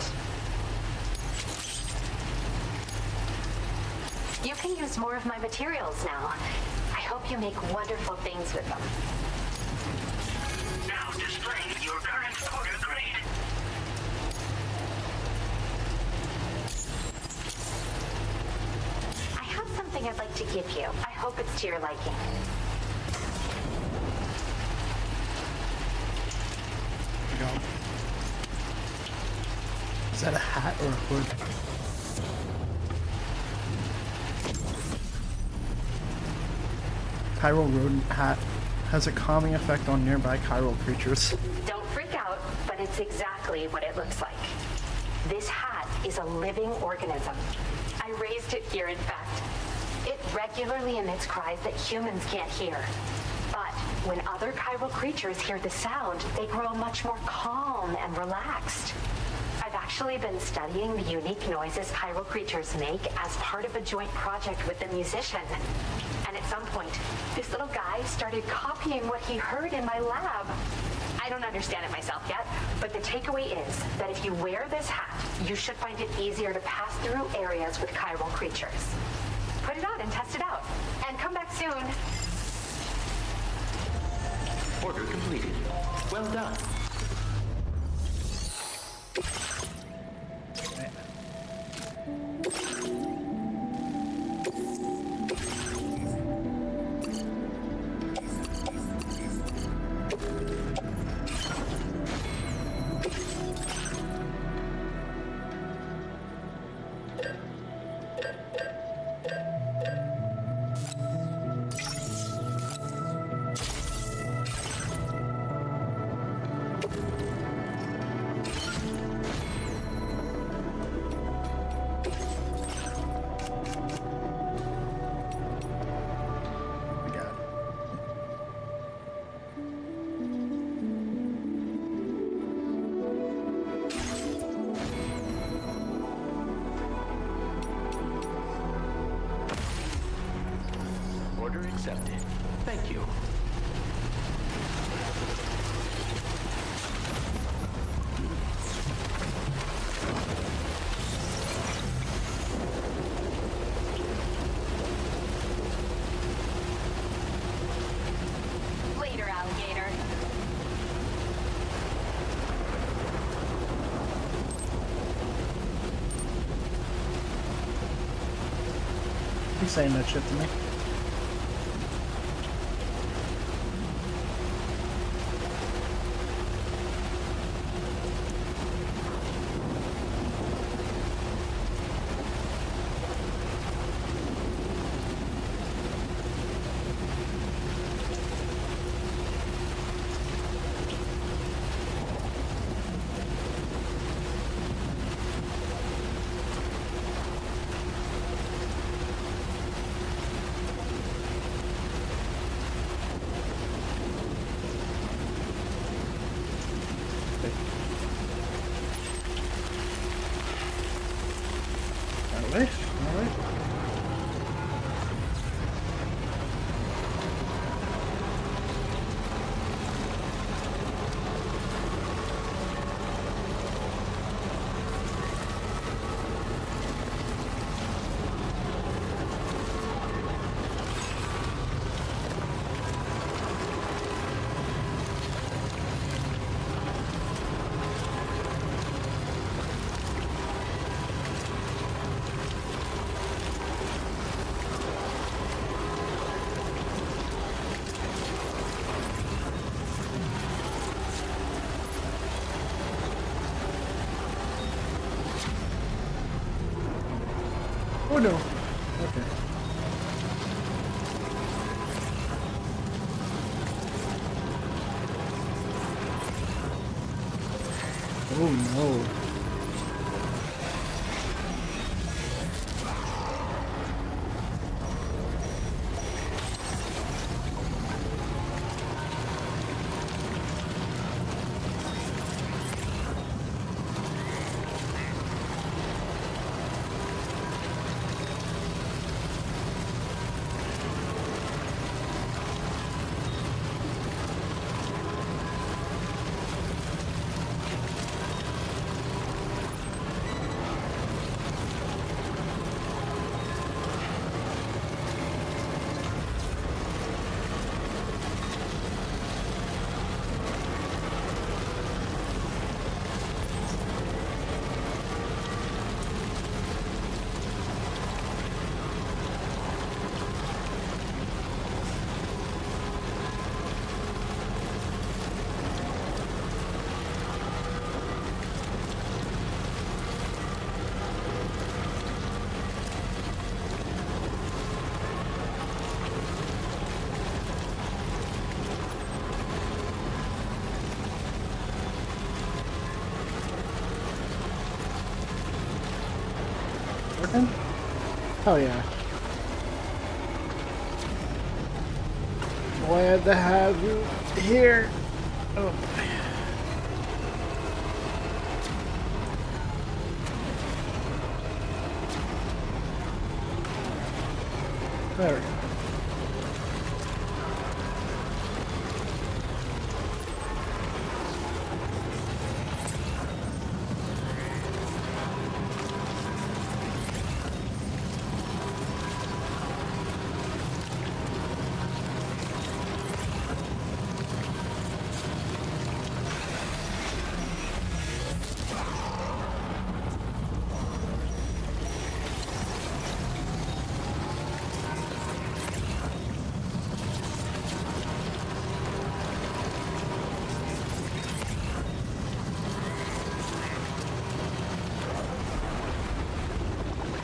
You can use more of my materials now. I hope you make wonderful things with them. Now displaying your current order grade. I have something I'd like to give you. I hope it's to your liking. Go. Is that a hat or a hood? Chiral rodent hat has a calming effect on nearby chiral creatures. Don't freak out, but it's exactly what it looks like. This hat is a living organism. I raised it here, in fact. It regularly emits cries that humans can't hear. But when other chiral creatures hear the sound, they grow much more calm and relaxed. I've actually been studying the unique noises chiral creatures make as part of a joint project with the musician. And at some point, this little guy started copying what he heard in my lab. I don't understand it myself yet, but the takeaway is that if you wear this hat, you should find it easier to pass through areas with chiral creatures. Put it on and test it out. And come back soon. Order completed. Well done. Order accepted. Thank you. Later, alligator. He's saying that shit to me. Okay, alright. Oh no. Okay. Oh no. Working? Oh yeah. Glad to have you here. Oh. There we go.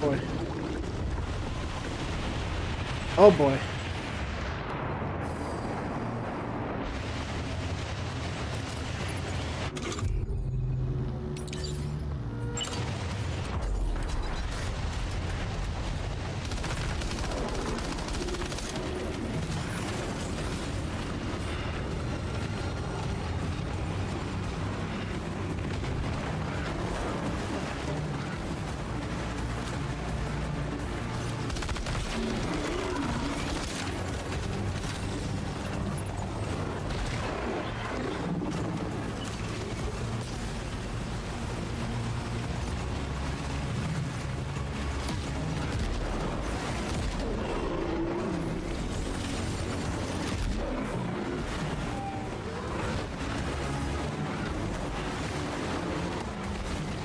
Boy. Oh boy.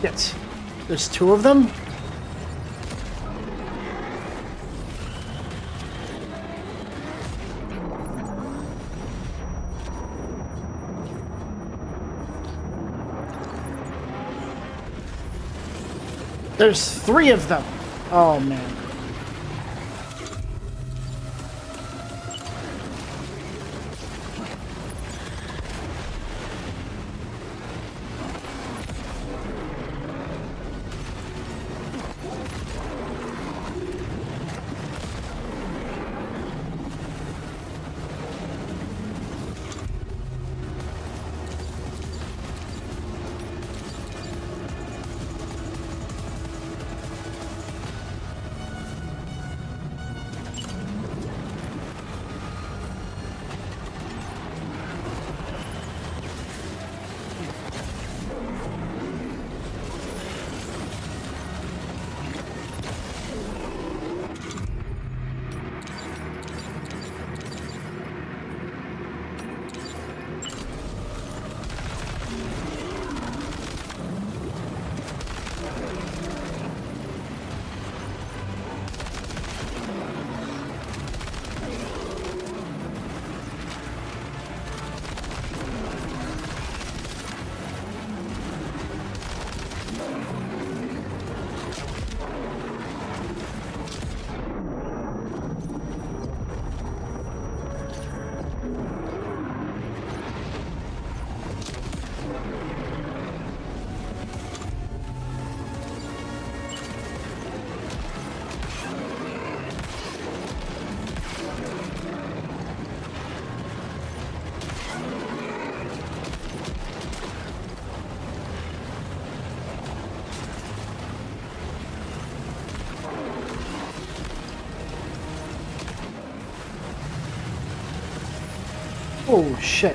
Yes. There's two of them? There's three of them. Oh man. Oh, shit.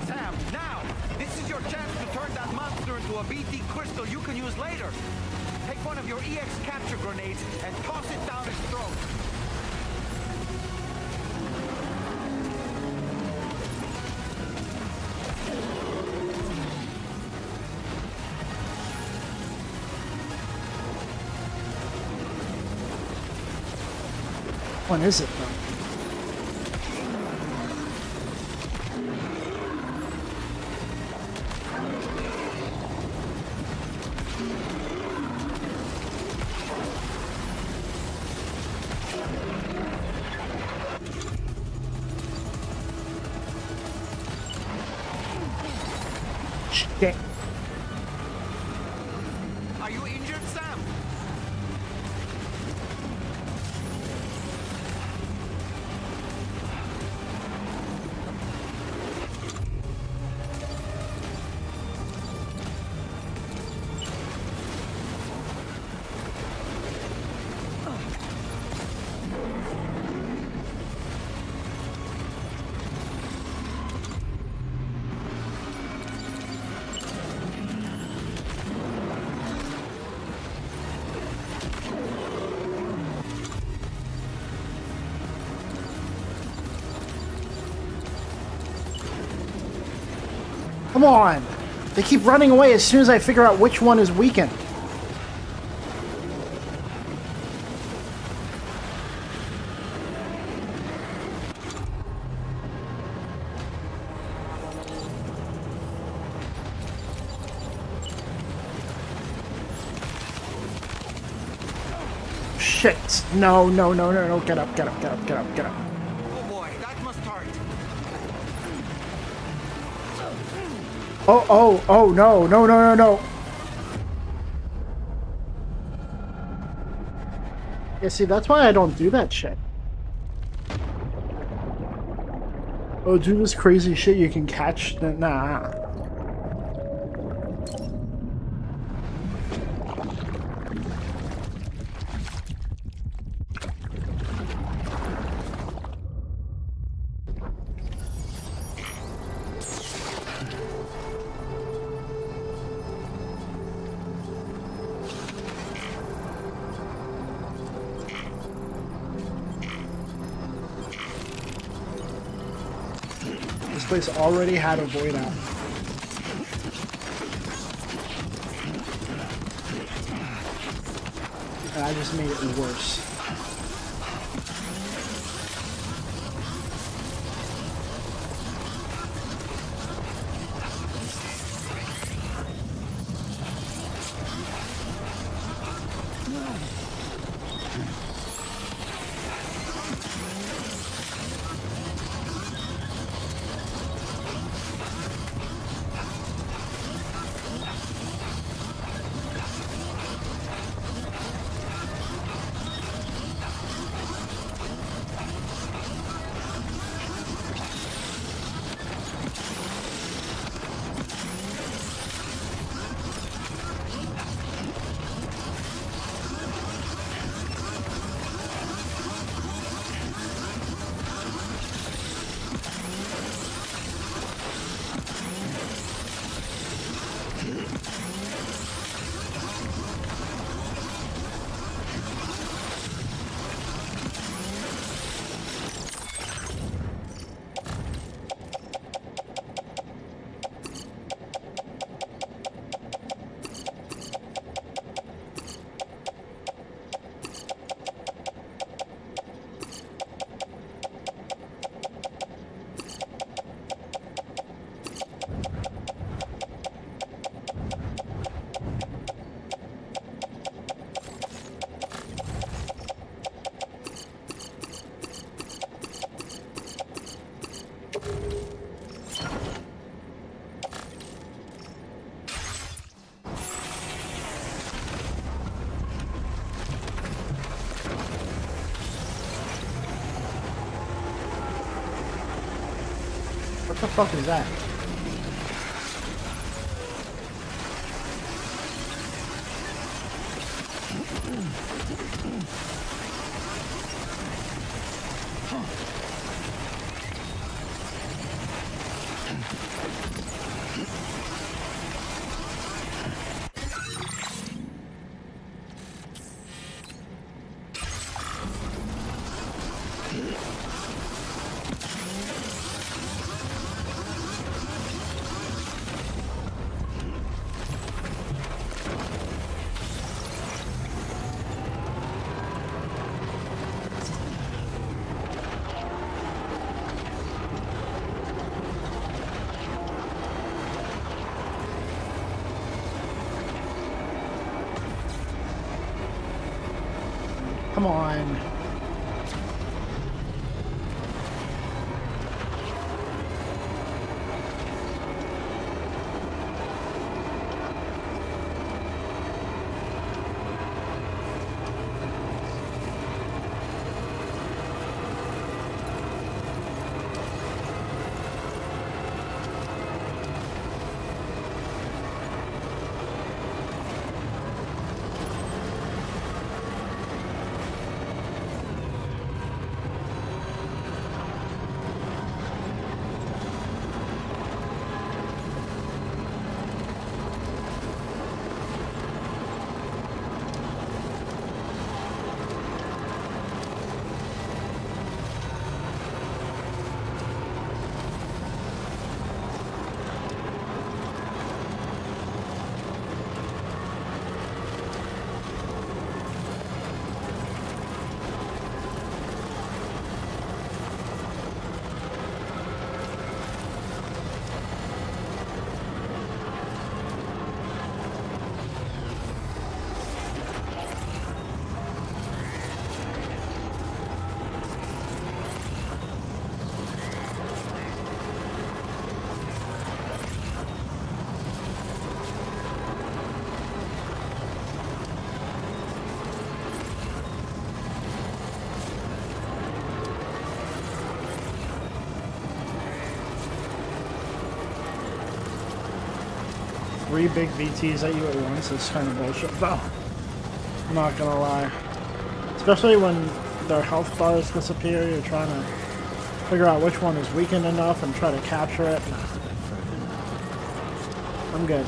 Sam, now! This is your chance to turn that monster into a BT crystal you can use later. Take one of your EX capture grenades and toss it down his throat. What is it, though? Shit. Are you injured, Sam? Come on! They keep running away as soon as I figure out which one is weakened. Shit! No, no, no, no, no, get up, get up, get up, get up, get up. Oh boy, that must hurt. Oh, oh, oh, no, no, no, no, no. Yeah, see, that's why I don't do that shit. Oh, do this crazy shit you can catch? Nah. This place already had a void out. And I just made it worse. What the fuck is that? Come on. Three big VTs at you at once is kind of bullshit, though. I'm not gonna lie. Especially when their health bars disappear, you're trying to figure out which one is weakened enough and try to capture it. Nah. I'm good.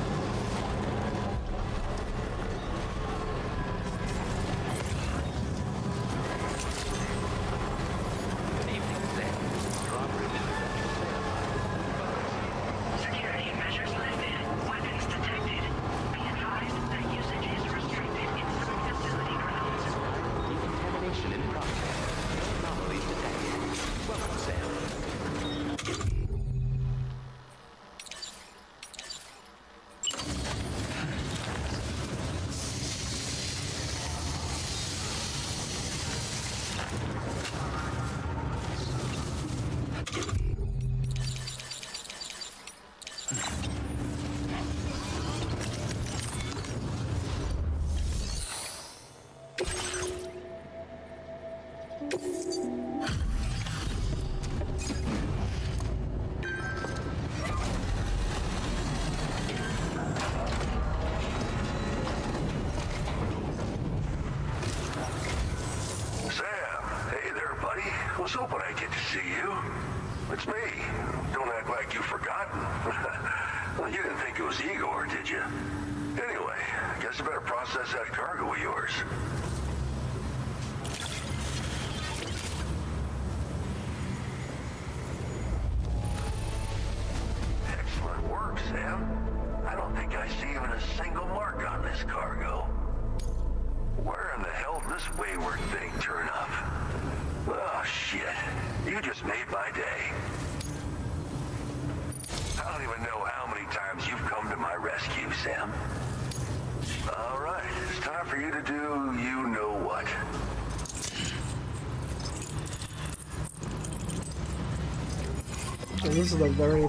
So this is the very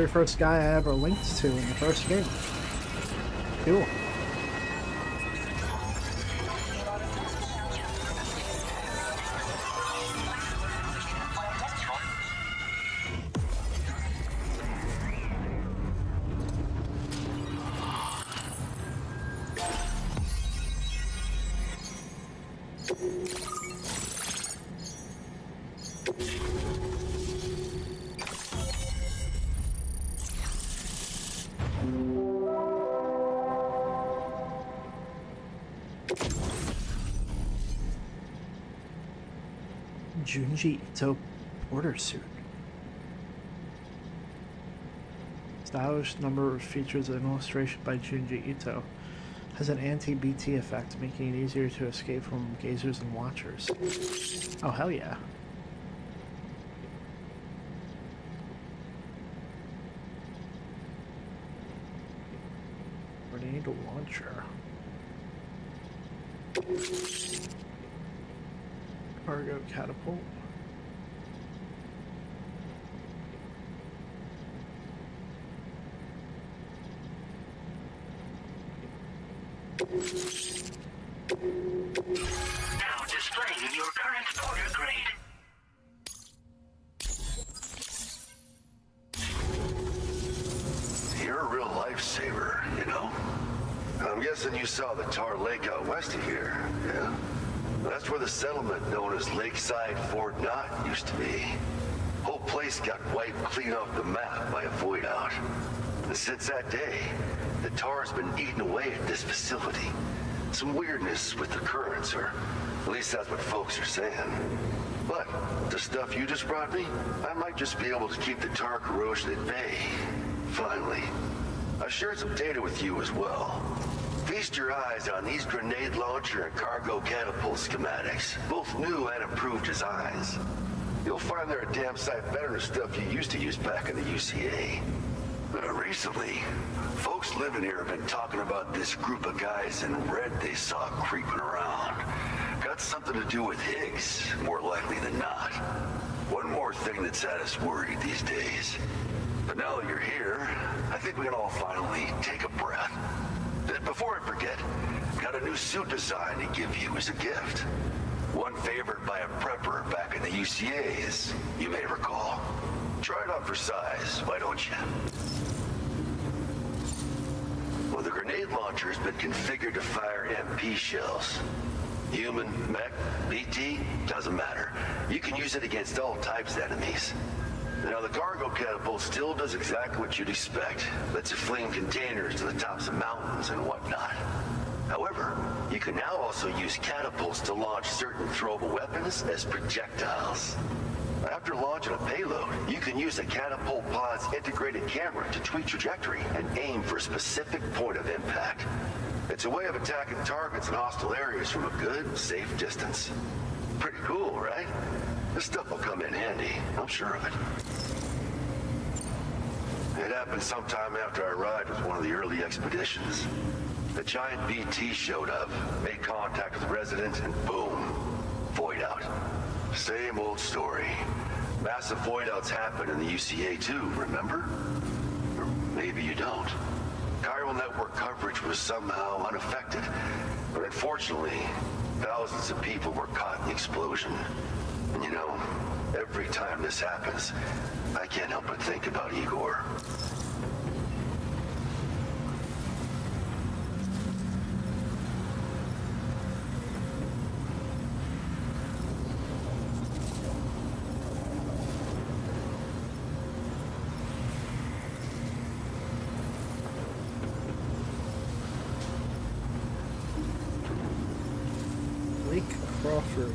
first guy I ever linked to in the first game. Cool. Junji Ito Porter suit. Stylish number of features an illustration by Junji Ito. Has an anti-BT effect, making it easier to escape from gazers and watchers. Oh, hell yeah. Grenade launcher. Cargo catapult. Now displaying your current order grade. You're a real lifesaver, you know? I'm guessing you saw the Tar Lake out west of here, yeah? That's where the settlement known as Lakeside Fort Knott used to be. Whole place got wiped clean off the map by a void out. And since that day, the tar's been eating away at this facility. Some weirdness with the currents, or at least that's what folks are saying. But the stuff you just brought me, I might just be able to keep the tar corrosion at bay. Finally. I shared some data with you as well. Feast your eyes on these grenade launcher and cargo catapult schematics, both new and improved designs. You'll find they're a damn sight better than stuff you used to use back in the UCA. Recently, folks living here have been talking about this group of guys in red they saw creeping around. Got something to do with Higgs, more likely than not. One more thing that's had us worried these days. But now that you're here, I think we can all finally take a breath. Before I forget, got a new suit design to give you as a gift. One favored by a prepper back in the UCA, as you may recall. Try it on for size, why don't you? Well, the grenade launcher has been configured to fire MP shells. Human, mech, BT, doesn't matter. You can use it against all types of enemies. Now, the cargo catapult still does exactly what you'd expect. Lets it fling containers to the tops of mountains and whatnot. However, you can now also use catapults to launch certain throwable weapons as projectiles. After launching a payload, you can use a catapult pod's integrated camera to tweak trajectory and aim for a specific point of impact. It's a way of attacking targets in hostile areas from a good, safe distance. Pretty cool, right? This stuff will come in handy, I'm sure of it. It happened sometime after I arrived with one of the early expeditions. The giant BT showed up, made contact with residents, and boom, void out. Same old story. Massive void outs happen in the UCA too, remember? Or maybe you don't. Chiral network coverage was somehow unaffected, but unfortunately, thousands of people were caught in the explosion. And you know, every time this happens, I can't help but think about Igor. Lake Crawford.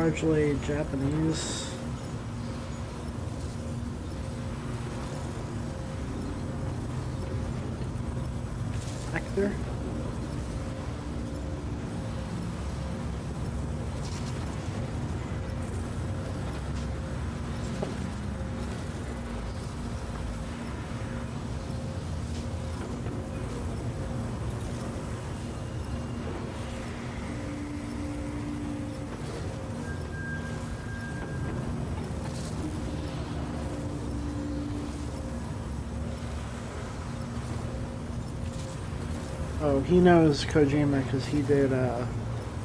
largely Japanese. Actor. Oh, he knows Kojima because he did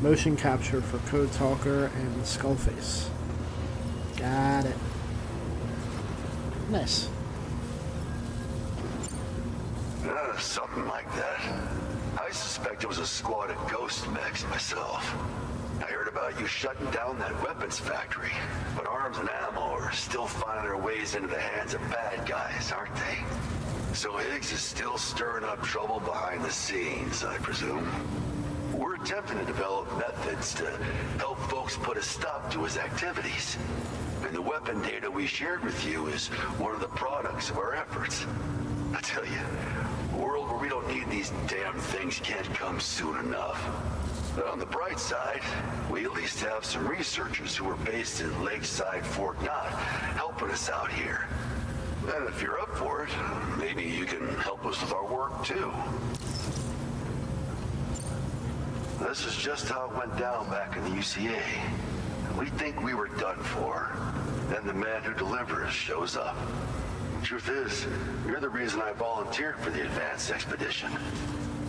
motion capture for Code Talker and Skullface. Got it. Nice. Something like that. I suspect it was a squad of ghost mechs myself. I heard about you shutting down that weapons factory, but arms and ammo are still finding their ways into the hands of bad guys, aren't they? So Higgs is still stirring up trouble behind the scenes, I presume. We're attempting to develop methods to help folks put a stop to his activities. And the weapon data we shared with you is one of the products of our efforts. I tell you, a world where we don't need these damn things can't come soon enough. But on the bright side, we at least have some researchers who are based in Lakeside Fort Knott helping us out here. And if you're up for it, maybe you can help us with our work too. This is just how it went down back in the UCA. We think we were done for. Then the man who delivers shows up. Truth is, you're the reason I volunteered for the advanced expedition.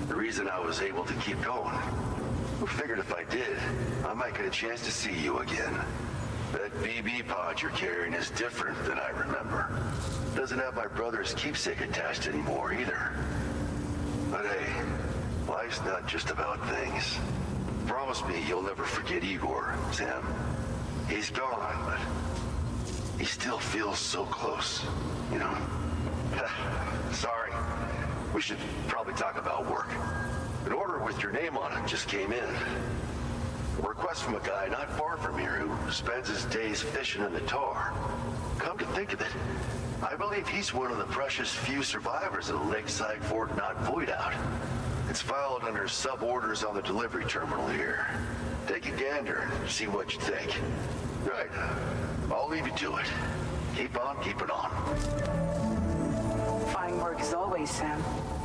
The reason I was able to keep going. I figured if I did, I might get a chance to see you again. That BB pod you're carrying is different than I remember. Doesn't have my brother's keepsake attached anymore either. But hey, life's not just about things. Promise me you'll never forget Igor, Sam. He's gone, but he still feels so close, you know? Sorry. We should probably talk about work. An order with your name on it just came in. A request from a guy not far from here who spends his days fishing in the tar. Come to think of it, I believe he's one of the precious few survivors of the Lakeside Fort Knott void out. It's filed under sub-orders on the delivery terminal here. Take a gander and see what you think. Right, I'll leave you to it. Keep on keeping on. Fine work as always, Sam.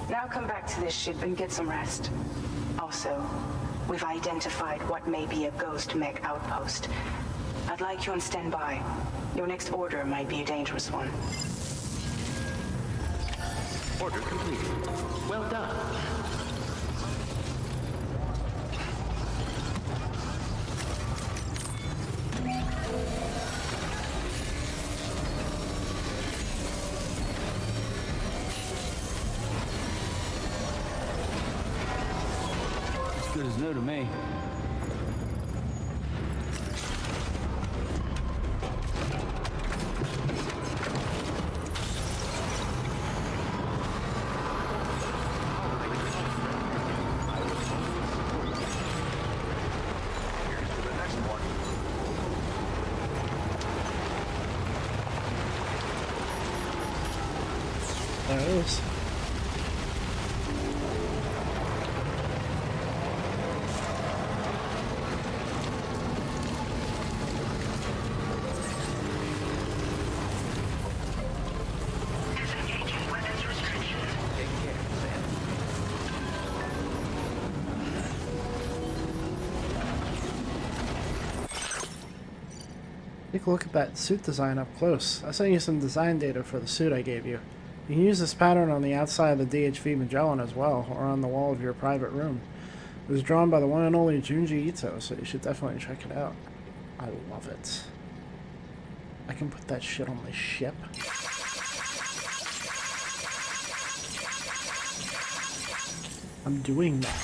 Now come back to this ship and get some rest. Also, we've identified what may be a ghost mech outpost. I'd like you on standby. Your next order might be a dangerous one. Order completed. Well done. As good as new to me. There it is. Take a look at that suit design up close. I sent you some design data for the suit I gave you. You can use this pattern on the outside of the DHV Magellan as well, or on the wall of your private room. It was drawn by the one and only Junji Ito, so you should definitely check it out. I love it. I can put that shit on my ship. I'm doing that.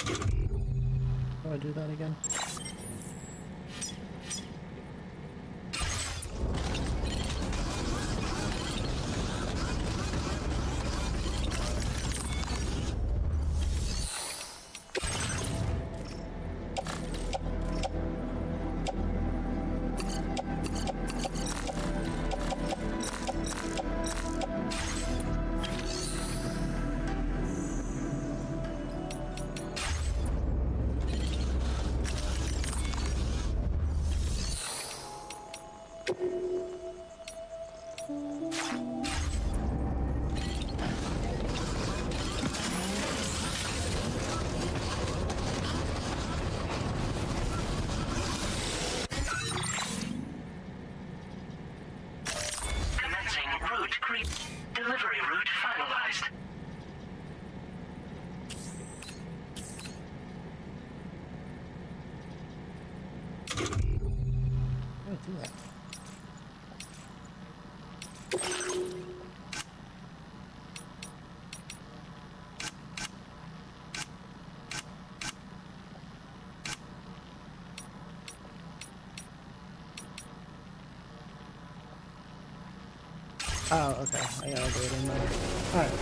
Do I do that again? Delivery route finalized. Oh, do that. Oh, okay. I gotta do it in there. Alright.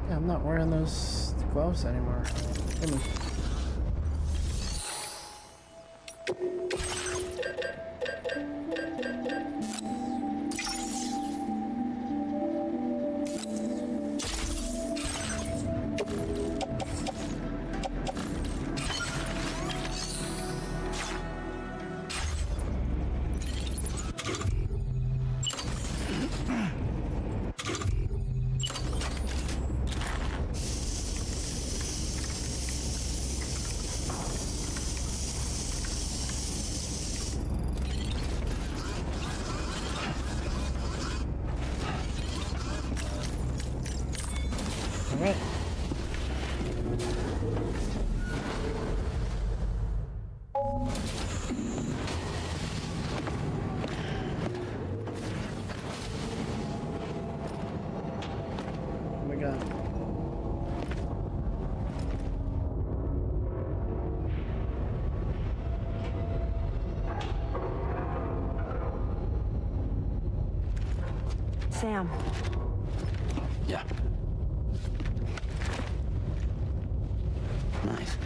I'm not wearing those gloves anymore. Gimme. All right. Oh my god. Sam. Yeah. Nice.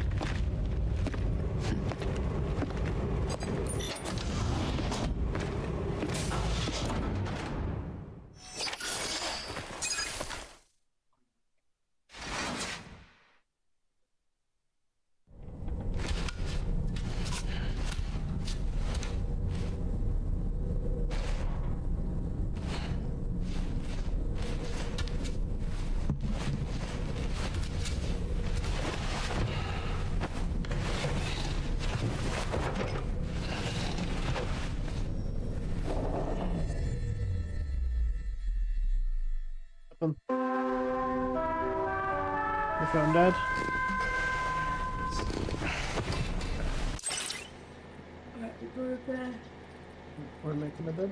The phone died. We're making a bed.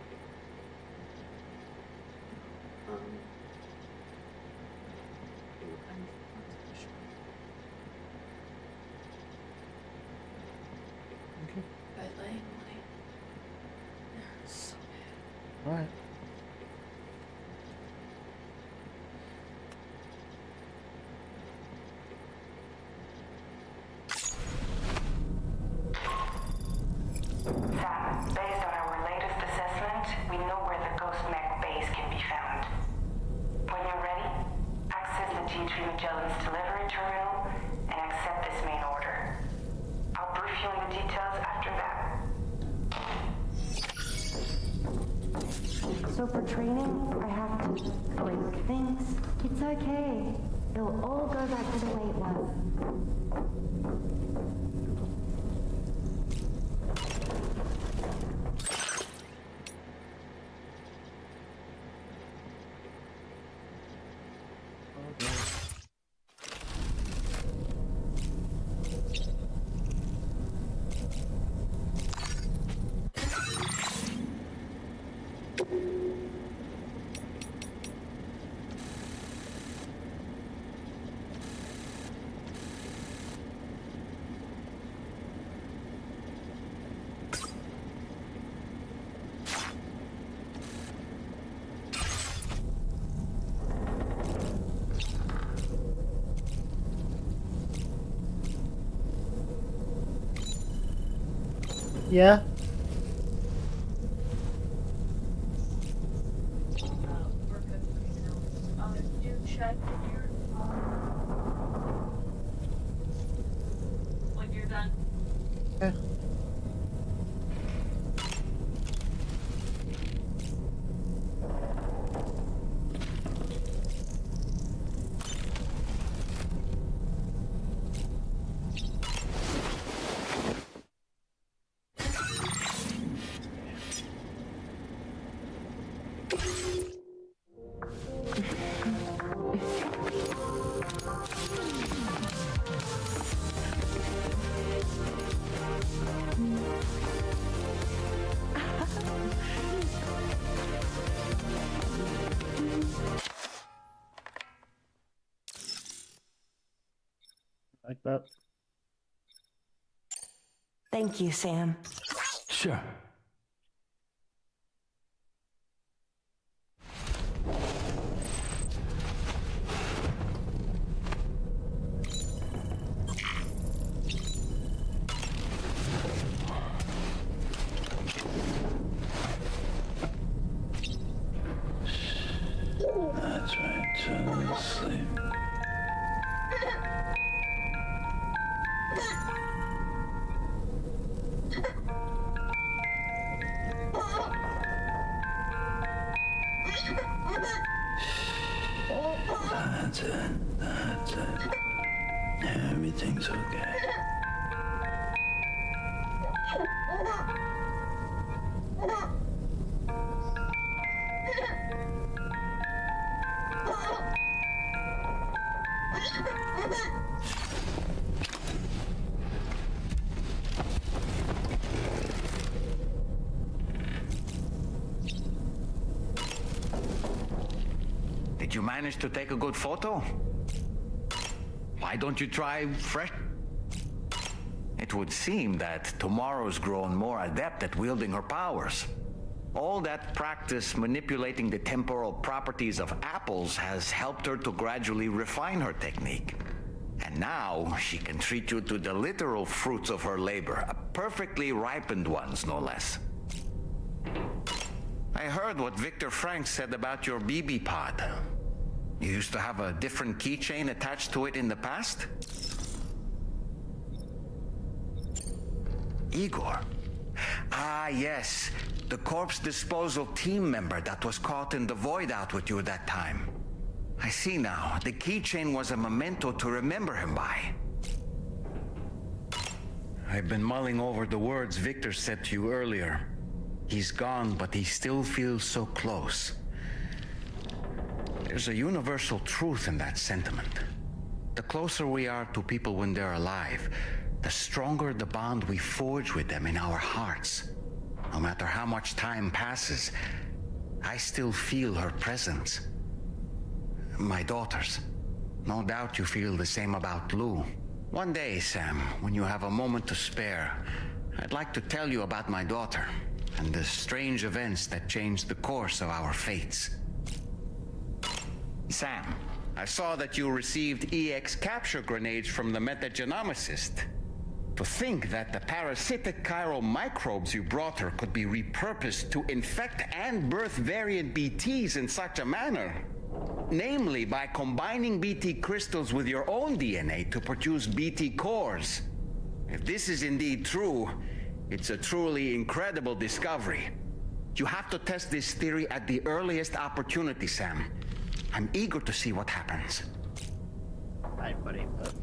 Okay. All right. Sam, based on our latest assessment, we know where the Ghost Mech base can be found. When you're ready, access the G3 Magellan's delivery terminal and accept this main order. I'll brief you on the details after that. So for training, I have to break things. It's okay. It'll all go back to the way it was. Yeah. When you're done. Okay. Like that. Thank you, Sam. Sure. That's right, sleep. That's it. That's it. Everything's okay. manage to take a good photo? Why don't you try fresh? It would seem that Tomorrow's grown more adept at wielding her powers. All that practice manipulating the temporal properties of apples has helped her to gradually refine her technique. And now she can treat you to the literal fruits of her labor, perfectly ripened ones, no less. I heard what Victor Frank said about your BB pod. You used to have a different keychain attached to it in the past? Igor. Ah, yes. The corpse disposal team member that was caught in the void out with you that time. I see now. The keychain was a memento to remember him by. I've been mulling over the words Victor said to you earlier. He's gone, but he still feels so close. There's a universal truth in that sentiment. The closer we are to people when they're alive, the stronger the bond we forge with them in our hearts. No matter how much time passes, I still feel her presence. My daughters. No doubt you feel the same about Lou. One day, Sam, when you have a moment to spare, I'd like to tell you about my daughter and the strange events that changed the course of our fates. Sam, I saw that you received EX capture grenades from the metagenomicist. To think that the parasitic chiral microbes you brought her could be repurposed to infect and birth variant BTs in such a manner. Namely, by combining BT crystals with your own DNA to produce BT cores. If this is indeed true, it's a truly incredible discovery. You have to test this theory at the earliest opportunity, Sam. I'm eager to see what happens. Right, buddy, but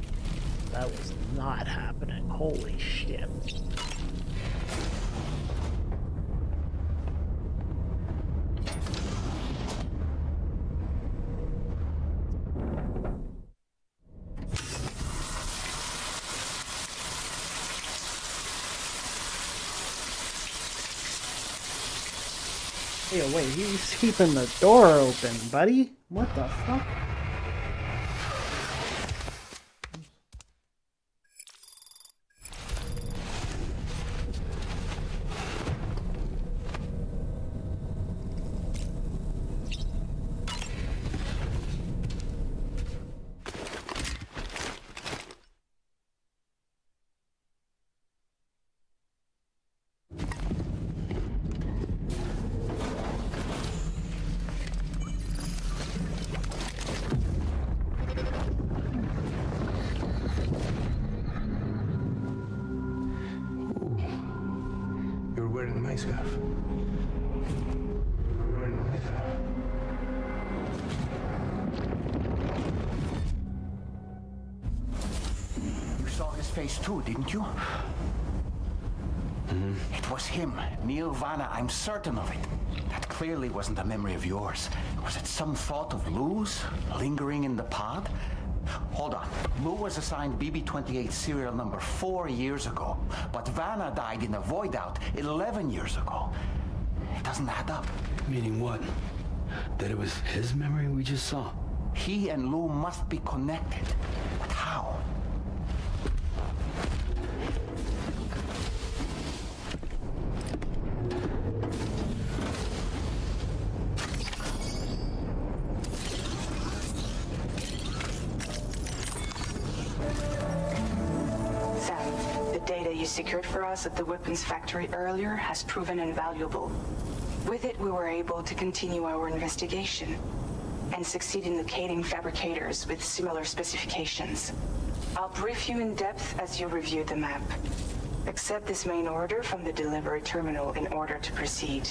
that was not happening. Holy shit. Hey, wait, he's keeping the door open, buddy. What the fuck? Wearing my scarf. Wearing my scarf. You saw his face too, didn't you? Mm-hmm. It was him, Neil Vanna, I'm certain of it. That clearly wasn't a memory of yours. Was it some thought of Lou's, lingering in the pod? Hold on. Lou was assigned BB-28 serial number 4 years ago, but Vanna died in a void out 11 years ago. It doesn't add up. Meaning what? That it was his memory we just saw? He and Lou must be connected. But how? You secured for us at the weapons factory earlier has proven invaluable. With it, we were able to continue our investigation and succeed in locating fabricators with similar specifications. I'll brief you in depth as you review the map. Accept this main order from the delivery terminal in order to proceed.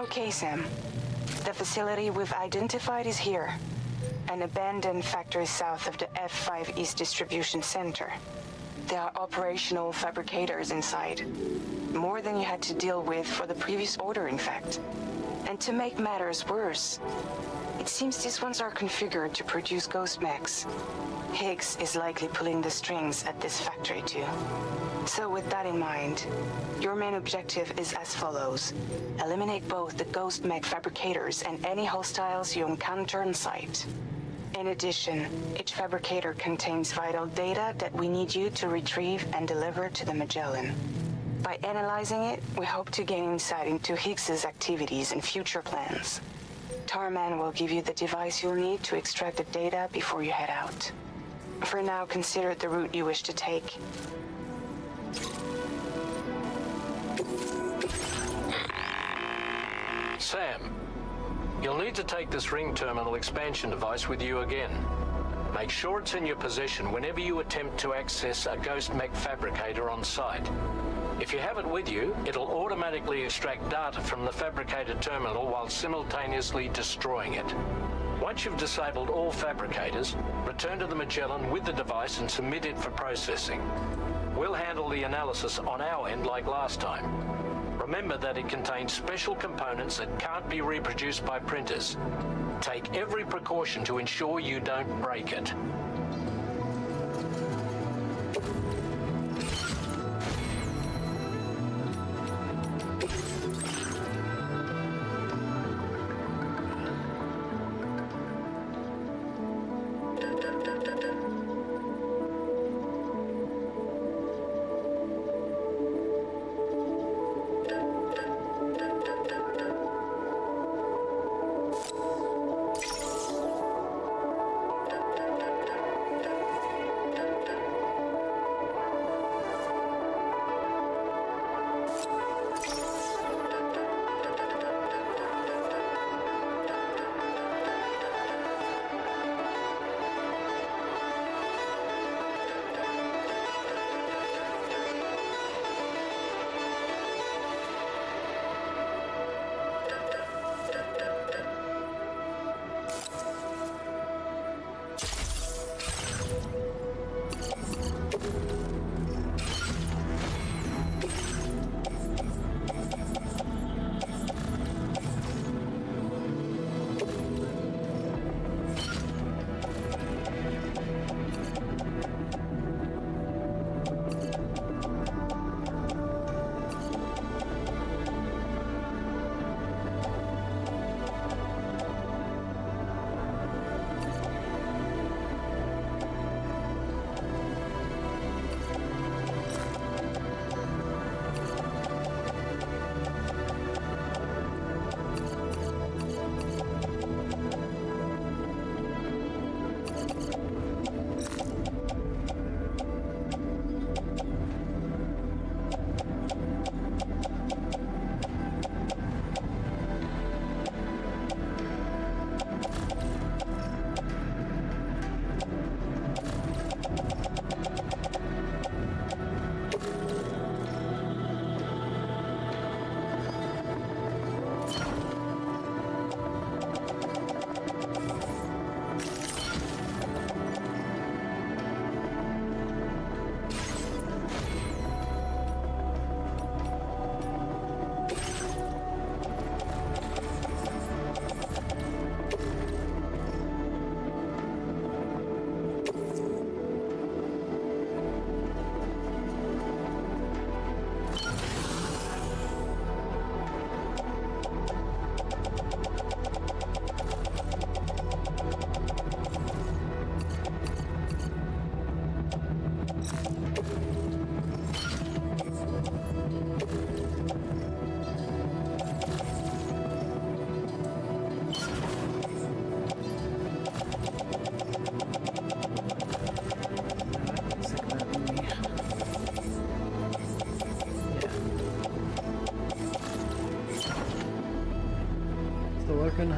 Okay, Sam. The facility we've identified is here. An abandoned factory south of the F5 East Distribution Center. There are operational fabricators inside. More than you had to deal with for the previous order, in fact. And to make matters worse, it seems these ones are configured to produce ghost mechs. Higgs is likely pulling the strings at this factory too. So with that in mind, your main objective is as follows. Eliminate both the ghost mech fabricators and any hostiles you encounter on site. In addition, each fabricator contains vital data that we need you to retrieve and deliver to the Magellan. By analyzing it, we hope to gain insight into Higgs's activities and future plans. Tarman will give you the device you'll need to extract the data before you head out. For now, consider the route you wish to take. Sam, you'll need to take this ring terminal expansion device with you again. Make sure it's in your possession whenever you attempt to access a ghost mech fabricator on site. If you have it with you, it'll automatically extract data from the fabricator terminal while simultaneously destroying it. Once you've disabled all fabricators, return to the Magellan with the device and submit it for processing. We'll handle the analysis on our end like last time. Remember that it contains special components that can't be reproduced by printers. Take every precaution to ensure you don't break it.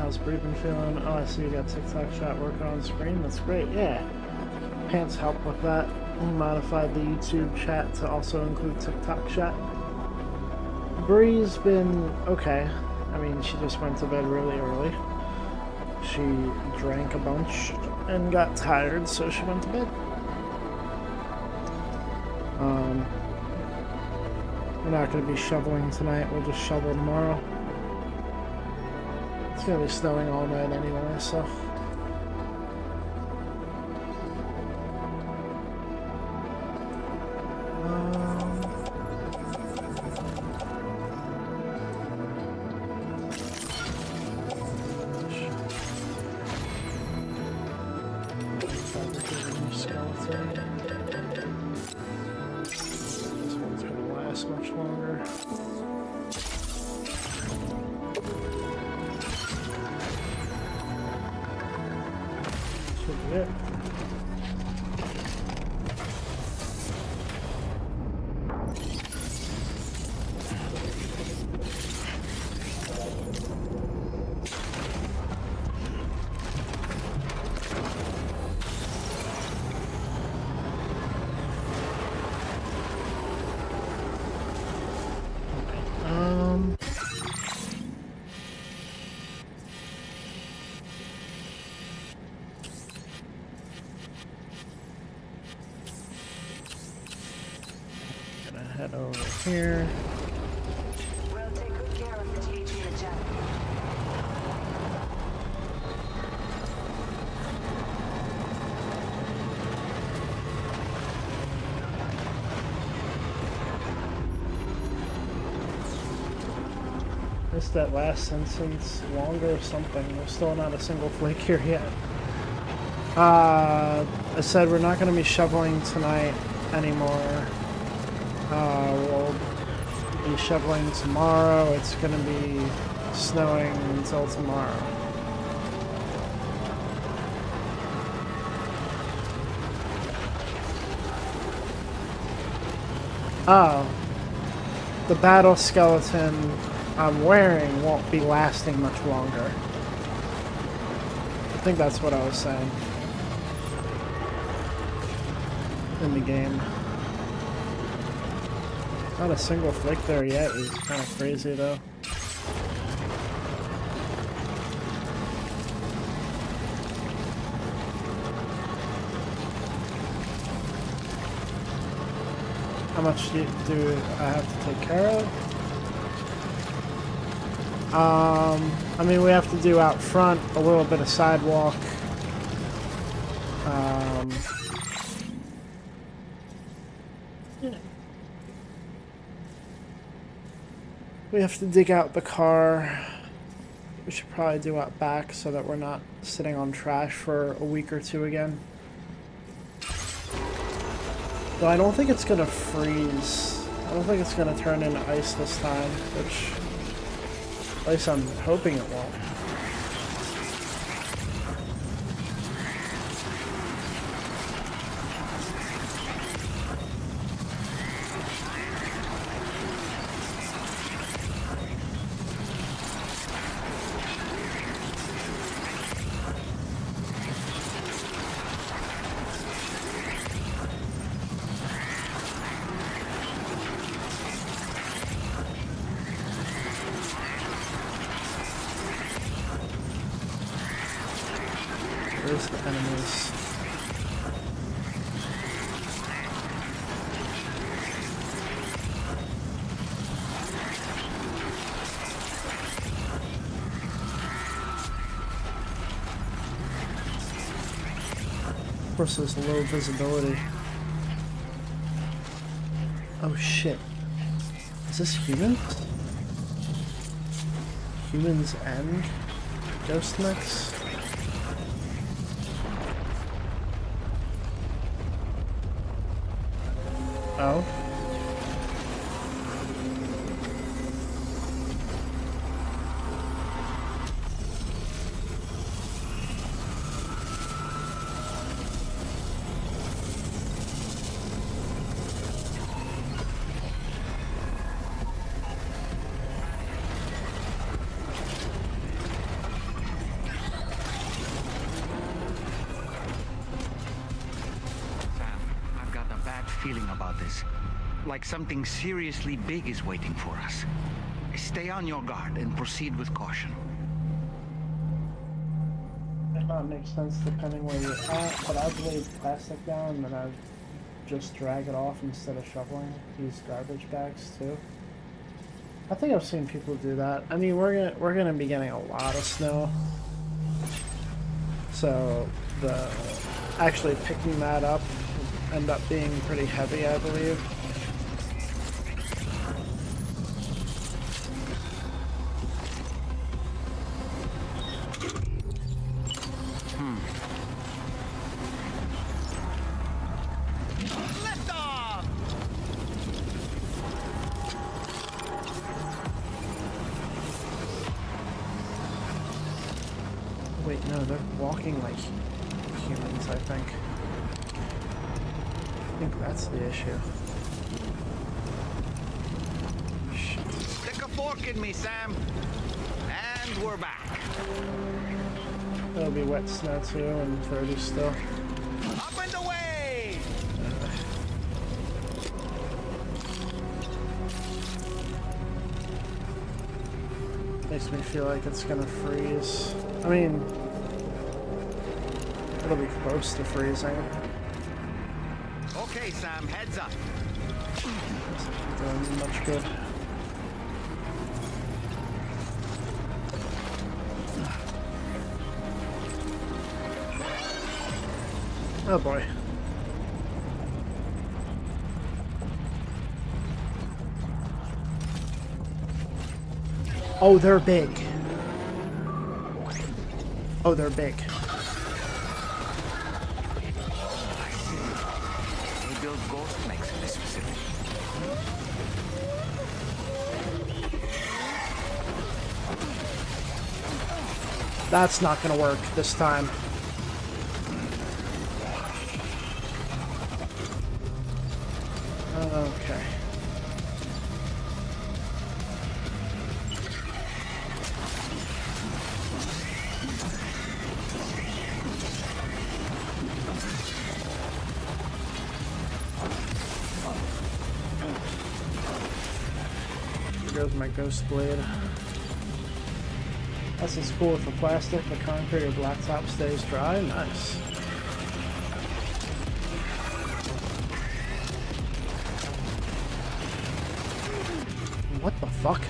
How's Bree been feeling? Oh, I see you got TikTok chat working on screen. That's great. Yeah. Pants helped with that. He modified the YouTube chat to also include TikTok chat. Bree's been okay. I mean, she just went to bed really early. She drank a bunch and got tired, so she went to bed. We're not going to be shoveling tonight. We'll just shovel tomorrow. It's going to be snowing all night anyway, so... much longer. Should be it. Head over here. We'll take good care of the THV agenda. Missed that last sentence longer or something. There's still not a single flake here yet. I said we're not going to be shoveling tonight anymore. We'll be shoveling tomorrow. It's going to be snowing until tomorrow. Oh. The battle skeleton I'm wearing won't be lasting much longer. I think that's what I was saying. In the game. Not a single flake there yet is kind of crazy though. How much do I have to take care of? I mean, we have to do out front a little bit of sidewalk. We have to dig out the car. We should probably do out back so that we're not sitting on trash for a week or two again. Though I don't think it's gonna freeze. I don't think it's gonna turn into ice this time, which at least I'm hoping it won't. Where's the enemies? Of course, there's low visibility. Oh shit. Is this humans? Humans and ghost mechs? Oh. Feeling about this. Like something seriously big is waiting for us. Stay on your guard and proceed with caution. Might not make sense depending where you're at, but I've laid plastic down and then I've just drag it off instead of shoveling. Use garbage bags too. I think I've seen people do that. I mean, we're gonna be getting a lot of snow, so the actually picking that up will end up being pretty heavy, I believe. Wait, no, they're walking like humans, I think. I think that's the issue. Shit. Stick a fork in me, Sam. And we're back. It'll be wet snow too and 30 still. Up and away! Makes me feel like it's gonna freeze. I mean, it'll be close to freezing. Okay, Sam, heads up. Isn't doing much good. Oh boy. Oh, they're big. Oh, they're big. They build ghost mechs in this facility. That's not gonna work this time. Okay. Here goes my ghost blade. This is cool for plastic. The concrete or blacktop stays dry. Nice. What the fuck?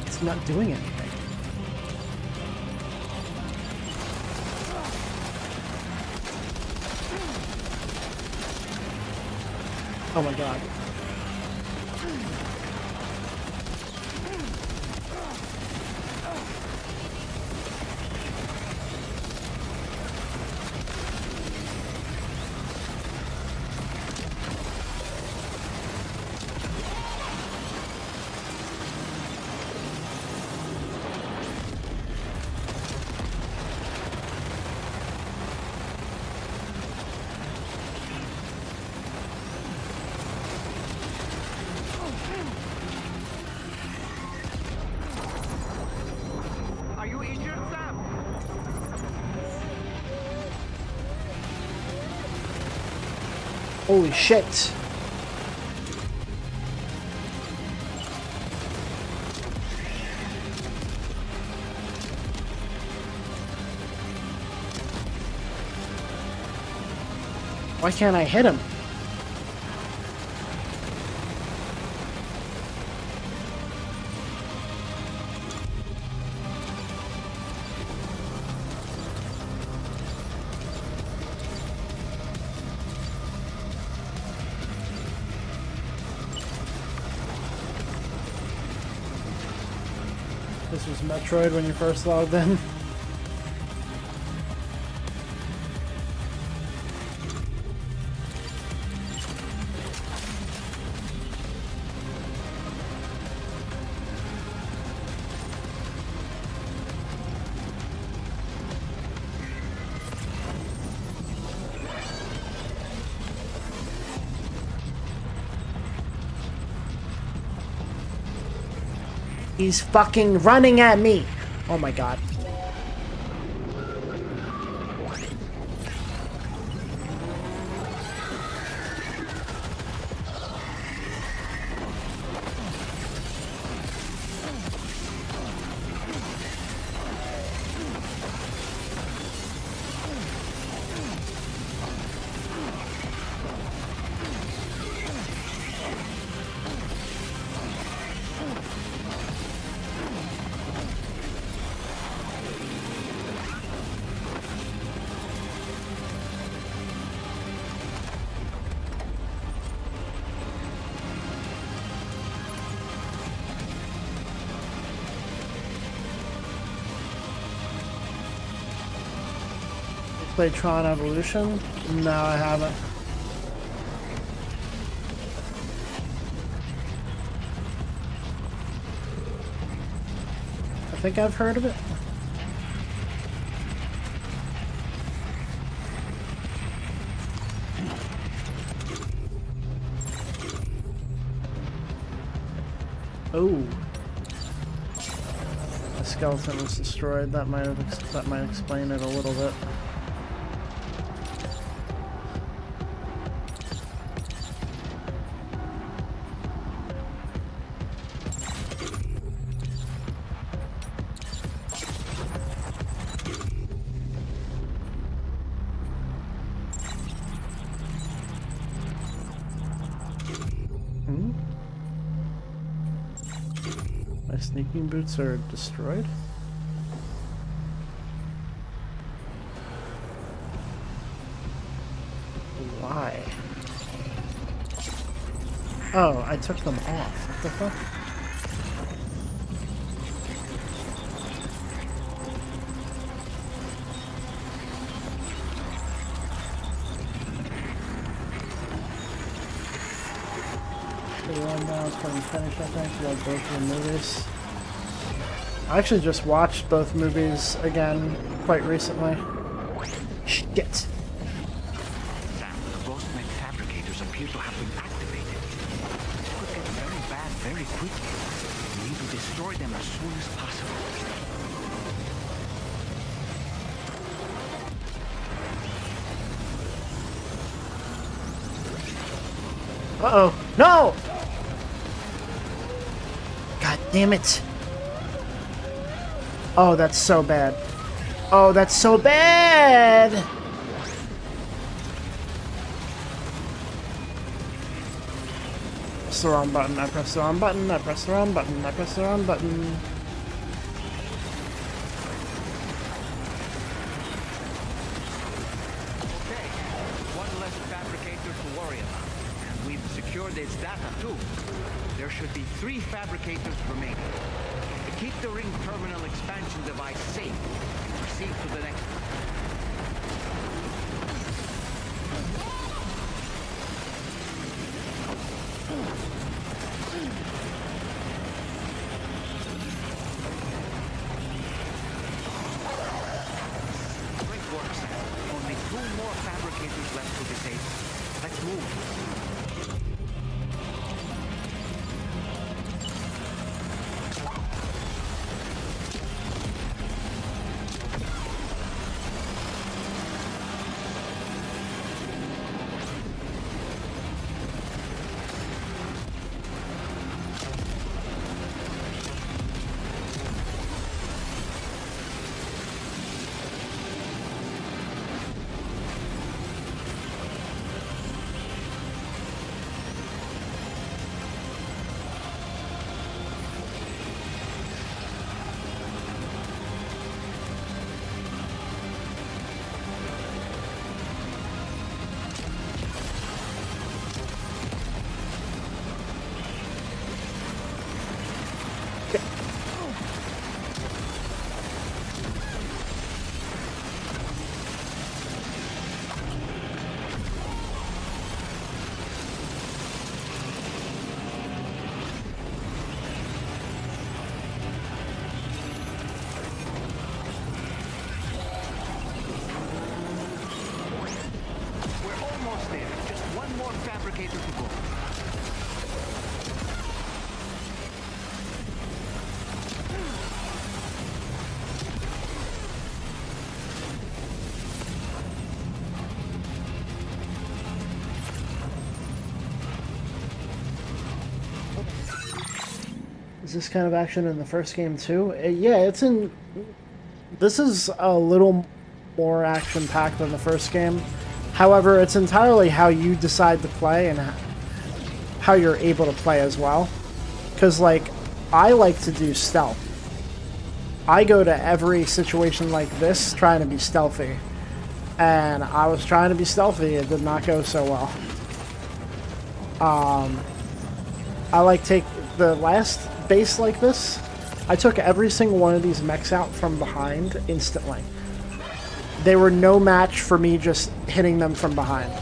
It's not doing anything. Oh my god. Holy shit. Why can't I hit him? This was Metroid when you first logged in. He's fucking running at me. Oh my god. Played Tron Evolution? No, I haven't. I think I've heard of it. Oh. The skeleton was destroyed. That might explain it a little bit. My sneaking boots are destroyed? Why? Oh, I took them off. What the fuck? Now it's going to finish, I think, like both of the movies. I actually just watched both movies again quite recently. Shit. Sam, the ghost mech fabricators appear to have been activated. This could get very bad very quickly. We need to destroy them as soon as possible. Uh-oh. No! God damn it. Oh, that's so bad. Oh, that's so bad! Press the wrong button, I pressed the wrong button, I pressed the wrong button, I pressed the wrong button. Its data too. There should be 3 fabricators remaining. Keep the ring terminal expansion device safe and proceed to the next one. Great work, Sam. Only 2 more fabricators left to disable. Let's move. Is this kind of action in the first game too? Yeah, it's in... This is a little more action-packed than the first game. However, it's entirely how you decide to play and how you're able to play as well. Because, like, I like to do stealth. I go to every situation like this trying to be stealthy. And I was trying to be stealthy. It did not go so well. I like take the last base like this. I took every single one of these mechs out from behind instantly. they were no match for me just hitting them from behind.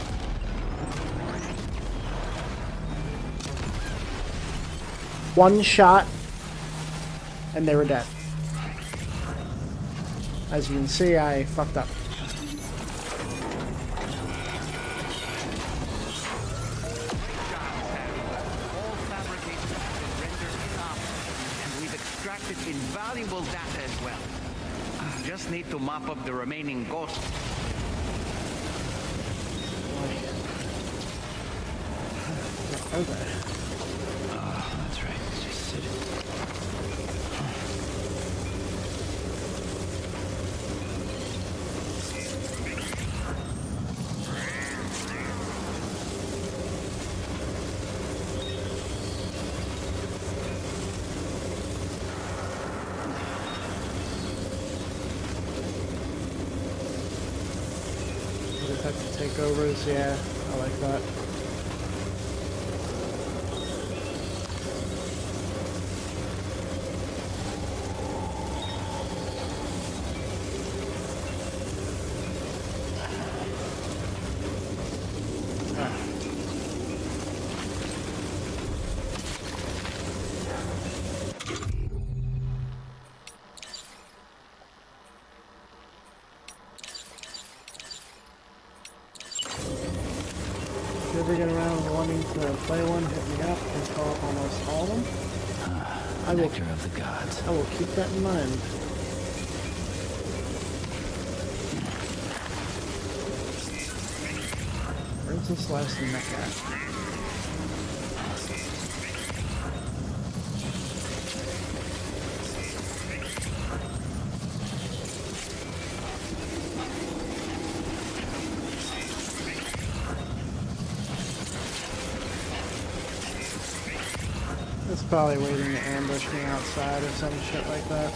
One shot, and they were dead. As you can see, I fucked up. Invaluable data as well. Just need to mop up the remaining ghosts. Okay. Oh, that's right. It's just sitting. Detective takeovers, yeah, I like that. If you ever get around to wanting to play one, hit me up. I call up almost all of them. Nectar of the gods. I will keep that in mind. Where's this last mech at? It's probably waiting to ambush me outside or some shit like that.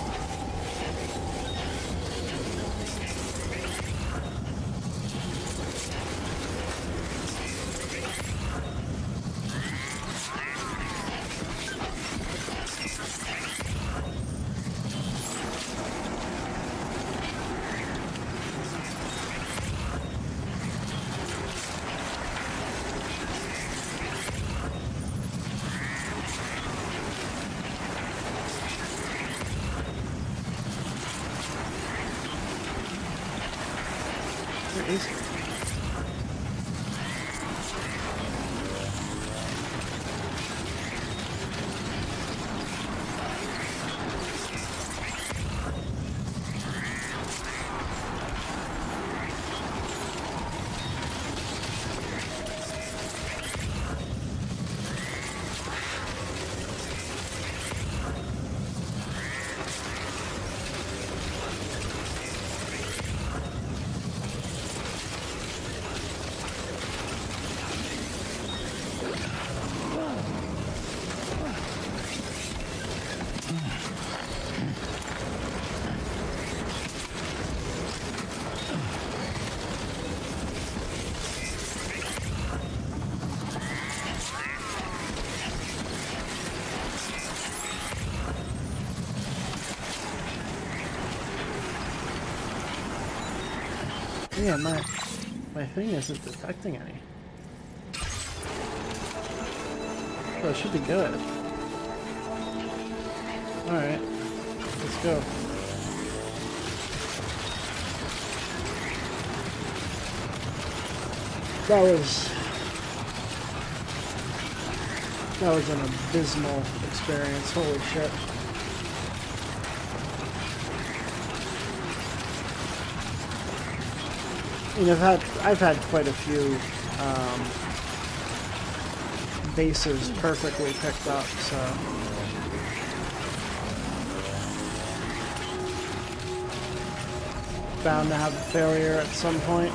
Where is he? Yeah, my thing isn't detecting any. So it should be good. Alright, let's go. That was an abysmal experience, holy shit. I mean, I've had quite a few bases perfectly picked up, so bound to have a failure at some point.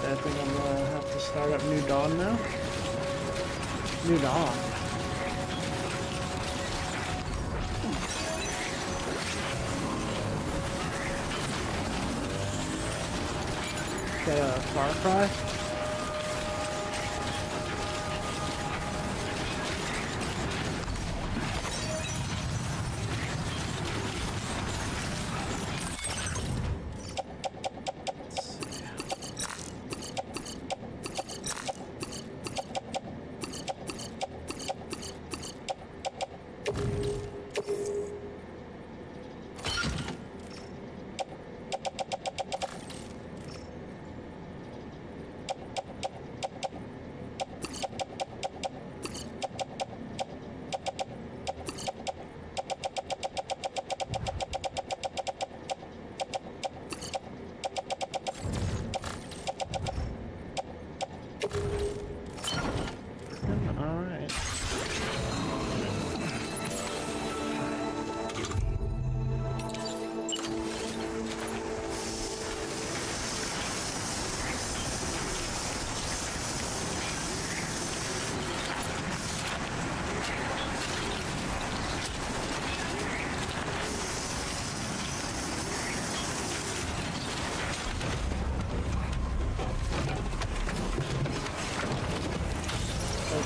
I think I'm gonna have to start up New Dawn now. New Dawn. Get a Far Cry?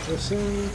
Put this in.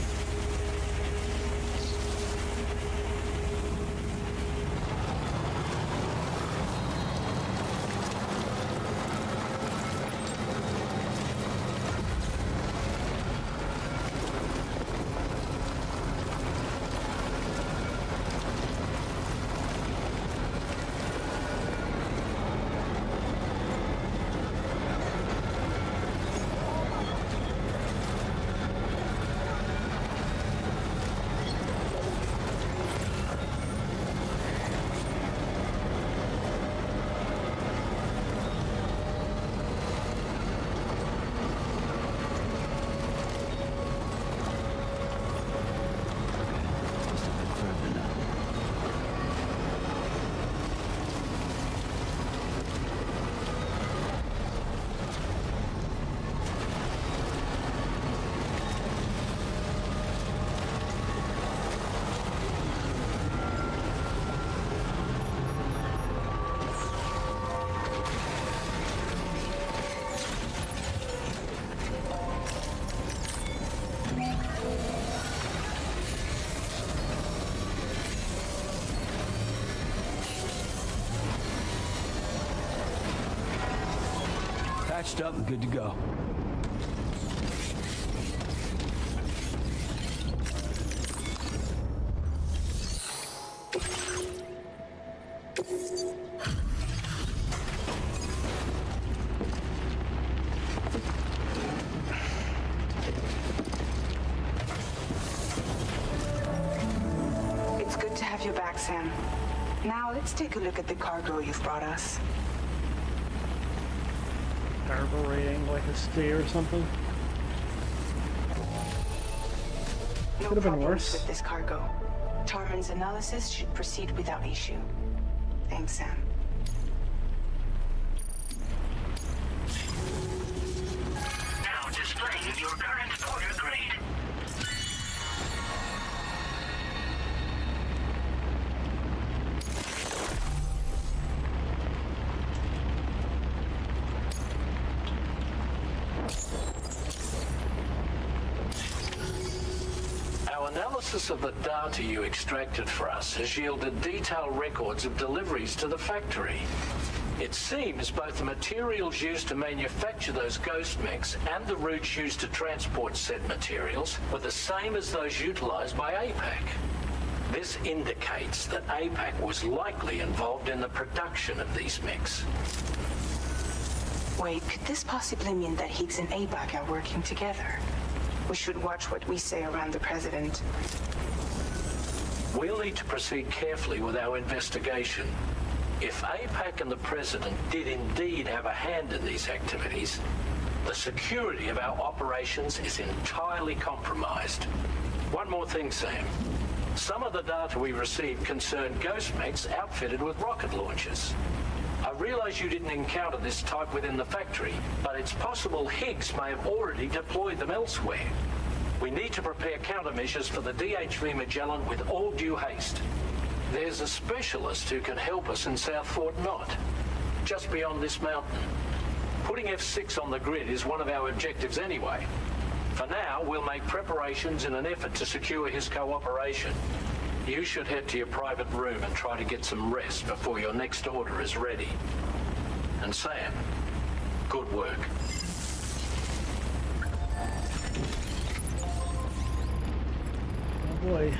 Patched up and good to go. It's good to have you back, Sam. Now let's take a look at the cargo you've brought us. Cargo rating like a stay or something. No Could have been problems worse. with this cargo. Tarman's analysis should proceed without issue. Thanks, Sam. Now displaying your current order grade. Our analysis of the data you extracted for us has yielded detailed records of deliveries to the factory. It seems both the materials used to manufacture those ghost mechs and the routes used to transport said materials were the same as those utilized by APAC. This indicates that APAC was likely involved in the production of these mechs. Wait, could this possibly mean that Higgs and APAC are working together? We should watch what we say around the president. We'll need to proceed carefully with our investigation. If APAC and the president did indeed have a hand in these activities, the security of our operations is entirely compromised. One more thing, Sam. Some of the data we received concerned ghost mechs outfitted with rocket launchers. I realize you didn't encounter this type within the factory, but it's possible Higgs may have already deployed them elsewhere. We need to prepare countermeasures for the DHV Magellan with all due haste. There's a specialist who can help us in South Fort Knott, just beyond this mountain. Putting F6 on the grid is one of our objectives anyway. For now, we'll make preparations in an effort to secure his cooperation. You should head to your private room and try to get some rest before your next order is ready. And Sam, good work. Oh boy.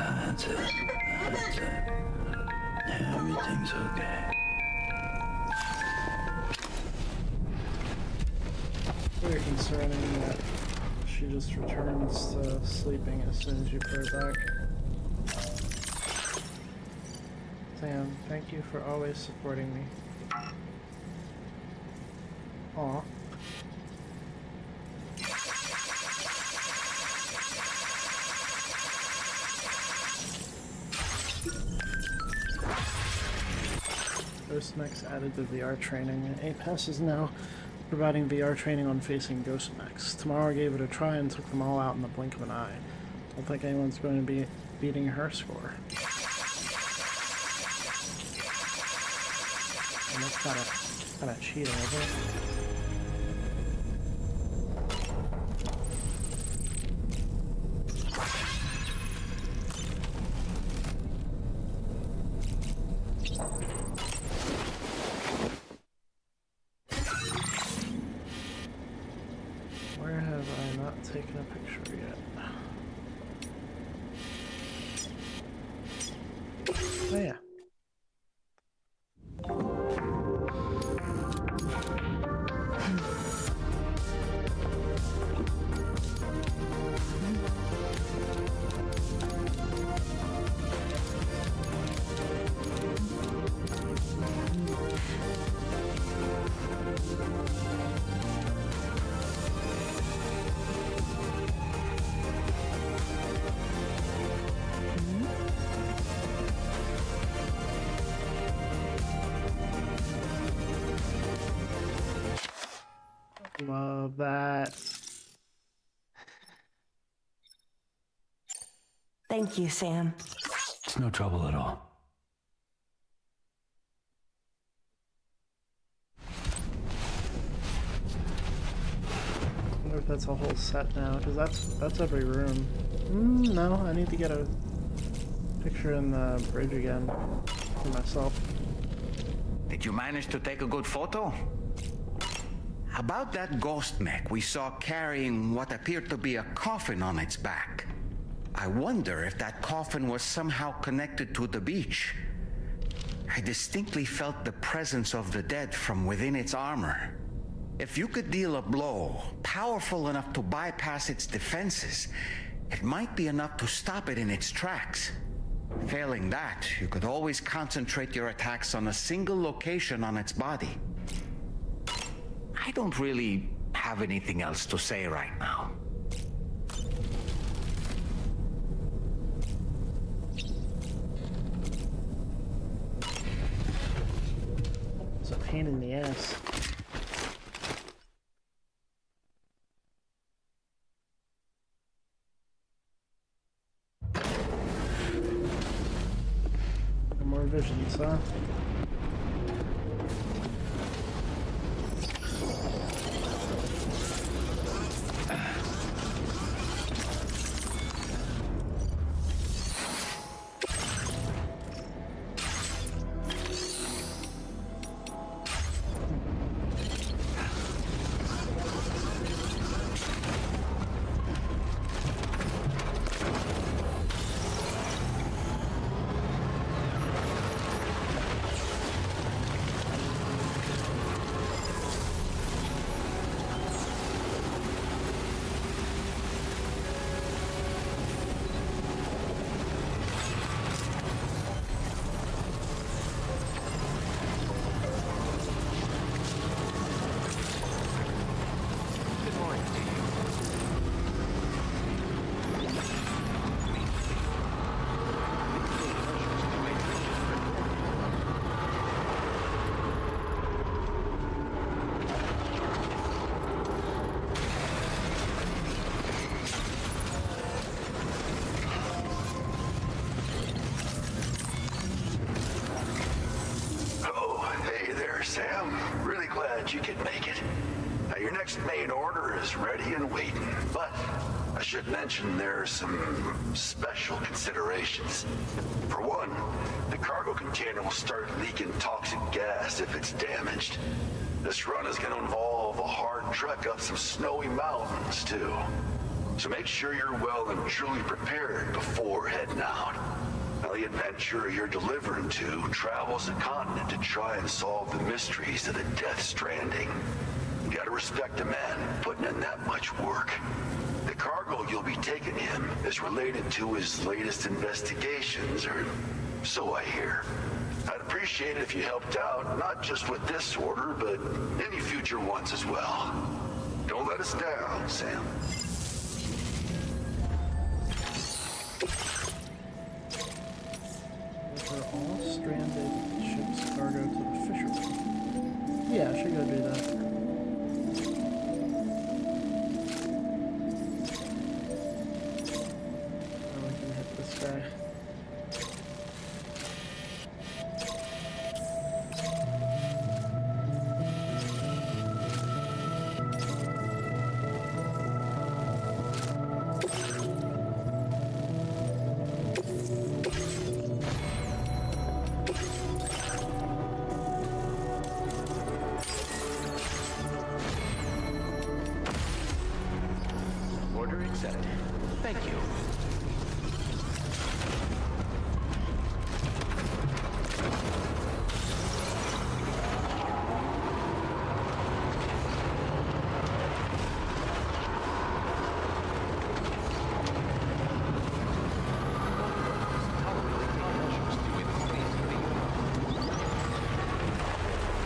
That's it. That's it. Everything's okay. Very concerning that she just returns to sleeping as soon as you put her back. Sam, thank you for always supporting me. Aw. Ghost Mechs added to VR training. APAS is now providing VR training on facing Ghost Mechs. Tomorrow I gave it a try and took them all out in the blink of an eye. Don't think anyone's going to be beating her score. And that's kind of cheating, isn't it? Where have I not taken a picture yet? Oh yeah. Love that. Thank you, Sam. It's no trouble at all. I wonder if that's a whole set now, because that's every room. No, I need to get a picture in the bridge again for myself. Did you manage to take a good photo? About that ghost mech we saw carrying what appeared to be a coffin on its back. I wonder if that coffin was somehow connected to the beach. I distinctly felt the presence of the dead from within its armor. If you could deal a blow powerful enough to bypass its defenses, it might be enough to stop it in its tracks. Failing that, you could always concentrate your attacks on a single location on its body. I don't really have anything else to say right now. It's a pain in the ass. No more visions, huh? Sam. Really glad you could make it. Now, your next main order is ready and waiting, but I should mention there are some special considerations. For one, the cargo container will start leaking toxic gas if it's damaged. This run is going to involve a hard trek up some snowy mountains, too. So make sure you're well and truly prepared before heading out. Now, the adventurer you're delivering to travels the continent to try and solve the mysteries of the Death Stranding. You gotta respect a man putting in that much work. The cargo you'll be taking him is related to his latest investigations, or so I hear. I'd appreciate it if you helped out, not just with this order, but any future ones as well. Don't let us down, Sam. Deliver all stranded ship's cargo to the fisherman. Yeah, I should go do that. Oh, we can hit this guy. Order accepted. Thank you.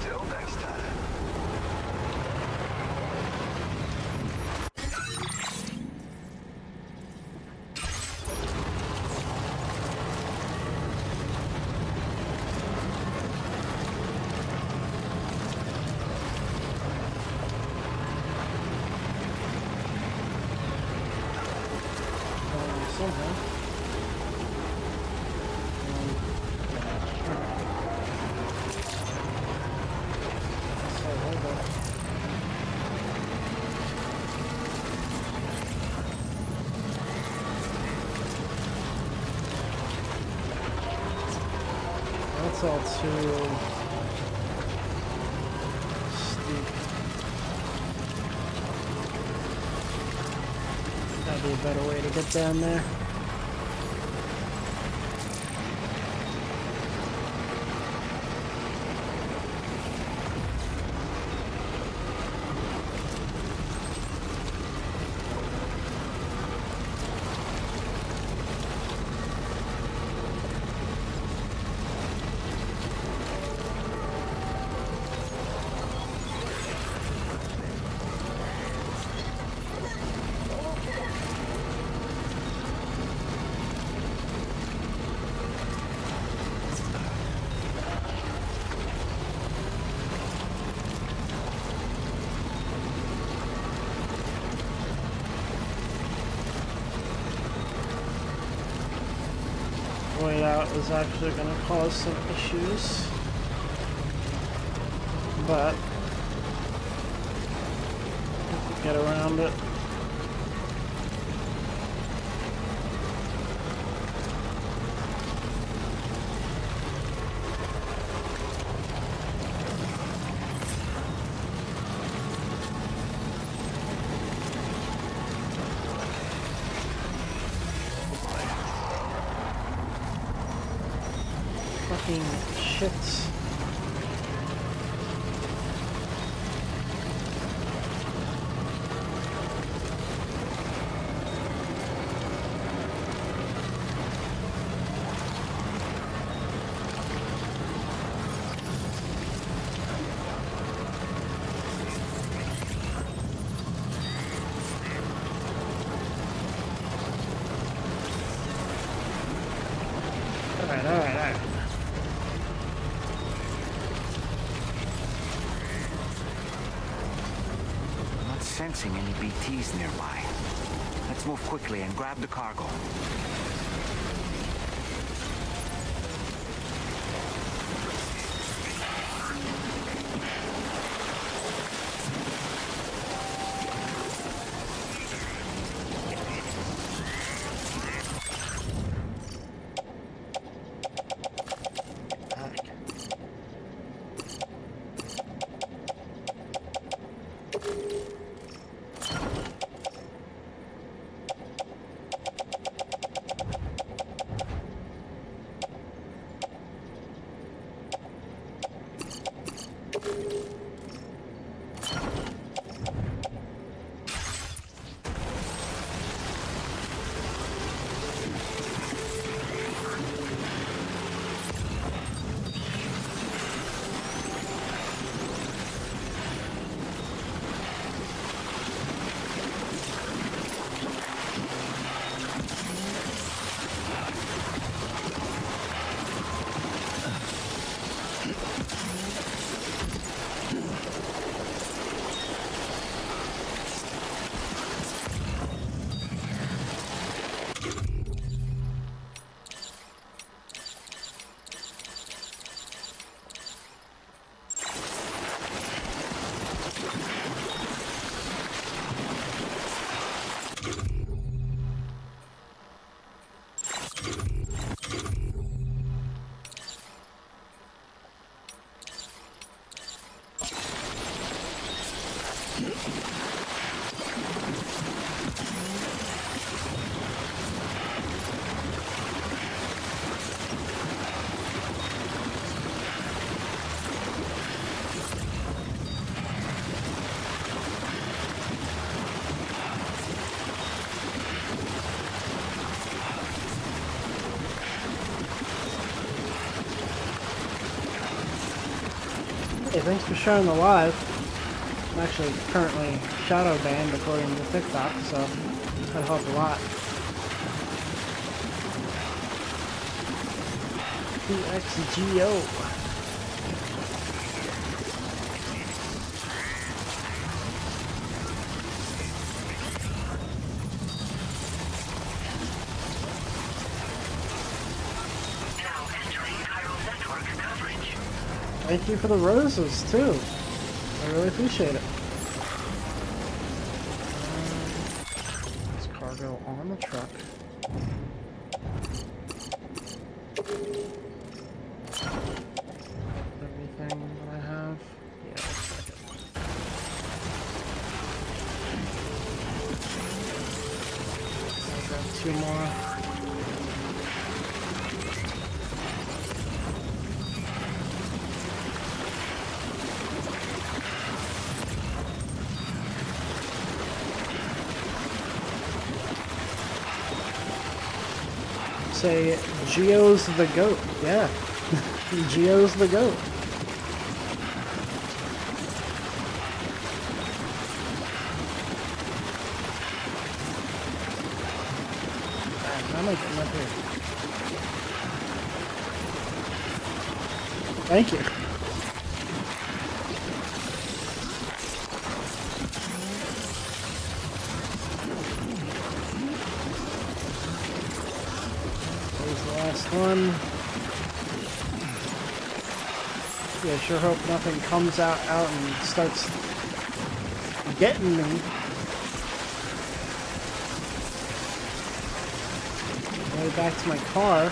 Till next time. Somehow. So, hold on. That's all too steep. Gotta be a better way to get down there. Wait out is actually going to cause some issues, but we can get around it. Fucking shit. Alright. I'm not sensing any BTs nearby. Let's move quickly and grab the cargo. Hey, thanks for sharing the live. I'm actually currently shadow banned according to TikTok, so that helped a lot. PXGO. Thank you for the roses, too. I really appreciate it. There's cargo on the truck. Everything that I have? Yeah, looks like it. I'll grab 2 more. Say Geo's the goat. Yeah. Geo's the goat. How am I getting up here? Thank you. One. Yeah, sure hope nothing comes out and starts getting me. Way back to my car.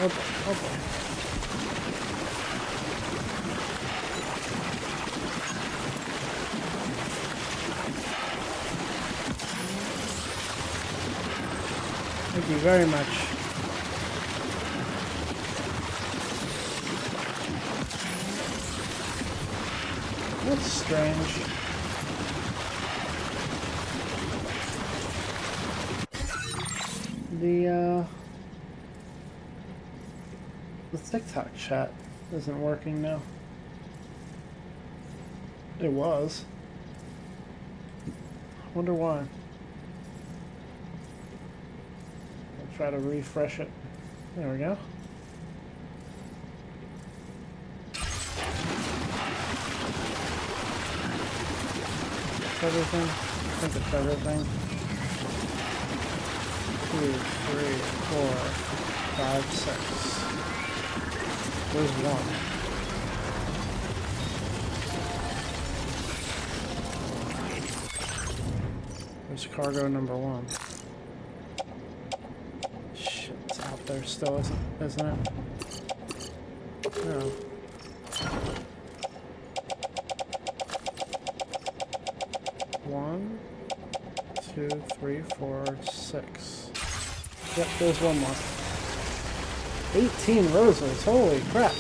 Oh boy. Thank you very much. That's strange. The TikTok chat isn't working now. It was. Wonder why. Try to refresh it. There we go. Everything? I think it's everything. 2, 3, 4, 5, 6. There's 1. There's cargo number 1. There still isn't it? No. One, 2, 3, 4, 6. Yep, there's 1 more. 18 roses, holy crap.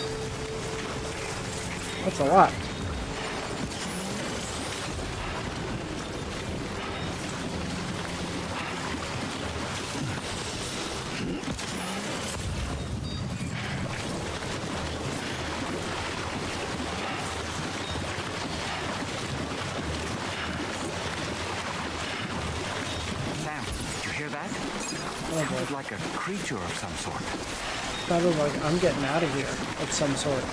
That's a lot. Sounded like a creature of some sort. Sounded like I'm getting out of here of some sort.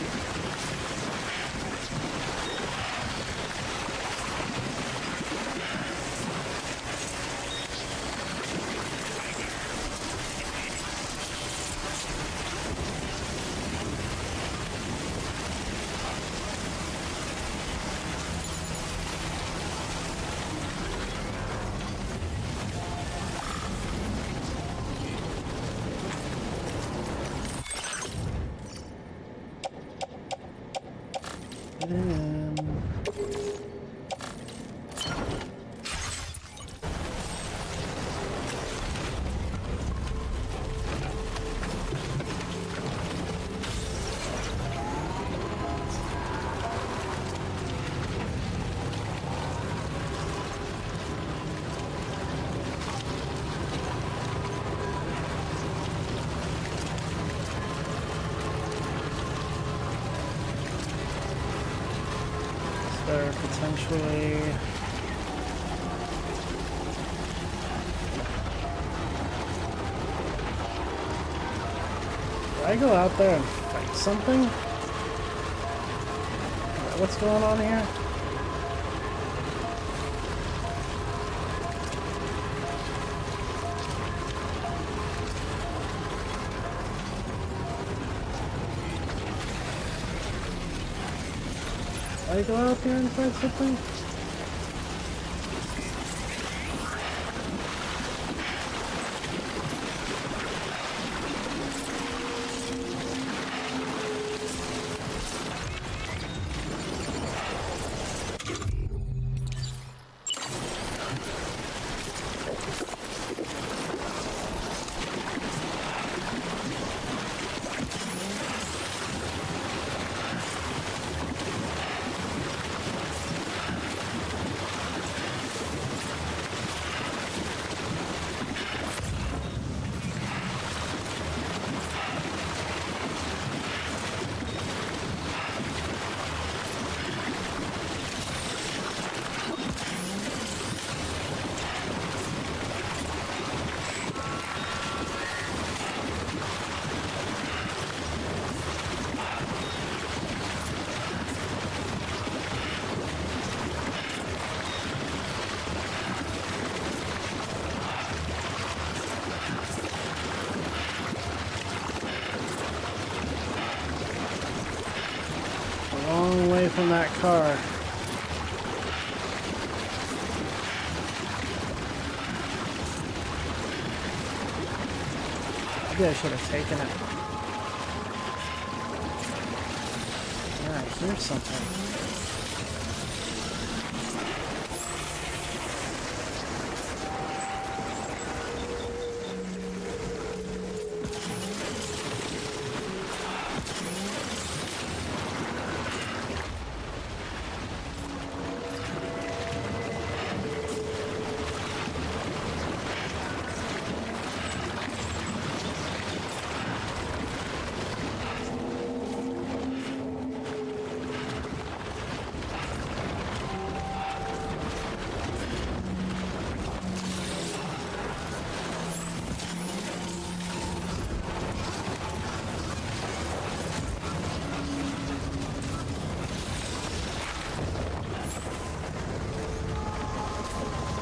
potentially... Do I go out there and fight something? What's going on here? I go out there and find something? From that car. Maybe I should have taken it. Alright, here's something.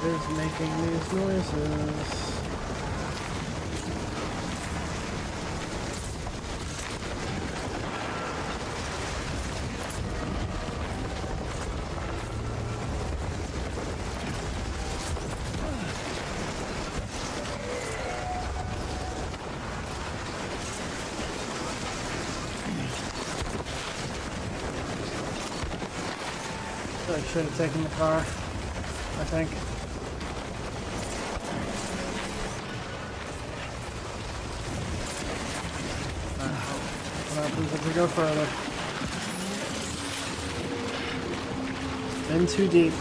Is making these noises. I should have taken the car, I think. If we go further. In too deep.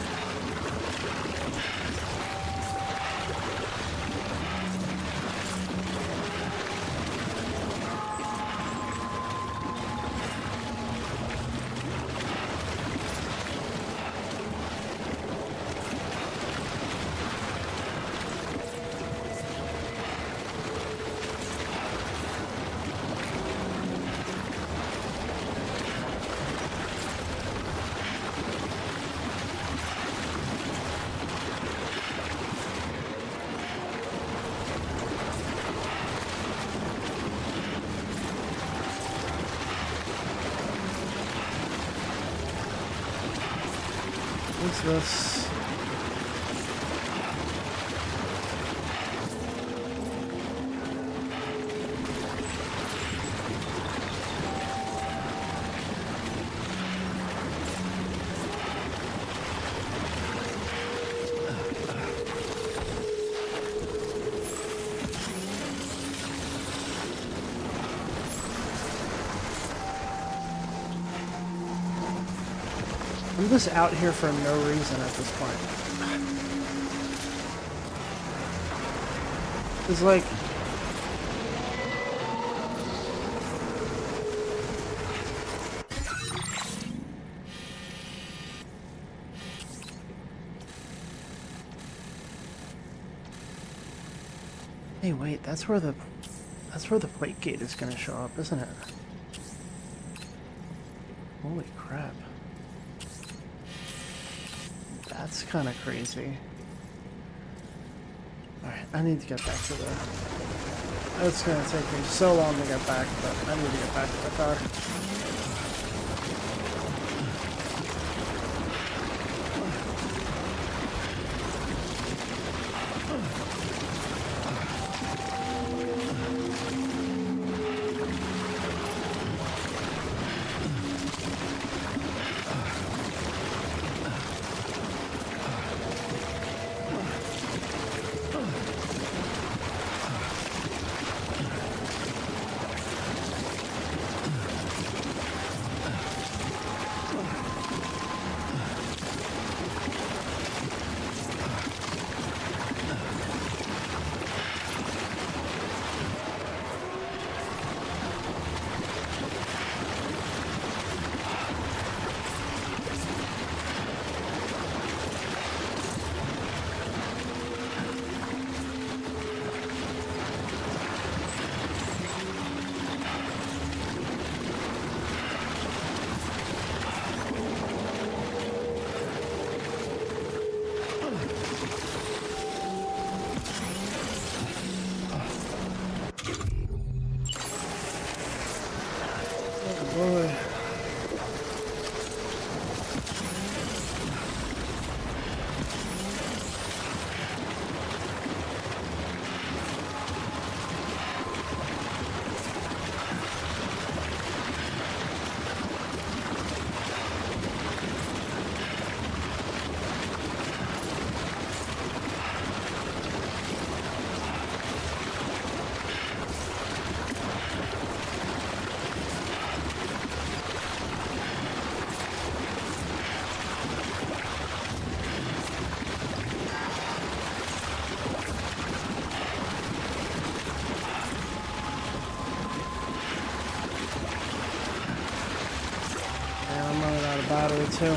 What's this? I'm just out here for no reason at this point. It's like... Hey, wait, that's where the plate gate is gonna show up, isn't it? Holy crap. That's kind of crazy. Alright, I need to get back to the... It's gonna take me so long to get back, but I need to get back to the car. Battery too.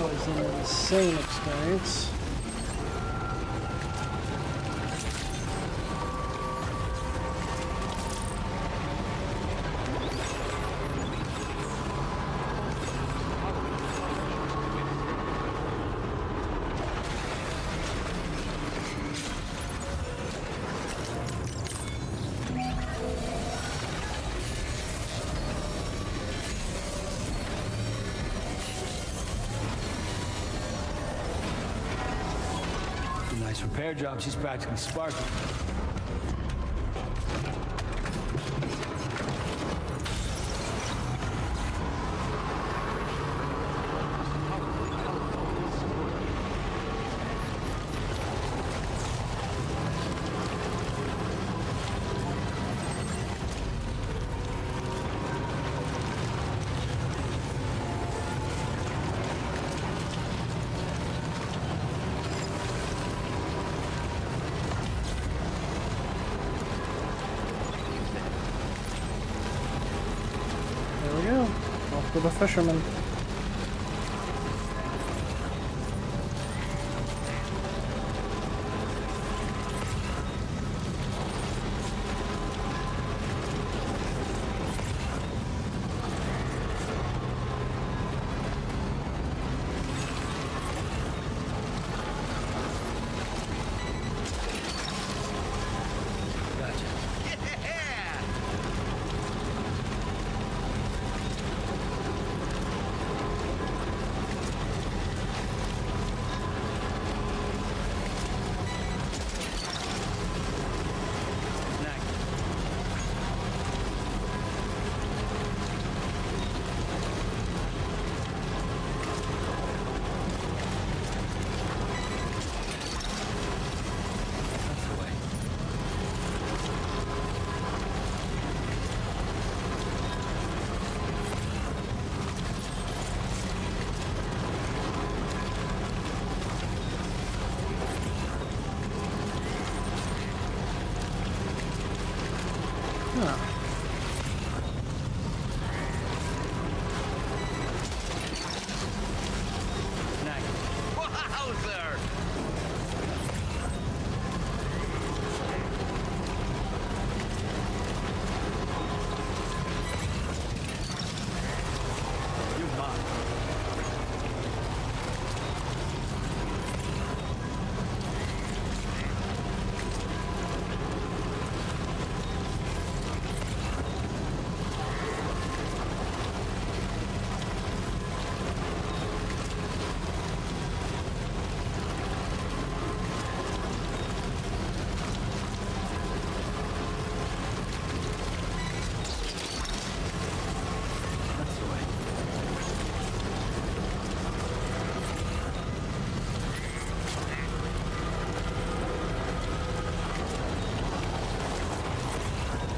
That was an insane experience. Nice repair job. She's practically sparkling. For the fisherman.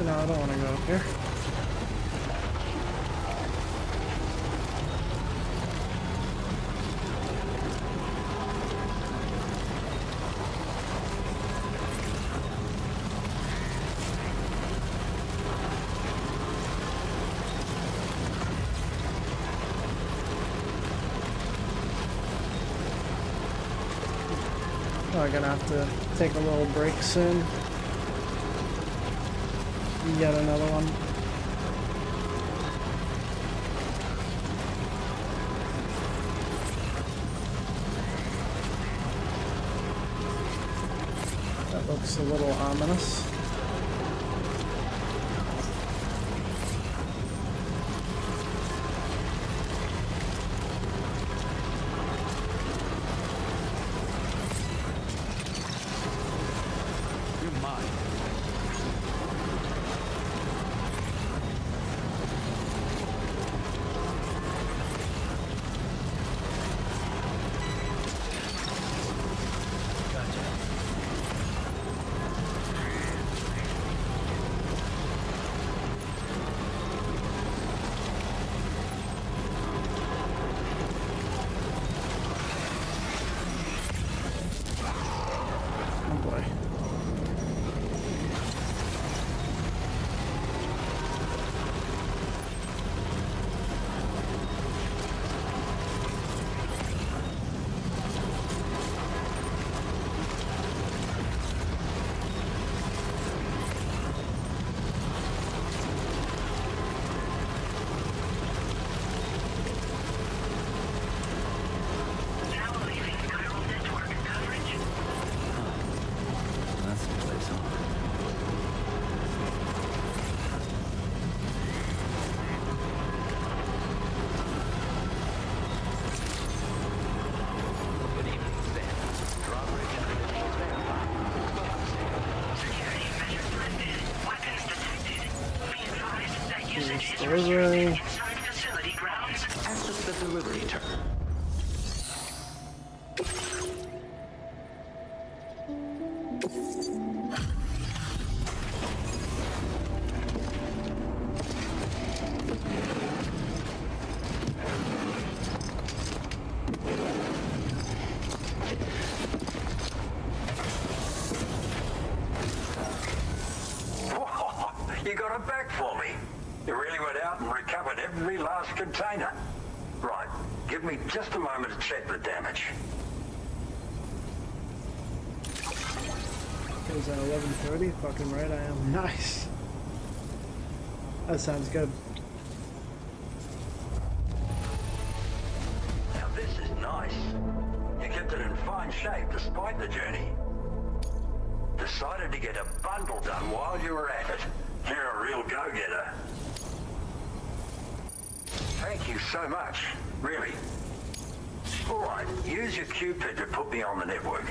No, I don't want to go up here. I'm gonna have to take a little break soon. Yet another one. That looks a little ominous. Delivery. Inside facility grounds. Access the delivery terminal. You got it back for me. You really went out and recovered every last container. Right, give me just a moment to check the damage. It was at 11:30. Fucking right I am. Nice. That sounds good. Now this is nice. You kept it in fine shape despite the journey. Decided to get a bundle done while you were at it. You're a real go-getter. Thank you so much, really. All right, use your Cupid to put me on the network.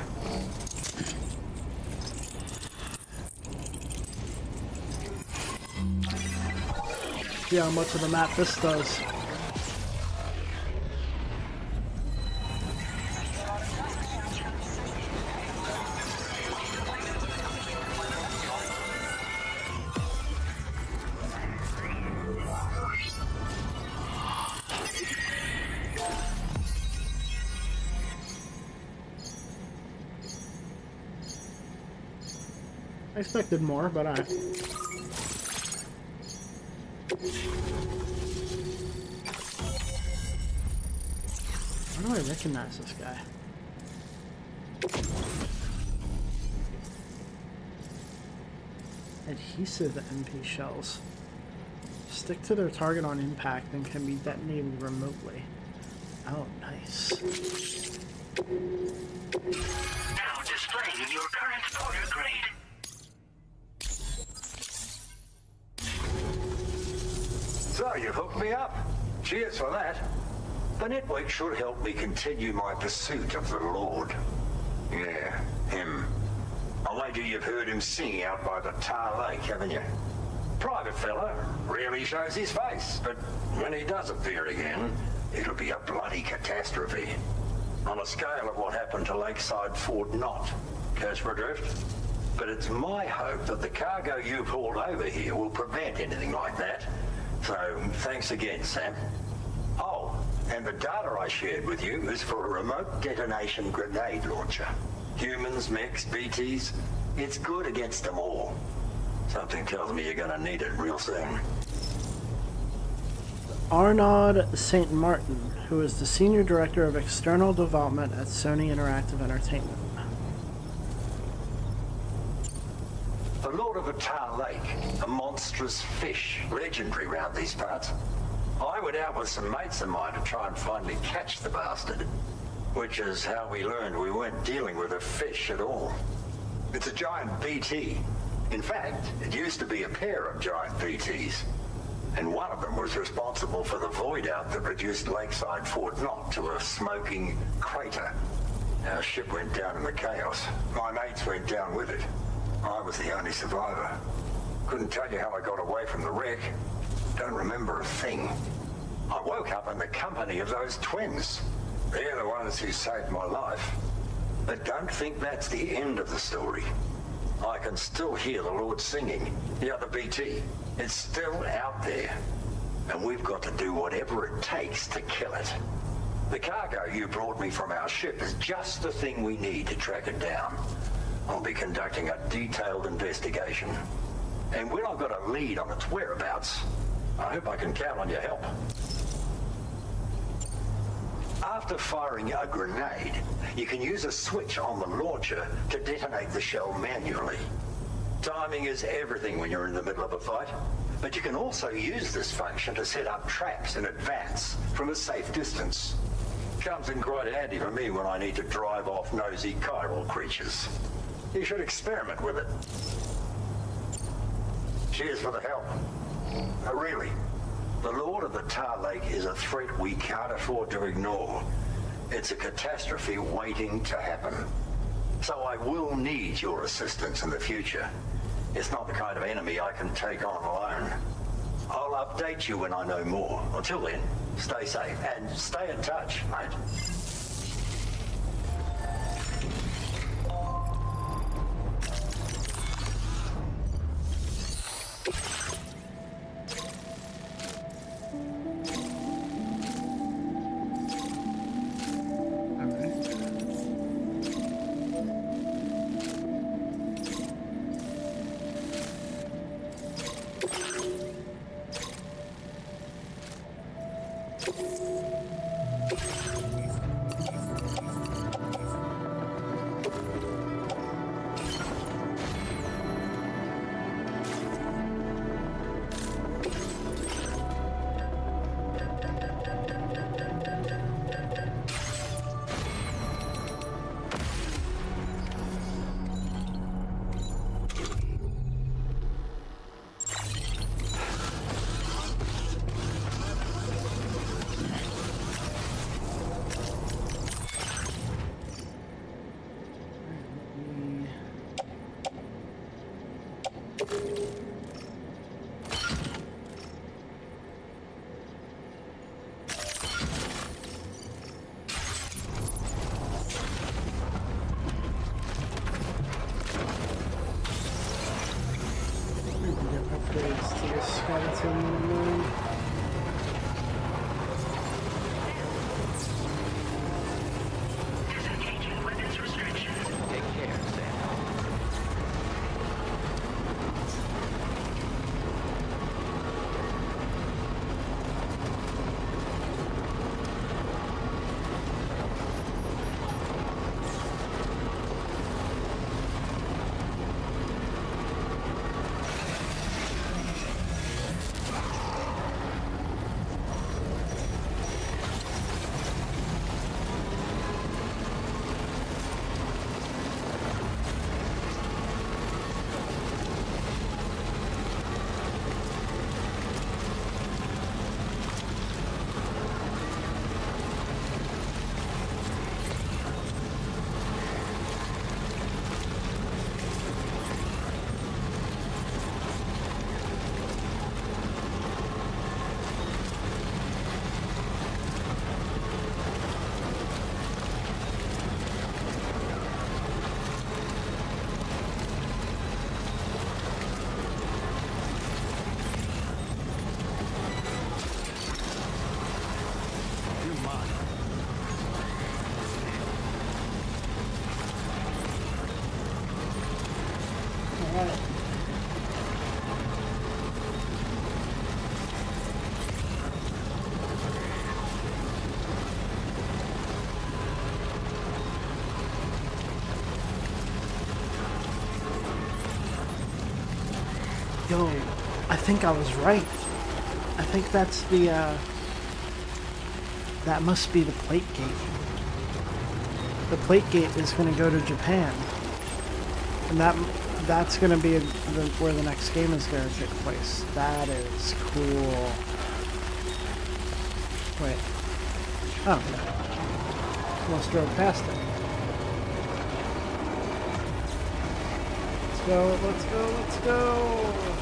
See how much of the map this does. I expected more, but I... How do I recognize this guy? Adhesive MP shells. Stick to their target on impact and can be detonated remotely. Oh, nice. Now displaying your current order grade. So you hooked me up. Cheers for that. The network should help me continue my pursuit of the Lord. Yeah, him. I wager you've heard him sing out by the Tar Lake, haven't you? Private fella, rarely shows his face, but when he does appear again, it'll be a bloody catastrophe. On a scale of what happened to Lakeside Fort Knott. Catch my drift? But it's my hope that the cargo you've hauled over here will prevent anything like that. So, thanks again, Sam. Oh, and the data I shared with you is for a remote detonation grenade launcher. Humans, mechs, BTs, it's good against them all. Something tells me you're gonna need it real soon. Arnaud St. Martin, who is the Senior Director of External Development at Sony Interactive Entertainment. The Lord of the Tar Lake, a monstrous fish, legendary round these parts. I went out with some mates of mine to try and finally catch the bastard, which is how we learned we weren't dealing with a fish at all. It's a giant BT. In fact, it used to be a pair of giant BTs, and one of them was responsible for the void out that reduced Lakeside Fort Knott to a smoking crater. Our ship went down in the chaos. My mates went down with it. I was the only survivor. Couldn't tell you how I got away from the wreck. Don't remember a thing. I woke up in the company of those twins. They're the ones who saved my life. But don't think that's the end of the story. I can still hear the Lord singing. The other BT. It's still out there. And we've got to do whatever it takes to kill it. The cargo you brought me from our ship is just the thing we need to track it down. I'll be conducting a detailed investigation. And when I've got a lead on its whereabouts, I hope I can count on your help. After firing a grenade, you can use a switch on the launcher to detonate the shell manually. Timing is everything when you're in the middle of a fight, but you can also use this function to set up traps in advance from a safe distance. Comes in quite handy for me when I need to drive off nosy chiral creatures. You should experiment with it. Cheers for the help. Really, the Lord of the Tar Lake is a threat we can't afford to ignore. It's a catastrophe waiting to happen. So I will need your assistance in the future. It's not the kind of enemy I can take on alone. I'll update you when I know more. Until then, stay safe and stay in touch, mate. Yo, I think I was right. I think that's the, that must be the plate gate. The plate gate is going to go to Japan. And that's going to be where the next game is going to take place. That is cool. Wait. Oh. Almost drove past it. Let's go, let's go, let's go!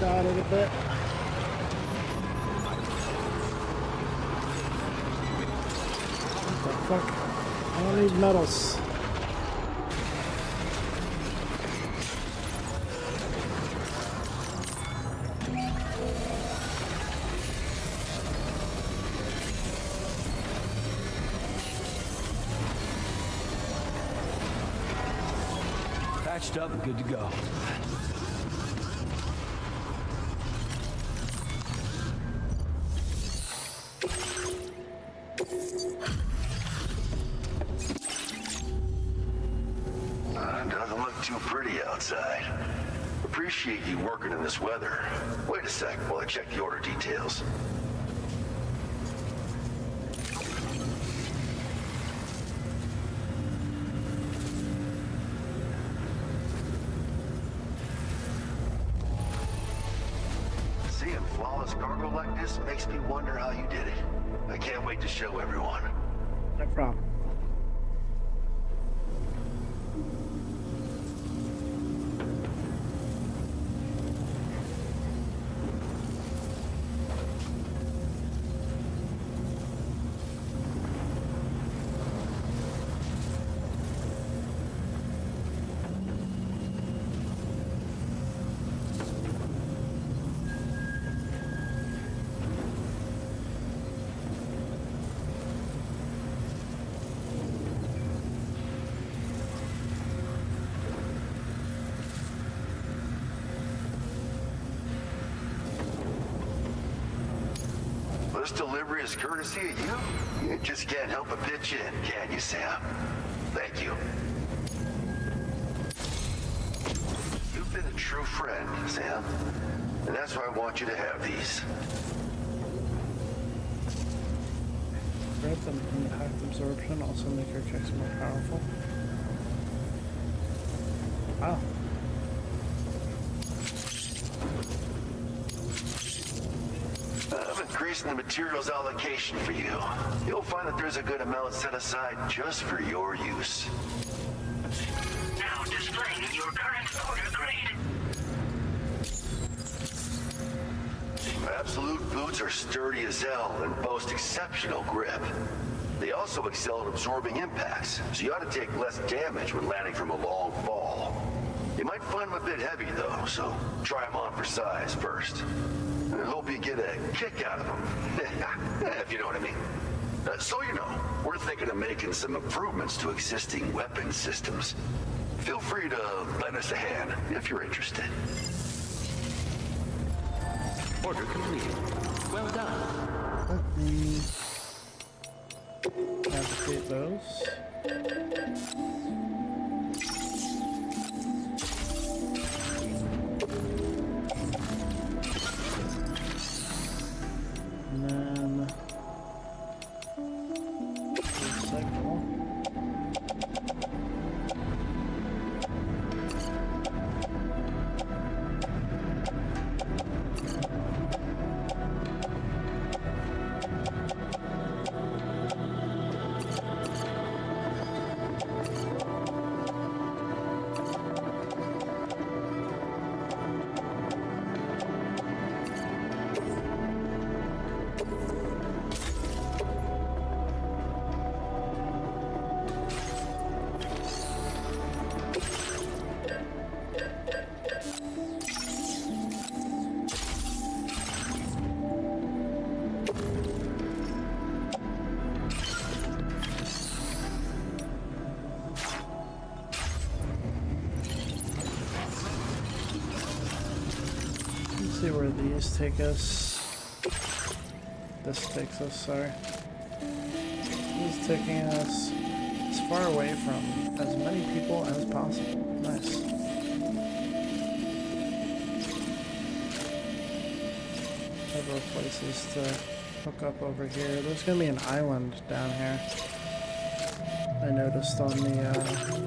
got it a bit. What the fuck? I don't need metals. Patched up and good to go. Doesn't look too pretty outside. Appreciate you working in this weather. Wait a sec while I check the order details. Seeing flawless cargo like this makes me wonder how you did it. I can't wait to show everyone. No problem. This delivery is courtesy of you? You just can't help but pitch in, can you, Sam? Thank you. You've been a true friend, Sam. And that's why I want you to have these. Growth and impact absorption also make your checks more powerful. Wow. I'm increasing the materials allocation for you. You'll find that there's a good amount set aside just for your use. Now displaying your current order grade. Absolute boots are sturdy as hell and boast exceptional grip. They also excel at absorbing impacts, so you ought to take less damage when landing from a long fall. You might find them a bit heavy though, so try them on for size first. I hope you get a kick out of them, if you know what I mean. So you know, we're thinking of making some improvements to existing weapon systems. Feel free to lend us a hand if you're interested. Order completed. Well done. Let me navigate those. And then cycle. See where these take us. This takes us, sorry. This is taking us as far away from as many people as possible. Nice. Several places to hook up over here. There's gonna be an island down here. I noticed on the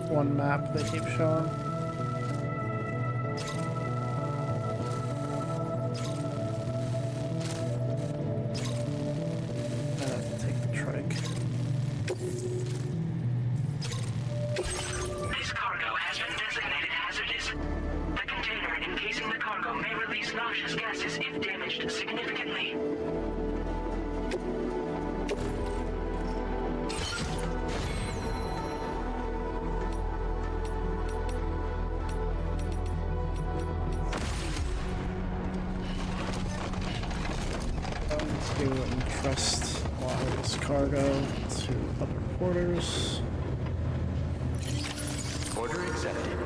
one map they keep showing. This cargo has been designated hazardous. The container encasing the cargo may release noxious request allows cargo to other porters. Order accepted.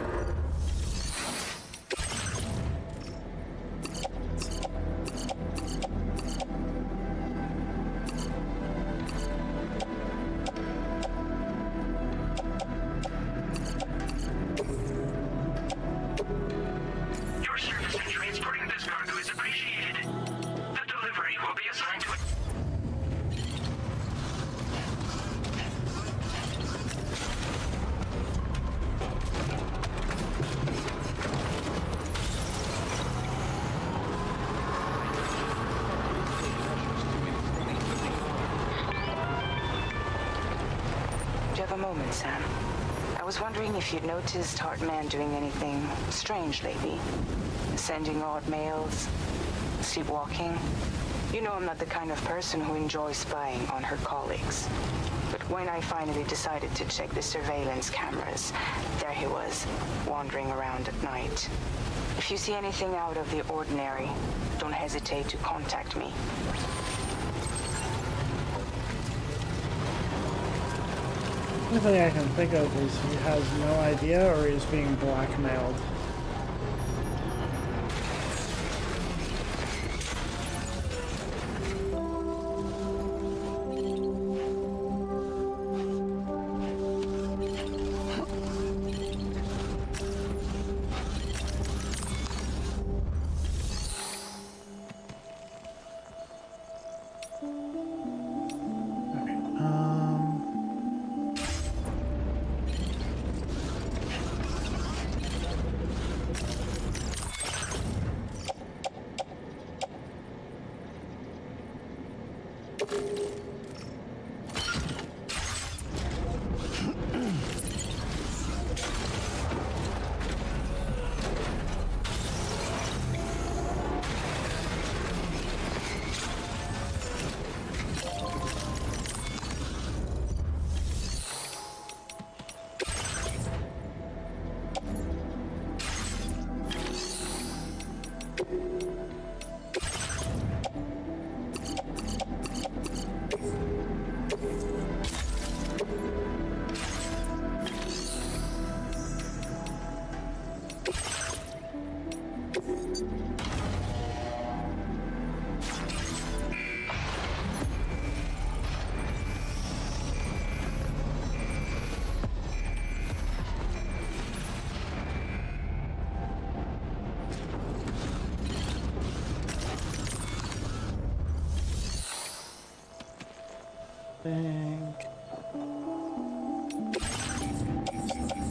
Your service in transporting this cargo is appreciated. The delivery will be assigned to Do you have a moment, Sam? I was wondering if you'd noticed Hartman doing anything strange lately. Sending odd mails, sleepwalking. You know I'm not the kind of person who enjoys spying on her colleagues. But when I finally decided to check the surveillance cameras, there he was, wandering around at night. If you see anything out of the ordinary, don't hesitate to contact me. The only thing I can think of is he has no idea or he's being blackmailed.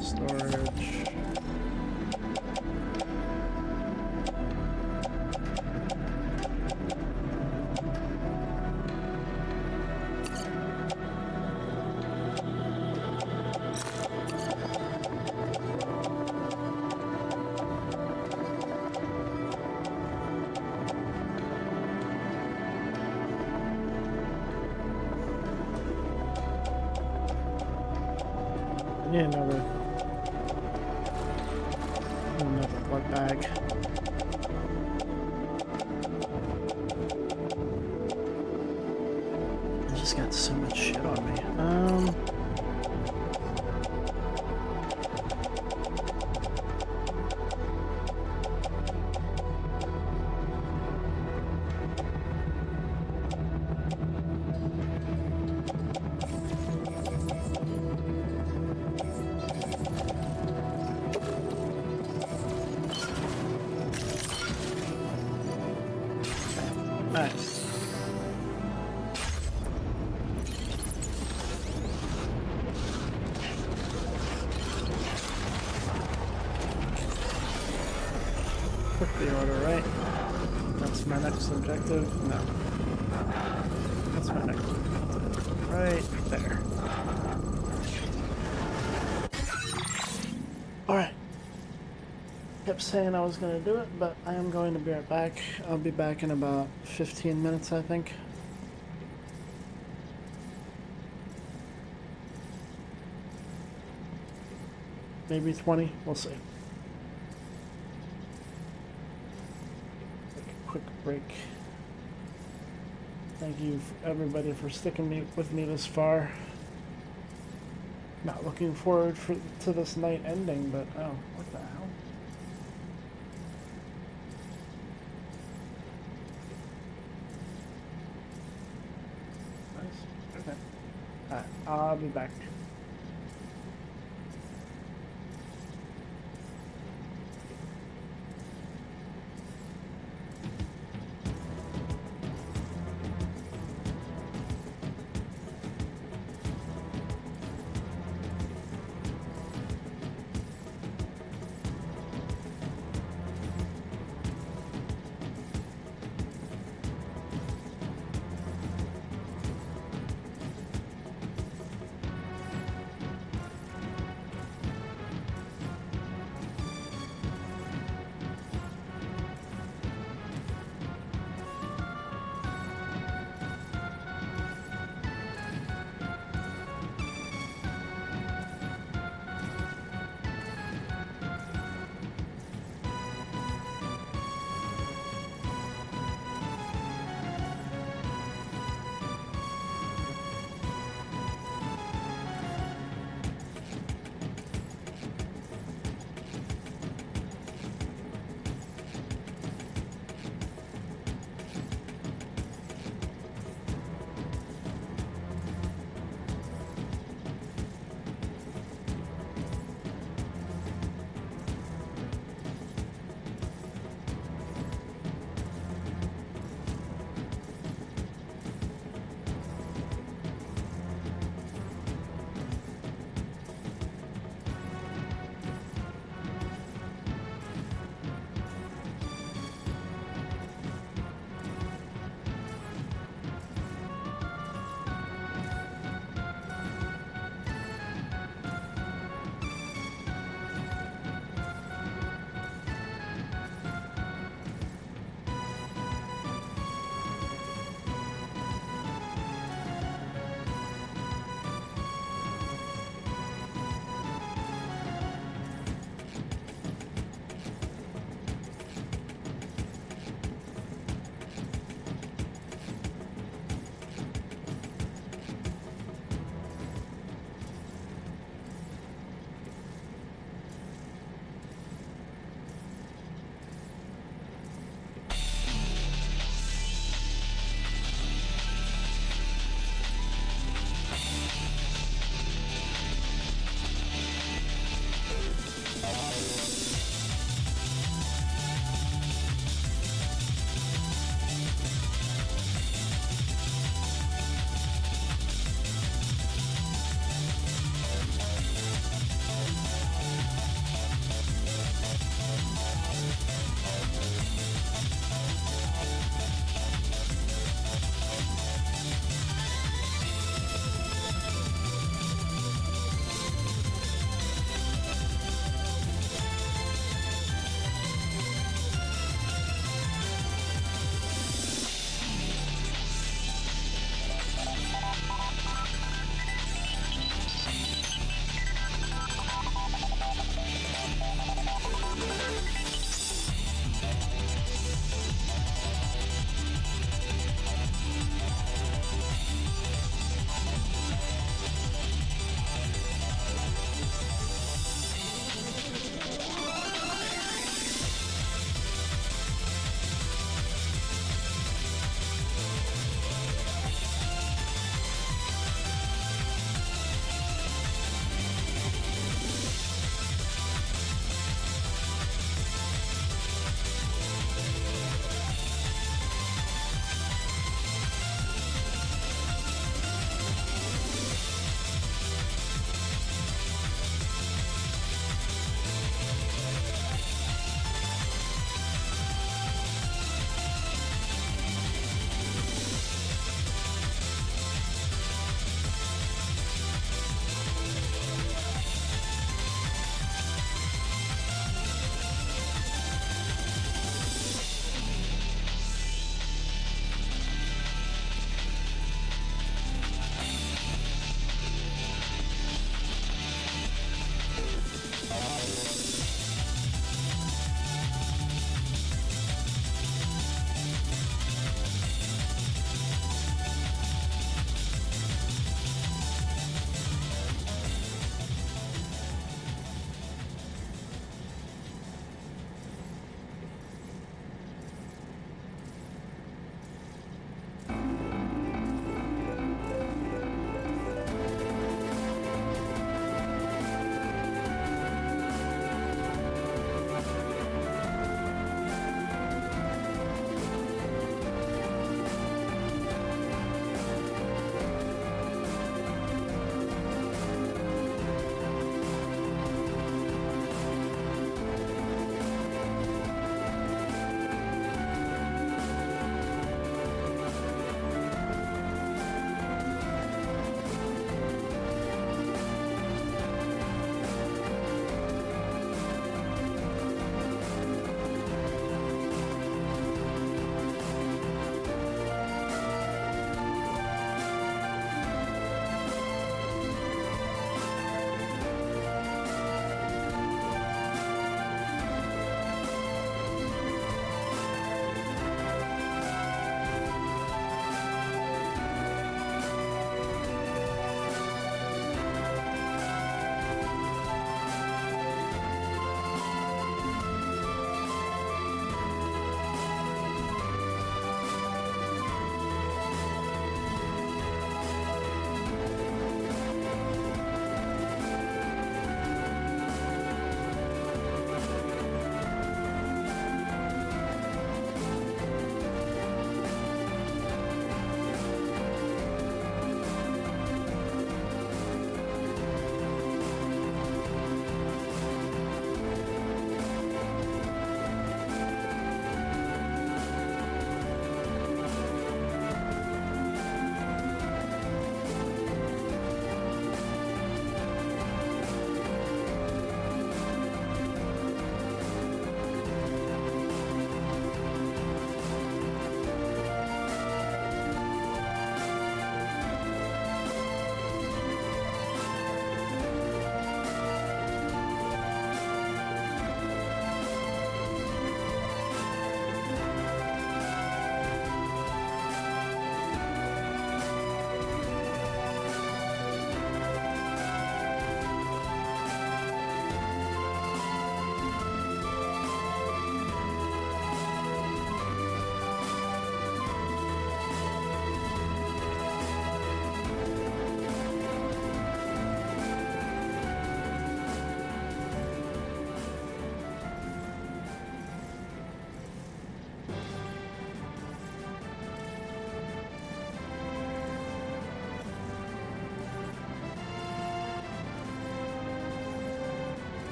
Storage. I need another blood bag. I just got so much shit on me. Put the order right. That's my next objective. No. That's my next objective. Right there. Alright. Kept saying I was going to do it, but I am going to be right back. I'll be back in about 15 minutes, I think. Maybe 20. We'll see. Take a quick break. Thank you, everybody, for sticking with me this far. Not looking forward to this night ending, but oh, what the hell? Nice. Okay. Alright, I'll be back.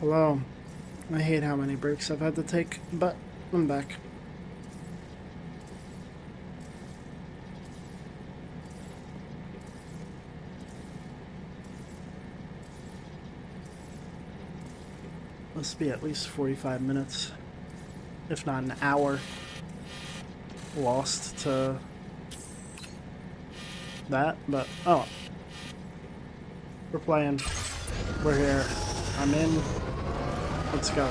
Hello. I hate how many breaks I've had to take, but I'm back. Must be at least 45 minutes, if not an hour, lost to that, but oh. We're playing. We're here. I'm in. Let's go.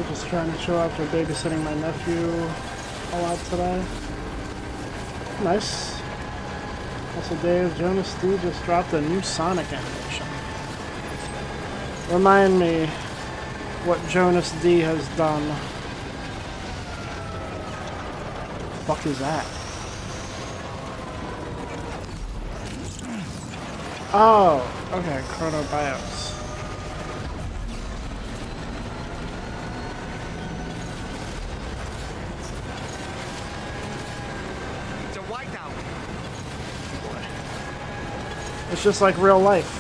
Just trying to chill after babysitting my nephew a lot today. Nice. Also, Dave, Jonas D just dropped a new Sonic animation. Remind me what Jonas D has done. What the fuck is that? Oh, okay, Chronobios. It's just like real life.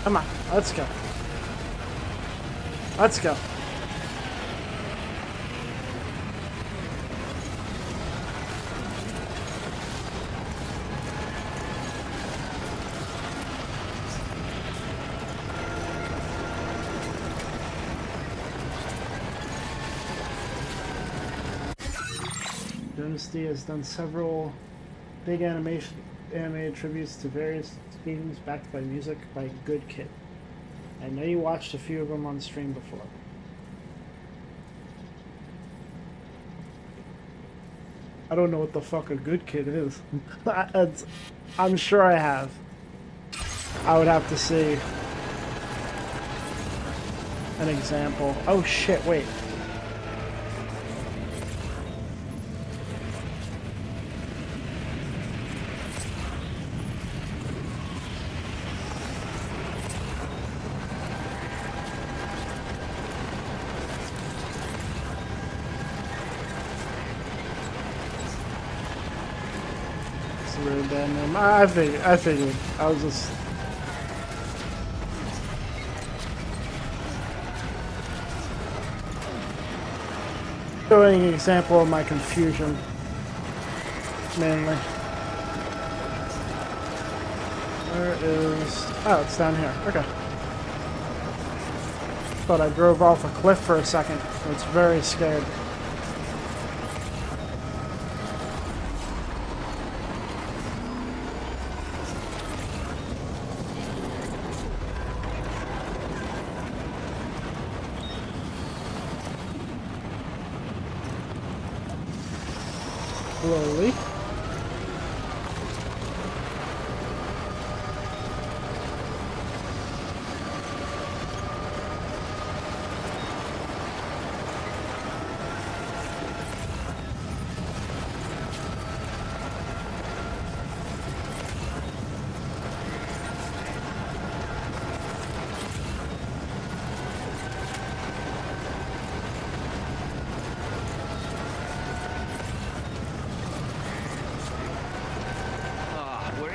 Come on, let's go. Let's go. Jonas D has done several big animated tributes to various games backed by music by Good Kid. I know you watched a few of them on stream before. I don't know what the fuck a Good Kid is. I'm sure I have. I would have to see an example. Oh shit, wait. I figured. I was just... showing an example of my confusion, mainly. Where is... oh, it's down here. Okay. Thought I drove off a cliff for a second. I was very scared. Slowly.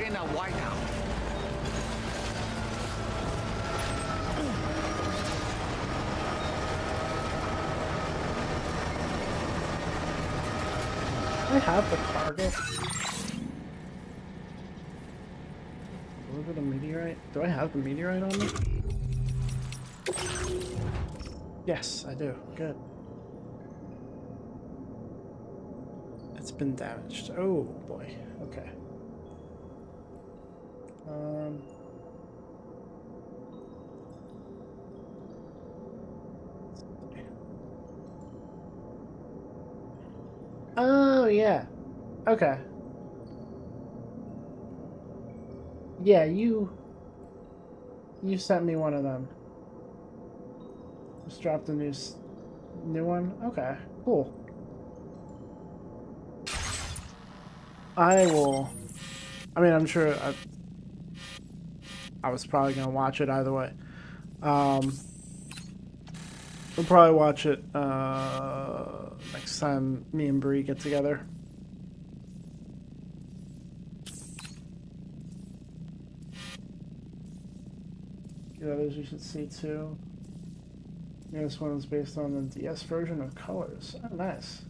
in a whiteout. I have the cargo. Deliver the meteorite. Do I have the meteorite on me? Yes, I do. Good. It's been damaged. Oh boy. Okay. Oh yeah. Okay. Yeah, you sent me one of them. Just dropped a new one. Okay, cool. I will. I mean, I'm sure I was probably gonna watch it either way. We'll probably watch it next time me and Bree get together. The others you should see too. Yeah, this one is based on the DS version of Colors. Oh, nice.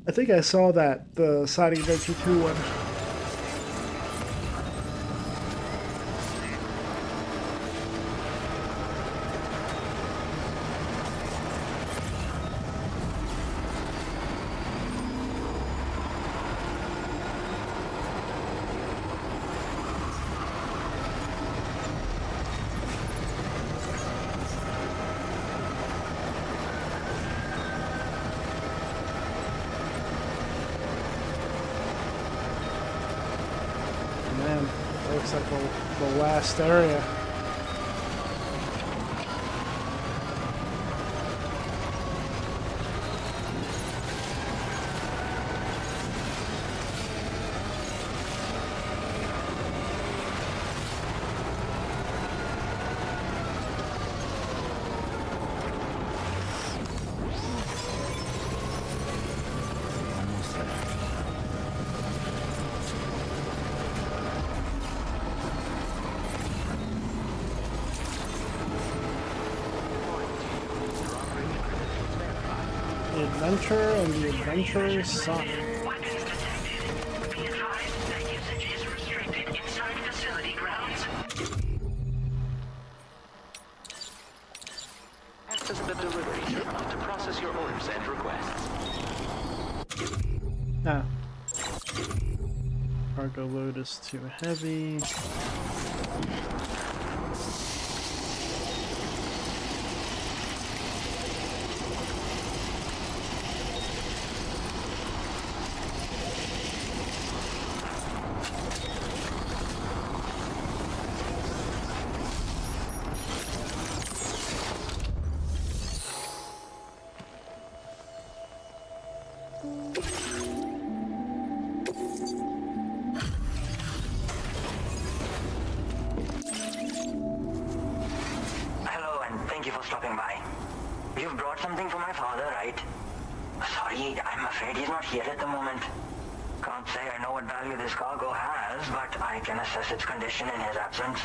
I think I saw that, the Side Adventure 2 one. Looks like the last area. Adventure and the adventurers suck. Weapons detected. Be advised that usage is restricted inside facility grounds. Access the delivery terminal to process your orders and requests. Ah. Cargo load is too heavy. Here at the moment. Can't say I know what value this cargo has, but I can assess its condition in his absence.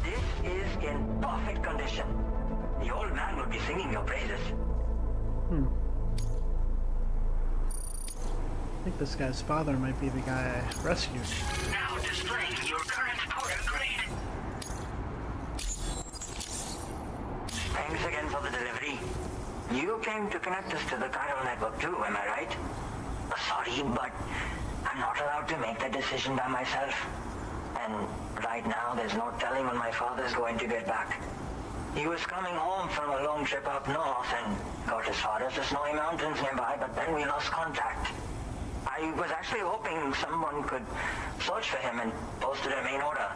This is in perfect condition. The old man will be singing your praises. I think this guy's father might be the guy I rescued. Now displaying your current porter grade. Thanks again for the delivery. You came to connect us to the chiral network too, am I right? Sorry, but I'm not allowed to make that decision by myself. And right now, there's no telling when my father's going to get back. He was coming home from a long trip up north and got as far as the snowy mountains nearby, but then we lost contact. I was actually hoping someone could search for him and post it in main order.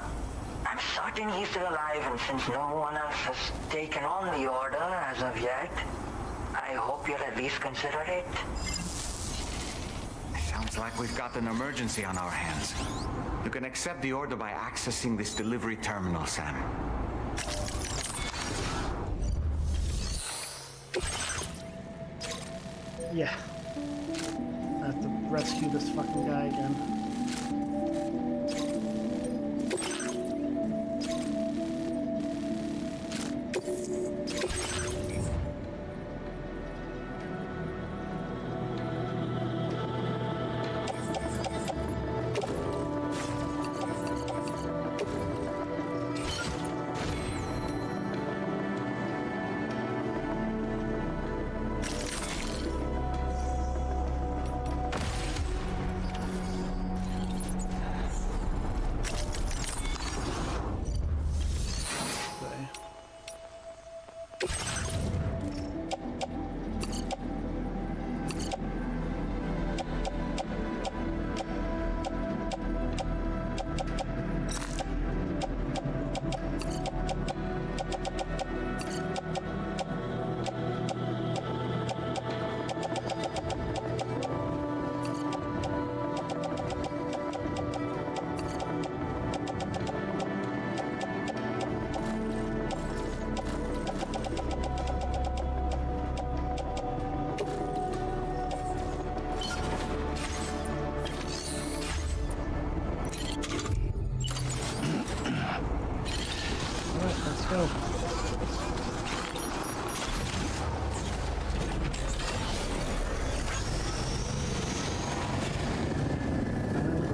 I'm certain he's still alive, and since no one else has taken on the order as of yet, I hope you'll at least consider it. Sounds like we've got an emergency on our hands. You can accept the order by accessing this delivery terminal, Sam. Yeah. I have to rescue this fucking guy again.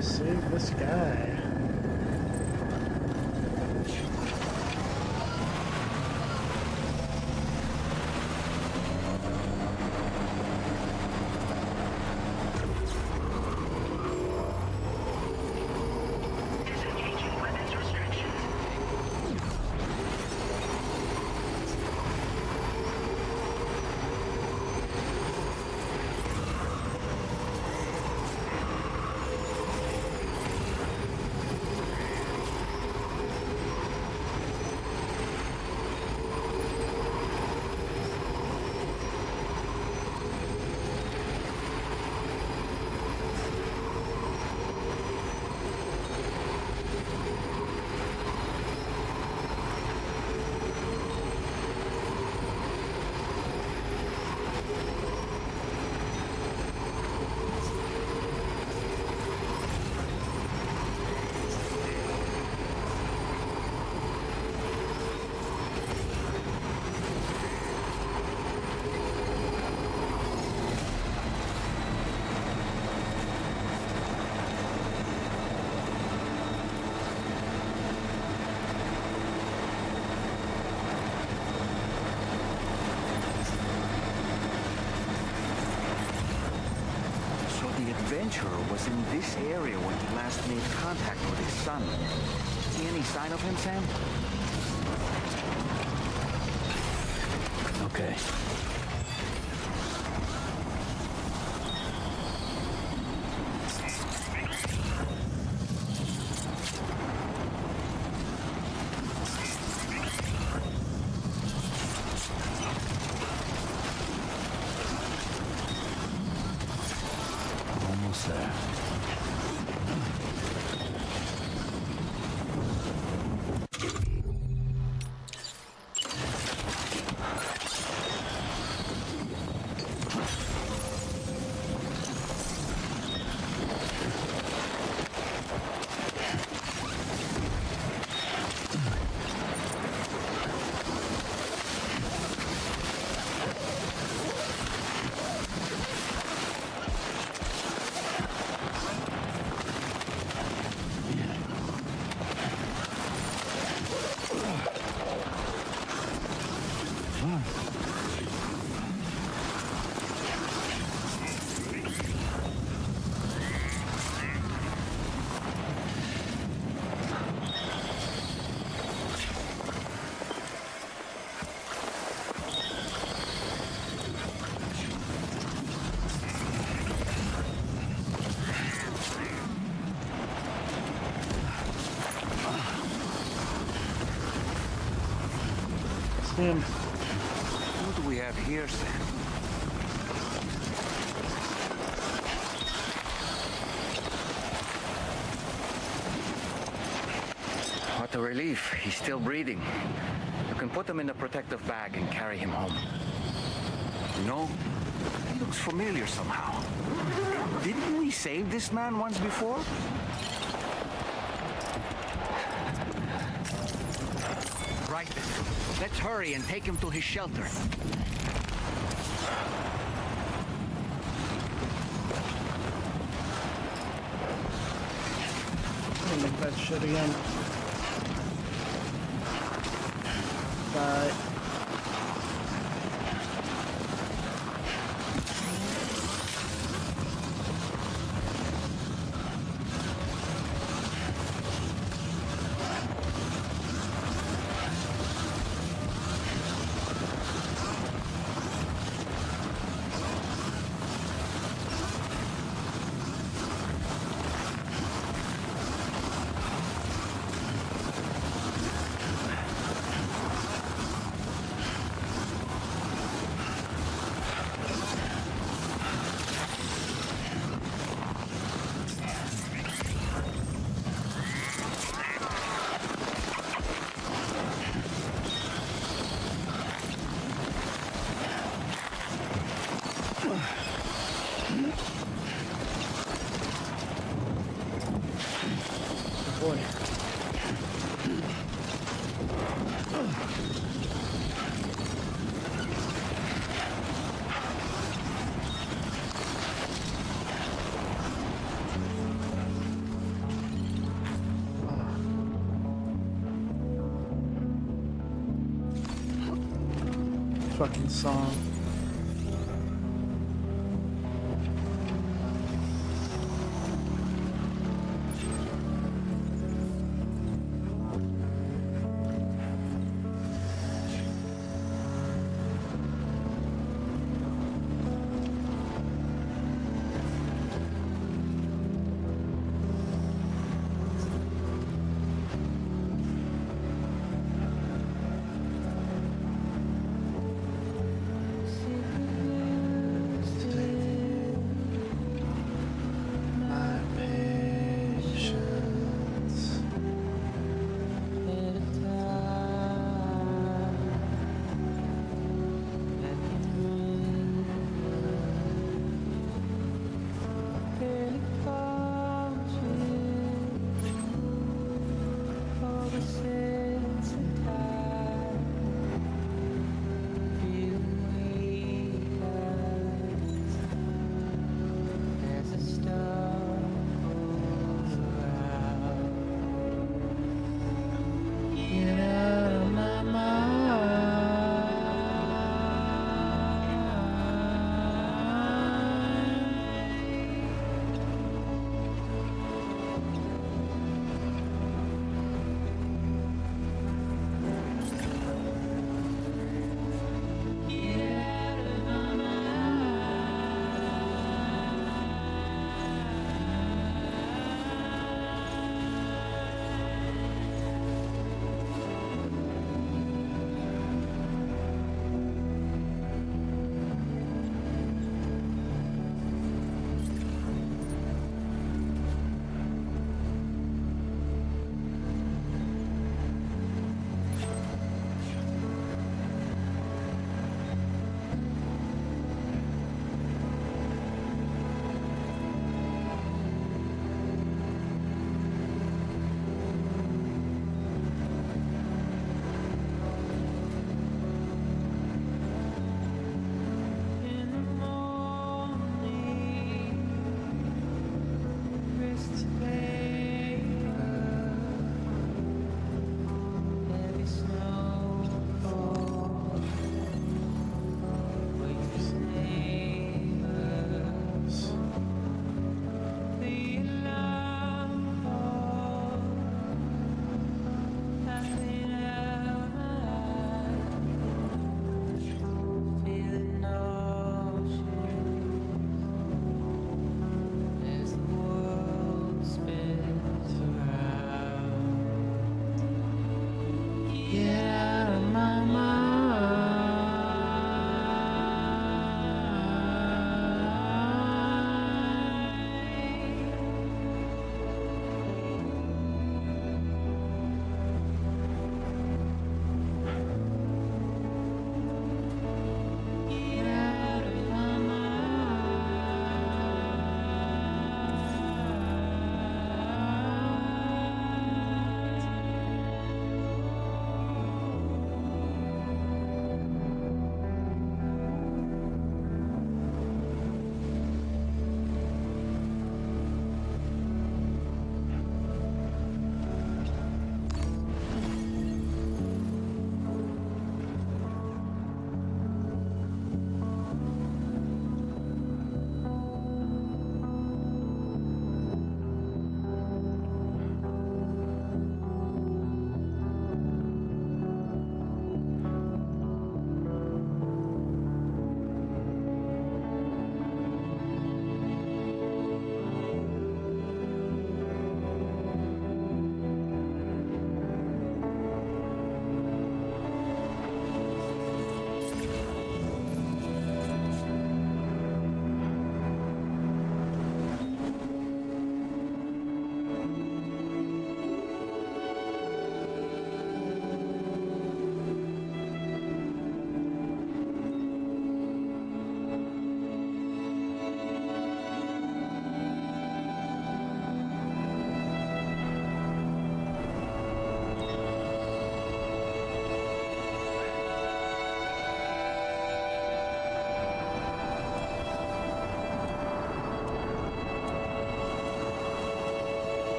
Save this guy. Adventurer was in this area when he last made contact with his son. See any sign of him, Sam? Okay. Almost there. Him. Who do we have here, Sam? What a relief. He's still breathing. You can put him in a protective bag and carry him home. You know, he looks familiar somehow. Didn't we save this man once before? Right. Let's hurry and take him to his shelter. Make that shit again. Bye. Boy. Fucking song.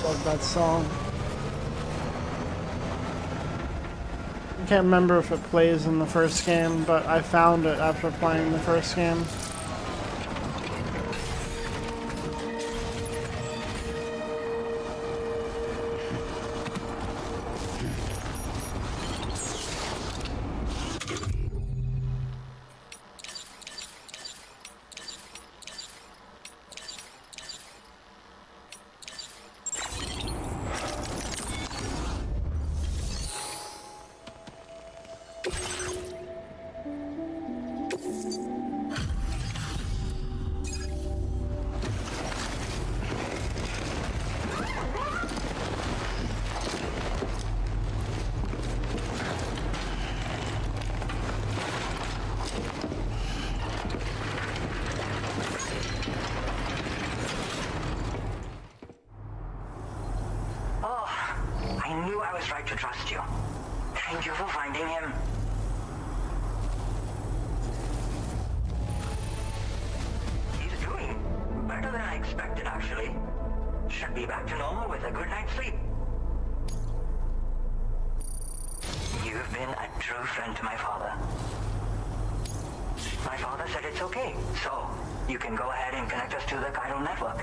Love that song. I can't remember if it plays in the first game, but I found it after playing the first game. To trust you. Thank you for finding him. He's doing better than I expected, actually. Should be back to normal with a good night's sleep. You've been a true friend to my father. My father said it's okay, so you can go ahead and connect us to the chiral network.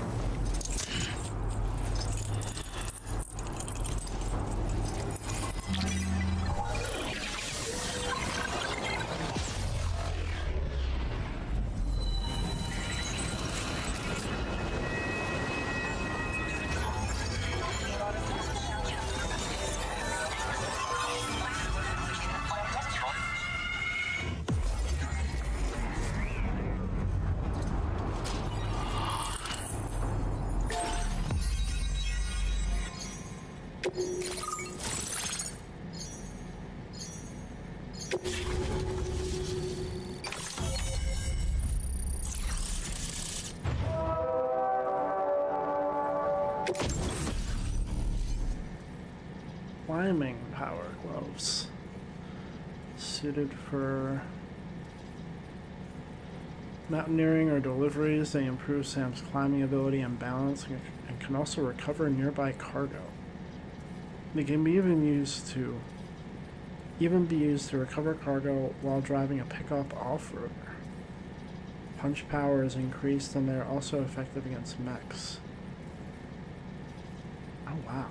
Climbing power gloves. Suited for mountaineering or deliveries, they improve Sam's climbing ability and balance and can also recover nearby cargo. They can be even be used to recover cargo while driving a pickup off-roader. Punch power is increased and they're also effective against mechs. Oh wow.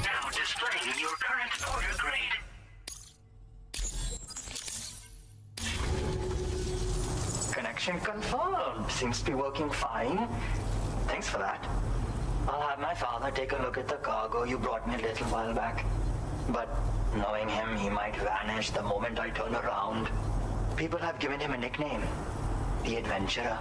Now displaying your current order grade. Connection confirmed. Seems to be working fine. Thanks for that. I'll have my father take a look at the cargo you brought me a little while back. But knowing him, he might vanish the moment I turn around. People have given him a nickname, the Adventurer.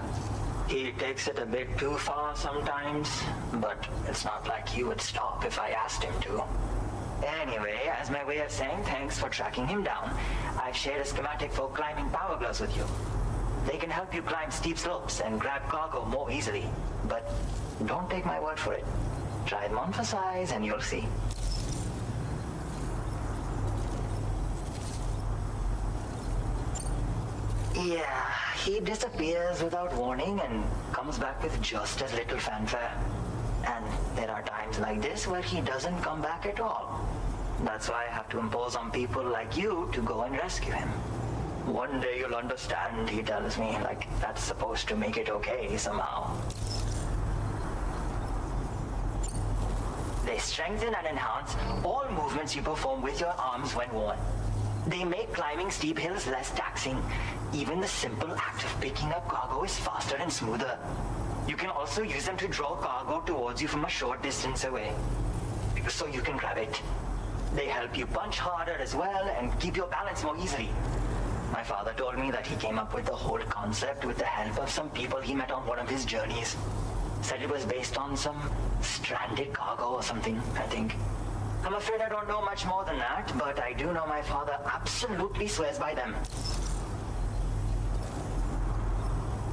He takes it a bit too far sometimes, but it's not like he would stop if I asked him to. Anyway, as my way of saying thanks for tracking him down, I've shared a schematic for climbing power gloves with you. They can help you climb steep slopes and grab cargo more easily, but don't take my word for it. Try them on for size and you'll see. Yeah, he disappears without warning and comes back with just as little fanfare. And there are times like this where he doesn't come back at all. That's why I have to impose on people like you to go and rescue him. One day you'll understand, he tells me, like that's supposed to make it okay somehow. They strengthen and enhance all movements you perform with your arms when worn. They make climbing steep hills less taxing. Even the simple act of picking up cargo is faster and smoother. You can also use them to draw cargo towards you from a short distance away, so you can grab it. They help you punch harder as well and keep your balance more easily. My father told me that he came up with the whole concept with the help of some people he met on one of his journeys. Said it was based on some stranded cargo or something, I think. I'm afraid I don't know much more than that, but I do know my father absolutely swears by them.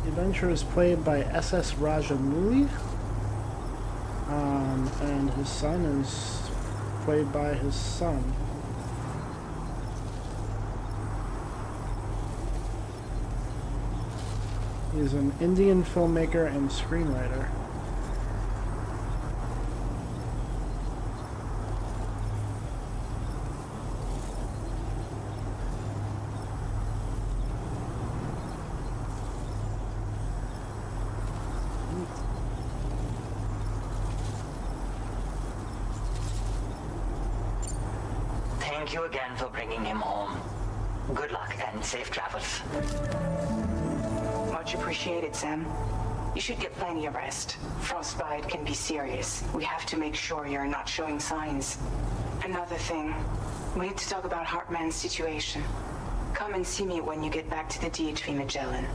The Adventurer is played by S.S. Rajamouli, and his son is played by his son. He's an Indian filmmaker and screenwriter. Thank you again for bringing him home. Good luck and safe travels. Much appreciated, Sam. You should get plenty of rest. Frostbite can be serious. We have to make sure you're not showing signs. Another thing, we need to talk about Hartman's situation. Come and see me when you get back to the DHV Magellan.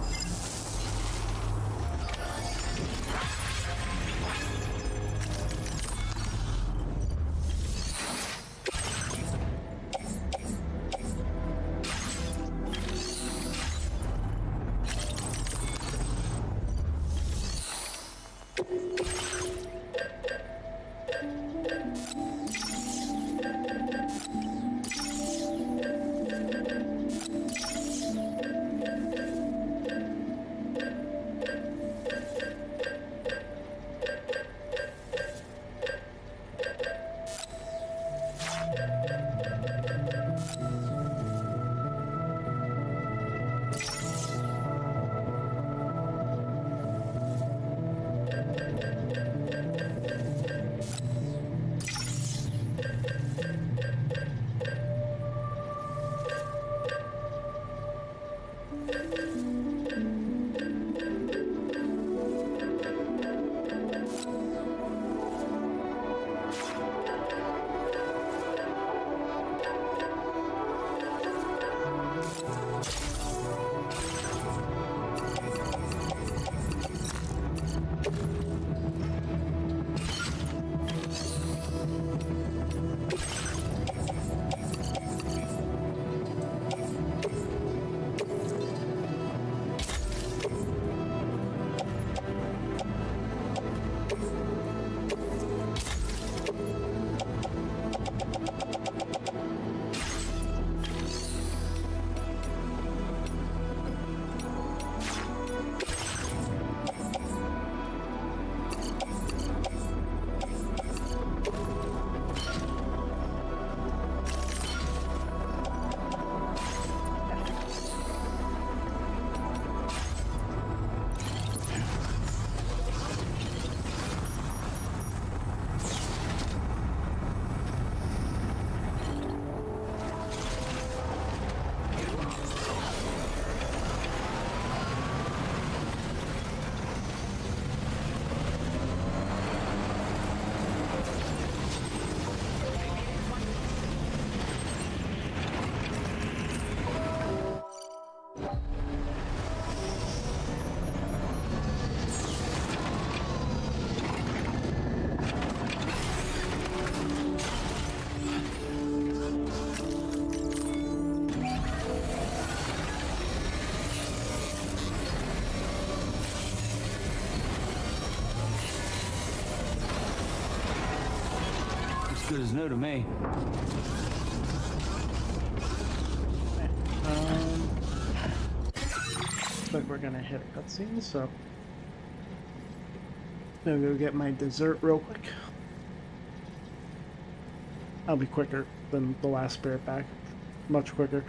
Good as new to me. Looks like we're gonna hit a cutscene, so I'm gonna go get my dessert real quick. I'll be quicker than the last Spirit Pack, much quicker.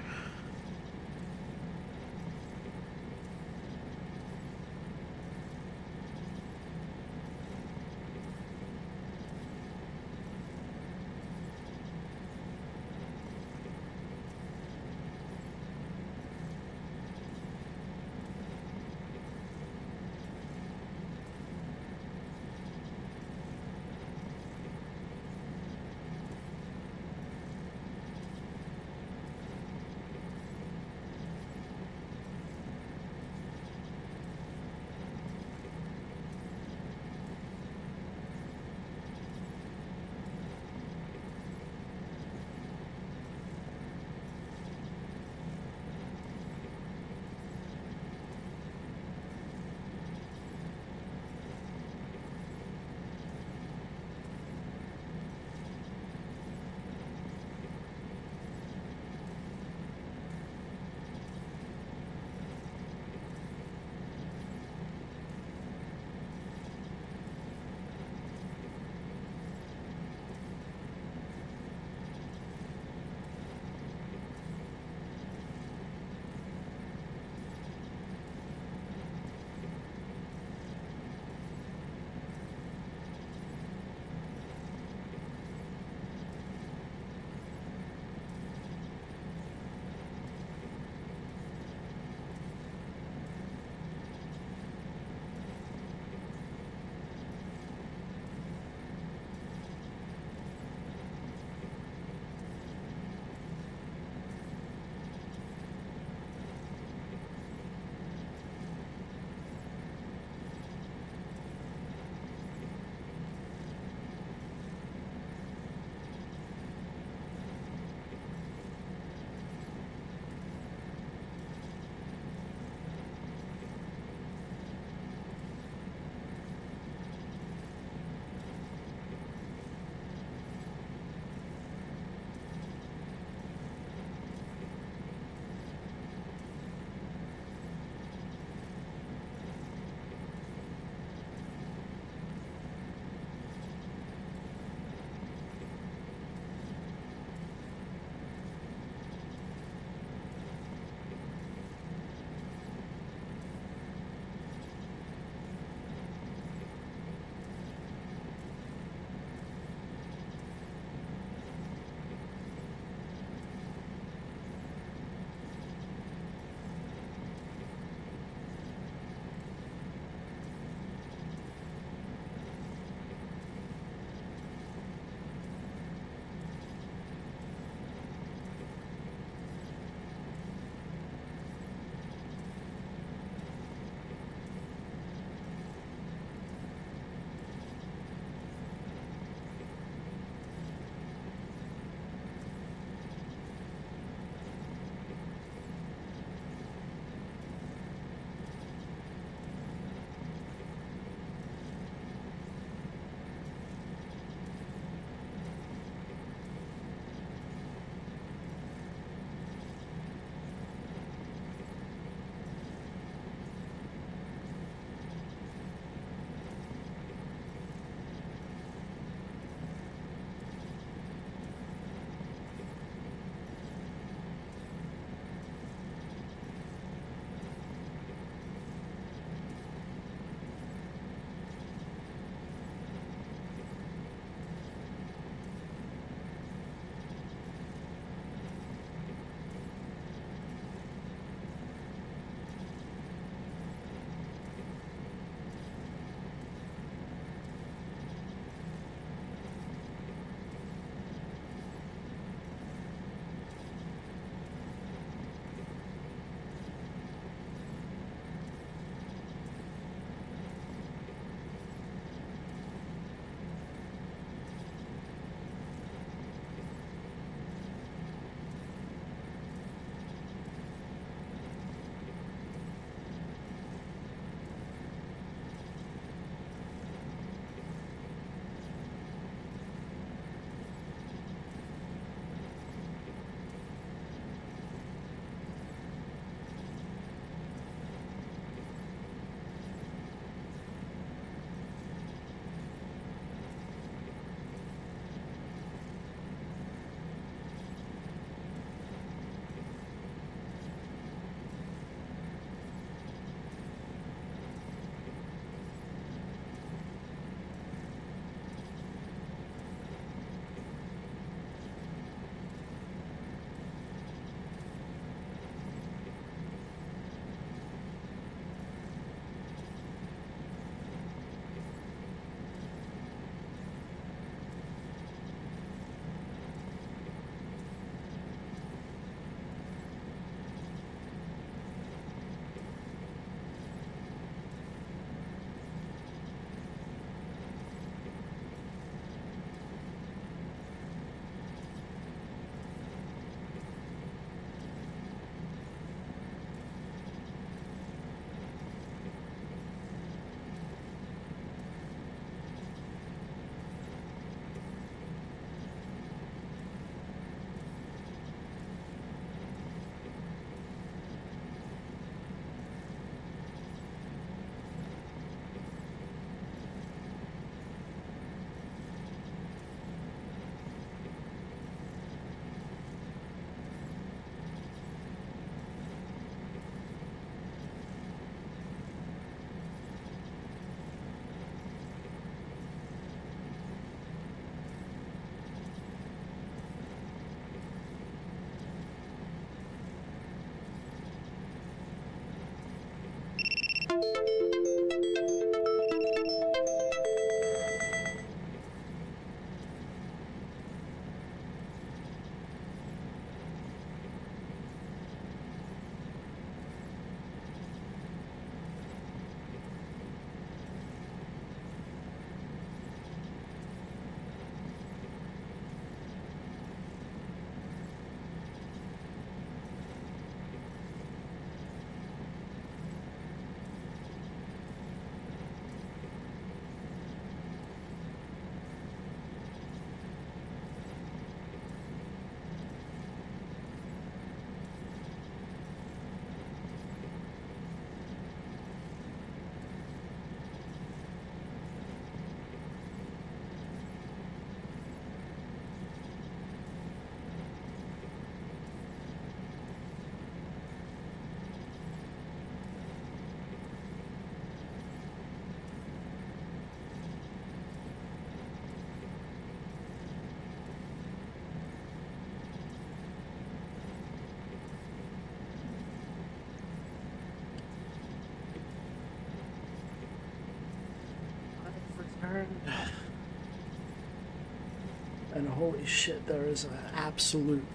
Holy shit, there is an absolute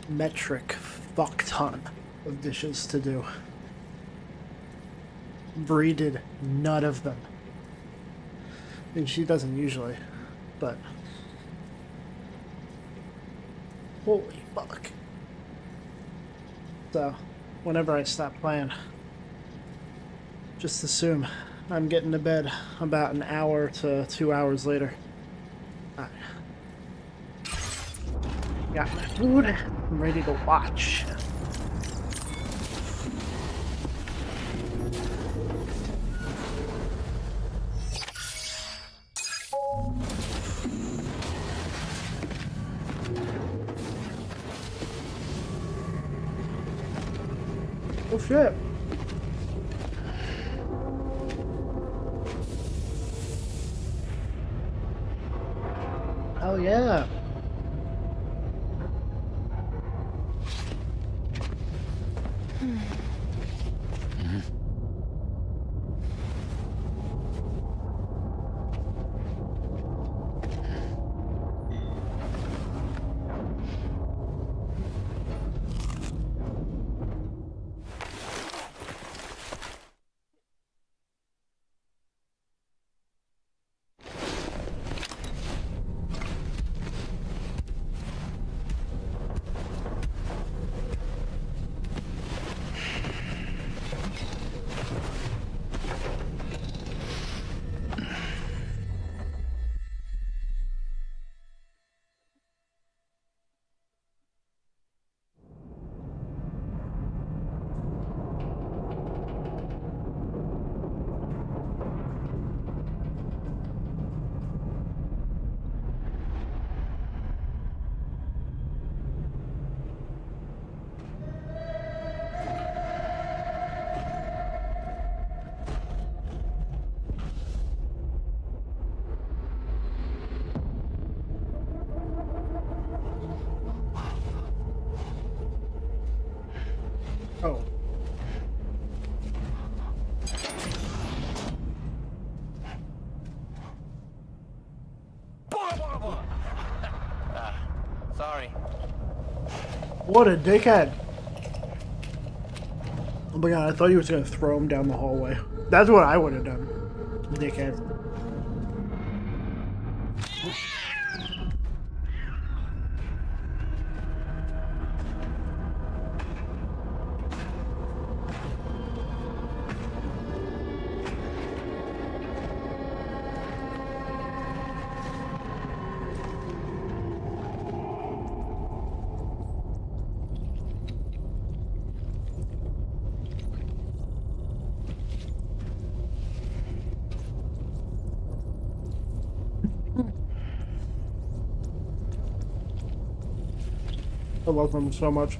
metric fuck ton of dishes to do. Bree did none of them. I mean, she doesn't usually, but holy fuck. So, whenever I stop playing, just assume I'm getting to bed about an hour to 2 hours later. Alright. Got my food. I'm ready to watch. Oh shit. Hell yeah. Oh. Sorry. What a dickhead. Oh my god, I thought he was gonna throw him down the hallway. That's what I would have done. Dickhead. I love them so much.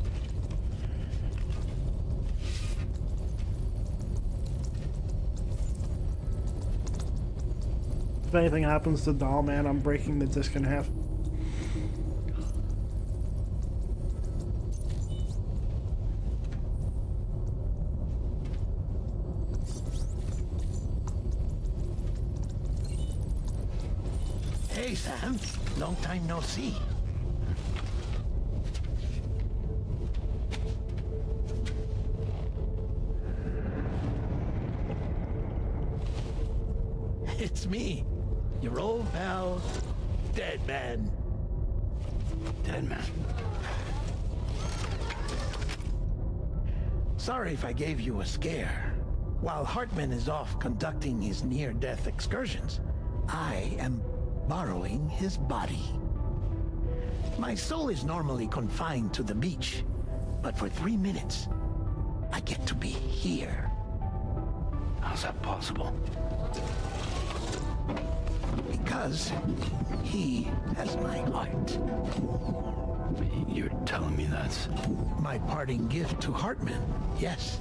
If anything happens to Doll Man, I'm breaking the disc in half. Hey, Sam. Long time no see. It's me, your old pal, Dead Man. Dead Man? Sorry if I gave you a scare. While Hartman is off conducting his near-death excursions, I am borrowing his body. My soul is normally confined to the beach, but for 3 minutes, I get to be here. How's that possible? Because he has my heart. You're telling me that's... My parting gift to Hartman, yes.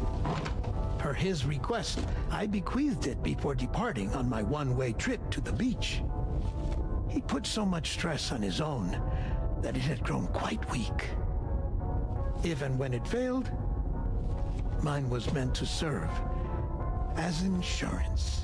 Per his request, I bequeathed it before departing on my one-way trip to the beach. He put so much stress on his own that it had grown quite weak. Even when it failed, mine was meant to serve as insurance.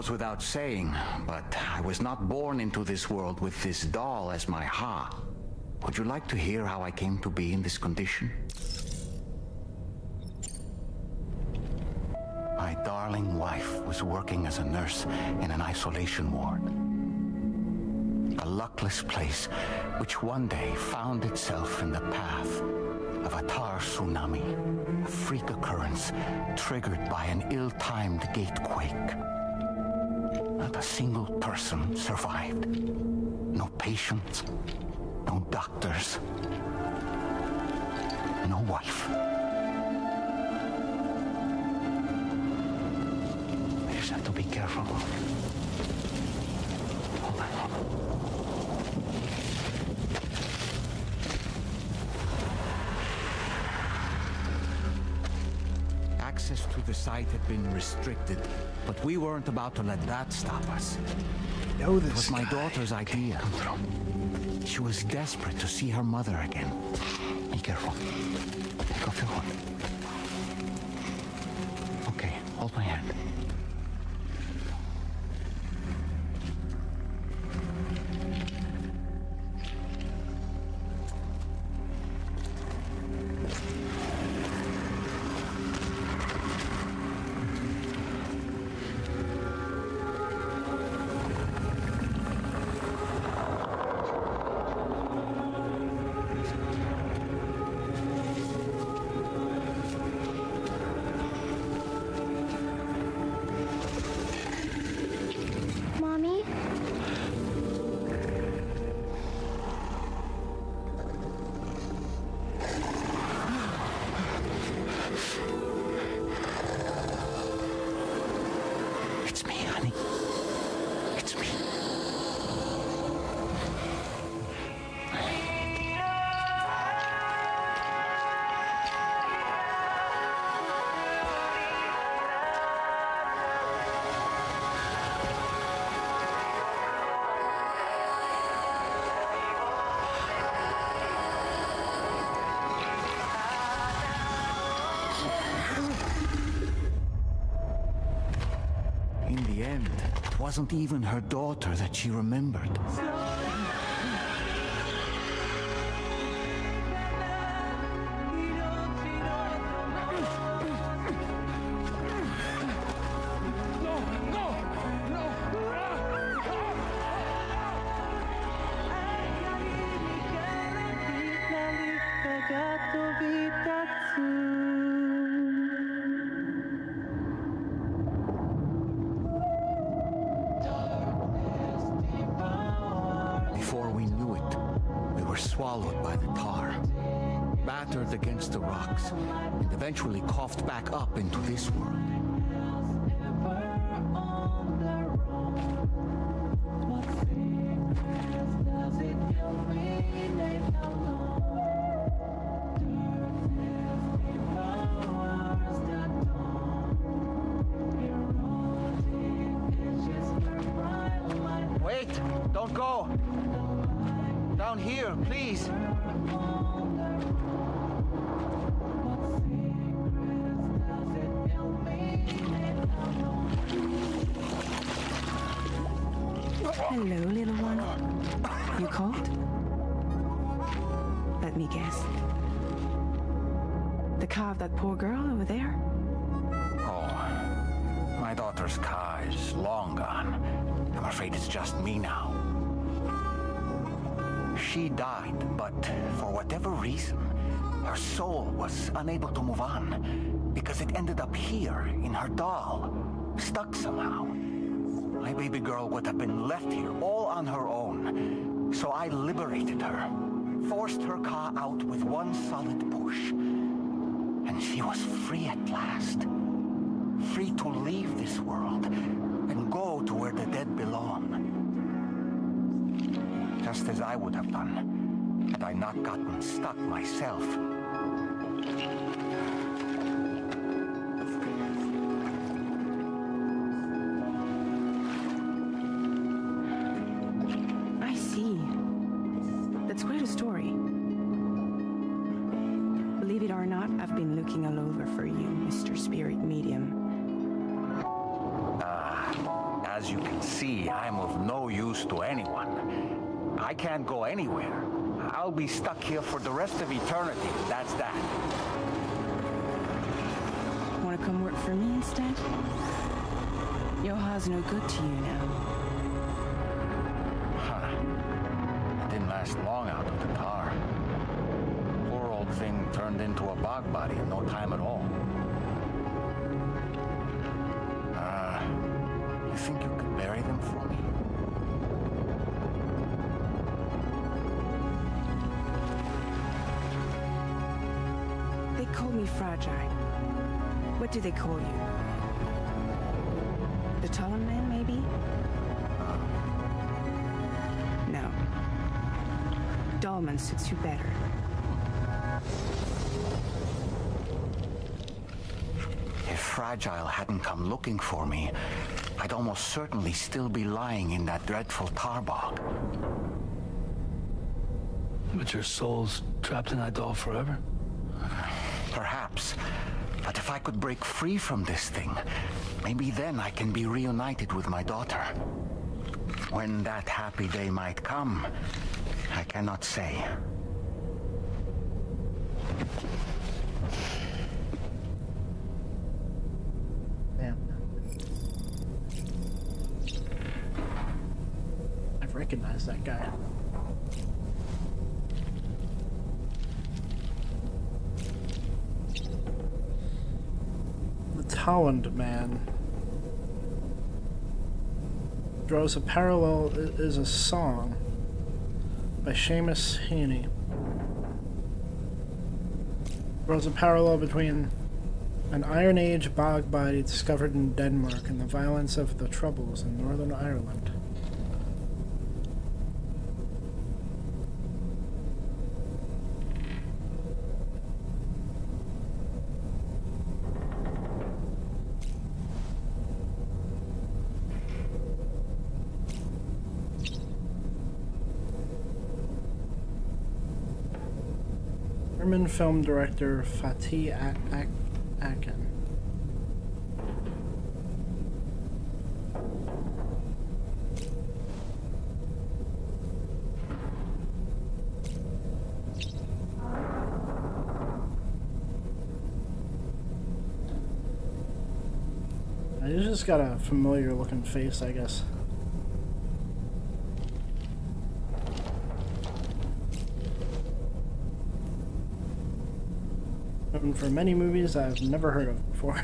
goes without saying, but I was not born into this world with this doll as my ha. Would you like to hear how I came to be in this condition? My darling wife was working as a nurse in an isolation ward. A luckless place which one day found itself in the path of a tar tsunami, a freak occurrence triggered by an ill-timed gatequake. Not a single person survived. No patients, no doctors, no wife. I just have to be careful. Hold on. Access to the site had been restricted, but we weren't about to let that stop us. I know this It was my guy. daughter's idea. She was desperate to see her mother again. Be careful. Take off your hood. Okay, hold my hand. Mommy? It's me, honey. It's me. In the end, it wasn't even her daughter that she remembered. Before we knew it, we were swallowed by the tar, battered against the rocks, and eventually coughed back up into this world. Wait! Don't go! Down here, please! Hello, little one. You cold? Let me guess. The car of that poor girl over there? Oh, my daughter's car is long gone. I'm afraid it's just me now. She died, but for whatever reason, her soul was unable to move on because it ended up here in her doll, stuck somehow. My baby girl would have been left here all on her own, so I liberated her, forced her car out with one solid push, and she was free at last. Free to leave this world and go to where the dead belong. Just as I would have done had I not gotten stuck myself. I see. That's quite a story. Believe it or not, I've been looking all over for you, Mr. Spirit Medium. see I'm of no use to anyone. I can't go anywhere. I'll be stuck here for the rest of eternity, that's that. Want to come work for me instead? Yoha's no good to you now. Huh. It didn't last long out of the car. Poor old thing turned into a bog body in no time at all. You think you could bury them for me? They call me fragile. What do they call you? The Talon Man, maybe? No. Dahlman suits you better. If Fragile hadn't come looking for me, I'd almost certainly still be lying in that dreadful tar bog. But your soul's trapped in that doll forever? Perhaps. But if I could break free from this thing, maybe then I can be reunited with my daughter. When that happy day might come, I cannot say. Recognize that guy. The Talon Man. Draws a Parallel is a song by Seamus Heaney. Draws a parallel between an Iron Age bog body discovered in Denmark and the violence of the Troubles in Northern Ireland. German film director Fatih Akin. He's just got a familiar looking face, I guess. And for many movies I've never heard of before.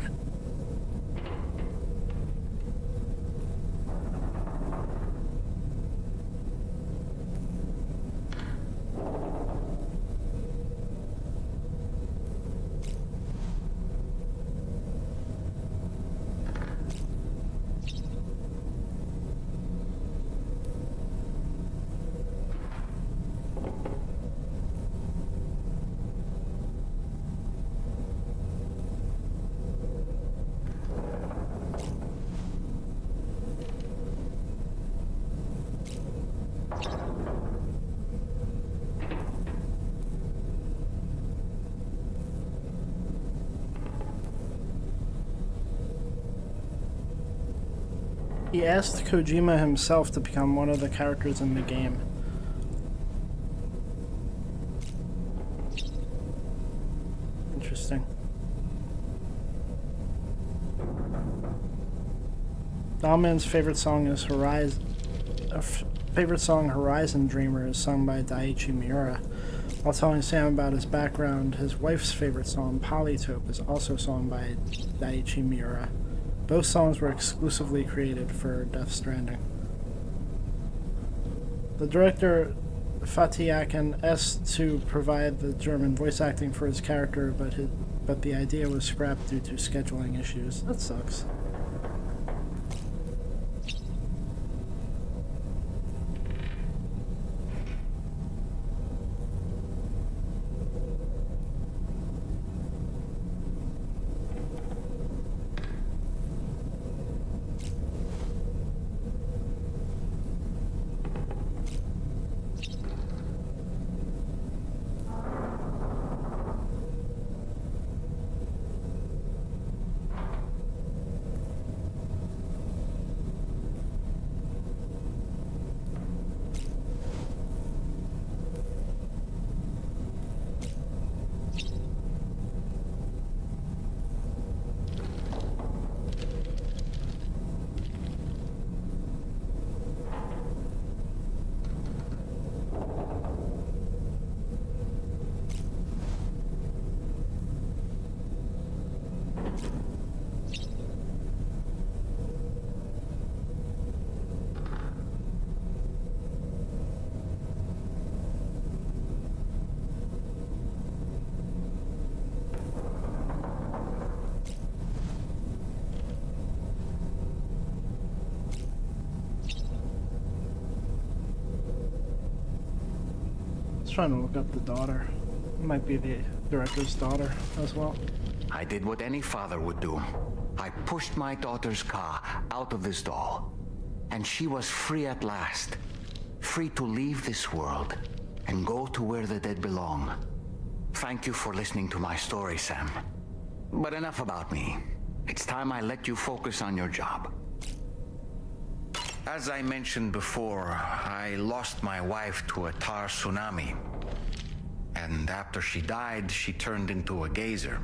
He asked Kojima himself to become one of the characters in the game. Interesting. Dahlman's favorite song is Horizon Dreamer is sung by Daiichi Miura. While telling Sam about his background, his wife's favorite song, Polytope, is also sung by Daiichi Miura. Both songs were exclusively created for Death Stranding. The director, Fatih Akin, asked to provide the German voice acting for his character, but the idea was scrapped due to scheduling issues. That sucks. trying to look up the daughter. It might be the director's daughter as well. I did what any father would do. I pushed my daughter's car out of this doll, and she was free at last. Free to leave this world and go to where the dead belong. Thank you for listening to my story, Sam. But enough about me. It's time I let you focus on your job. As I mentioned before, I lost my wife to a tar tsunami. And after she died, she turned into a geyser.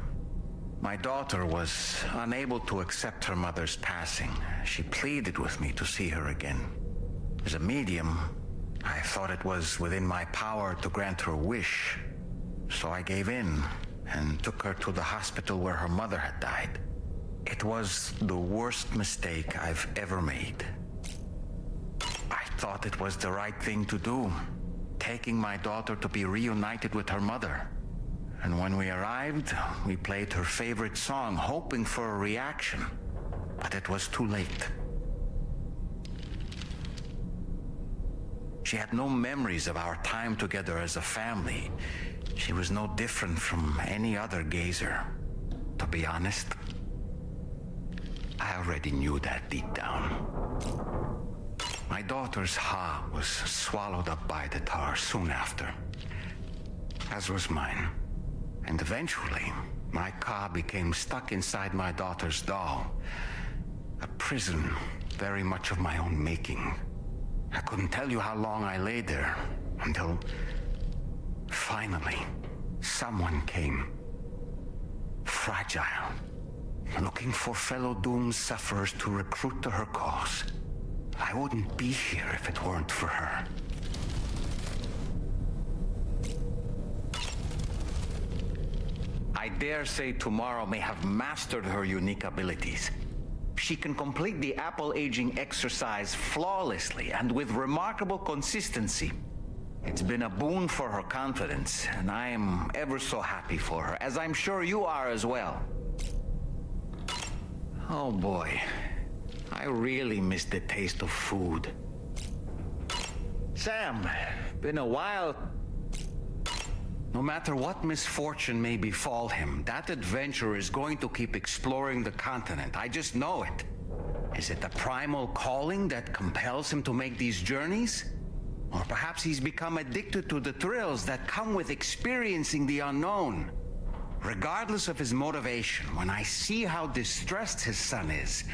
My daughter was unable to accept her mother's passing. She pleaded with me to see her again. As a medium, I thought it was within my power to grant her wish. So I gave in and took her to the hospital where her mother had died. It was the worst mistake I've ever made. I thought it was the right thing to do, taking my daughter to be reunited with her mother. And when we arrived, we played her favorite song, hoping for a reaction. But it was too late. She had no memories of our time together as a family. She was no different from any other gazer. To be honest, I already knew that deep down. My daughter's heart was swallowed up by the tar soon after, as was mine. And eventually, my car became stuck inside my daughter's doll. A prison very much of my own making. I couldn't tell you how long I lay there until finally someone came. Fragile, looking for fellow doomed sufferers to recruit to her cause. I wouldn't be here if it weren't for her. I dare say tomorrow may have mastered her unique abilities. She can complete the apple aging exercise flawlessly and with remarkable consistency. It's been a boon for her confidence, and I am ever so happy for her, as I'm sure you are as well. Oh boy, I really miss the taste of food. Sam, been a while. No matter what misfortune may befall him, that adventurer is going to keep exploring the continent. I just know it. Is it the primal calling that compels him to make these journeys? Or perhaps he's become addicted to the thrills that come with experiencing the unknown. Regardless of his motivation, when I see how distressed his son is,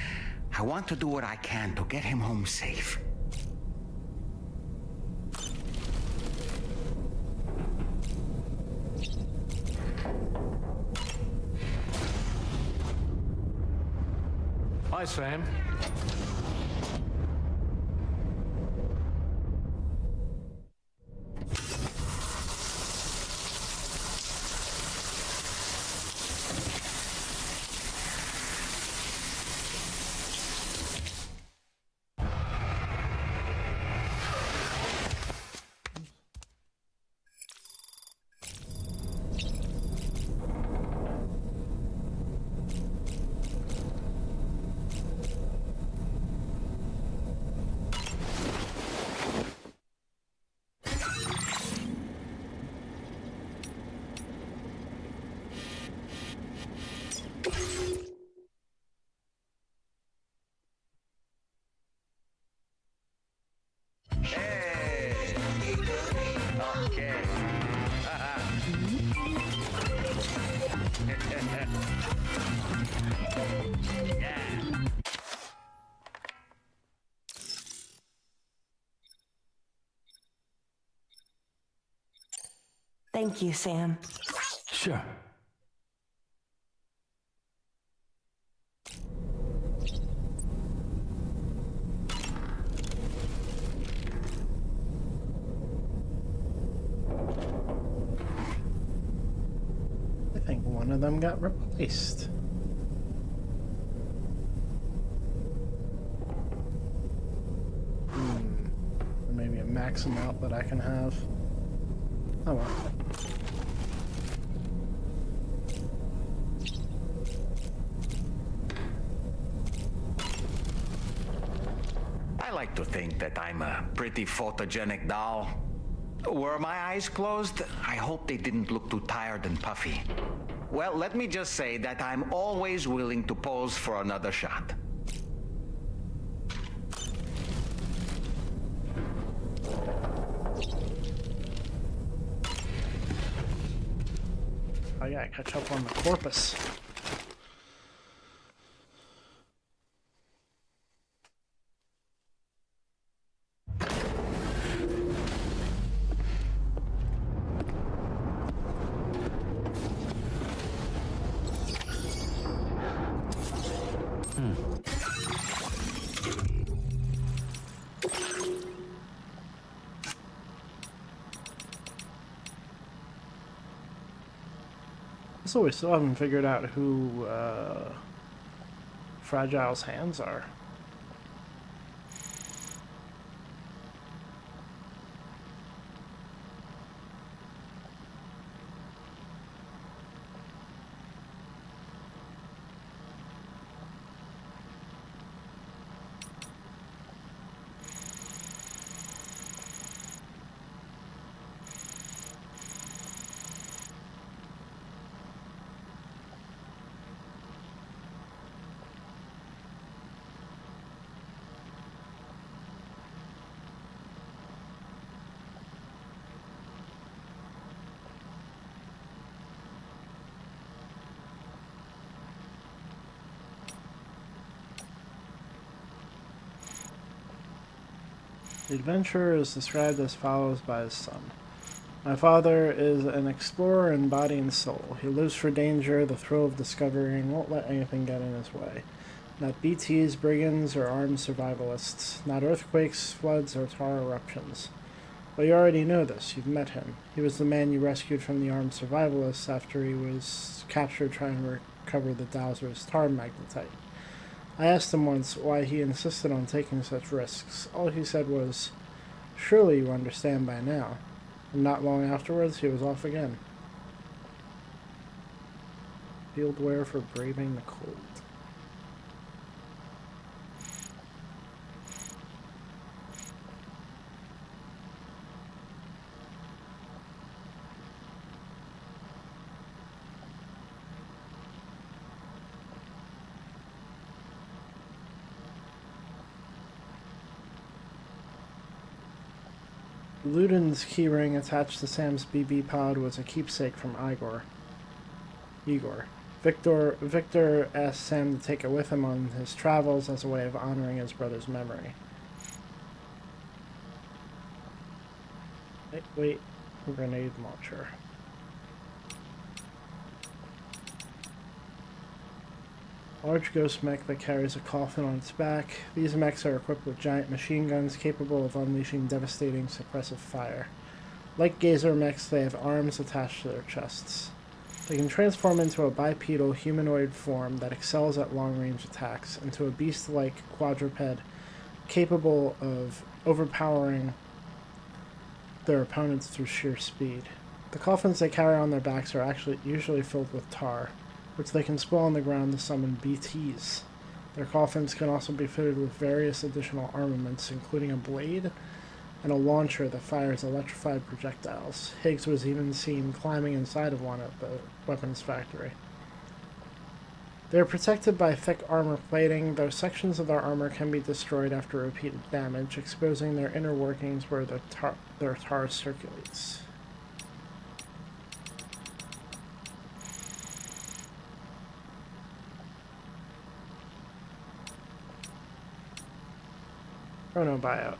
I want to do what I can to get him home safe. Hi, Sam. Thank you, Sam. Sure. I think one of them got replaced. Or maybe a max amount that I can have. Oh well. I like to think that I'm a pretty photogenic doll. Were my eyes closed? I hope they didn't look too tired and puffy. Well, let me just say that I'm always willing to pose for another shot. I gotta catch up on the corpus. So we still haven't figured out who Fragile's hands are. The adventurer is described as follows by his son. My father is an explorer in body and soul. He lives for danger, the thrill of discovery, and won't let anything get in his way. Not BTs, brigands, or armed survivalists. Not earthquakes, floods, or tar eruptions. Well, you already know this. You've met him. He was the man you rescued from the armed survivalists after he was captured trying to recover the Dowser's tar magnetite. I asked him once why he insisted on taking such risks. All he said was, "Surely you understand by now." And not long afterwards, he was off again. Field wear for braving the cold. Ludin's keyring attached to Sam's BB pod was a keepsake from Igor. Victor asked Sam to take it with him on his travels as a way of honoring his brother's memory. Wait, grenade launcher. Large ghost mech that carries a coffin on its back. These mechs are equipped with giant machine guns capable of unleashing devastating suppressive fire. Like gazer mechs, they have arms attached to their chests. They can transform into a bipedal humanoid form that excels at long-range attacks, into a beast-like quadruped capable of overpowering their opponents through sheer speed. The coffins they carry on their backs are actually usually filled with tar, which they can spill on the ground to summon BTs. Their coffins can also be fitted with various additional armaments, including a blade and a launcher that fires electrified projectiles. Higgs was even seen climbing inside of one at the weapons factory. They are protected by thick armor plating, though sections of their armor can be destroyed after repeated damage, exposing their inner workings where their tar circulates. Chrono buyout.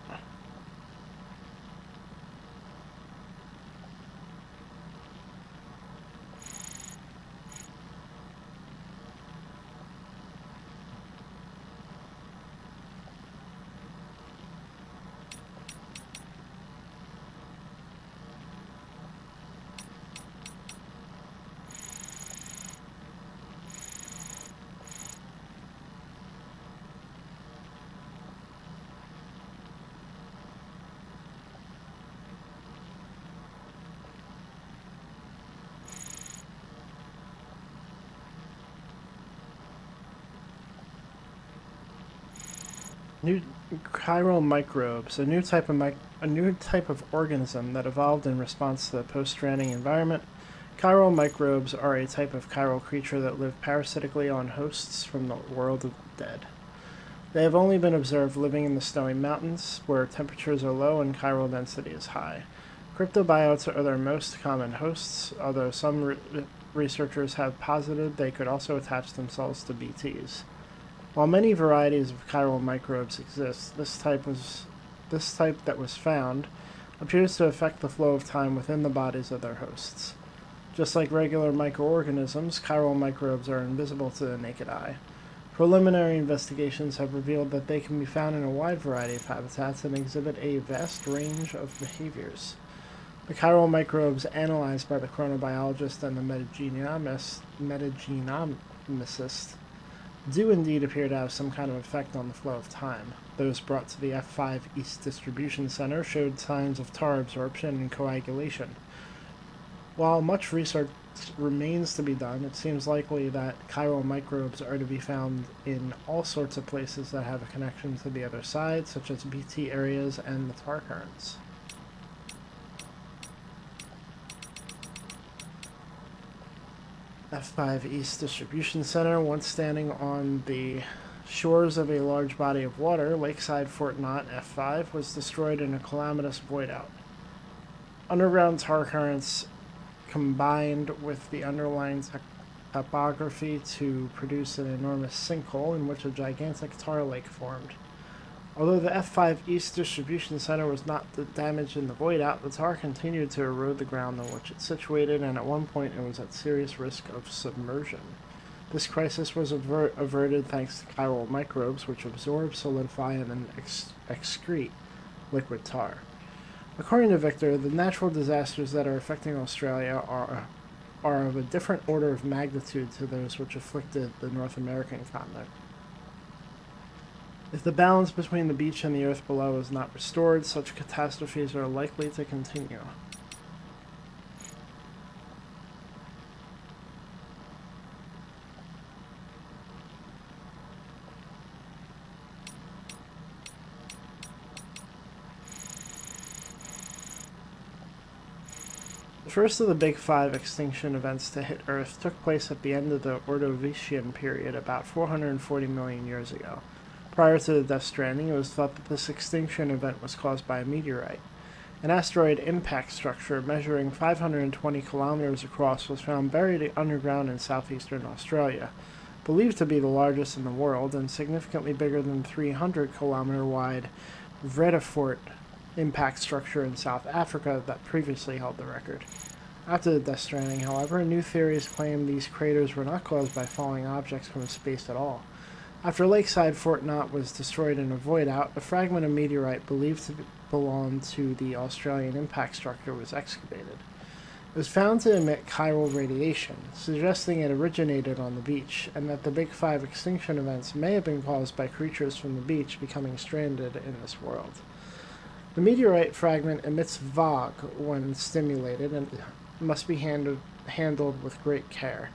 chiral microbes, a new type of organism that evolved in response to the post-stranding environment. Chiral microbes are a type of chiral creature that live parasitically on hosts from the world of the dead. They have only been observed living in the snowy mountains, where temperatures are low and chiral density is high. Cryptobiotes are their most common hosts, although some researchers have posited they could also attach themselves to BTs. While many varieties of chiral microbes exist, this type that was found appears to affect the flow of time within the bodies of their hosts. Just like regular microorganisms, chiral microbes are invisible to the naked eye. Preliminary investigations have revealed that they can be found in a wide variety of habitats and exhibit a vast range of behaviors. The chiral microbes analyzed by the chronobiologist and the metagenomicist do indeed appear to have some kind of effect on the flow of time. Those brought to the F5 East Distribution Center showed signs of tar absorption and coagulation. While much research remains to be done, it seems likely that chiral microbes are to be found in all sorts of places that have a connection to the other side, such as BT areas and the tar currents. F5 East Distribution Center, once standing on the shores of a large body of water, Lakeside Fort Knott F5 was destroyed in a calamitous voidout. Underground tar currents combined with the underlying topography to produce an enormous sinkhole in which a gigantic tar lake formed. Although the F5 East Distribution Center was not damaged in the voidout, the tar continued to erode the ground on which it's situated, and at one point it was at serious risk of submersion. This crisis was averted thanks to chiral microbes, which absorb, solidify, and then excrete liquid tar. According to Victor, the natural disasters that are affecting Australia are of a different order of magnitude to those which afflicted the North American continent. If the balance between the beach and the earth below is not restored, such catastrophes are likely to continue. The first of the Big Five extinction events to hit Earth took place at the end of the Ordovician period about 440 million years ago. Prior to the Death Stranding, it was thought that this extinction event was caused by a meteorite. An asteroid impact structure measuring 520 kilometers across was found buried underground in southeastern Australia, believed to be the largest in the world and significantly bigger than the 300-kilometer wide Vredefort impact structure in South Africa that previously held the record. After the Death Stranding, however, new theories claim these craters were not caused by falling objects from space at all. After Lakeside Fort Knott was destroyed in a void-out, a fragment of meteorite believed to belong to the Australian impact structure was excavated. It was found to emit chiral radiation, suggesting it originated on the beach, and that the Big Five extinction events may have been caused by creatures from the beach becoming stranded in this world. The meteorite fragment emits VOG when stimulated and must be handled with great care.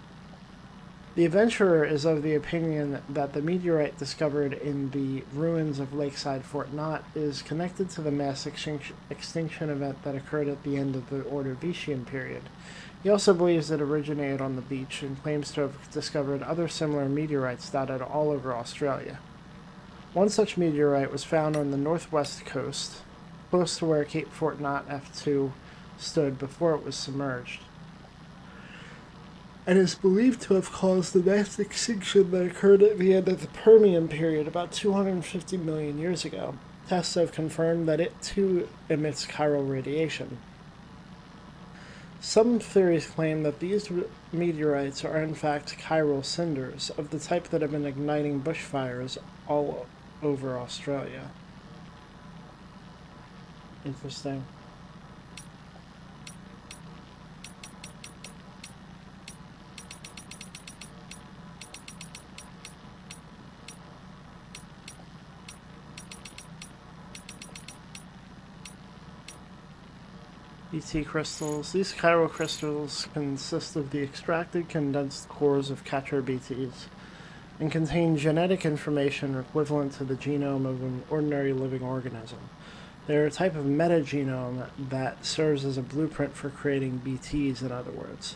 The adventurer is of the opinion that the meteorite discovered in the ruins of Lakeside Fort Knott is connected to the mass extinction event that occurred at the end of the Ordovician period. He also believes it originated on the beach and claims to have discovered other similar meteorites dotted all over Australia. One such meteorite was found on the northwest coast, close to where Cape Fort Knott F2 stood before it was submerged, and is believed to have caused the mass extinction that occurred at the end of the Permian period about 250 million years ago. Tests have confirmed that it too emits chiral radiation. Some theories claim that these meteorites are in fact chiral cinders, of the type that have been igniting bushfires all over Australia. Interesting. BT crystals. These chiral crystals consist of the extracted condensed cores of Keter BTs, and contain genetic information equivalent to the genome of an ordinary living organism. They are a type of metagenome that serves as a blueprint for creating BTs, in other words.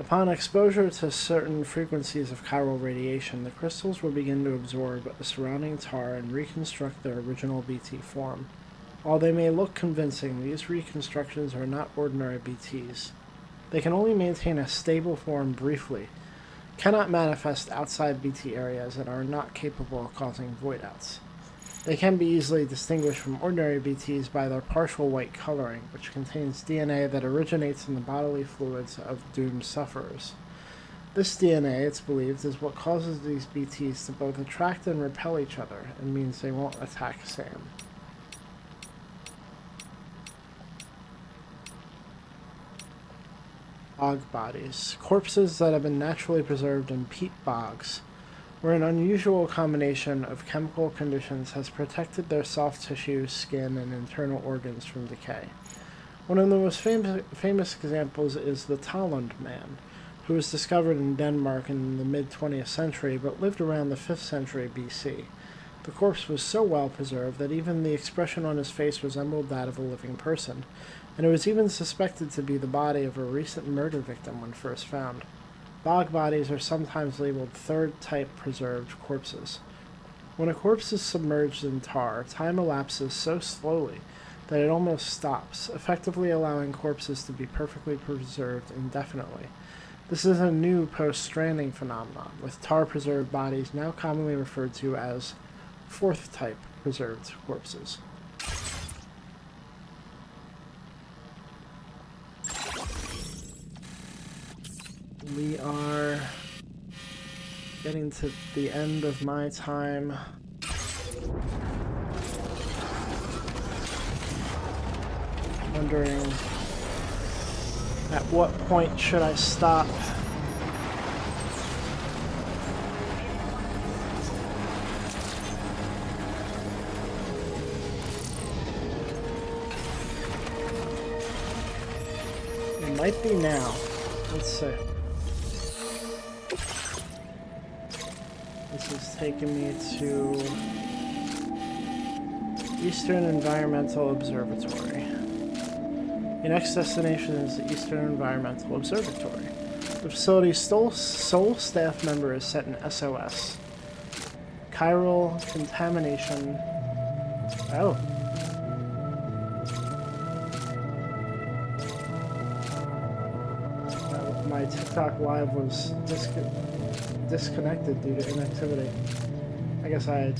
Upon exposure to certain frequencies of chiral radiation, the crystals will begin to absorb the surrounding tar and reconstruct their original BT form. While they may look convincing, these reconstructions are not ordinary BTs. They can only maintain a stable form briefly, cannot manifest outside BT areas, and are not capable of causing voidouts. They can be easily distinguished from ordinary BTs by their partial white coloring, which contains DNA that originates in the bodily fluids of doomed sufferers. This DNA, it's believed, is what causes these BTs to both attract and repel each other, and means they won't attack Sam. Bog bodies. Corpses that have been naturally preserved in peat bogs, where an unusual combination of chemical conditions has protected their soft tissue, skin, and internal organs from decay. One of the most famous examples is the Talland man, who was discovered in Denmark in the mid-20th century but lived around the 5th century BC. The corpse was so well preserved that even the expression on his face resembled that of a living person, and it was even suspected to be the body of a recent murder victim when first found. Bog bodies are sometimes labeled third-type preserved corpses. When a corpse is submerged in tar, time elapses so slowly that it almost stops, effectively allowing corpses to be perfectly preserved indefinitely. This is a new post-Stranding phenomenon, with tar-preserved bodies now commonly referred to as fourth-type preserved corpses. We are getting to the end of my time. Wondering at what point should I stop? It might be now. Let's see. This is taking me to Eastern Environmental Observatory. Your next destination is the Eastern Environmental Observatory. The facility's sole staff member is set in SOS. Chiral contamination. Oh. My TikTok live was disconnected due to inactivity. I guess I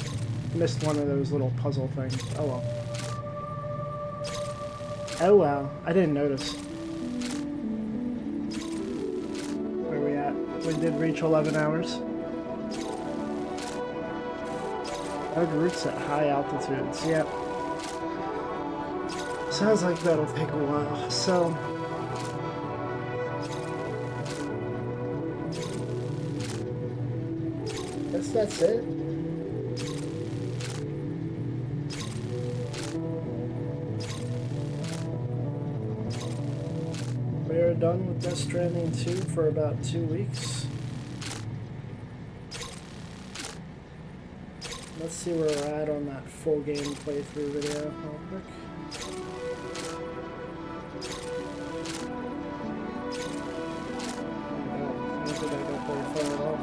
missed one of those little puzzle things. Oh well. Oh wow, I didn't notice. Where are we at? We did reach 11 hours. Hard routes at high altitudes, yep. Sounds like that'll take a while, so... guess that's it. We are done with Death Stranding 2 for about 2 weeks. Let's see where we're at on that full game playthrough video real quick. I don't think I got very far at all.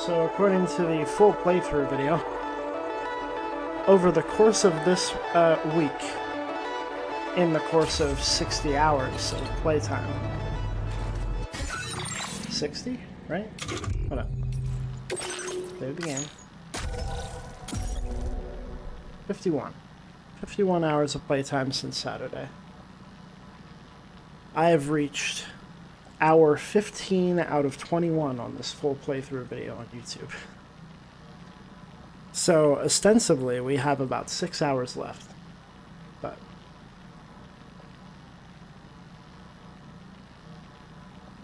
So according to the full playthrough video, over the course of this week, in the course of 60 hours of playtime, 60, right? Hold up. There it began. 51. 51 hours of playtime since Saturday. I have reached hour 15 out of 21 on this full playthrough video on YouTube. So, ostensibly, we have about 6 hours left. But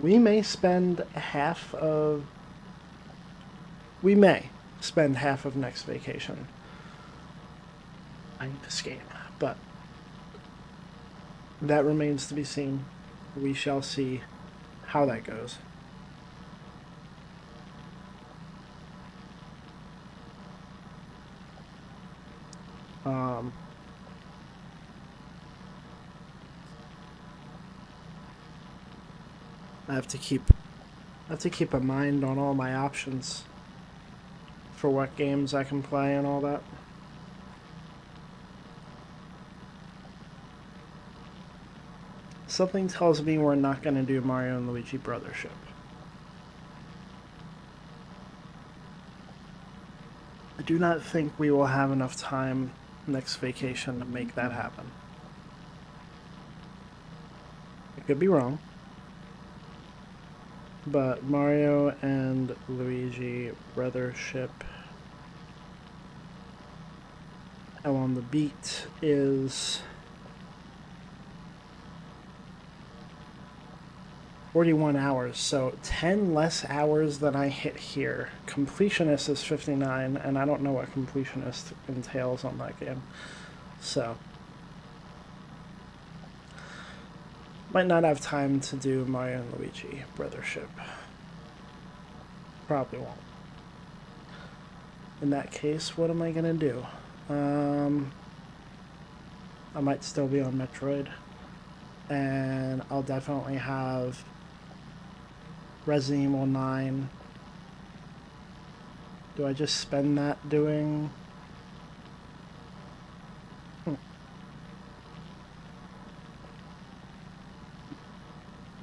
we may spend half of next vacation playing this game, but that remains to be seen. We shall see how that goes. I have to keep a mind on all my options for what games I can play and all that. Something tells me we're not going to do Mario and Luigi Brothership. I do not think we will have enough time next vacation to make that happen. I could be wrong. But Mario and Luigi Brothership Hell on the Beat is 41 hours, so 10 less hours than I hit here. Completionist is 59, and I don't know what completionist entails on that game. So, might not have time to do Mario and Luigi Brothership. Probably won't. In that case, what am I gonna do? I might still be on Metroid, and I'll definitely have Resident Evil 9. Do I just spend that doing...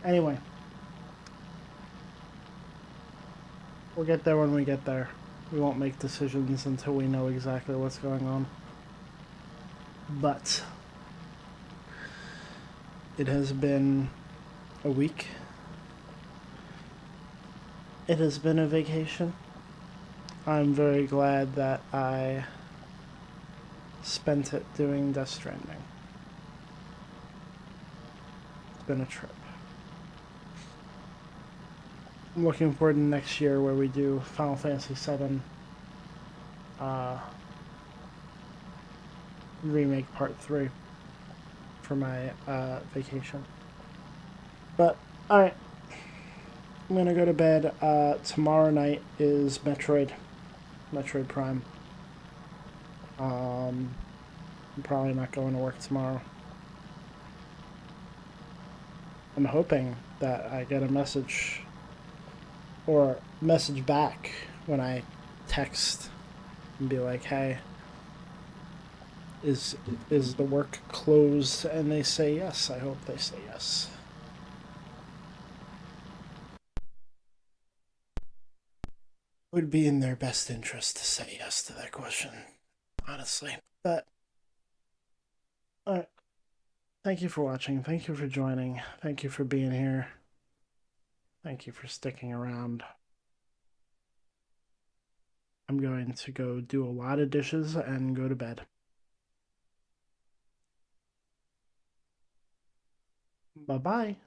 Anyway. We'll get there when we get there. We won't make decisions until we know exactly what's going on. But it has been a week. It has been a vacation. I'm very glad that I spent it doing Death Stranding. It's been a trip. I'm looking forward to next year where we do Final Fantasy VII Remake Part 3 for my vacation. But, alright. I'm gonna go to bed. Tomorrow night is Metroid Prime. I'm probably not going to work tomorrow. I'm hoping that I get a message or message back when I text and be like, hey, is the work closed? And they say yes. I hope they say yes. It would be in their best interest to say yes to that question, honestly. But, alright. Thank you for watching. Thank you for joining. Thank you for being here. Thank you for sticking around. I'm going to go do a lot of dishes and go to bed. Bye-bye.